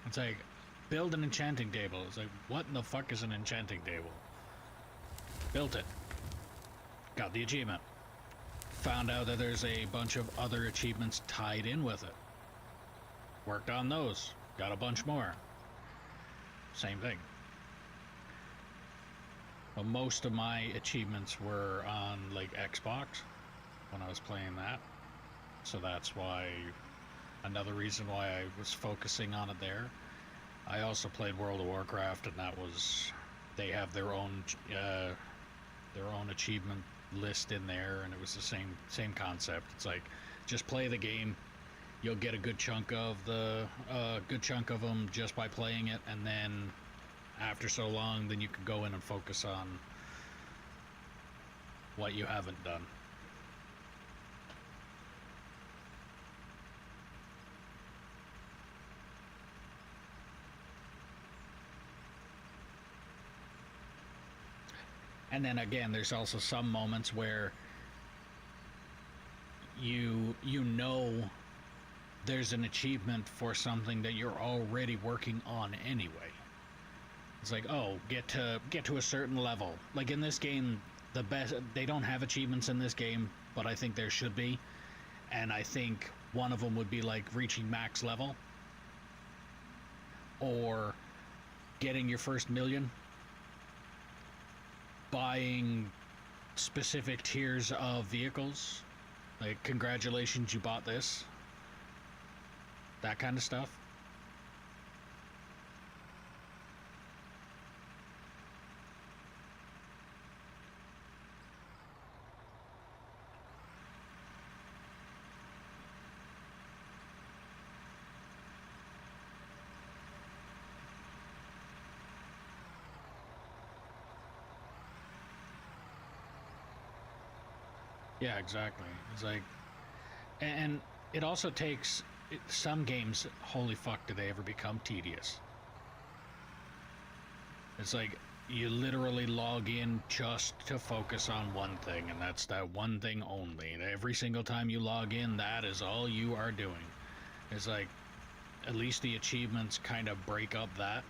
It's like, build an enchanting table. It's like, what in the fuck is an enchanting table? Built it. Got the achievement. Found out that there's a bunch of other achievements tied in with it. Worked on those. Got a bunch more. Same thing. But most of my achievements were on like Xbox when I was playing that. So that's why, another reason why I was focusing on it there. I also played World of Warcraft, and that was, they have their own achievement list in there, and it was the same concept. It's like, just play the game. You'll get a good chunk of them just by playing it, and then after so long, then you can go in and focus on what you haven't done. And then again, there's also some moments where you know there's an achievement for something that you're already working on anyway. It's like, oh, get to a certain level. Like in this game, they don't have achievements in this game, but I think there should be. And I think one of them would be like reaching max level, or getting your first million, buying specific tiers of vehicles. Like, congratulations, you bought this. That kind of stuff. Yeah, exactly. It's like, and it also takes, some games, holy fuck, do they ever become tedious? It's like, you literally log in just to focus on one thing, and that's that one thing only. And every single time you log in, that is all you are doing. It's like, at least the achievements kind of break up that.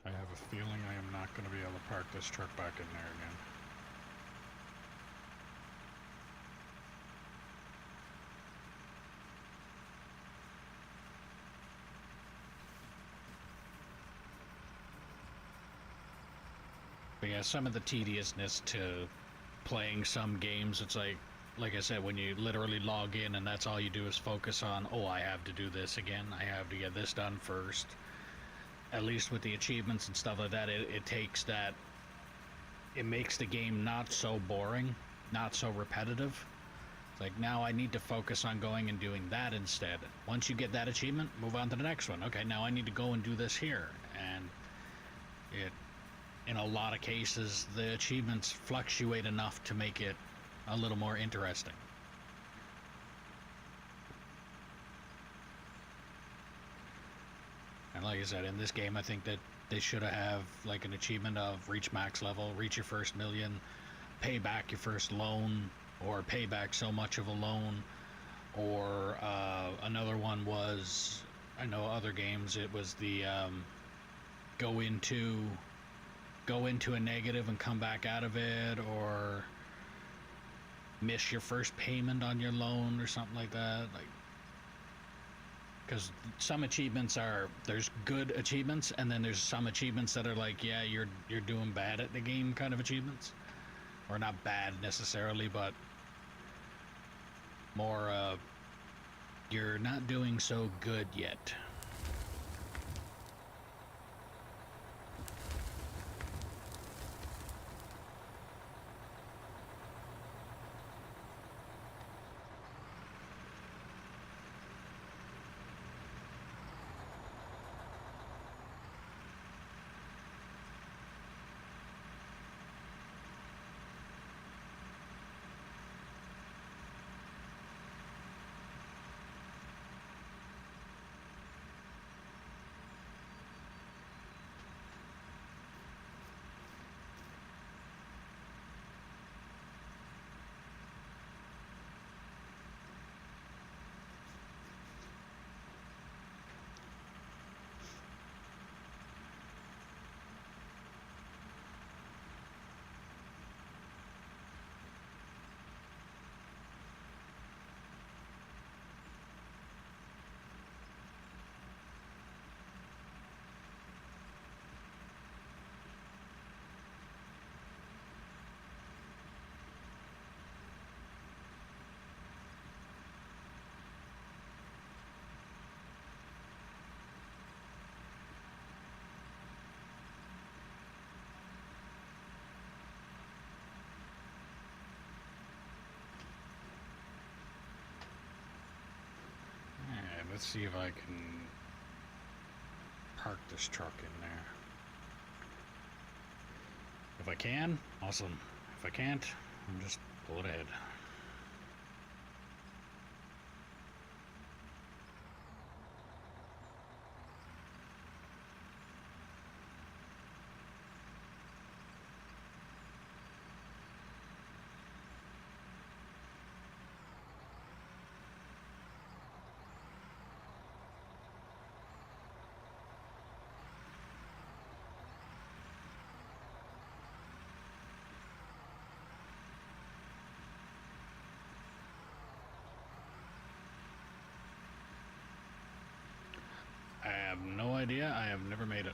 I have a feeling I am not going to be able to park this truck back in there again. But yeah, some of the tediousness to playing some games, it's like I said, when you literally log in and that's all you do is focus on, oh, I have to do this again, I have to get this done first. At least with the achievements and stuff like that, it takes that, it makes the game not so boring, not so repetitive. It's like, now I need to focus on going and doing that instead. Once you get that achievement, move on to the next one. Okay, now I need to go and do this here. And it, in a lot of cases, the achievements fluctuate enough to make it a little more interesting. And like I said, in this game, I think that they should have like an achievement of reach max level, reach your first million, pay back your first loan, or pay back so much of a loan. Or another one was, I know other games, it was the go into a negative and come back out of it, or miss your first payment on your loan or something like that. Like, because some achievements are, there's good achievements, and then there's some achievements that are like, yeah, you're doing bad at the game kind of achievements, or not bad necessarily, but more you're not doing so good yet. Alright, let's see if I can park this truck in there. If I can, awesome. If I can't, I'm just pull it ahead. I have no idea. I have never made it.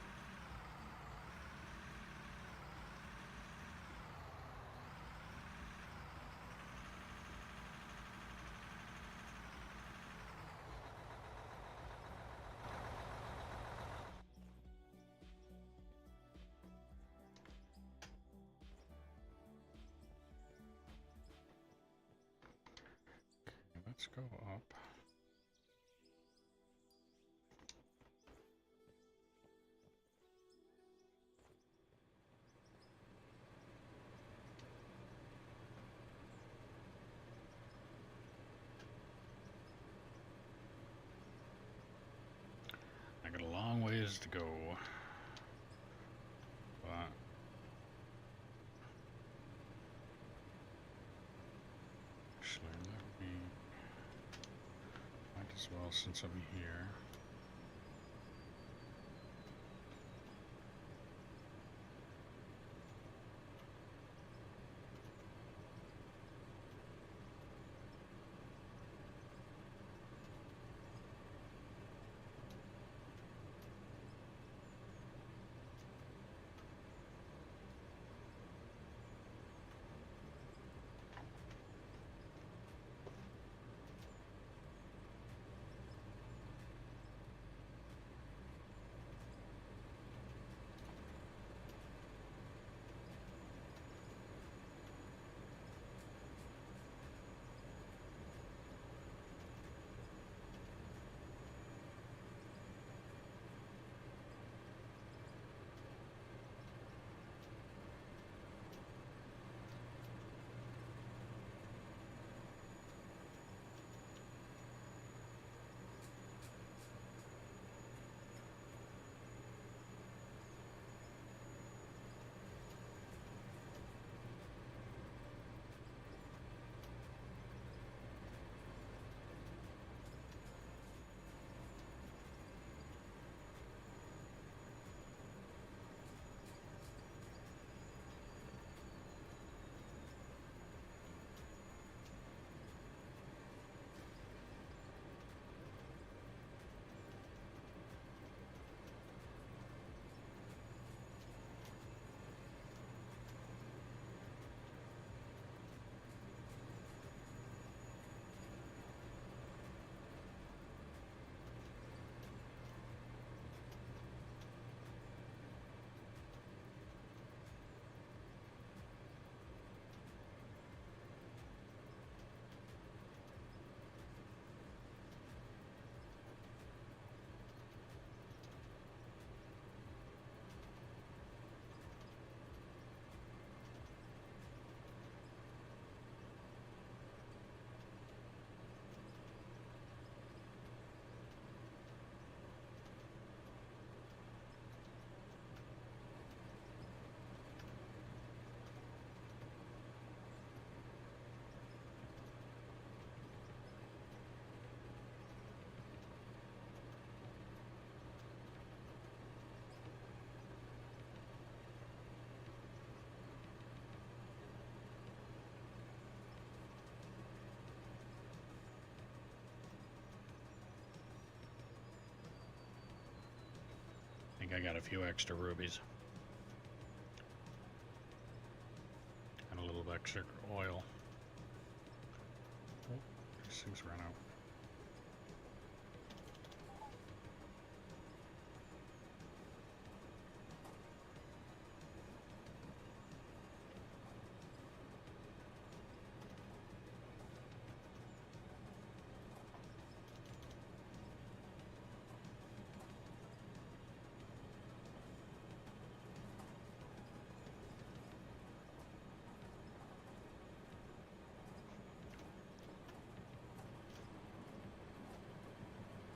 Let's go up. I got a long ways to go. But actually, let me, might as well, since I'm here. think I got a few extra rubies. And a little bit extra oil. Oh, these things ran out.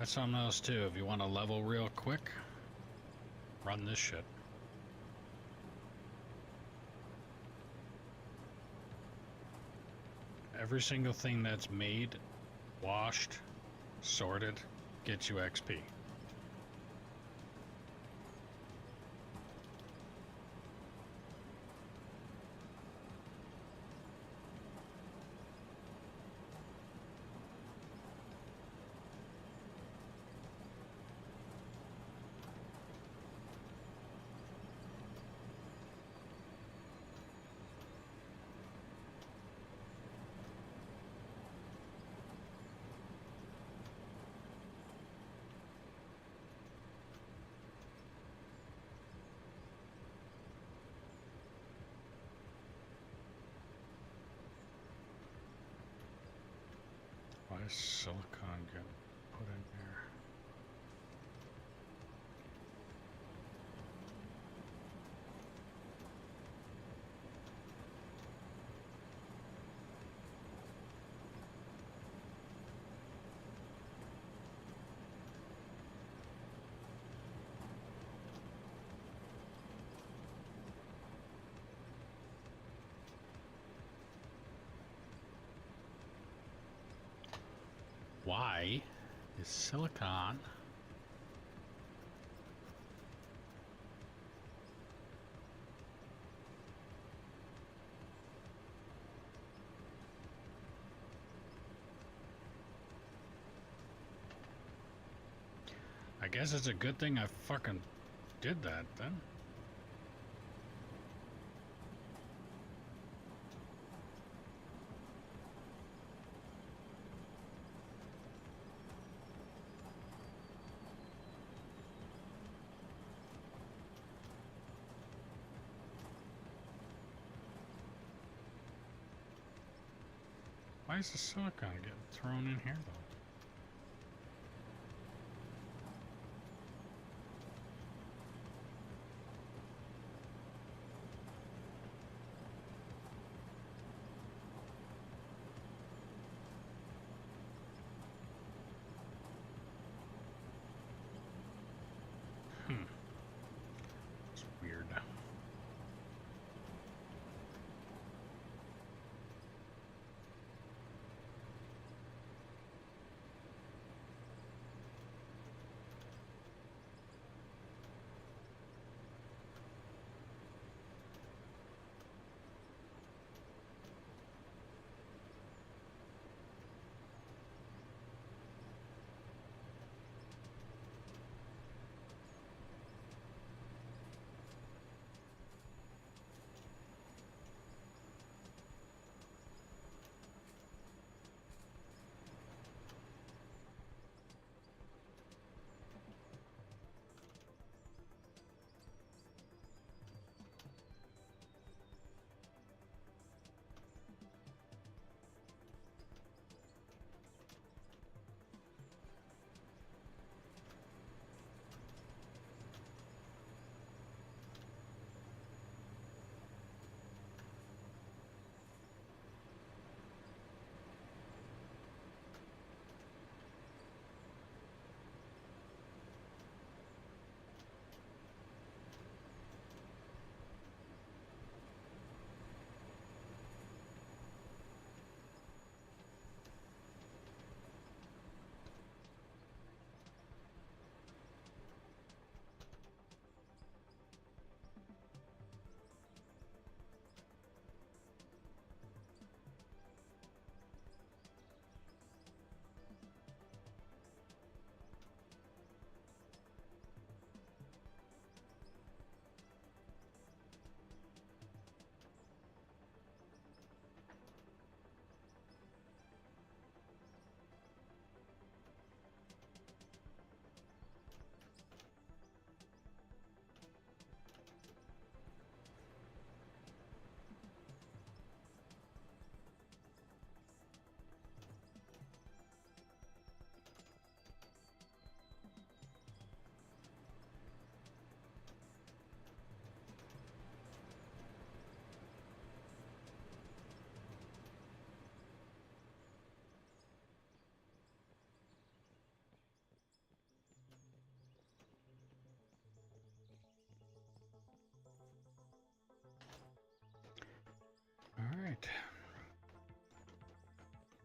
That's something else too. If you want to level real quick, run this shit. Every single thing that's made, washed, sorted, gets you XP. Why is silicon getting put in there? Why is silicon I guess it's a good thing I fucking did that then. Why is the silicon getting thrown in here though? It's weird.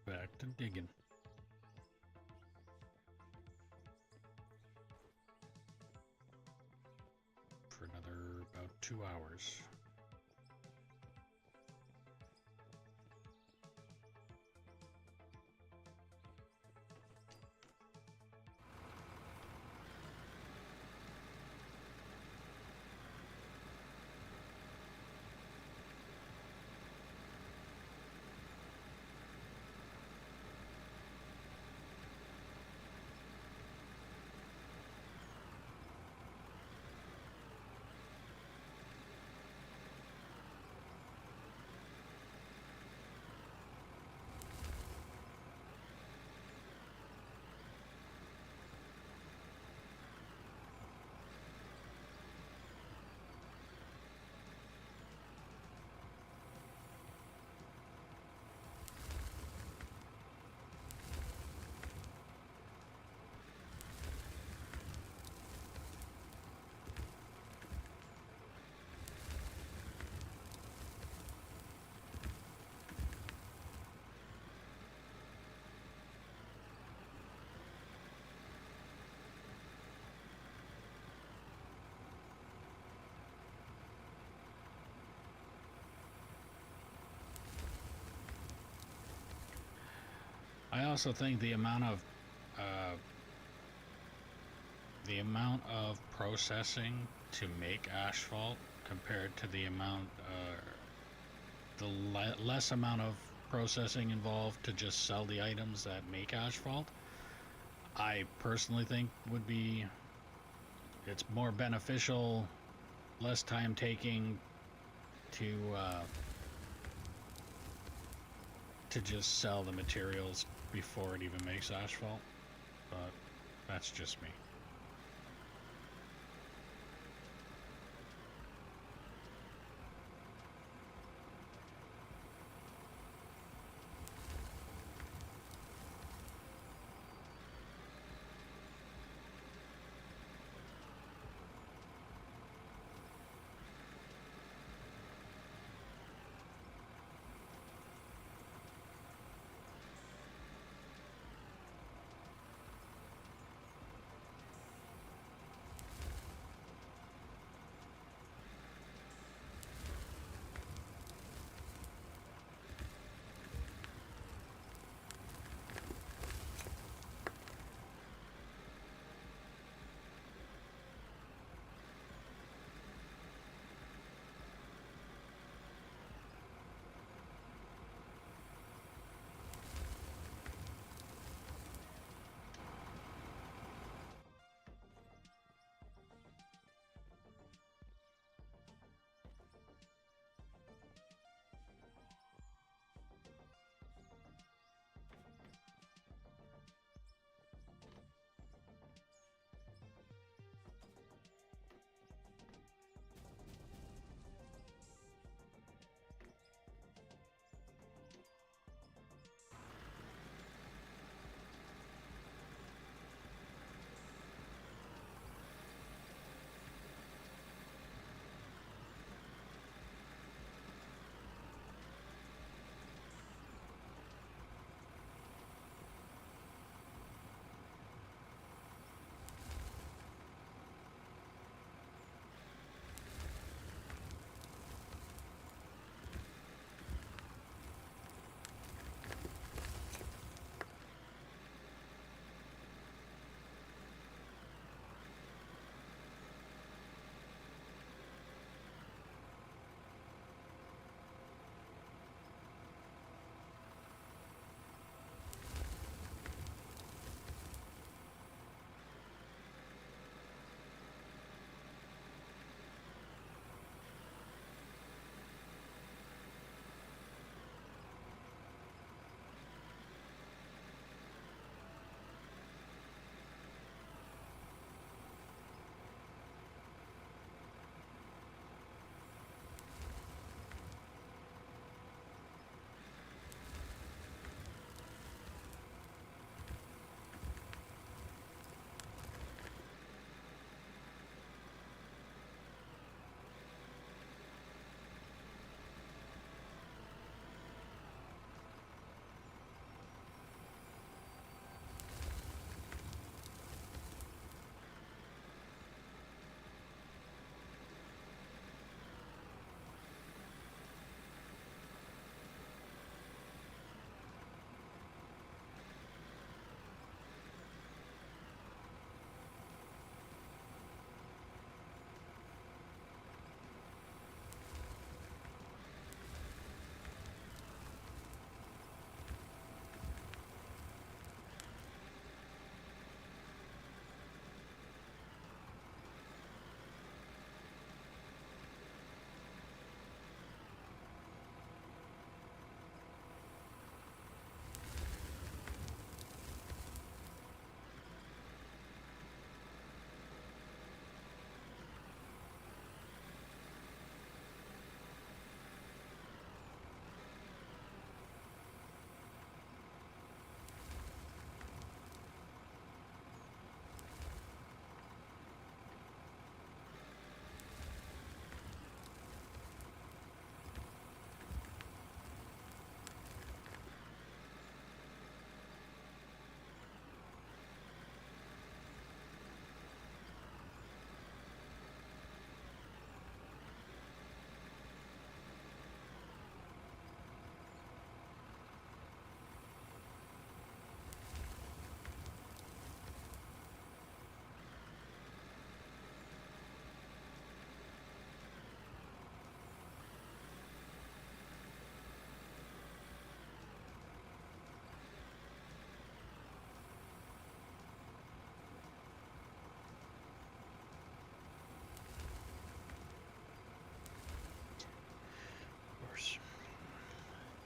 Back to digging. For another about 2 hours. I also think uh, the amount of processing to make asphalt compared to the less amount of processing involved to just sell the items that make asphalt, I personally think would be, it's more beneficial, less time taking to uh, to just sell the materials before it even makes asphalt, but that's just me.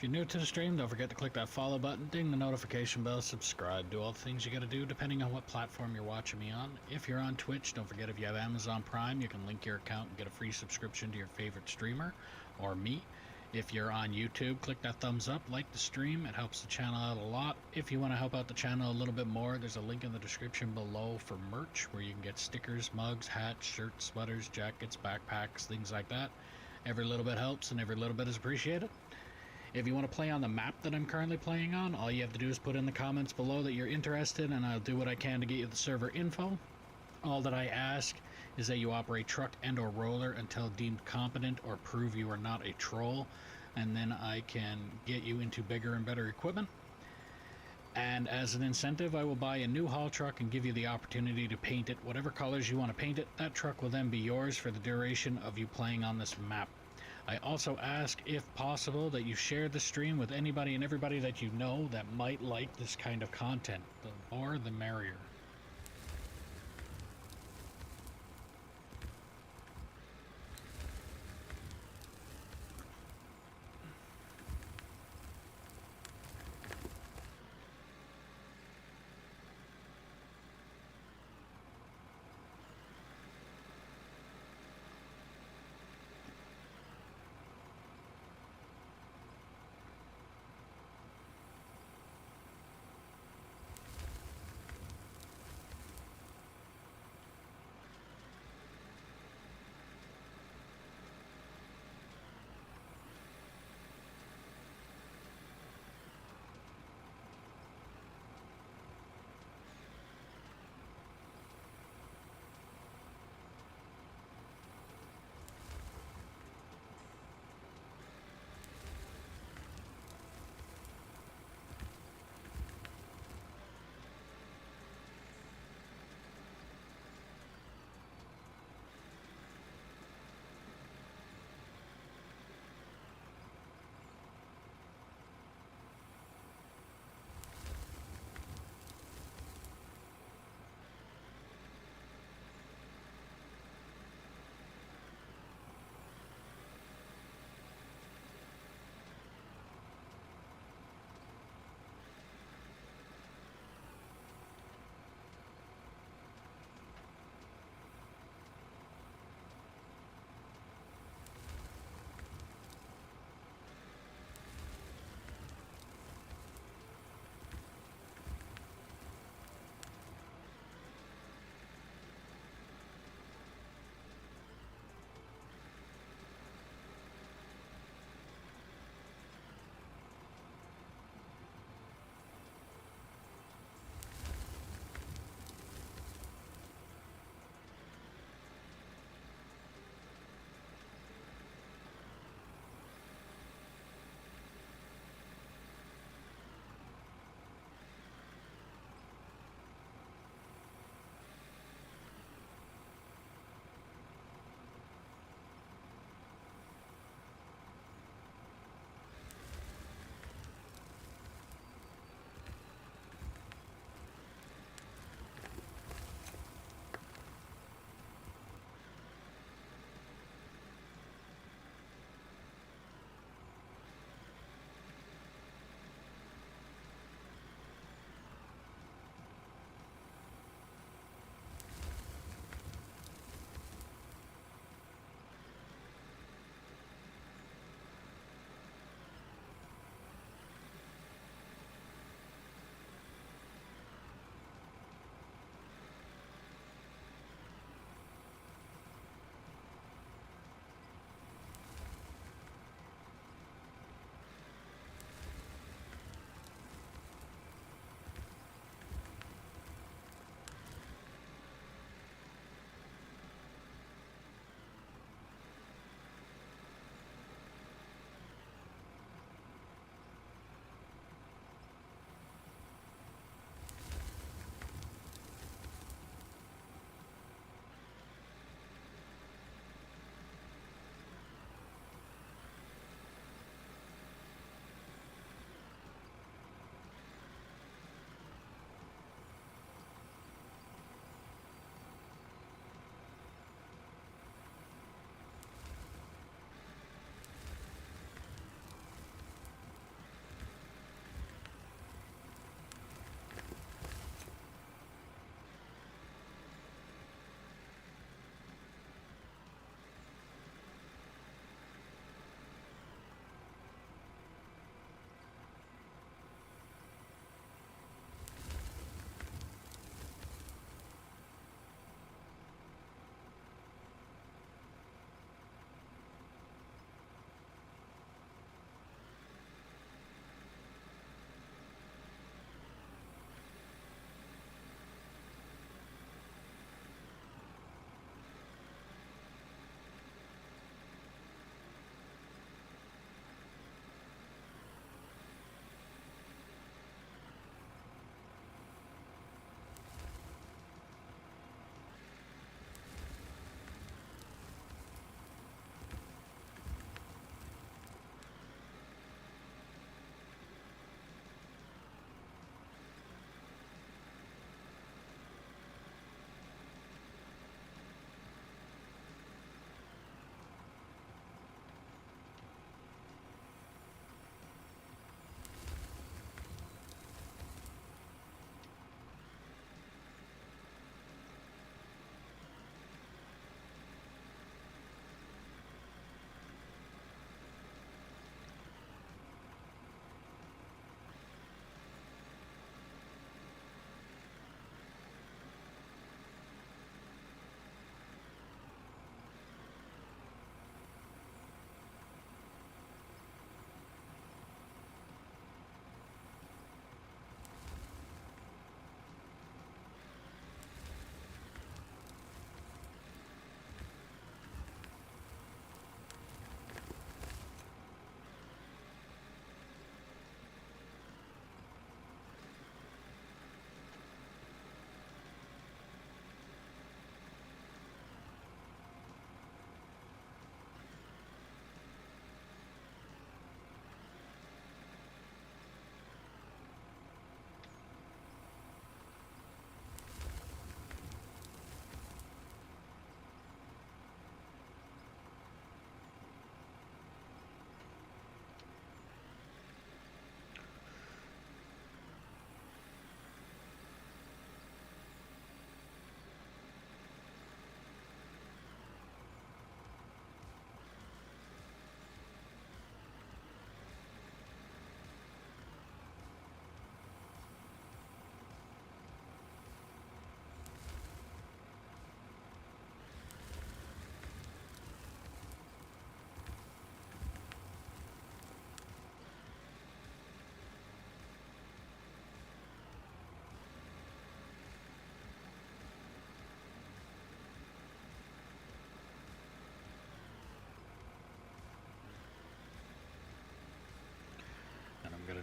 If you're new to the stream, don't forget to click that follow button, ding the notification bell, subscribe, do all the things you gotta do depending on what platform you're watching me on. If you're on Twitch, don't forget if you have Amazon Prime, you can link your account and get a free subscription to your favorite streamer, or me. If you're on YouTube, click that thumbs up, like the stream, it helps the channel out a lot. If you want to help out the channel a little bit more, there's a link in the description below for merch, where you can get stickers, mugs, hats, shirts, sweaters, jackets, backpacks, things like that. Every little bit helps and every little bit is appreciated. If you want to play on the map that I'm currently playing on, all you have to do is put in the comments below that you're interested, and I'll do what I can to get you the server info. All that I ask is that you operate truck and or roller until deemed competent or prove you are not a troll, and then I can get you into bigger and better equipment. And as an incentive, I will buy a new haul truck and give you the opportunity to paint it whatever colors you want to paint it. That truck will then be yours for the duration of you playing on this map. I also ask, if possible, that you share the stream with anybody and everybody that you know that might like this kind of content. The more, the merrier.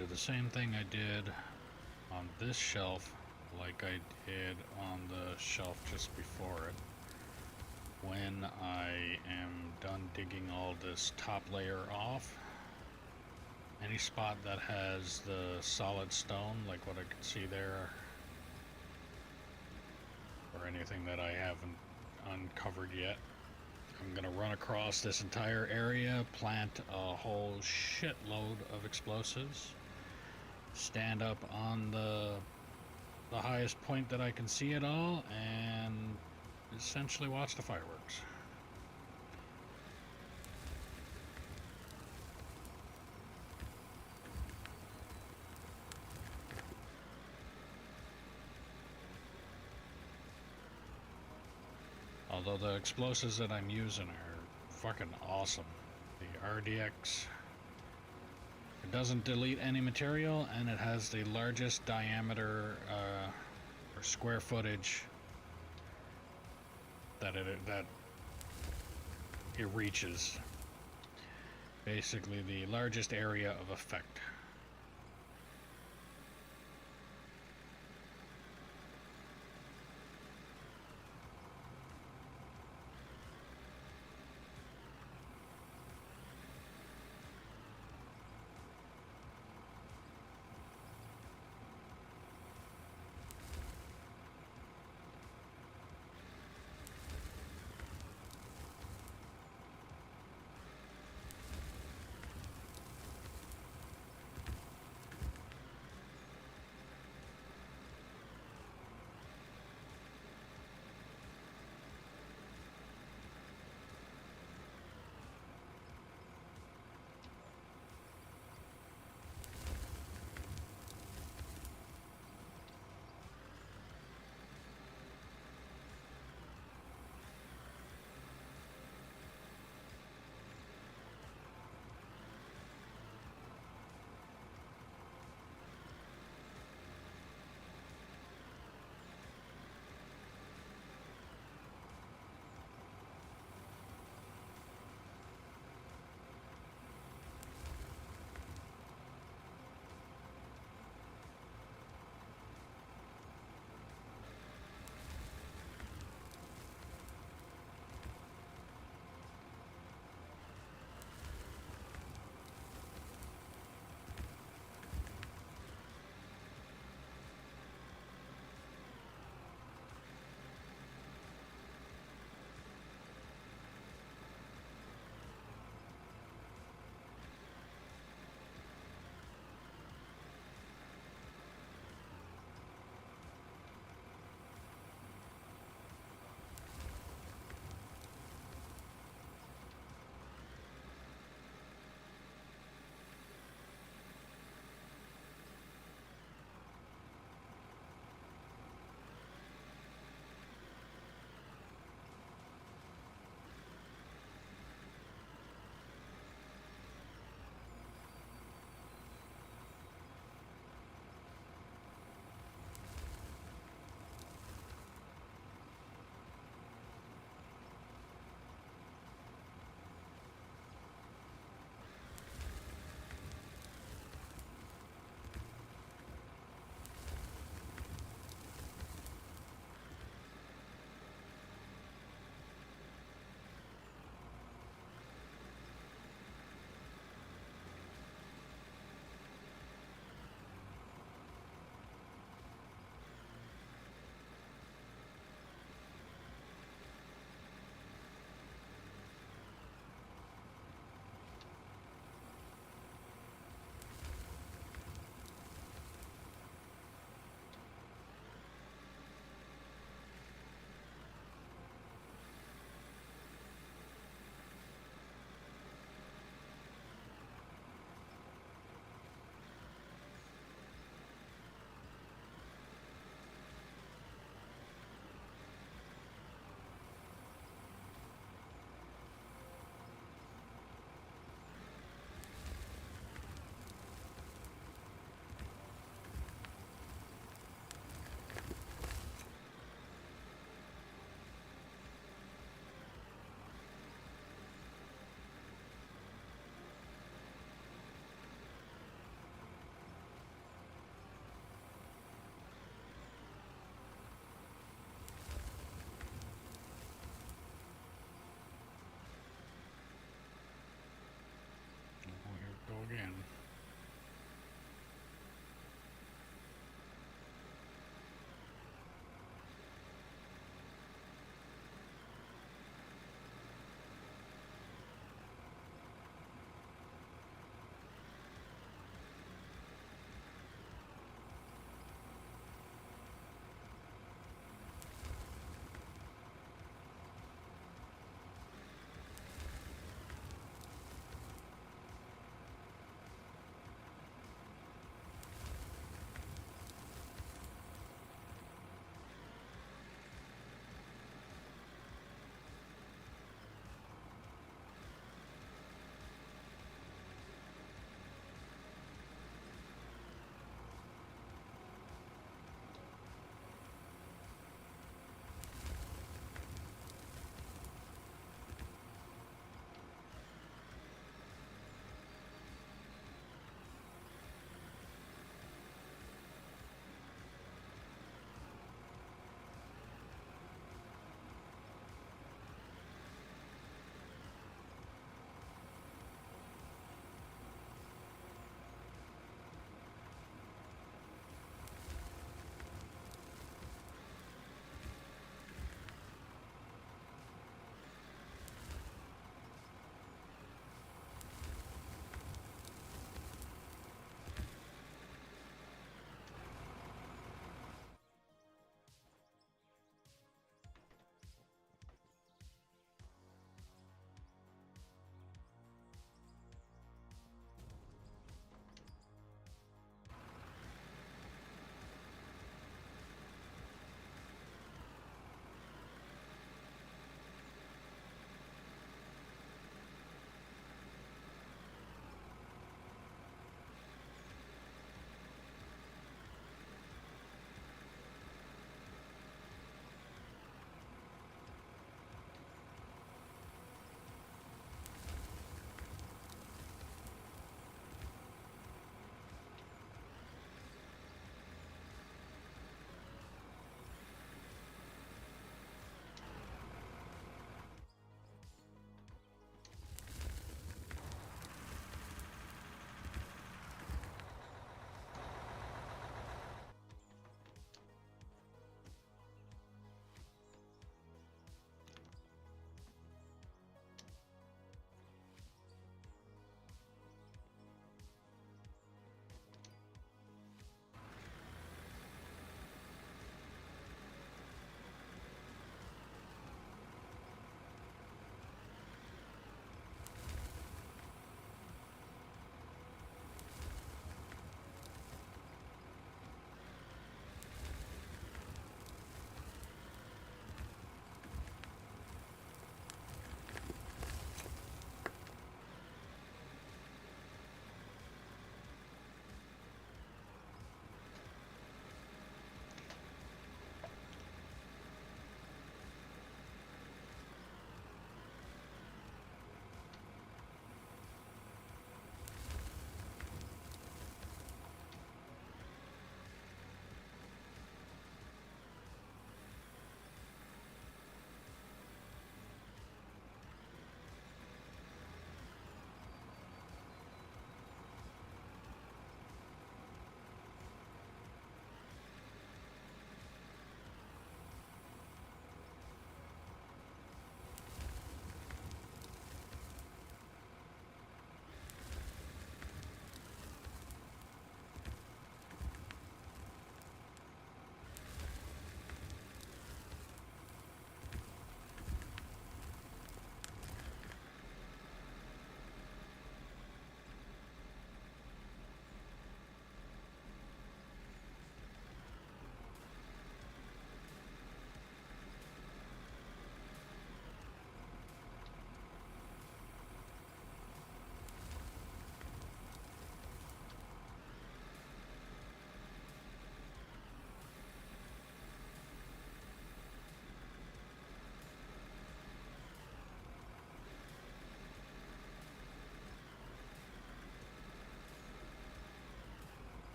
do the same thing I did on this shelf like I did on the shelf just before it. When I am done digging all this top layer off, any spot that has the solid stone, like what I can see there, or anything that I haven't uncovered yet, I'm gonna run across this entire area, plant a whole shitload of explosives, stand up on the highest point that I can see it all, and essentially watch the fireworks. Although the explosives that I'm using are fucking awesome. The RDX, it doesn't delete any material, and it has the largest diameter or square footage that it reaches. Basically the largest area of effect.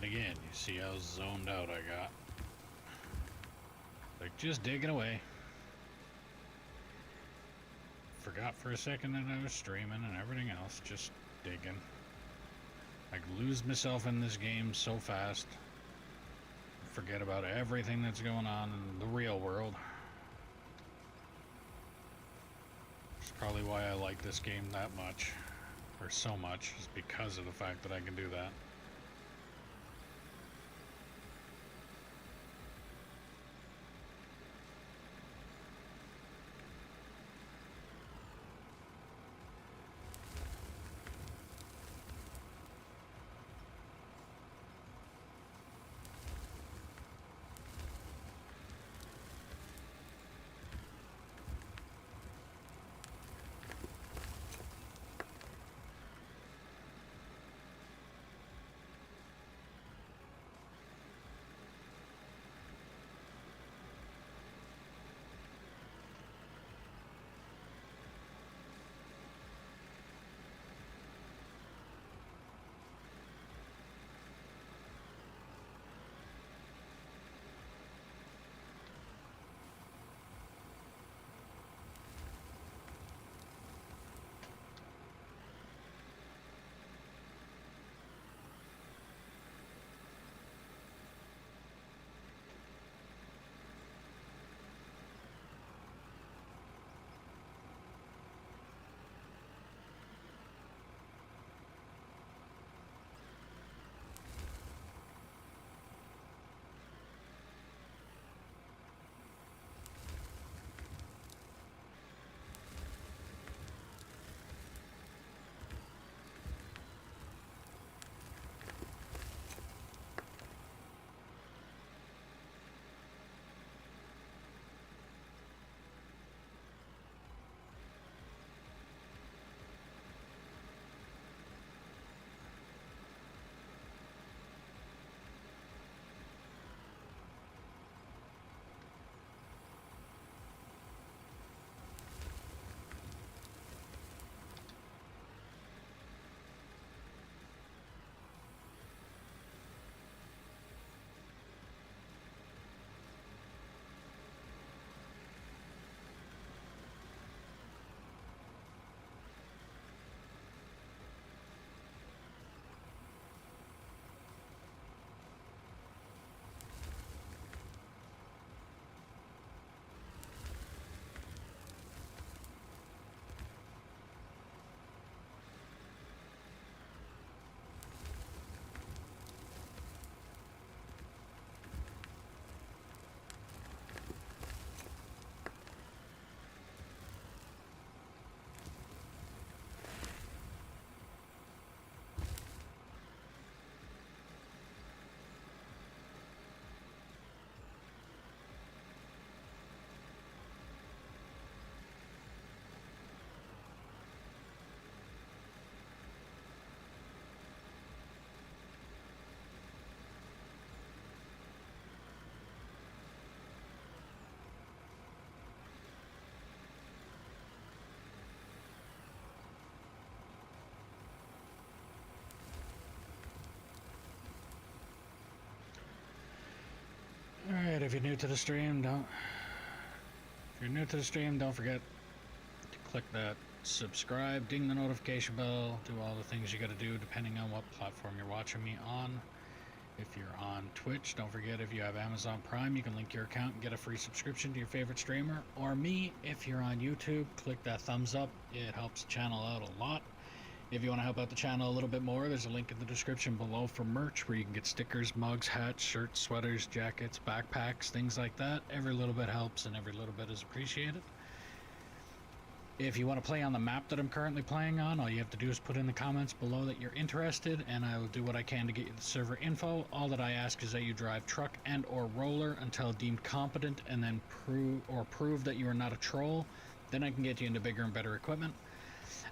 And again, you see how zoned out I got. Like, just digging away. Forgot for a second that I was streaming and everything else, just digging. I lose myself in this game so fast. Forget about everything that's going on in the real world. It's probably why I like this game that much, or so much, is because of the fact that I can do that. Alright, if you're new to the stream, don't forget to click that subscribe, ding the notification bell, do all the things you gotta do depending on what platform you're watching me on. If you're on Twitch, don't forget, if you have Amazon Prime, you can link your account and get a free subscription to your favorite streamer. Or me, if you're on YouTube, click that thumbs up. It helps the channel out a lot. If you want to help out the channel a little bit more, there's a link in the description below for merch where you can get stickers, mugs, hats, shirts, sweaters, jackets, backpacks, things like that. Every little bit helps and every little bit is appreciated. If you want to play on the map that I'm currently playing on, all you have to do is put in the comments below that you're interested, and I will do what I can to get you the server info. All that I ask is that you drive truck and or roller until deemed competent, and then prove that you are not a troll. Then I can get you into bigger and better equipment.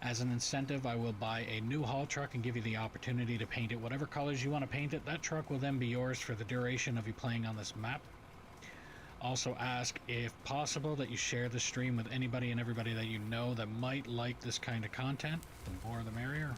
As an incentive, I will buy a new haul truck and give you the opportunity to paint it whatever colors you want to paint it. That truck will then be yours for the duration of you playing on this map. Also ask, if possible, that you share the stream with anybody and everybody that you know that might like this kind of content. The more the merrier.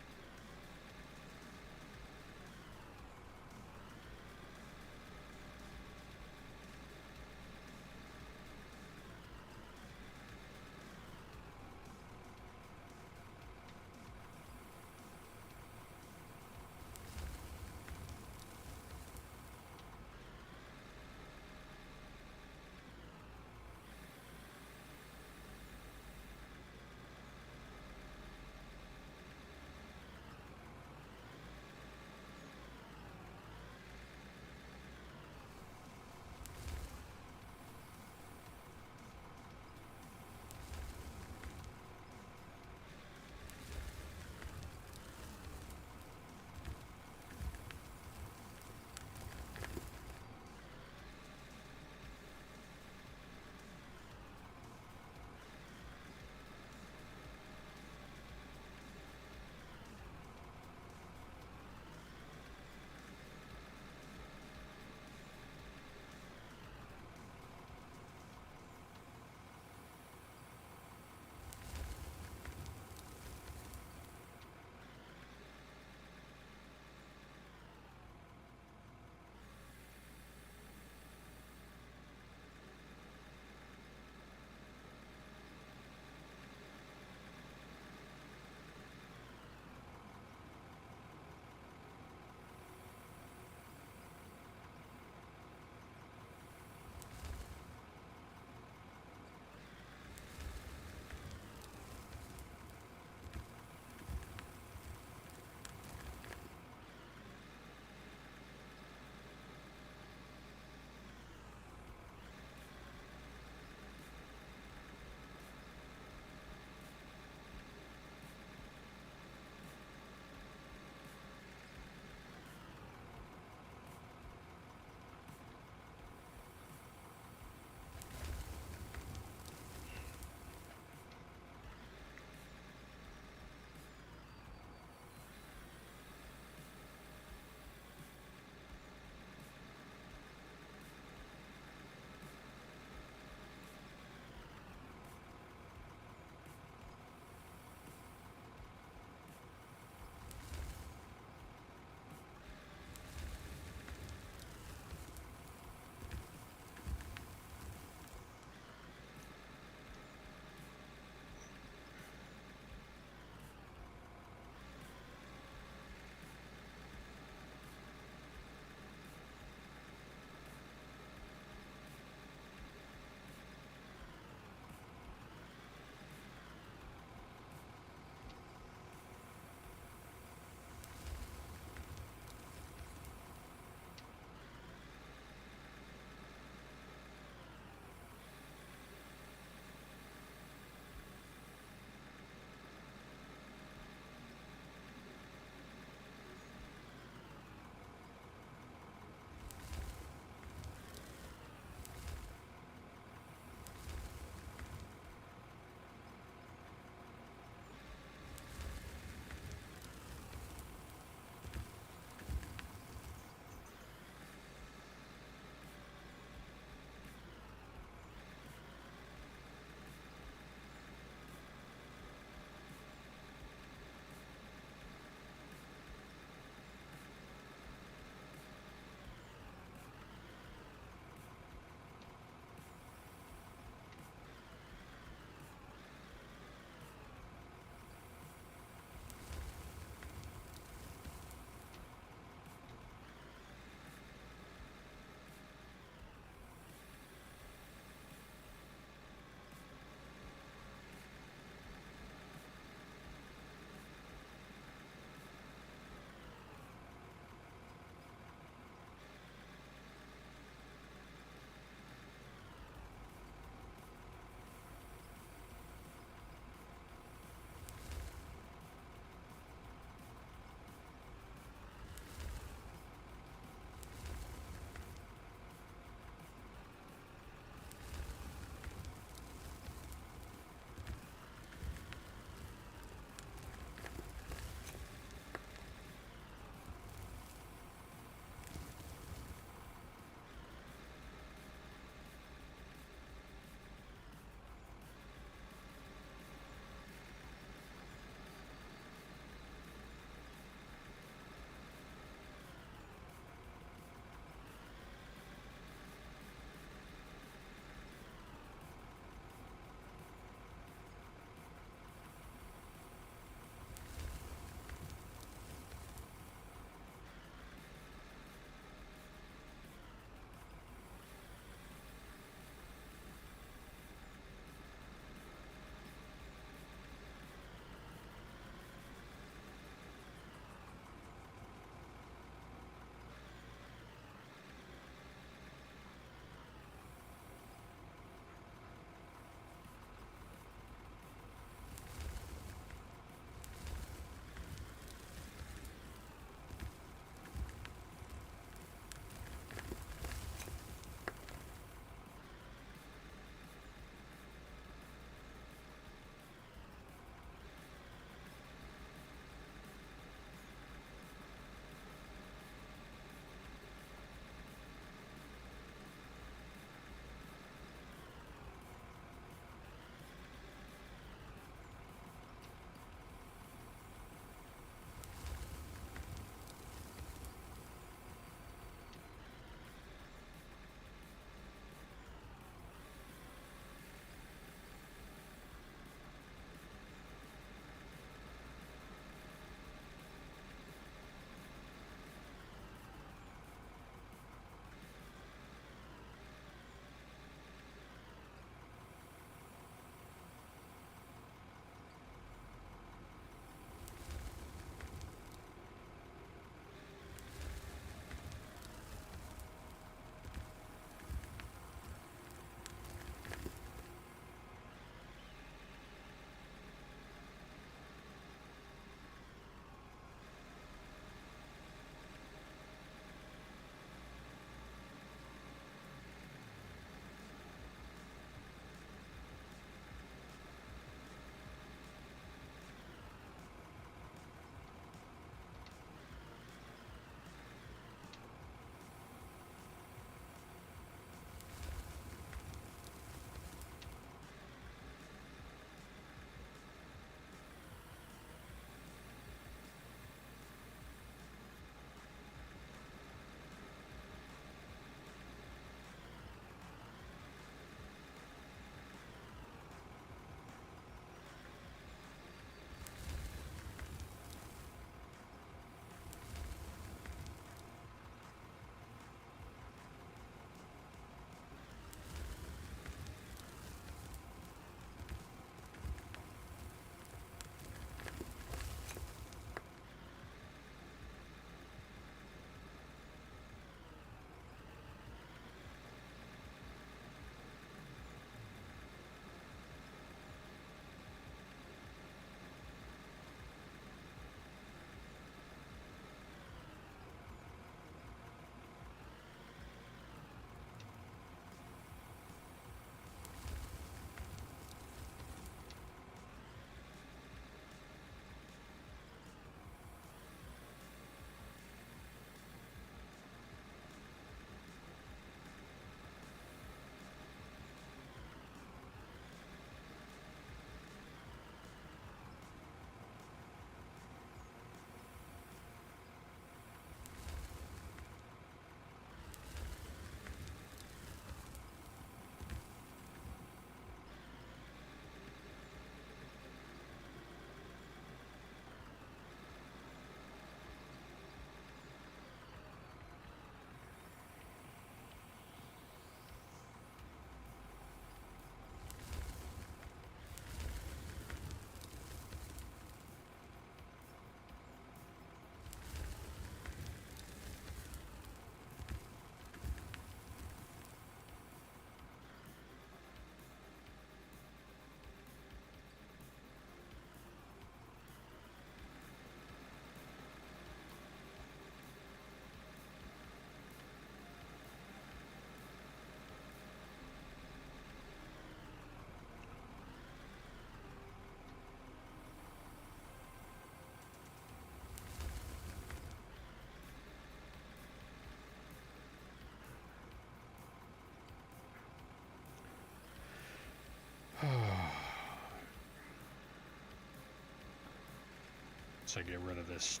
Once I get rid of this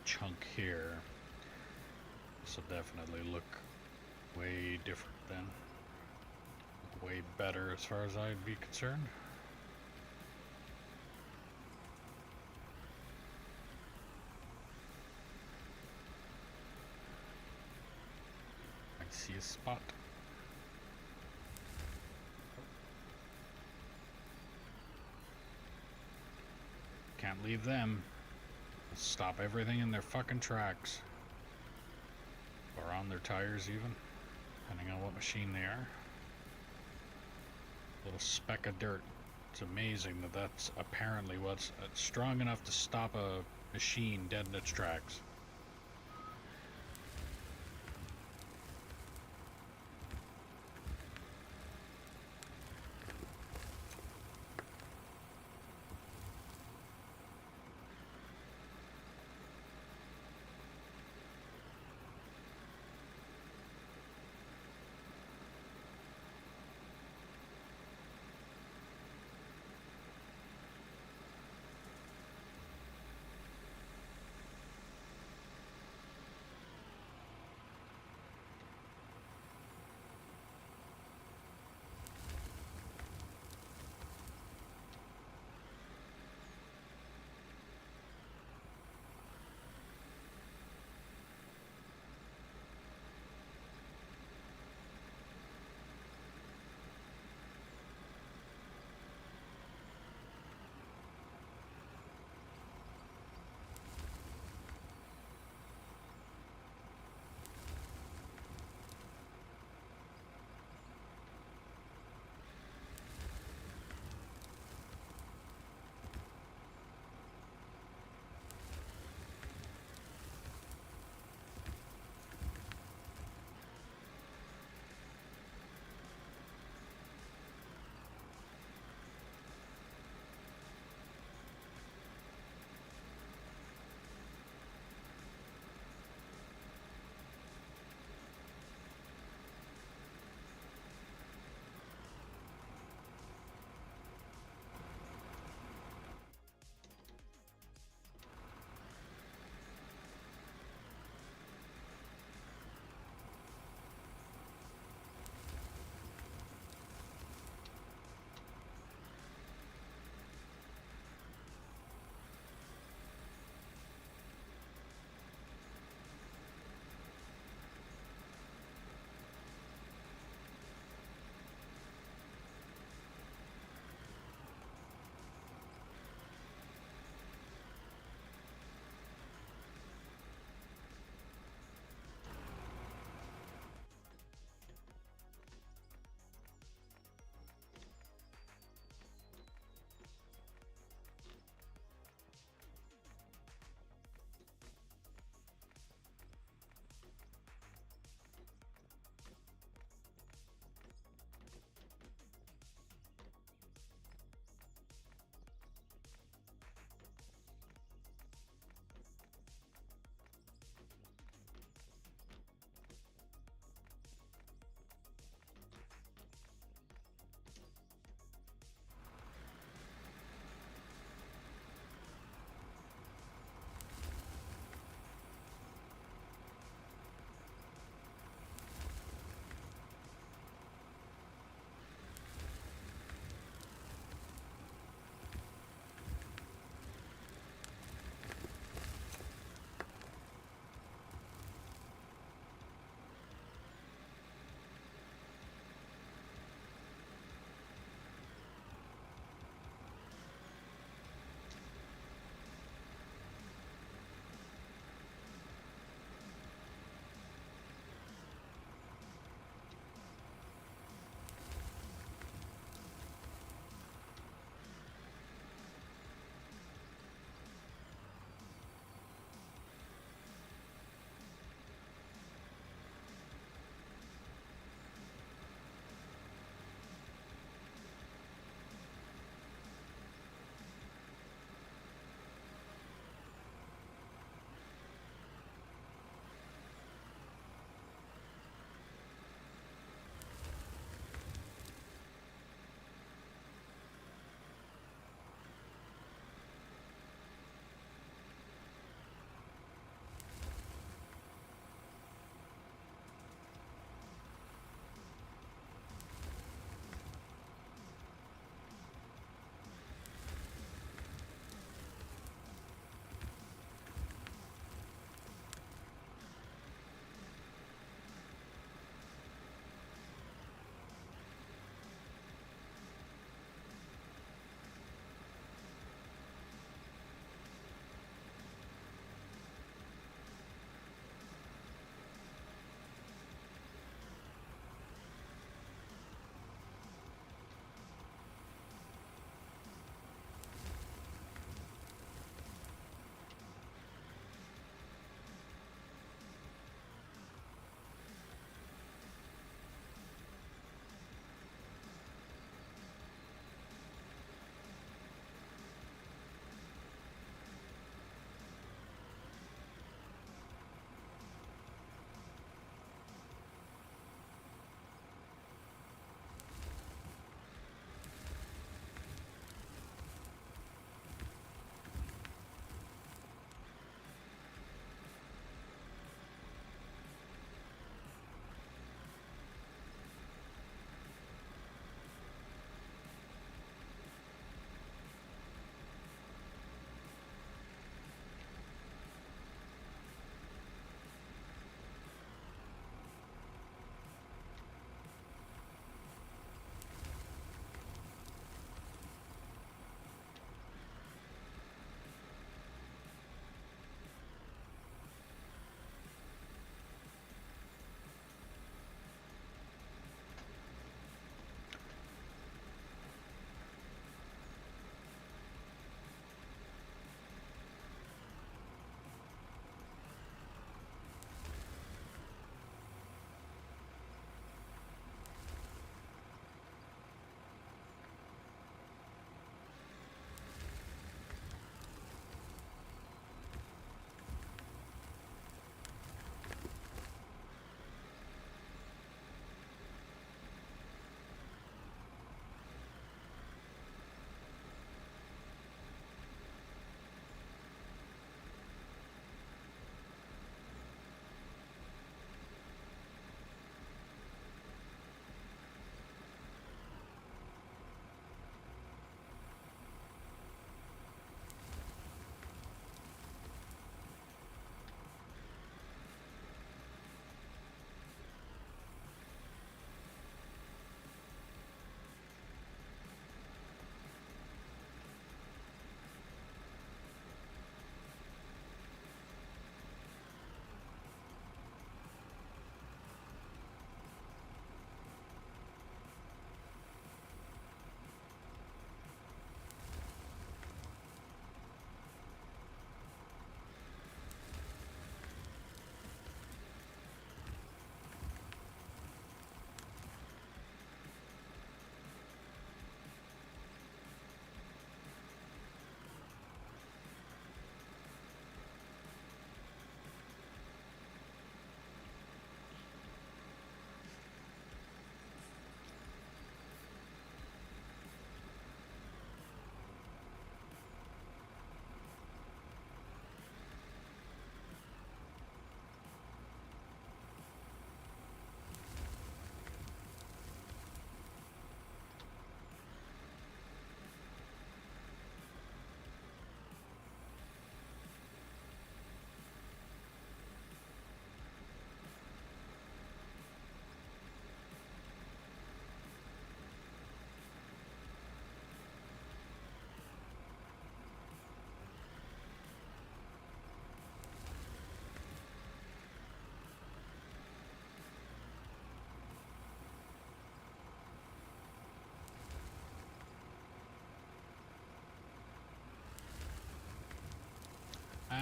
chunk here, this will definitely look way different then. Way better as far as I'd be concerned. I see a spot. Can't leave them. Stop everything in their fucking tracks. Or on their tires even, depending on what machine they are. Little speck of dirt. It's amazing that that's apparently what's strong enough to stop a machine dead in its tracks.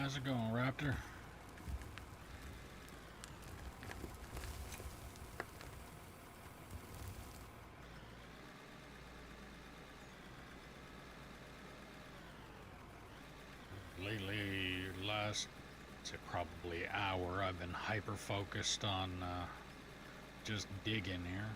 How's it going, Raptor? Lately, last, say probably hour, I've been hyper focused on just digging here.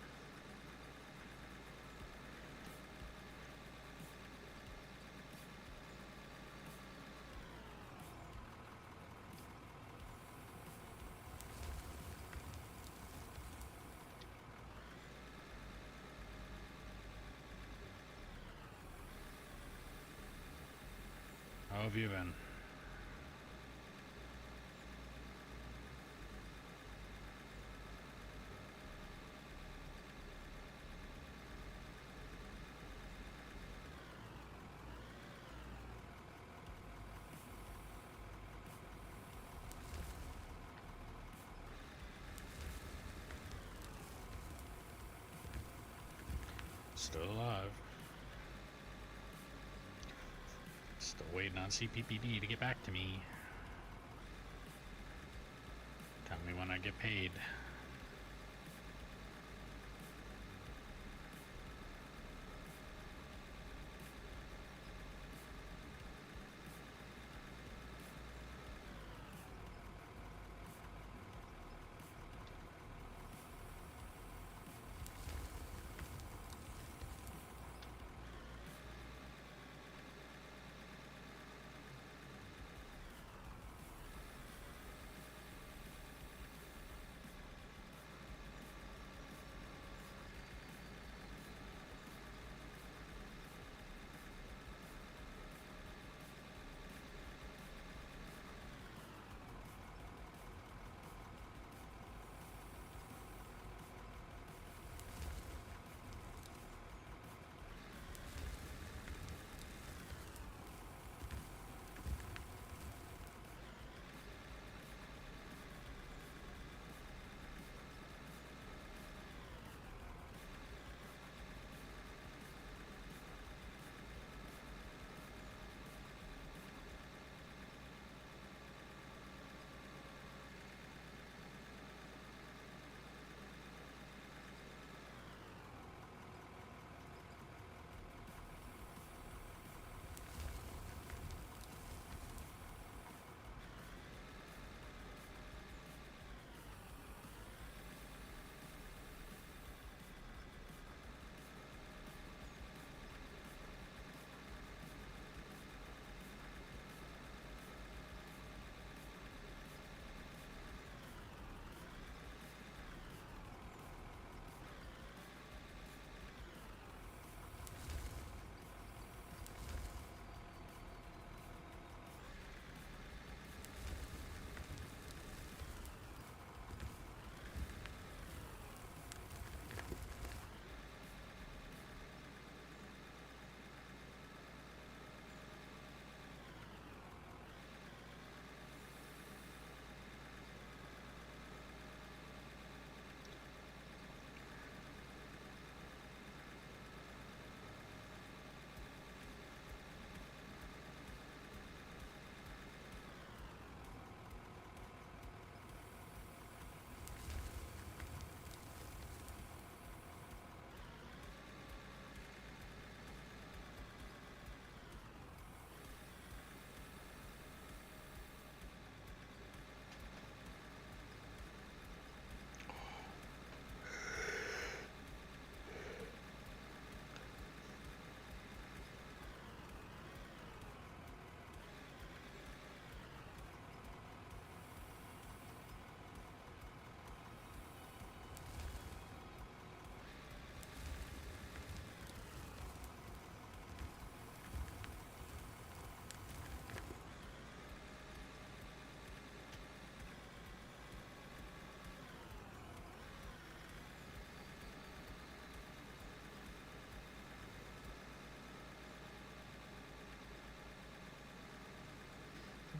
How have you been? Still alive. Still waiting on CPPD to get back to me. Tell me when I get paid.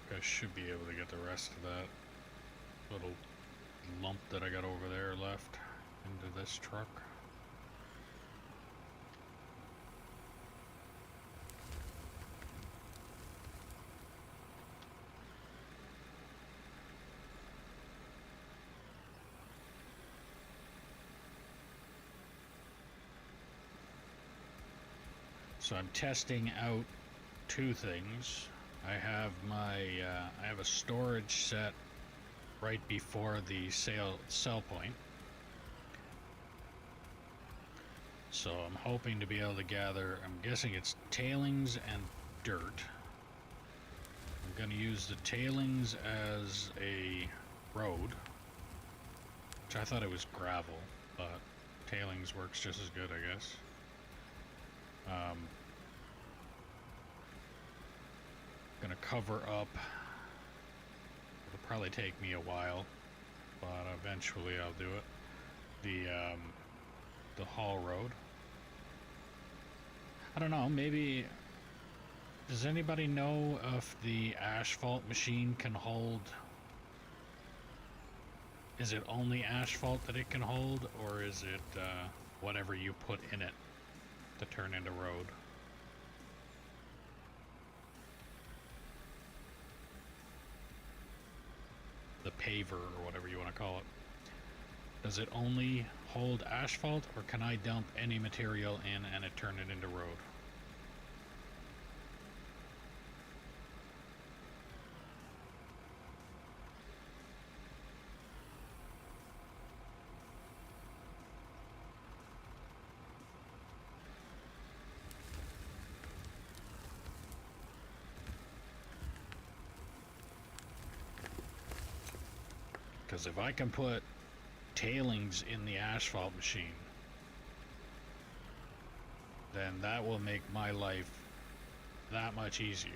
I should be able to get the rest of that little lump that I got over there left into this truck. So I'm testing out two things. I have I have a storage set right before the sell point. So I'm hoping to be able to gather, I'm guessing it's tailings and dirt. I'm going to use the tailings as a road, which I thought it was gravel, but tailings works just as good, I guess. Going to cover up. It'll probably take me a while, but eventually I'll do it. The haul road. I don't know, maybe, does anybody know if the asphalt machine can hold, is it only asphalt that it can hold, or is it whatever you put in it to turn into road? The paver, or whatever you want to call it. Does it only hold asphalt, or can I dump any material in and it turn it into road? Because if I can put tailings in the asphalt machine, then that will make my life that much easier.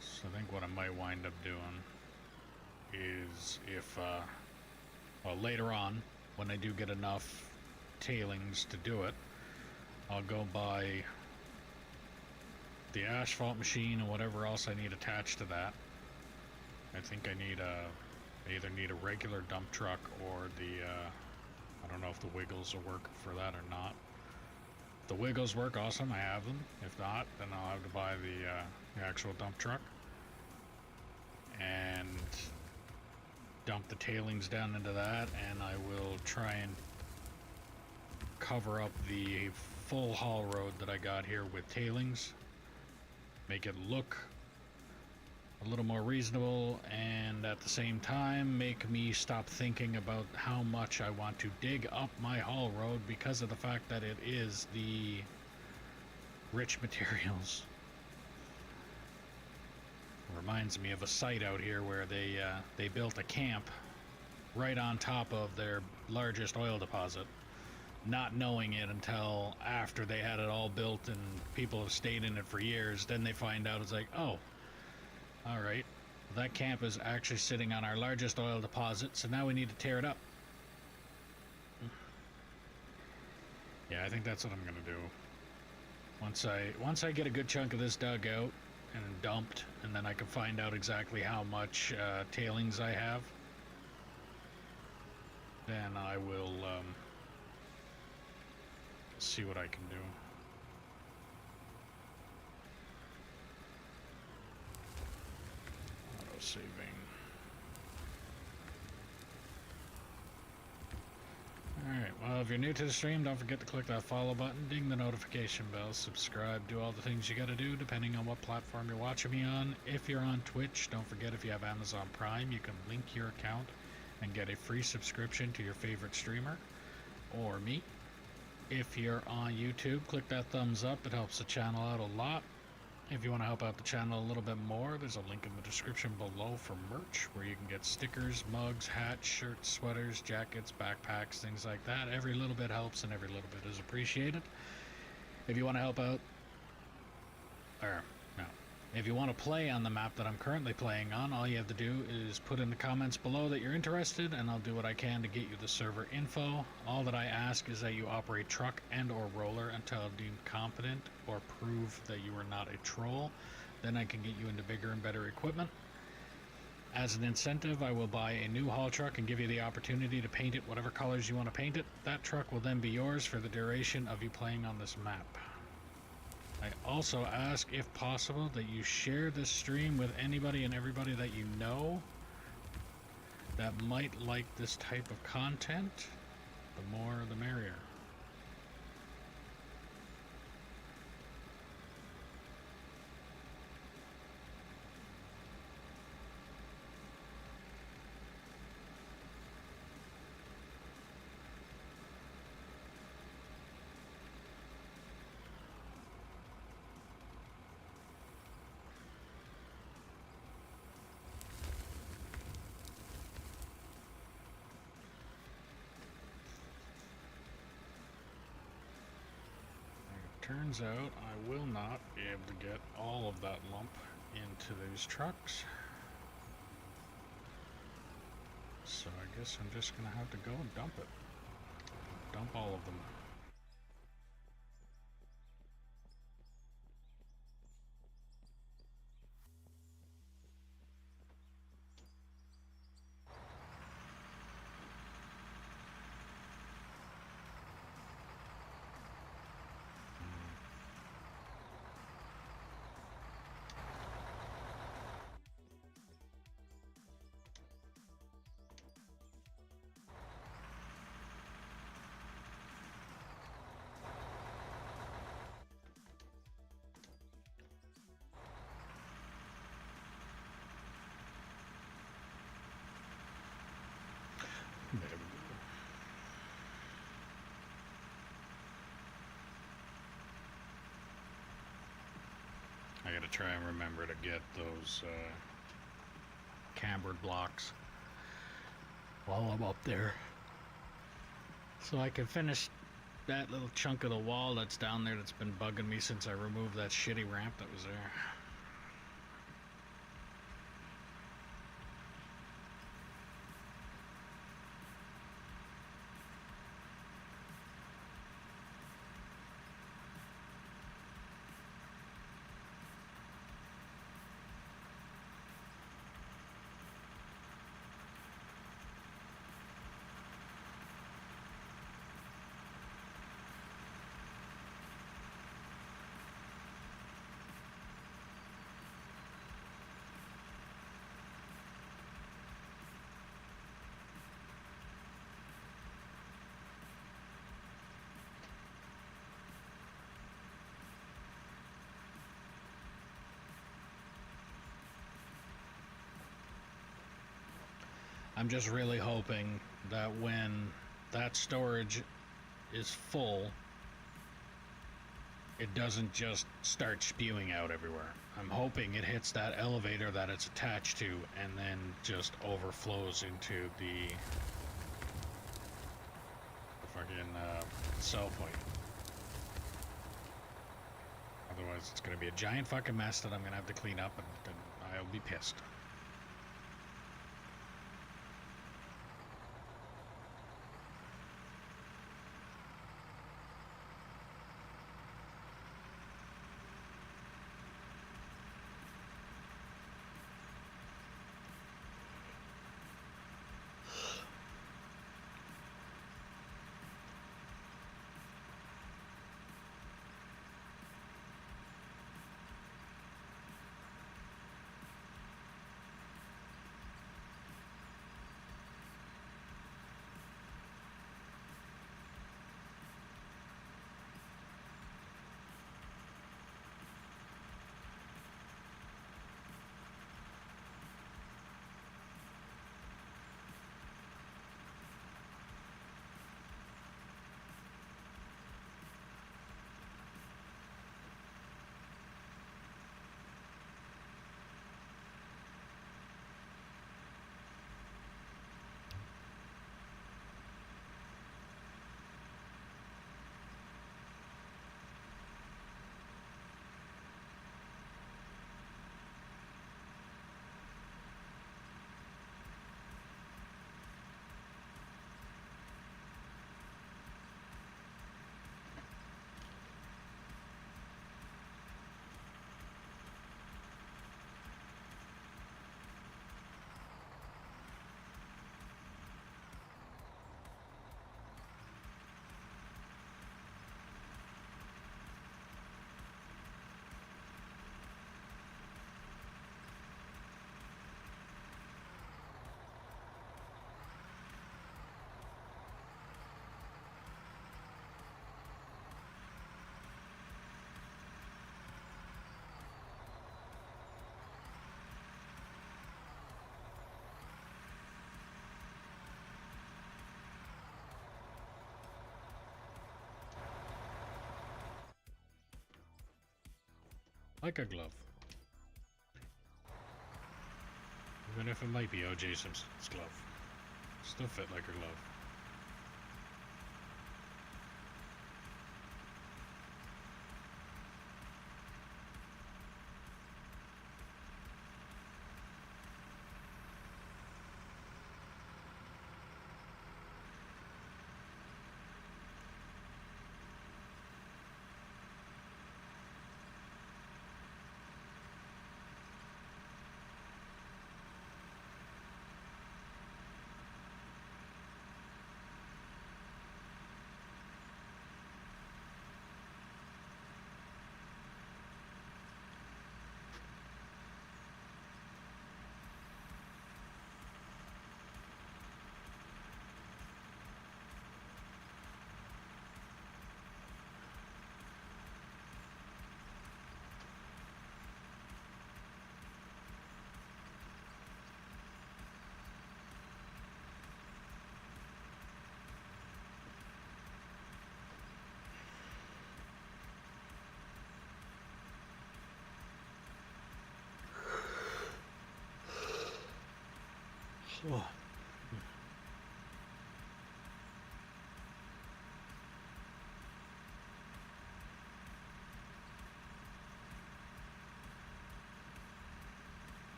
So I think what I might wind up doing is, if well, later on, when I do get enough tailings to do it, I'll go buy the asphalt machine and whatever else I need attached to that. I think I need either need a regular dump truck or the I don't know if the Wiggles will work for that or not. If the Wiggles work, awesome, I have them. If not, then I'll have to buy the actual dump truck and dump the tailings down into that, and I will try and cover up the full haul road that I got here with tailings, make it look a little more reasonable, and at the same time make me stop thinking about how much I want to dig up my haul road because of the fact that it is the rich materials. Reminds me of a site out here where they built a camp right on top of their largest oil deposit, not knowing it until after they had it all built and people have stayed in it for years. Then they find out, it's like, oh, all right, that camp is actually sitting on our largest oil deposit, so now we need to tear it up. Yeah, I think that's what I'm gonna do. Once I get a good chunk of this dug out and dumped, and then I can find out exactly how much tailings I have, then I will see what I can do. Auto saving. Alright, well, if you're new to the stream, don't forget to click that follow button, ding the notification bell, subscribe, do all the things you gotta do depending on what platform you're watching me on. If you're on Twitch, don't forget, if you have Amazon Prime, you can link your account and get a free subscription to your favorite streamer or me. If you're on YouTube, click that thumbs up, it helps the channel out a lot. If you want to help out the channel a little bit more, there's a link in the description below for merch, where you can get stickers, mugs, hats, shirts, sweaters, jackets, backpacks, things like that. Every little bit helps and every little bit is appreciated. If you want to help out, if you want to play on the map that I'm currently playing on, all you have to do is put in the comments below that you're interested, and I'll do what I can to get you the server info. All that I ask is that you operate truck and or roller until deemed competent or prove that you are not a troll. Then I can get you into bigger and better equipment. As an incentive, I will buy a new haul truck and give you the opportunity to paint it whatever colors you want to paint it. That truck will then be yours for the duration of you playing on this map. I also ask, if possible, that you share this stream with anybody and everybody that you know that might like this type of content. The more, the merrier. Turns out I will not be able to get all of that lump into these trucks. So I guess I'm just gonna have to go and dump it. Dump all of them. There we go. I gotta try and remember to get those cambered blocks while I'm up there, so I can finish that little chunk of the wall that's down there that's been bugging me since I removed that shitty ramp that was there. I'm just really hoping that when that storage is full, it doesn't just start spewing out everywhere. I'm hoping it hits that elevator that it's attached to and then just overflows into the fucking cell point. Otherwise it's going to be a giant fucking mess that I'm going to have to clean up, and I'll be pissed. Like a glove. Even if it might be O.J. Simpson's glove. Still fit like a glove. Oh.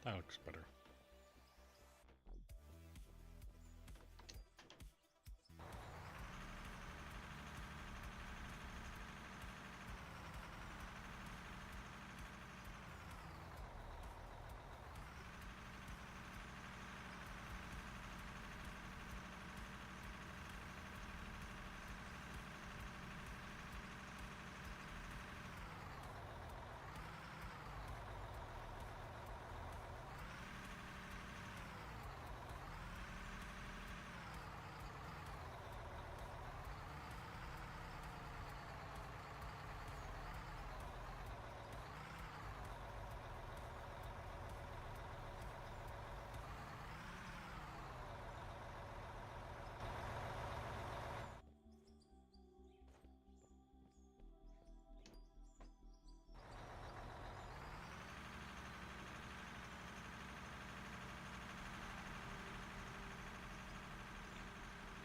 That looks better.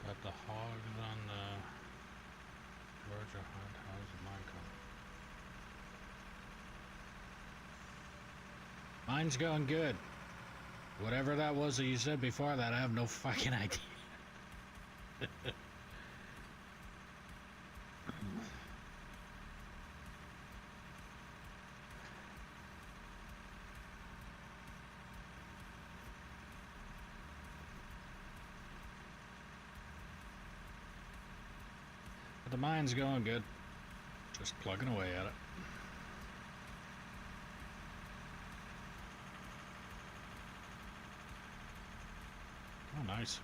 Got the hogs on the Georgia hunt. How's the mine coming? Mine's going good. Whatever that was that you said before that, I have no fucking idea. But the mine's going good. Just plugging away at it. Oh, nice.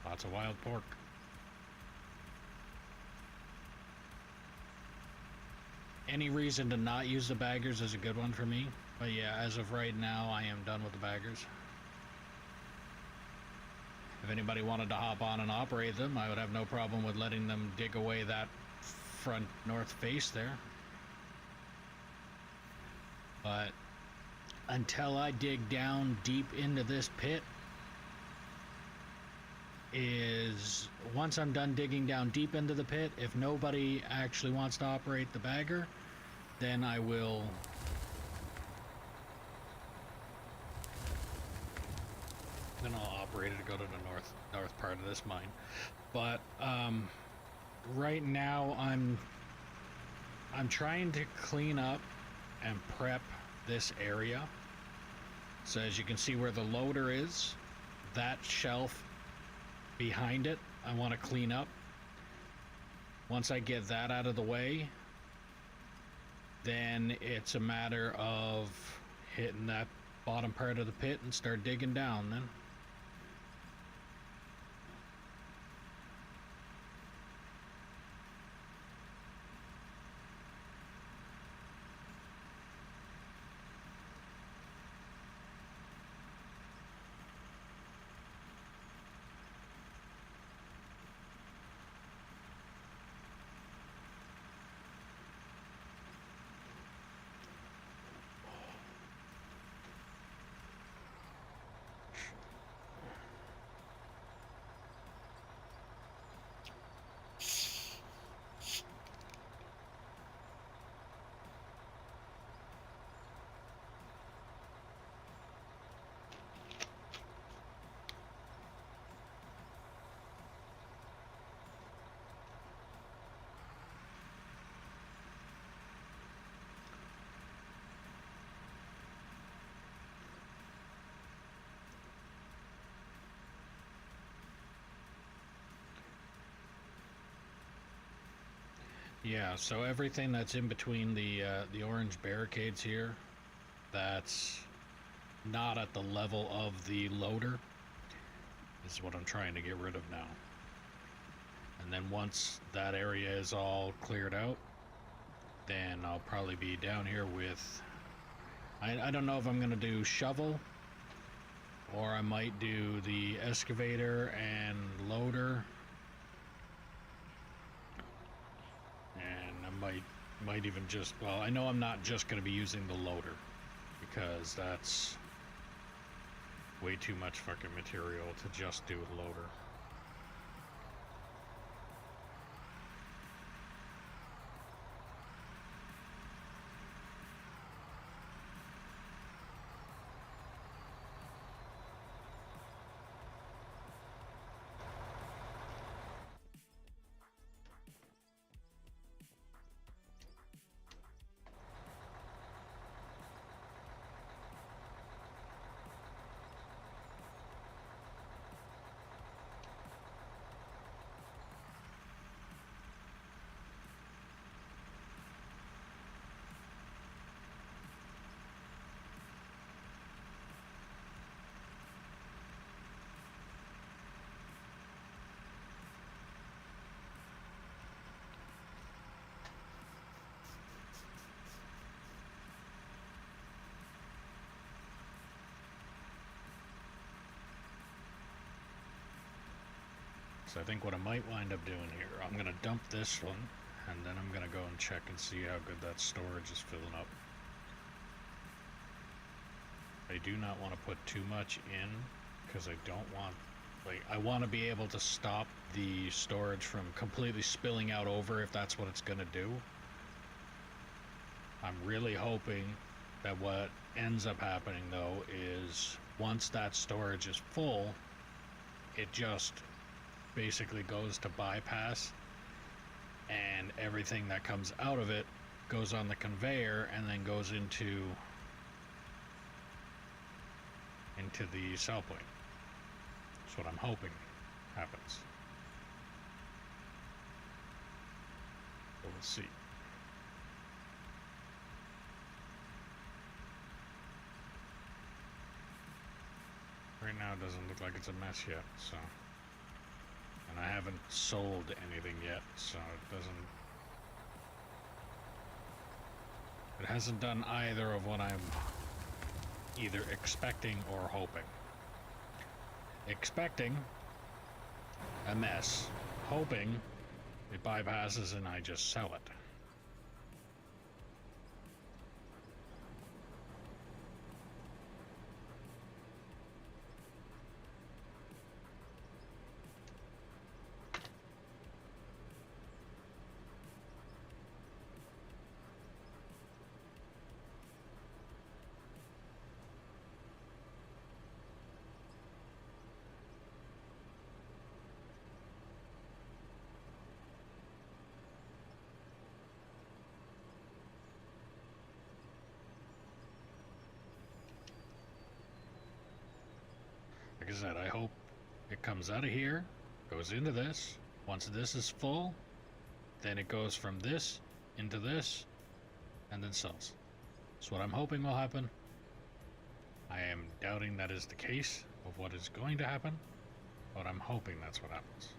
Lots of wild pork. Any reason to not use the baggers is a good one for me. But yeah, as of right now, I am done with the baggers. If anybody wanted to hop on and operate them, I would have no problem with letting them dig away that front north face there. But until I dig down deep into this pit, once I'm done digging down deep into the pit, if nobody actually wants to operate the bagger, then I will I'll operate it to go to the north part of this mine. But right now I'm trying to clean up and prep this area. So as you can see where the loader is, that shelf behind it, I want to clean up. Once I get that out of the way, then it's a matter of hitting that bottom part of the pit and start digging down then. Yeah, so everything that's in between the orange barricades here, that's not at the level of the loader, is what I'm trying to get rid of now. And then once that area is all cleared out, then I'll probably be down here with, I don't know if I'm going to do shovel, or I might do the excavator and loader. Might even just, well, I know I'm not just going to be using the loader, because that's way too much fucking material to just do a loader. So I think what I might wind up doing here, I'm going to dump this one, and then I'm going to go and check and see how good that storage is filling up. I do not want to put too much in, because I don't want, like, I want to be able to stop the storage from completely spilling out over if that's what it's going to do. I'm really hoping that what ends up happening though is once that storage is full, it just basically goes to bypass, and everything that comes out of it goes on the conveyor and then goes into the sell point. That's what I'm hoping happens. But we'll see. Right now it doesn't look like it's a mess yet, so. And I haven't sold anything yet, so it hasn't done either of what I'm either expecting or hoping. Expecting a mess, hoping it bypasses and I just sell it. Like I said, I hope it comes out of here, goes into this. Once this is full, then it goes from this into this, and then sells. That's what I'm hoping will happen. I am doubting that is the case of what is going to happen, but I'm hoping that's what happens.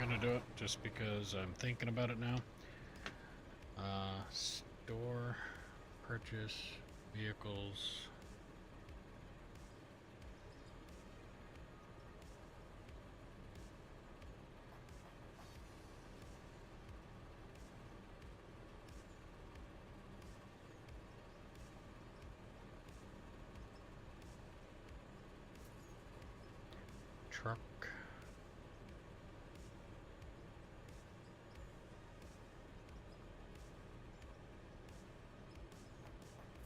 gonna do it just because I'm thinking about it now. Store, purchase, vehicles. Truck.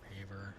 Paver.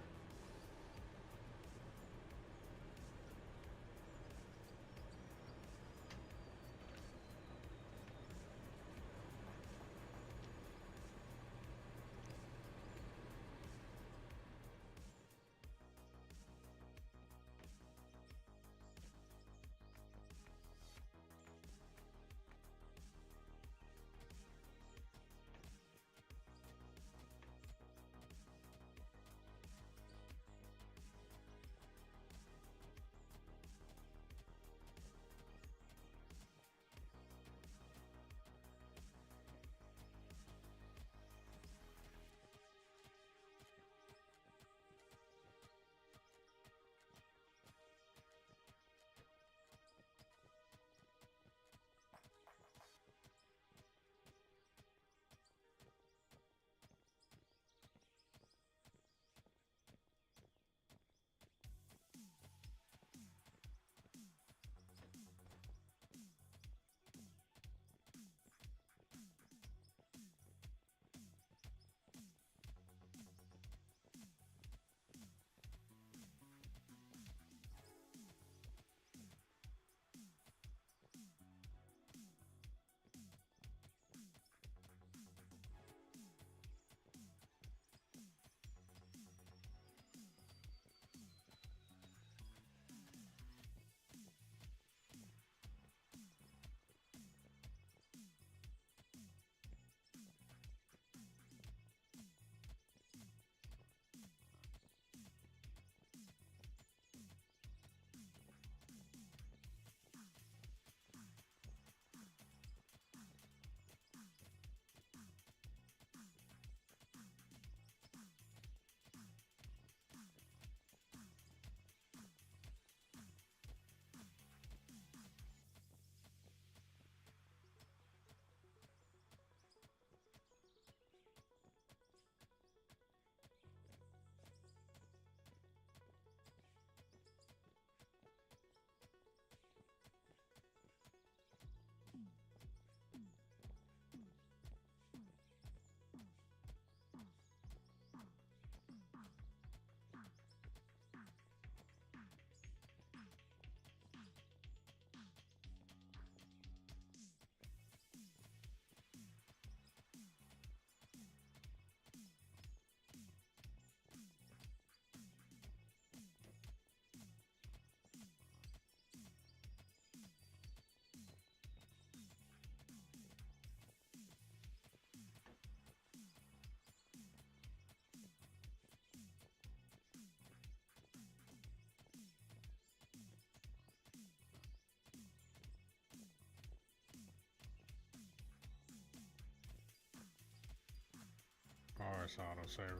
Oh, it's auto-saving.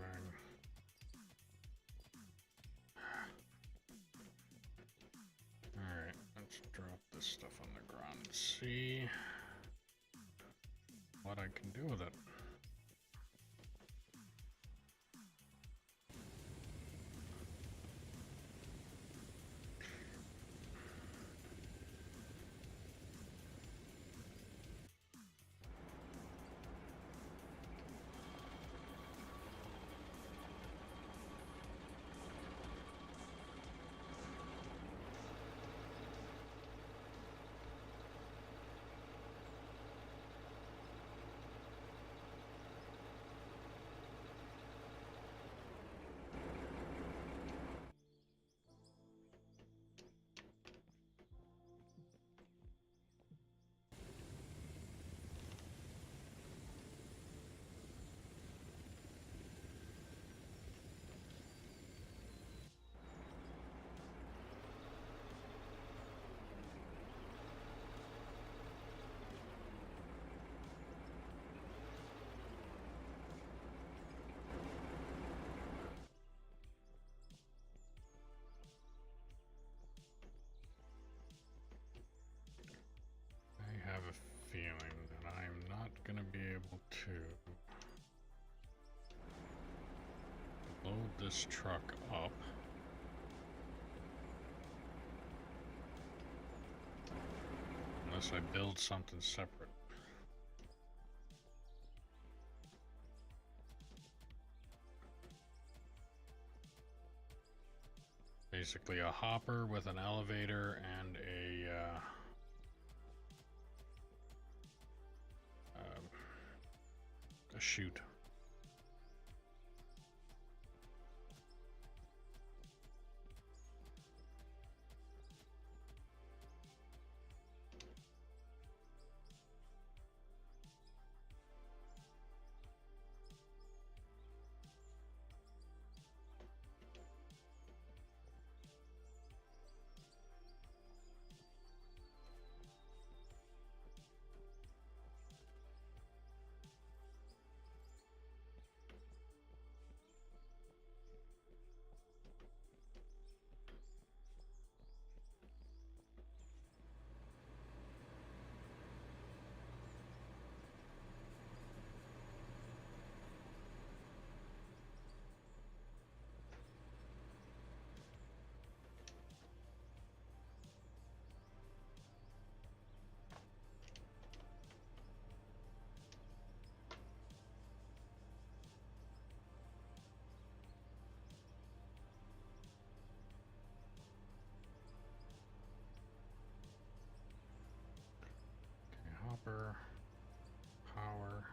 Alright, let's drop this stuff on the ground and see what I can do with it. this truck up. Unless I build something separate. Basically a hopper with an elevator and a chute. Hopper, power.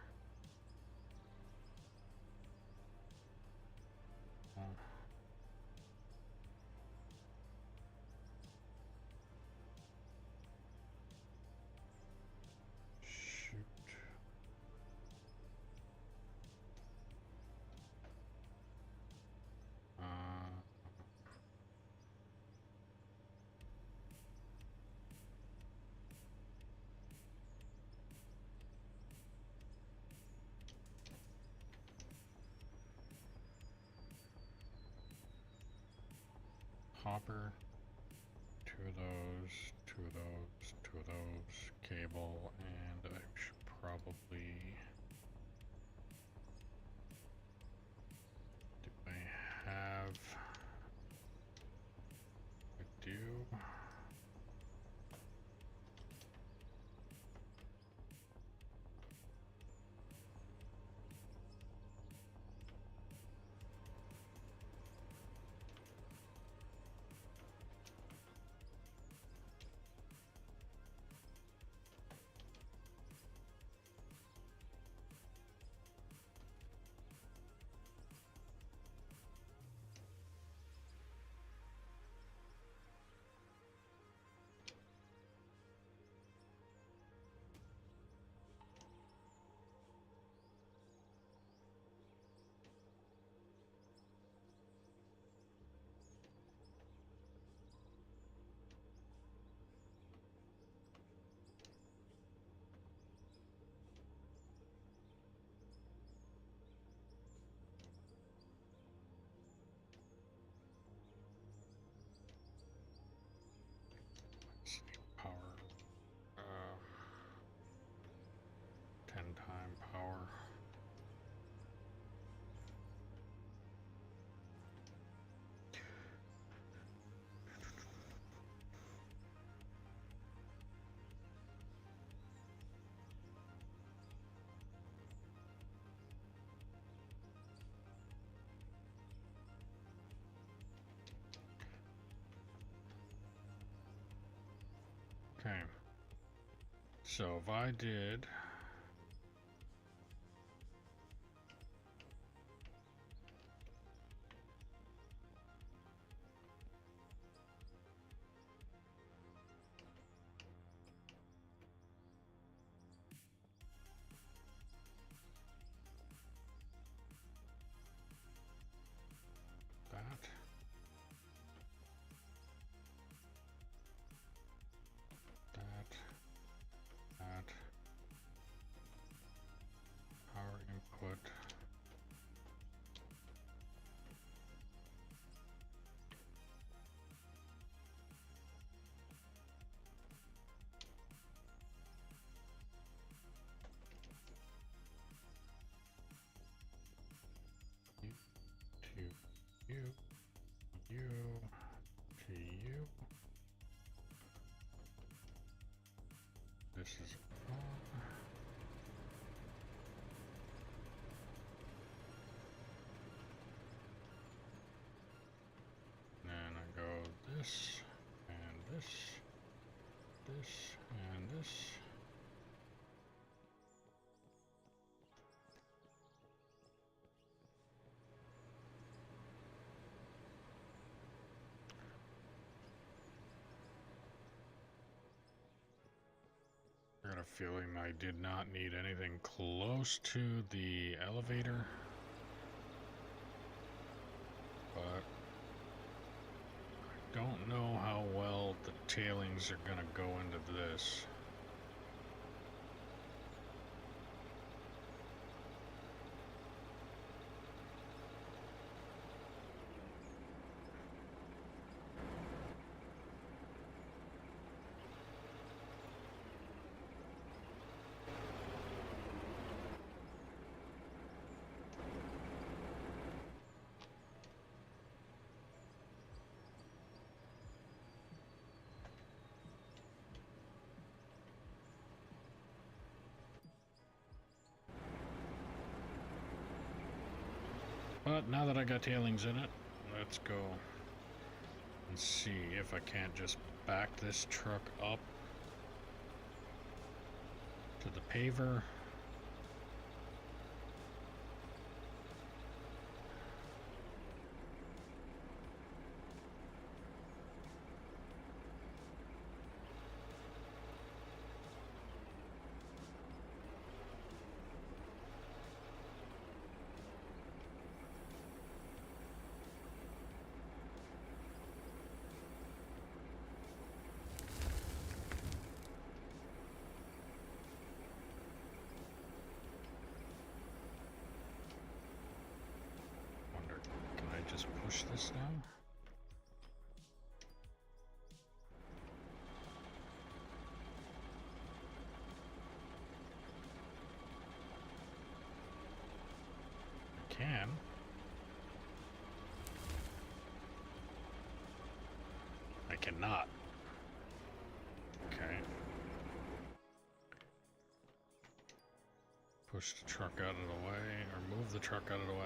Shoot. Hopper, two of those, two of those, two of those, cable, and I should probably... Do I have... I do... Power, 10-time power. Okay, so if I did that, that, This is and I go this and this, this and this. I got a feeling I did not need anything close to the elevator, but I don't know how well the tailings are gonna go into this. But now that I got tailings in it, let's go and see if I can't just back this truck up to the paver. Just push this now. I can. I cannot. Okay. Push the truck out of the way, or move the truck out of the way.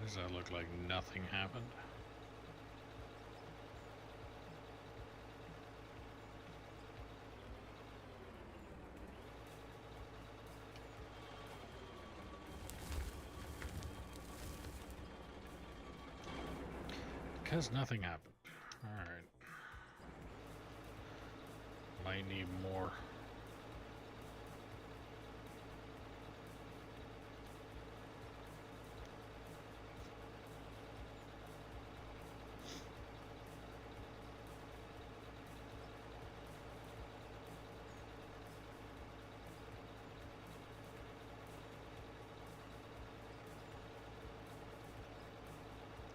Does that look like nothing happened? Because nothing happened. Alright. Might need more.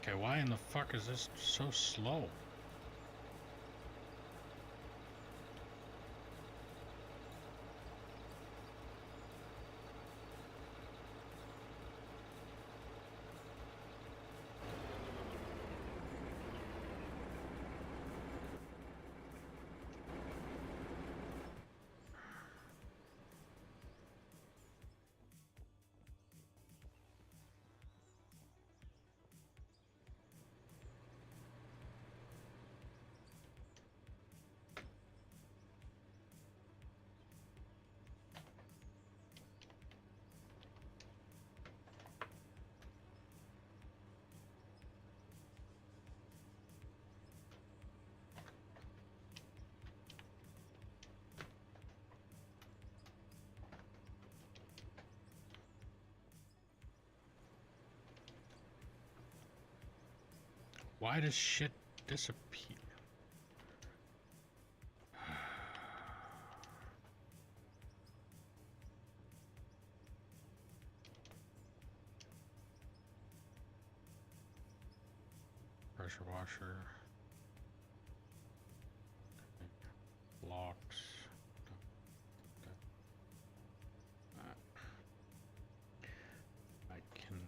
Okay, why in the fuck is this so slow? Why does shit disappear? pressure washer, locks. I can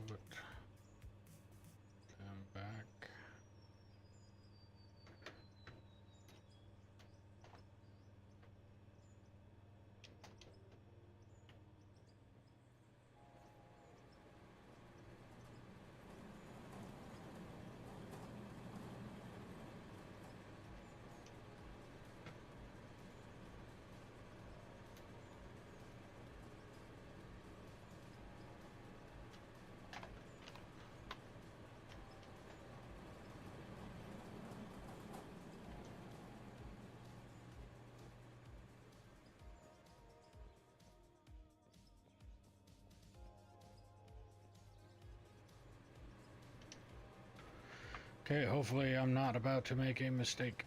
put them back. Okay, hopefully I'm not about to make a mistake.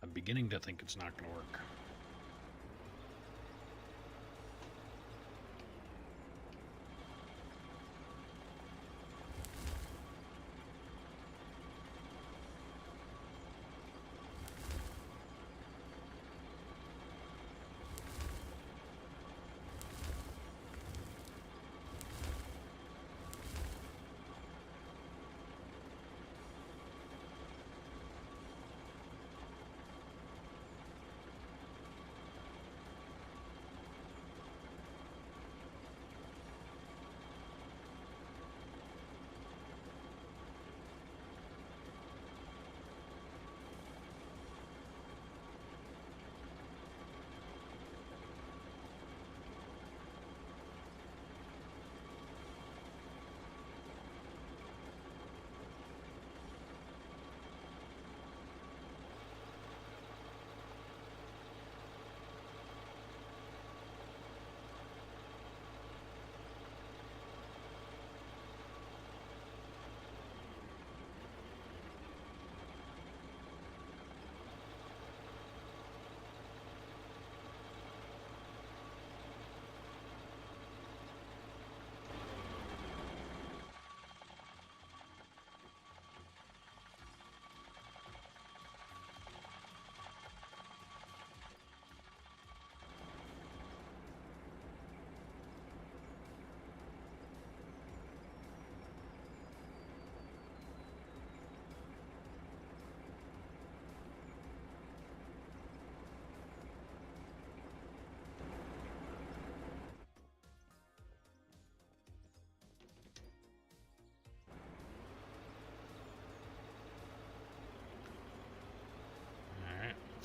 I'm beginning to think it's not going to work.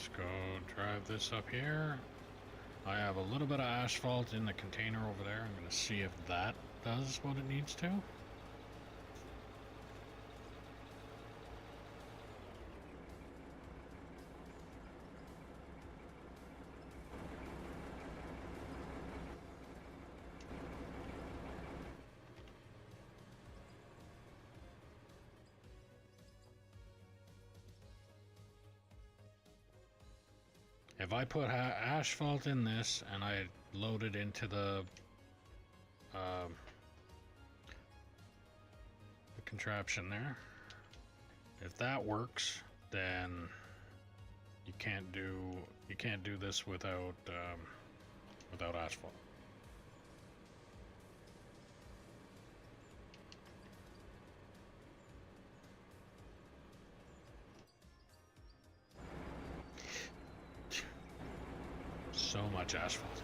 Let's go drive this up here. I have a little bit of asphalt in the container over there. I'm going to see if that does what it needs to. If I put asphalt in this and I load it into the contraption there, if that works, then you can't do this without without asphalt. So much asphalt.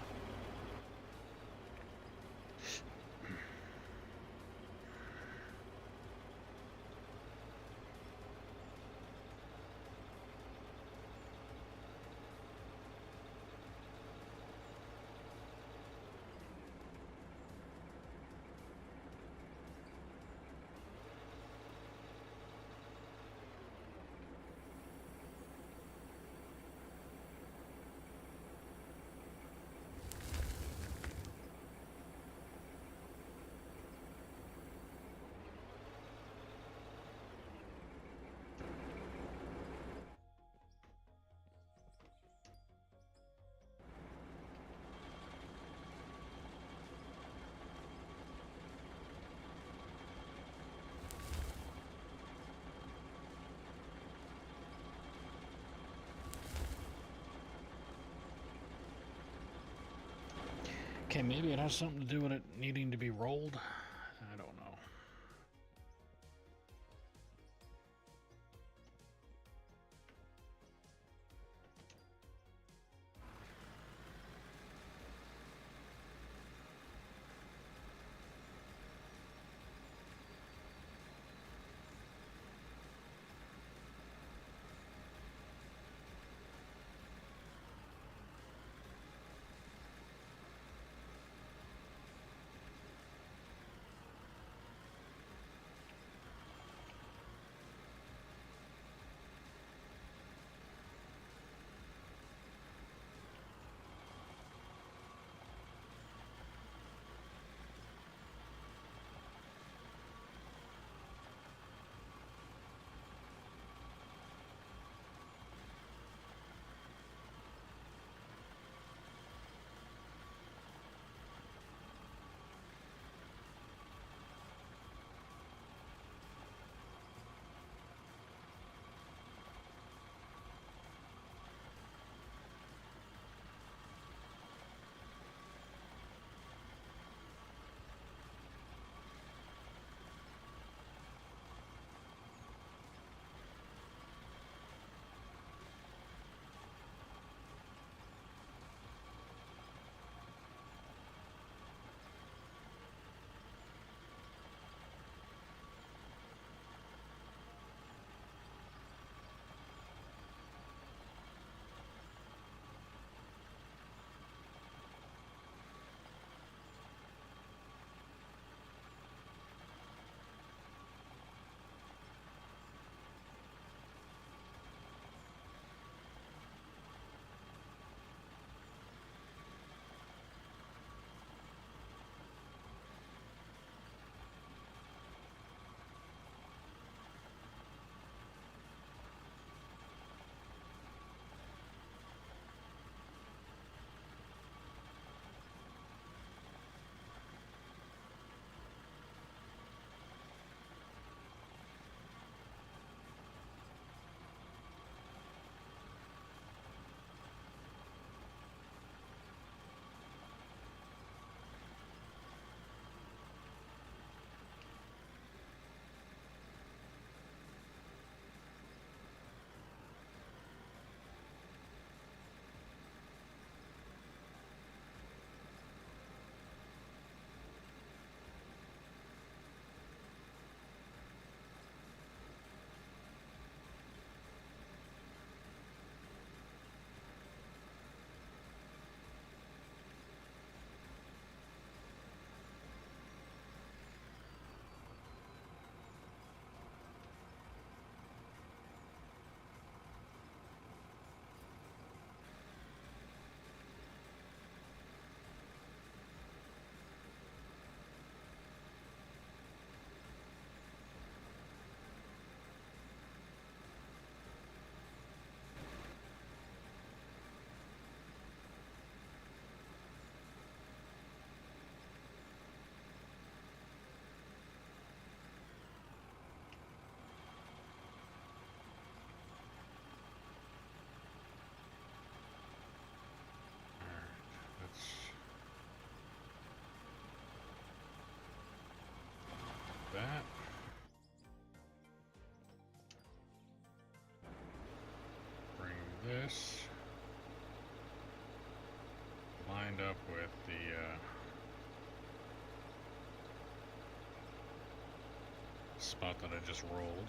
Okay, maybe it has something to do with it needing to be rolled. I don't know. this lined up with the spot that I just rolled.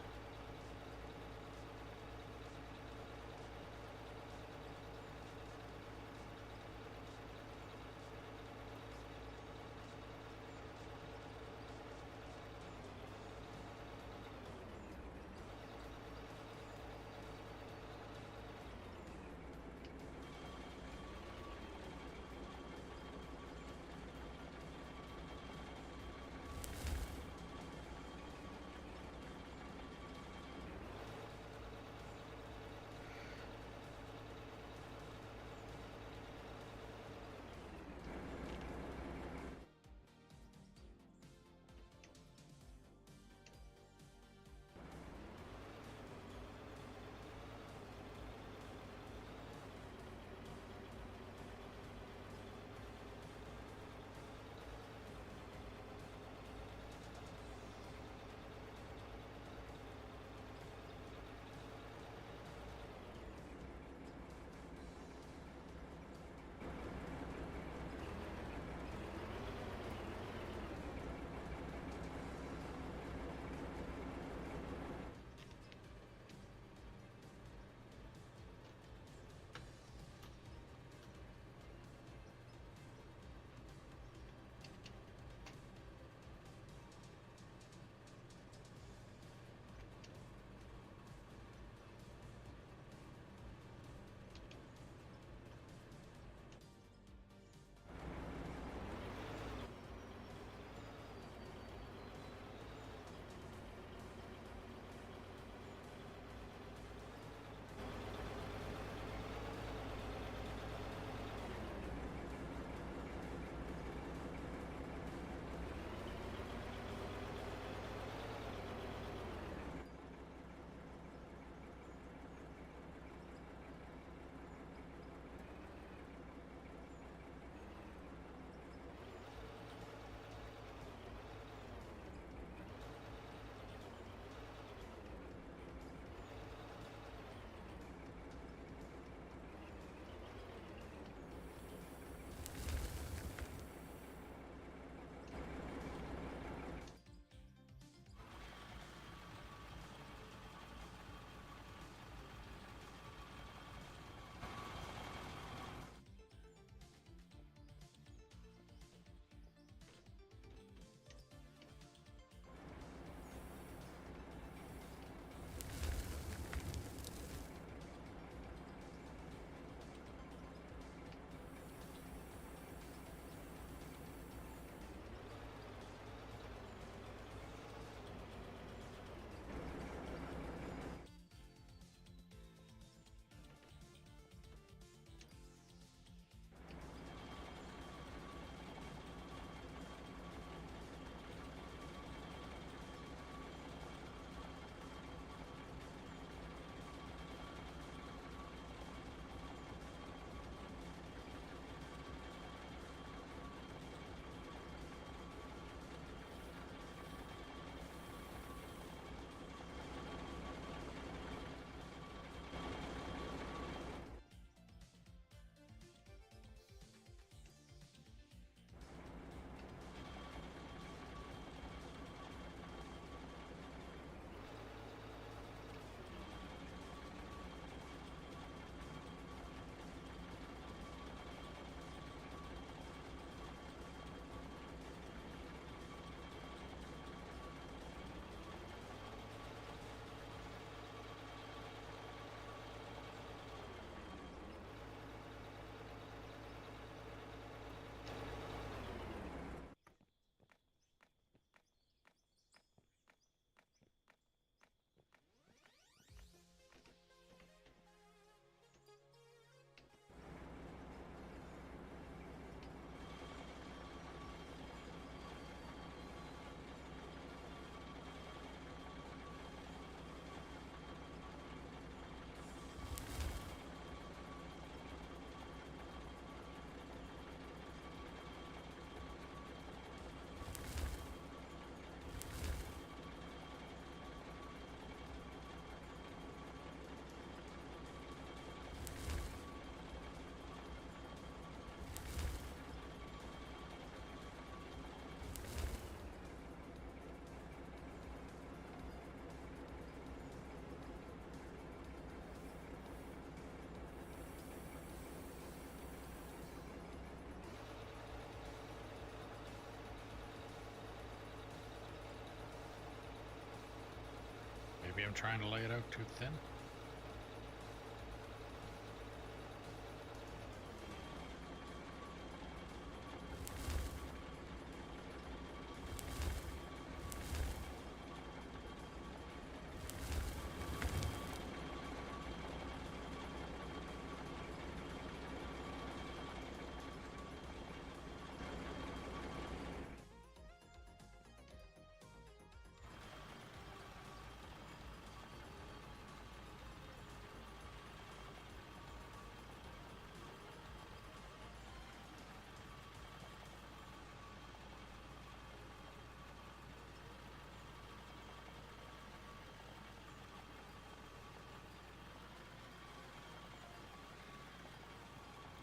Maybe I'm trying to lay it out too thin.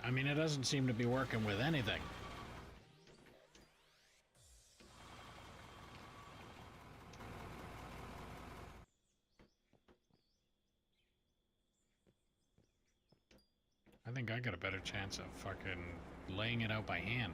I mean, it doesn't seem to be working with anything. I think I got a better chance of fucking laying it out by hand.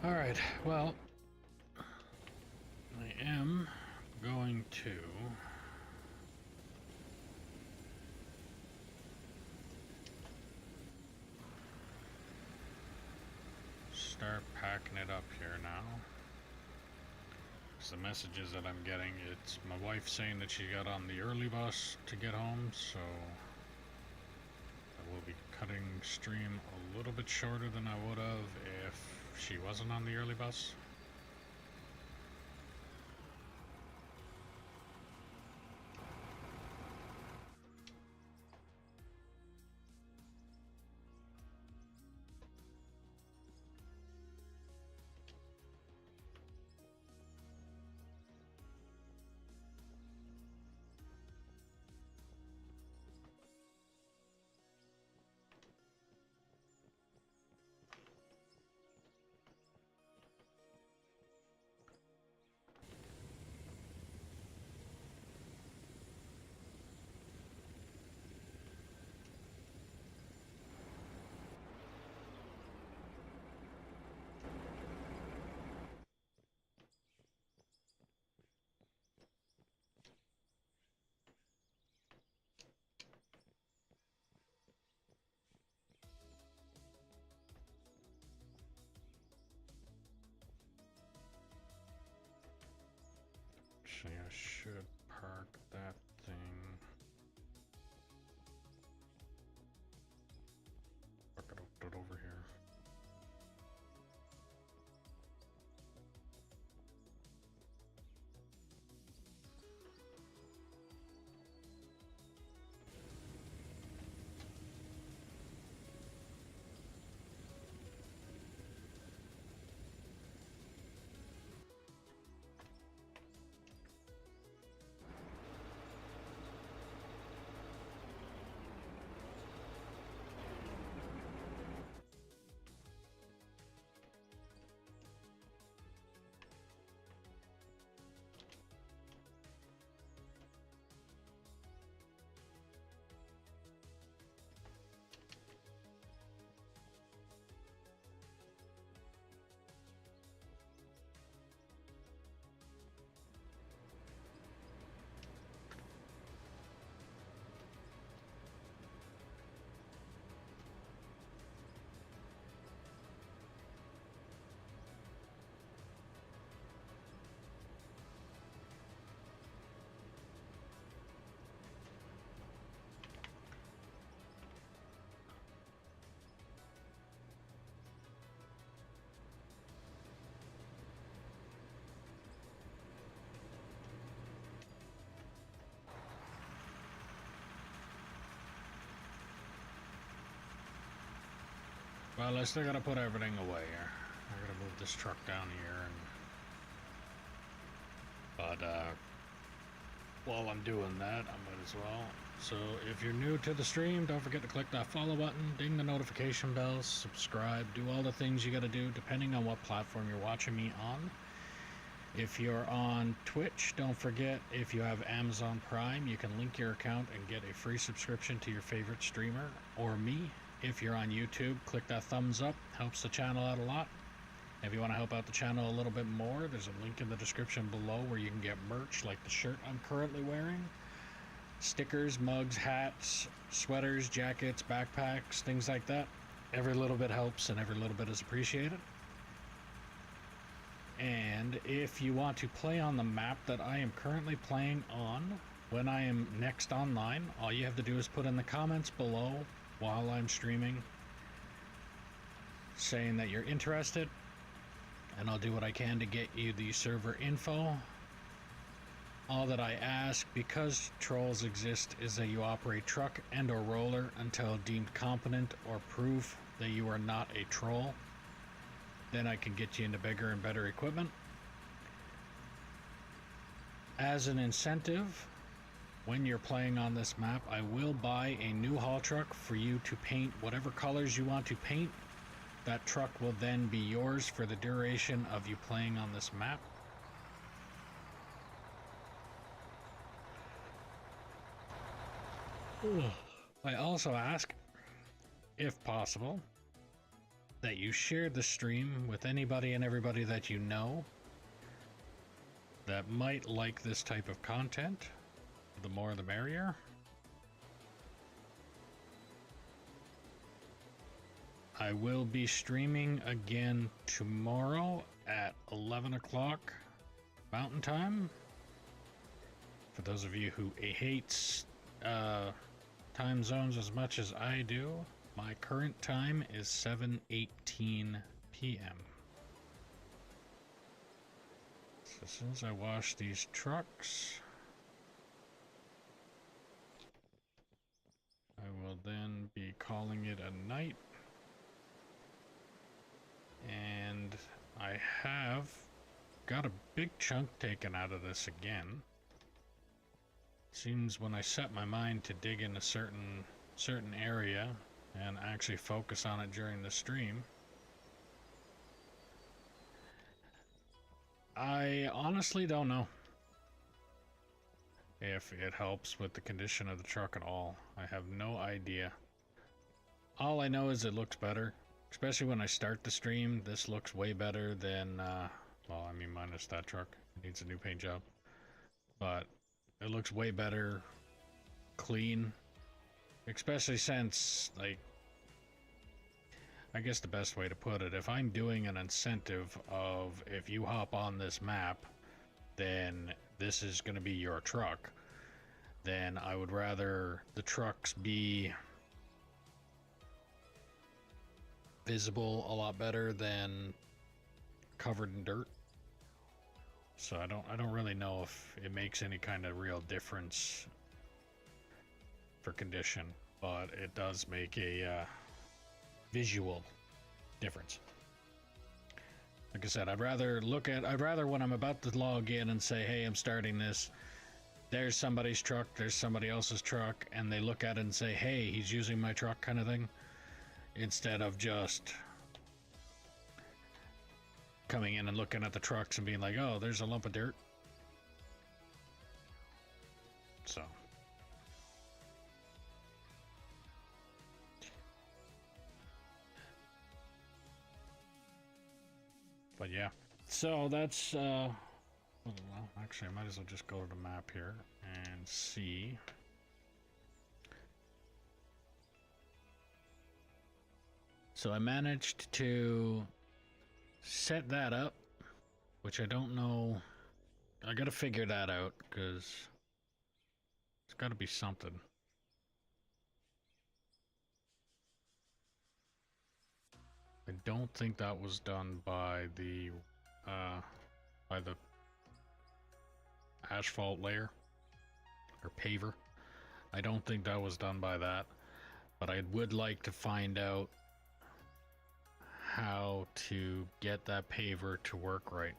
Alright, well, I am going to start packing it up here now. Because the messages that I'm getting, it's my wife saying that she got on the early bus to get home, so I will be cutting stream a little bit shorter than I would have if she wasn't on the early bus. Actually, I should park that thing. Park it over here. Well, I still gotta put everything away here. I gotta move this truck down here, but while I'm doing that, I might as well. So if you're new to the stream, don't forget to click that follow button, ding the notification bell, subscribe, do all the things you gotta do depending on what platform you're watching me on. If you're on Twitch, don't forget, if you have Amazon Prime, you can link your account and get a free subscription to your favorite streamer or me. If you're on YouTube, click that thumbs up, helps the channel out a lot. If you want to help out the channel a little bit more, there's a link in the description below where you can get merch like the shirt I'm currently wearing. Stickers, mugs, hats, sweaters, jackets, backpacks, things like that. Every little bit helps and every little bit is appreciated. And if you want to play on the map that I am currently playing on when I am next online, all you have to do is put in the comments below while I'm streaming saying that you're interested, and I'll do what I can to get you the server info. All that I ask, because trolls exist, is that you operate truck and or roller until deemed competent or proof that you are not a troll. Then I can get you into bigger and better equipment. As an incentive, when you're playing on this map, I will buy a new haul truck for you to paint whatever colors you want to paint. That truck will then be yours for the duration of you playing on this map. I also ask, if possible, that you share the stream with anybody and everybody that you know that might like this type of content. The more the merrier. I will be streaming again tomorrow at 11 o'clock Mountain Time. For those of you who hates time zones as much as I do, my current time is 7:18 p.m. So as soon as I wash these trucks, I will then be calling it a night. And I have got a big chunk taken out of this again. Seems when I set my mind to dig in a certain area and actually focus on it during the stream, I honestly don't know if it helps with the condition of the truck at all. I have no idea. All I know is it looks better. Especially when I start the stream, this looks way better than, well, I mean, minus that truck. It needs a new paint job. But it looks way better, clean. Especially since, like, I guess the best way to put it, if I'm doing an incentive of if you hop on this map, then this is going to be your truck, then I would rather the trucks be visible a lot better than covered in dirt. So I don't really know if it makes any kind of real difference for condition, but it does make a visual difference. Like I said, I'd rather when I'm about to log in and say, hey, I'm starting this, there's somebody's truck, there's somebody else's truck, and they look at it and say, hey, he's using my truck, kind of thing, instead of just coming in and looking at the trucks and being like, oh, there's a lump of dirt. So but yeah, so that's well, actually I might as well just go to the map here and see. So I managed to set that up, which I don't know. I gotta figure that out because it's gotta be something. I don't think that was done by the asphalt layer or paver. I don't think that was done by that, but I would like to find out how to get that paver to work right.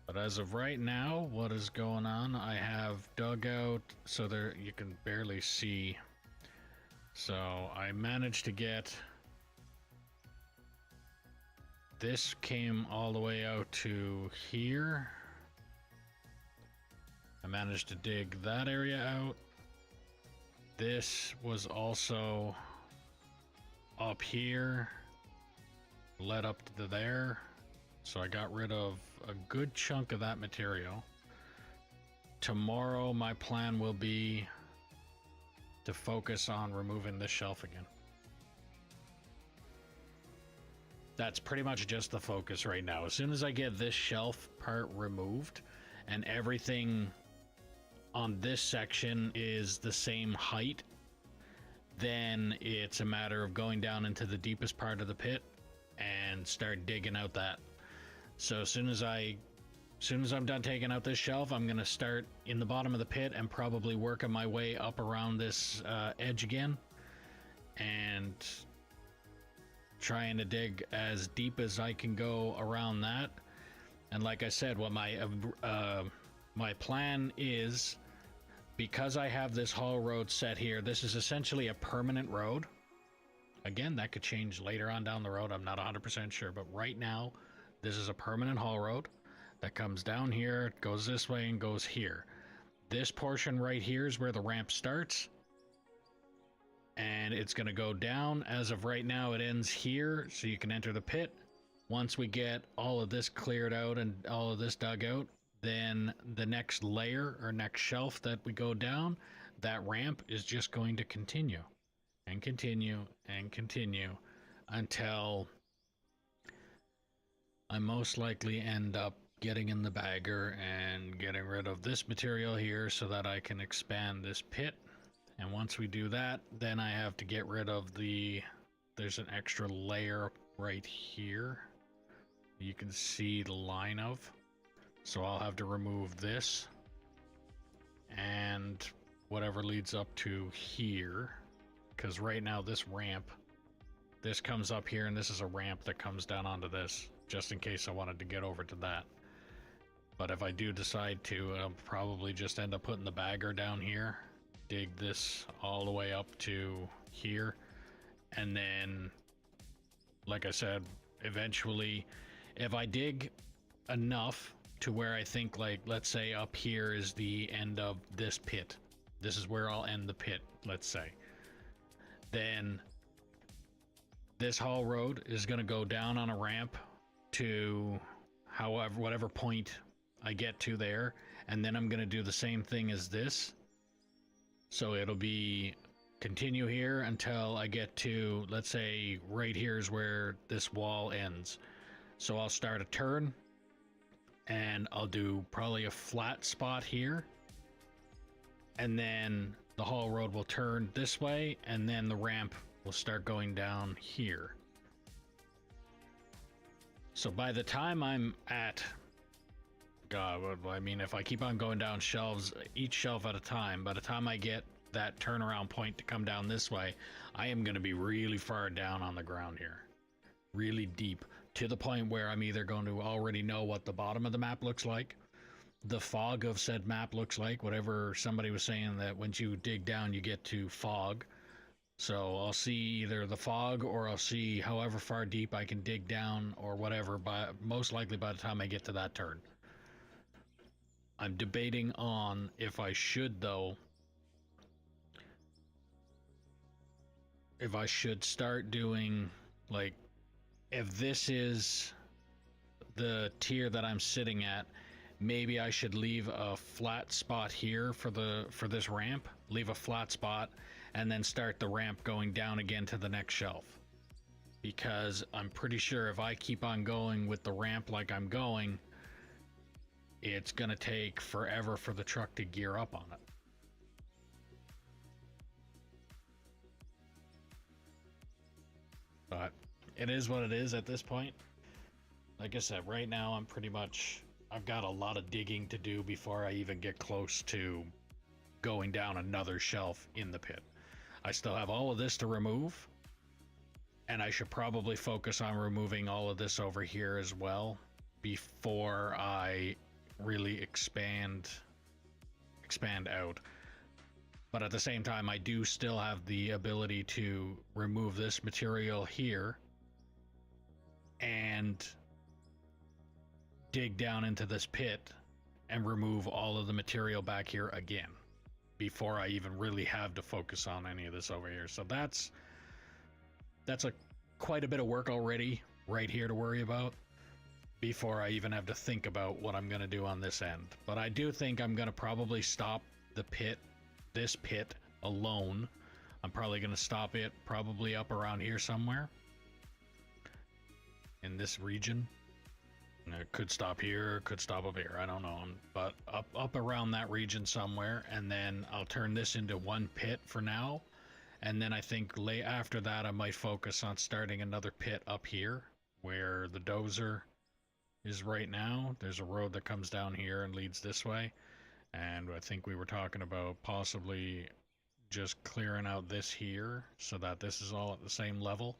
But as of right now, what is going on, I have dug out so there you can barely see. So I managed to get this, came all the way out to here. I managed to dig that area out. This was also up here, led up to there. So I got rid of a good chunk of that material. Tomorrow my plan will be to focus on removing this shelf again. That's pretty much just the focus right now. As soon as I get this shelf part removed and everything on this section is the same height, then it's a matter of going down into the deepest part of the pit and start digging out that. So as soon as I'm done taking out this shelf, I'm gonna start in the bottom of the pit and probably working my way up around this edge again and trying to dig as deep as I can go around that. And like I said, what my plan is, because I have this haul road set here, this is essentially a permanent road. Again, that could change later on down the road. I'm not 100% sure, but right now, this is a permanent haul road that comes down here, goes this way, and goes here. This portion right here is where the ramp starts. and it's going to go down. As of right now, it ends here, so you can enter the pit. Once we get all of this cleared out and all of this dug out, then the next layer or next shelf that we go down, that ramp is just going to continue and continue and continue until I most likely end up getting in the bagger and getting rid of this material here so that I can expand this pit. And once we do that, then I have to get rid of there's an extra layer right here you can see the line of, so I'll have to remove this and whatever leads up to here, because right now this ramp, this comes up here and this is a ramp that comes down onto this, just in case I wanted to get over to that. But if I do decide to, I'll probably just end up putting the bagger down here, dig this all the way up to here, and then, like I said, eventually, if I dig enough to where I think, like, let's say up here is the end of this pit, this is where I'll end the pit, let's say, then this haul road is going to go down on a ramp to whatever point I get to there, and then I'm going to do the same thing as this, so it'll be continue here until I get to, let's say, right here is where this wall ends. So I'll start a turn and I'll do probably a flat spot here, and then the haul road will turn this way, and then the ramp will start going down here. So by the time I'm at, God, I mean, if I keep on going down shelves, each shelf at a time, by the time I get that turnaround point to come down this way, I am going to be really far down on the ground here, really deep, to the point where I'm either going to already know what the bottom of the map looks like, the fog of said map looks like, whatever somebody was saying, that once you dig down you get to fog. So I'll see either the fog or I'll see however far deep I can dig down or whatever, most likely by the time I get to that turn. I'm debating on if I should, though, if I should start doing, like, if this is the tier that I'm sitting at, maybe I should leave a flat spot here for this ramp, leave a flat spot, and then start the ramp going down again to the next shelf. Because I'm pretty sure if I keep on going with the ramp like I'm going, it's gonna take forever for the truck to gear up on it. But it is what it is at this point. Like I said, right now I'm pretty much, I've got a lot of digging to do before I even get close to going down another shelf in the pit. I still have all of this to remove, and I should probably focus on removing all of this over here as well before I really expand out. But at the same time, I do still have the ability to remove this material here and dig down into this pit and remove all of the material back here again before I even really have to focus on any of this over here. So that's quite a bit of work already right here to worry about before I even have to think about what I'm going to do on this end. But I do think I'm going to probably stop this pit alone. I'm probably going to stop it probably up around here somewhere in this region. It could stop here, could stop up here, I don't know, but up around that region somewhere, and then I'll turn this into one pit for now, and then I think after that I might focus on starting another pit up here where the dozer is right now. There's a road that comes down here and leads this way, and I think we were talking about possibly just clearing out this here so that this is all at the same level,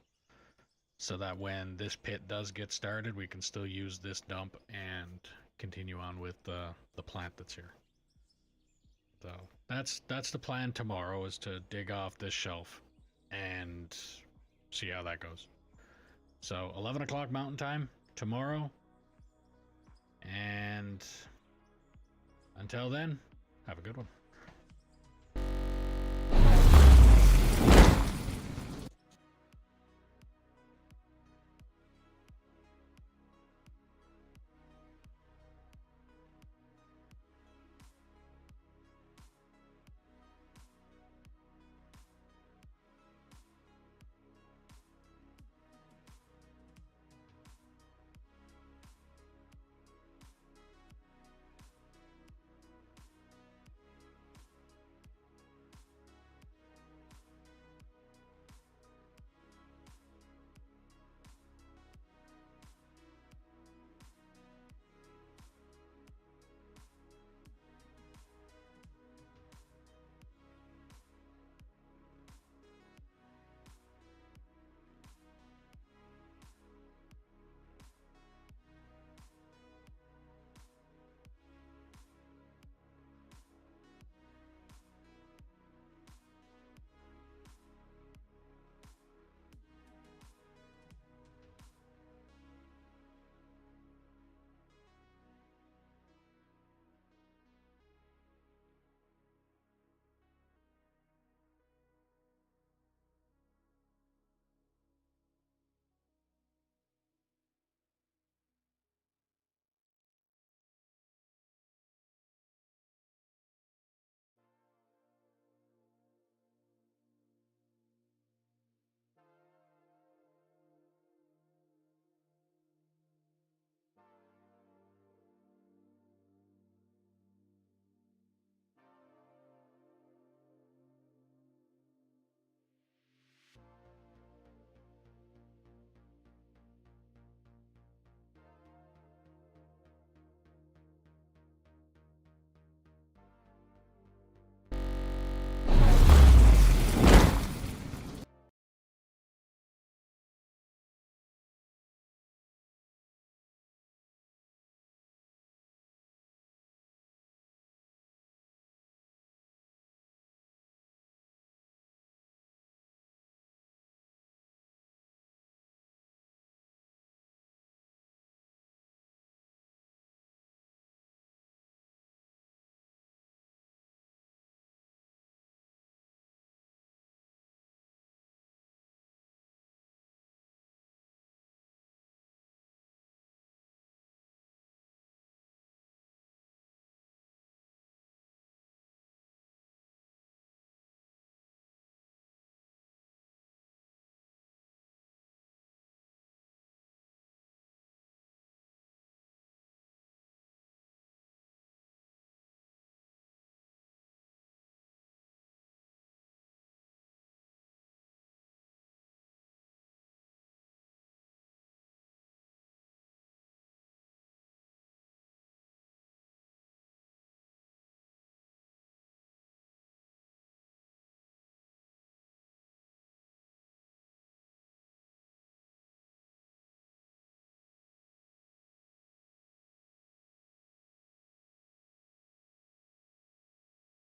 so that when this pit does get started, we can still use this dump and continue on with the plant that's here. So that's the plan tomorrow, is to dig off this shelf and see how that goes. So 11 o'clock Mountain Time tomorrow, and until then, have a good one.